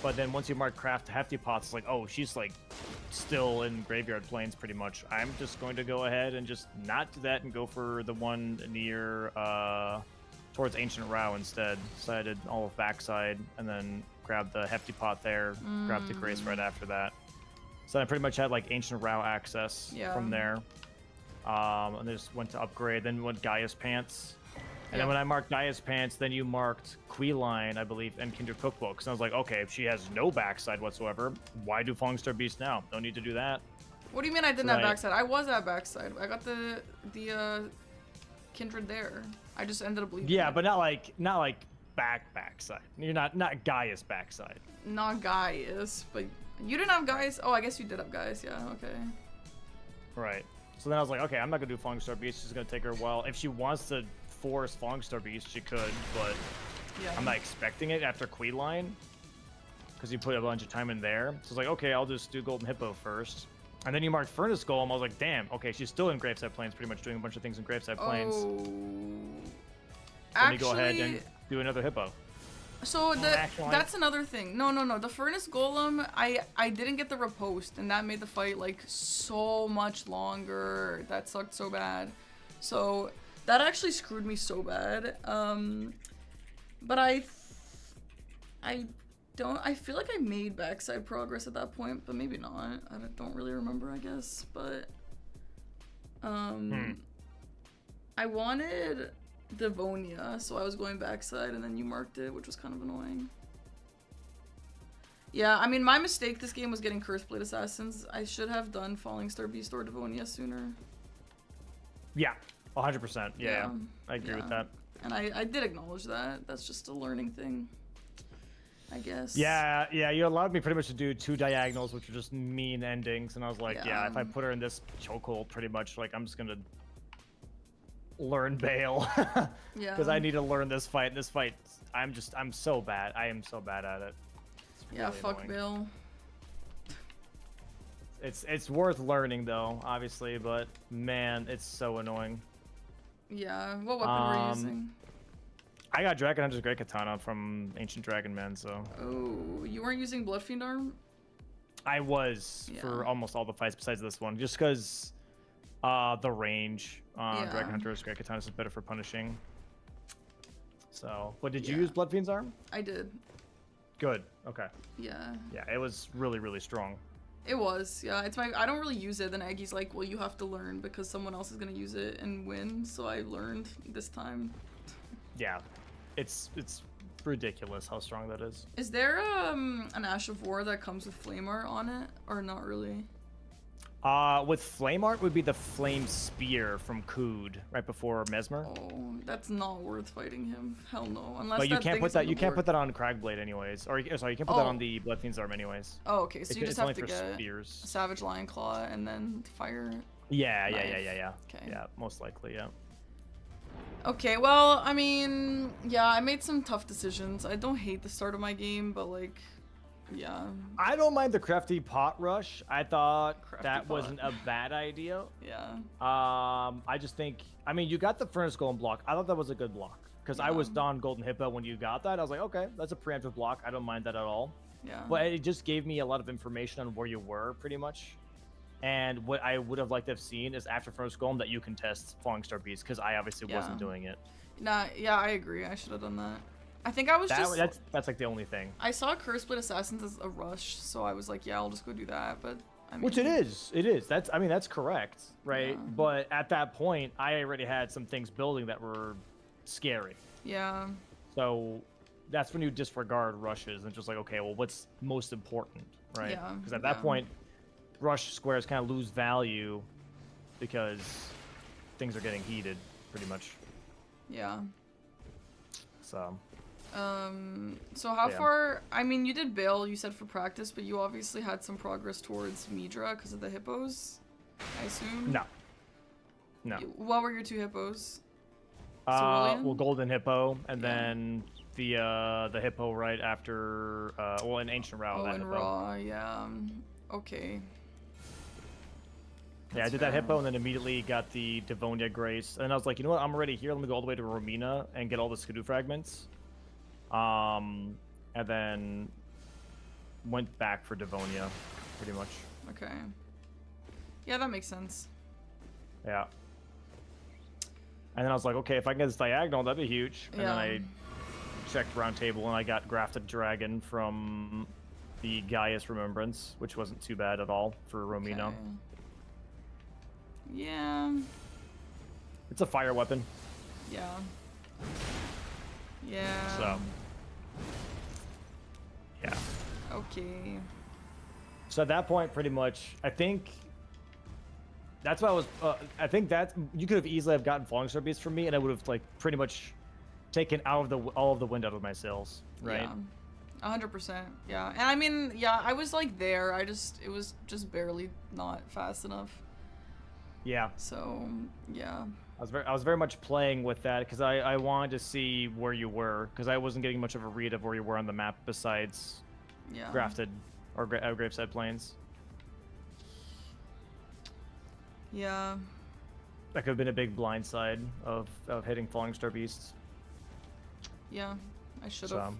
but then once you mark craft hefty pots, it's like, oh, she's like still in graveyard plains pretty much. I'm just going to go ahead and just not do that and go for the one near towards Ancient Rao instead. So I did all of backside and then grabbed the hefty pot there, grabbed the grace right after that. So I pretty much had like Ancient Rao access from there. And just went to upgrade, then went Gaia's Pants. And then when I marked Gaia's Pants, then you marked Queeline, I believe, and Kindred Cookbooks. And I was like, okay, if she has no backside whatsoever, why do Falling Star Beast now? No need to do that. What do you mean I didn't have backside? I was at backside. I got the Kindred there. I just ended up leaving. Yeah, but not like backside. You're not Gaia's backside. Not Gaius, but you didn't have Gaius. Oh, I guess you did have Gaius. Yeah, okay. Right. So then I was like, okay, I'm not gonna do Falling Star Beast. She's gonna take her a while. If she wants to force Falling Star Beast, she could, but I'm not expecting it after Queeline because you put a bunch of time in there. So it's like, okay, I'll just do Golden Hippo first. And then you marked Furnace Golem. I was like, damn, okay, she's still in Graveside Plains, pretty much doing a bunch of things in Graveside Plains. Let me go ahead and do another Hippo. So that's another thing. No. The Furnace Golem, I didn't get the riposte, and that made the fight like so much longer. That sucked so bad. So that actually screwed me so bad. But I feel like I made backside progress at that point, but maybe not. I don't really remember, I guess. But I wanted Devonia, so I was going backside, and then you marked it, which was kind of annoying. Yeah, I mean, my mistake this game was getting Curseblade Assassins. I should have done Falling Star Beast or Devonia sooner. Yeah, 100%. Yeah, I agree with that. And I did acknowledge that. That's just a learning thing, I guess. Yeah, you allowed me pretty much to do 2 diagonals, which are just mean endings, and I was like, yeah, if I put her in this chokehold, pretty much, like, I'm just gonna learn Bale. Because I need to learn this fight. This fight, I'm so bad. I am so bad at it. Yeah, fuck annoying. Bale. It's worth learning though, obviously, but man, it's so annoying. Yeah, what weapon were you using? I got Dragon Hunter's Great Katana from Ancient Dragon Man, so. Oh, you weren't using Bloodfiend Arm? I was for almost all the fights besides this one, just because the range on Dragon Hunter's Great Katana is better for punishing. So, but did you use Bloodfiend's Arm? I did. Good. Okay. Yeah. Yeah, it was really, really strong. It was, yeah. It's I don't really use it. Then Aggie's like, well, you have to learn because someone else is gonna use it and win. So I learned this time. Yeah, it's ridiculous how strong that is. Is there an Ash of War that comes with Flame Art on it, or not really? With Flame Art would be the Flame Spear from Kood right before Mesmer. Oh, that's not worth fighting him. Hell no. Unless but you can't put that. You can't put that on Cragblade anyways, or sorry, you can't put that on the Bloodfiend's Arm anyways. Oh, okay. So you just have to get spears. Savage Lion Claw and then fire. Yeah. Okay. Yeah, most likely, yeah. Okay, well, I mean, yeah, I made some tough decisions. I don't hate the start of my game, but like, yeah. I don't mind the Crafty Pot Rush. I thought that wasn't a bad idea. Yeah. I just think, I mean, you got the Furnace Golem block. I thought that was a good block because I was on Golden Hippo when you got that. I was like, okay, that's a preemptive block. I don't mind that at all. Yeah. But it just gave me a lot of information on where you were, pretty much. And what I would have liked to have seen is after Furnace Golem that you can test Falling Star Beast because I obviously wasn't doing it. Nah, yeah, I agree. I should have done that. I think I was that's like the only thing. I saw Curseblade Assassins as a rush, so I was like, yeah, I'll just go do that. But I mean, which it is. That's correct, right? Yeah. But at that point, I already had some things building that were scary. Yeah. So that's when you disregard rushes and just like, okay, well, what's most important, right? Yeah. Because at that point, rush squares kind of lose value because things are getting heated, pretty much. Yeah. So. So how far? I mean, you did Bale, you said for practice, but you obviously had some progress towards Midra because of the hippos, I assume. No. What were your 2 hippos? Well, Golden Hippo, and then the hippo right after well, in Ancient Row. Oh, that and hippo. Raw, yeah. Okay. Yeah, I That's did that fair. hippo and then immediately got the Devonia Grace. And I was like, you know what? I'm already here. Let me go all the way to Romina and get all the Skidoo fragments. And then went back for Devonia, pretty much. Okay. Yeah, that makes sense. Yeah. And then I was like, okay, if I can get this diagonal, that'd be huge. And then Yeah. I checked round table and I got grafted dragon from the Gaius Remembrance, which wasn't too bad at all for Romina. Okay. Yeah. It's a fire weapon. Yeah. Yeah. So. Yeah. Okay. So at that point, pretty much, I think that's what I was. I think that you could have easily have gotten Falling Star Beast from me, and I would have like pretty much taken all of the wind out of my sails, right? Yeah. 100%. Yeah. And I mean, yeah, I was like there. It was just barely not fast enough. Yeah. So, yeah. I was very much playing with that because I wanted to see where you were because I wasn't getting much of a read of where you were on the map besides Yeah. Grafted or Graveside Plains. Yeah. That could have been a big blindside of hitting Falling Star Beasts. Yeah. I should So, have.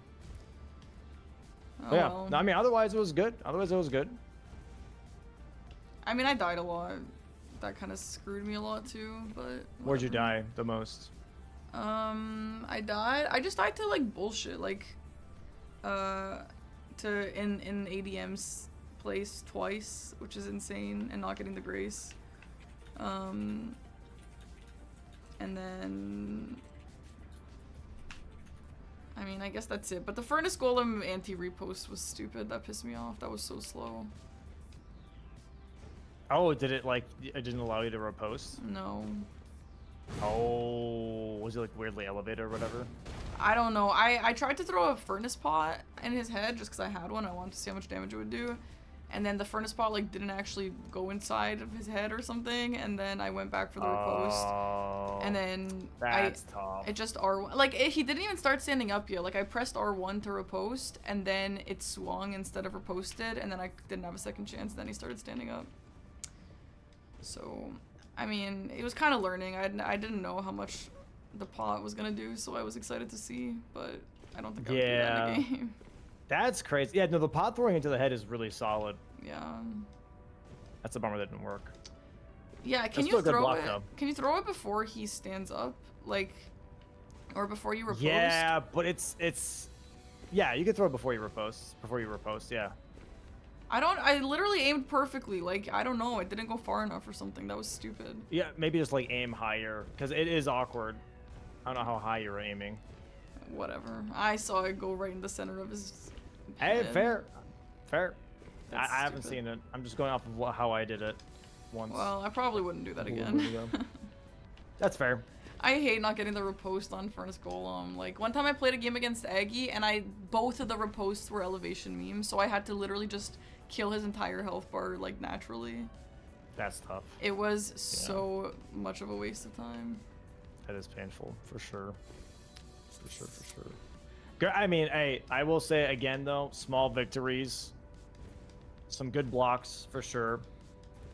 Oh, yeah. well. No, I mean, otherwise it was good. Otherwise it was good. I mean, I died a lot. That kind of screwed me a lot too, but Where'd you whatever. die the most? I just died to like bullshit, like in ADM's place twice, which is insane, and not getting the grace. And then I mean, I guess that's it. But the Furnace Golem anti-repost was stupid. That pissed me off. That was so slow. Oh, did it like it didn't allow you to repost? No. Oh, was it like weirdly elevated or whatever? I don't know. I tried to throw a furnace pot in his head just because I had one. I wanted to see how much damage it would do. And then the furnace pot like didn't actually go inside of his head or something. And then I went back for the repost. Oh, And then that's tough. it just R1. Like he didn't even start standing up yet. Like I pressed R1 to repost and then it swung instead of reposted. And then I didn't have a second chance. Then he started standing up. So, I mean, it was kind of learning. I didn't know how much the pot was gonna do, so I was excited to see, but I don't think I would do that in a game. That's crazy. Yeah, no, the pot throwing into the head is really solid. Yeah. That's a bummer that didn't work. Yeah, can That's you still a good throw block, it? though. Can you throw it before he stands up, like, or before you repost? Yeah, but it's yeah, you can throw it before you repost. Yeah. I literally aimed perfectly. Like, I don't know, it didn't go far enough or something. That was stupid. Yeah, maybe just like aim higher because it is awkward. I don't know how high you're aiming. Whatever. I saw it go right in the center of his Hey, head. fair. I That's haven't stupid. seen it. I'm just going off of how I did it once. Well, I probably wouldn't do that a little again. bit ago. That's fair. I hate not getting the repost on Furnace Golem. Like, one time I played a game against Aggie, and both of the reposts were elevation memes, so I had to literally just kill his entire health bar, like, naturally. That's tough. It was so much of a waste of time. That is painful, for sure. For sure. I mean, hey, I will say again, though, small victories. Some good blocks, for sure.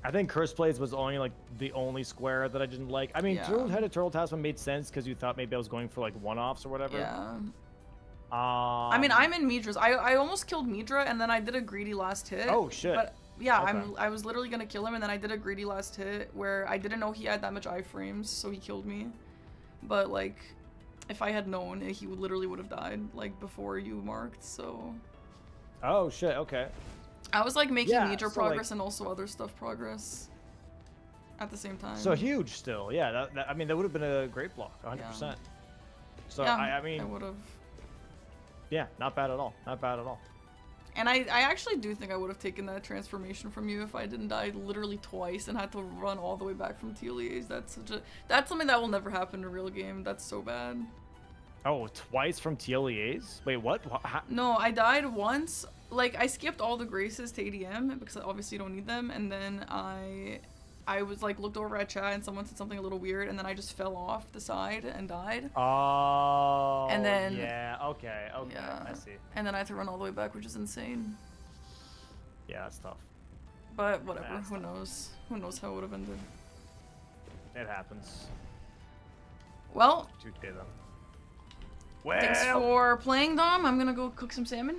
I think Curse Blades was only, like, the only square that I didn't like. I mean, Yeah. Turtle-Headed Turtle Tasman made sense because you thought maybe I was going for, like, one-offs or whatever. Yeah. I mean, I'm in Midra's. I almost killed Midra, and then I did a greedy last hit. Oh, shit. But yeah, Okay. I was literally gonna kill him, and then I did a greedy last hit where I didn't know he had that much iframes, so he killed me. But like, if I had known, he literally would have died like before you marked. So Oh, shit, okay. I was like making Yeah, Midra so, like- progress and also other stuff progress at the same time. So huge still. Yeah, I mean, that would have been a great block, 100%. So, yeah, I mean, I would have. yeah, not bad at all. Not bad at all. And I actually do think I would have taken that transformation from you if I didn't die literally twice and had to run all the way back from TLEAs. That's something that will never happen in a real game. That's so bad. Oh, twice from TLEAs? Wait, what? No, I died once. Like, I skipped all the graces to ADM because obviously you don't need them. And then I I was like looked over at chat and someone said something a little weird, and then I just fell off the side and died. Oh. And then yeah. Okay. Okay. yeah, I see. and then I had to run all the way back, which is insane. Yeah, that's tough. But whatever. That's Who tough. knows? Who knows how it would have ended? It happens. Well, 2K though. thanks for playing, Dom. I'm gonna go cook some salmon.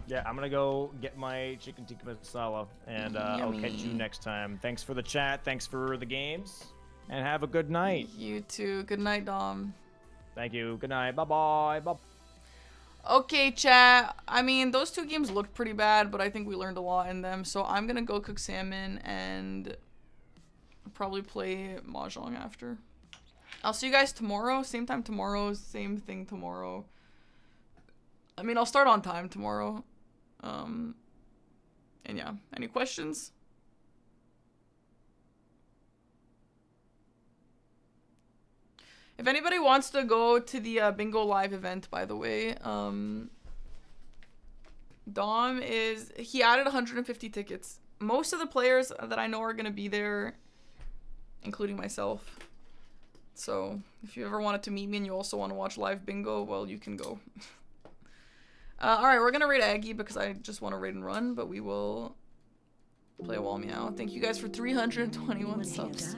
Yeah, I'm gonna go get my chicken tikka masala, and I'll catch you Yummy. next time. Thanks for the chat, thanks for the games, and have a good night. You too. Good night, Dom. Thank you. Good night. Bye-bye. Bye. Okay, chat. I mean, those 2 games looked pretty bad, but I think we learned a lot in them. So I'm gonna go cook salmon and probably play Mahjong after. I'll see you guys tomorrow. Same time tomorrow. Same thing tomorrow. I mean, I'll start on time tomorrow. And yeah. Any questions? If anybody wants to go to the Bingo Live event, by the way, Dom he added 150 tickets. Most of the players that I know are going to be there, including myself. So if you ever wanted to meet me and you also want to watch live bingo, well, you can go. Alright, we're going to raid Aggie because I just want to raid and run, but we will play a wall meow. Thank you guys for 321 subs.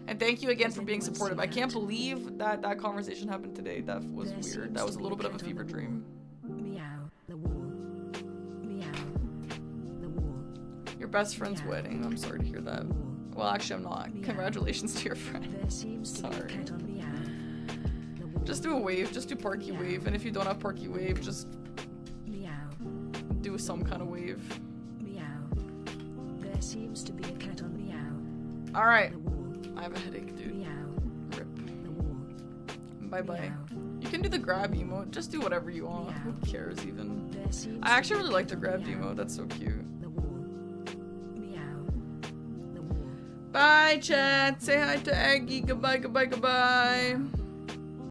And thank you again for being supportive. I can't believe that that conversation happened today. That was weird. That was a little bit of a fever dream. Meow, the wall. Meow, the wall. Your best friend's wedding. I'm sorry to hear that. Well, actually, I'm not. Congratulations to your friend. There seems to be a cat on meow. The wall. Just do a wave. Just do Parky Wave. And if you don't have Parky Wave, just Meow, do some kind of wave. meow. There seems to be a cat on meow. Alright. The wall. I have a headache, dude. Meow, Rip. the wall. Bye-bye. Meow. You can do the grab emote. Just do whatever you want. Who Meow. cares, even? There seems I actually to be really a like the cat grab on meow. emote. That's so cute. The wall. Meow, the wall. Bye, chat. Say hi to Aggie. Goodbye, goodbye, goodbye.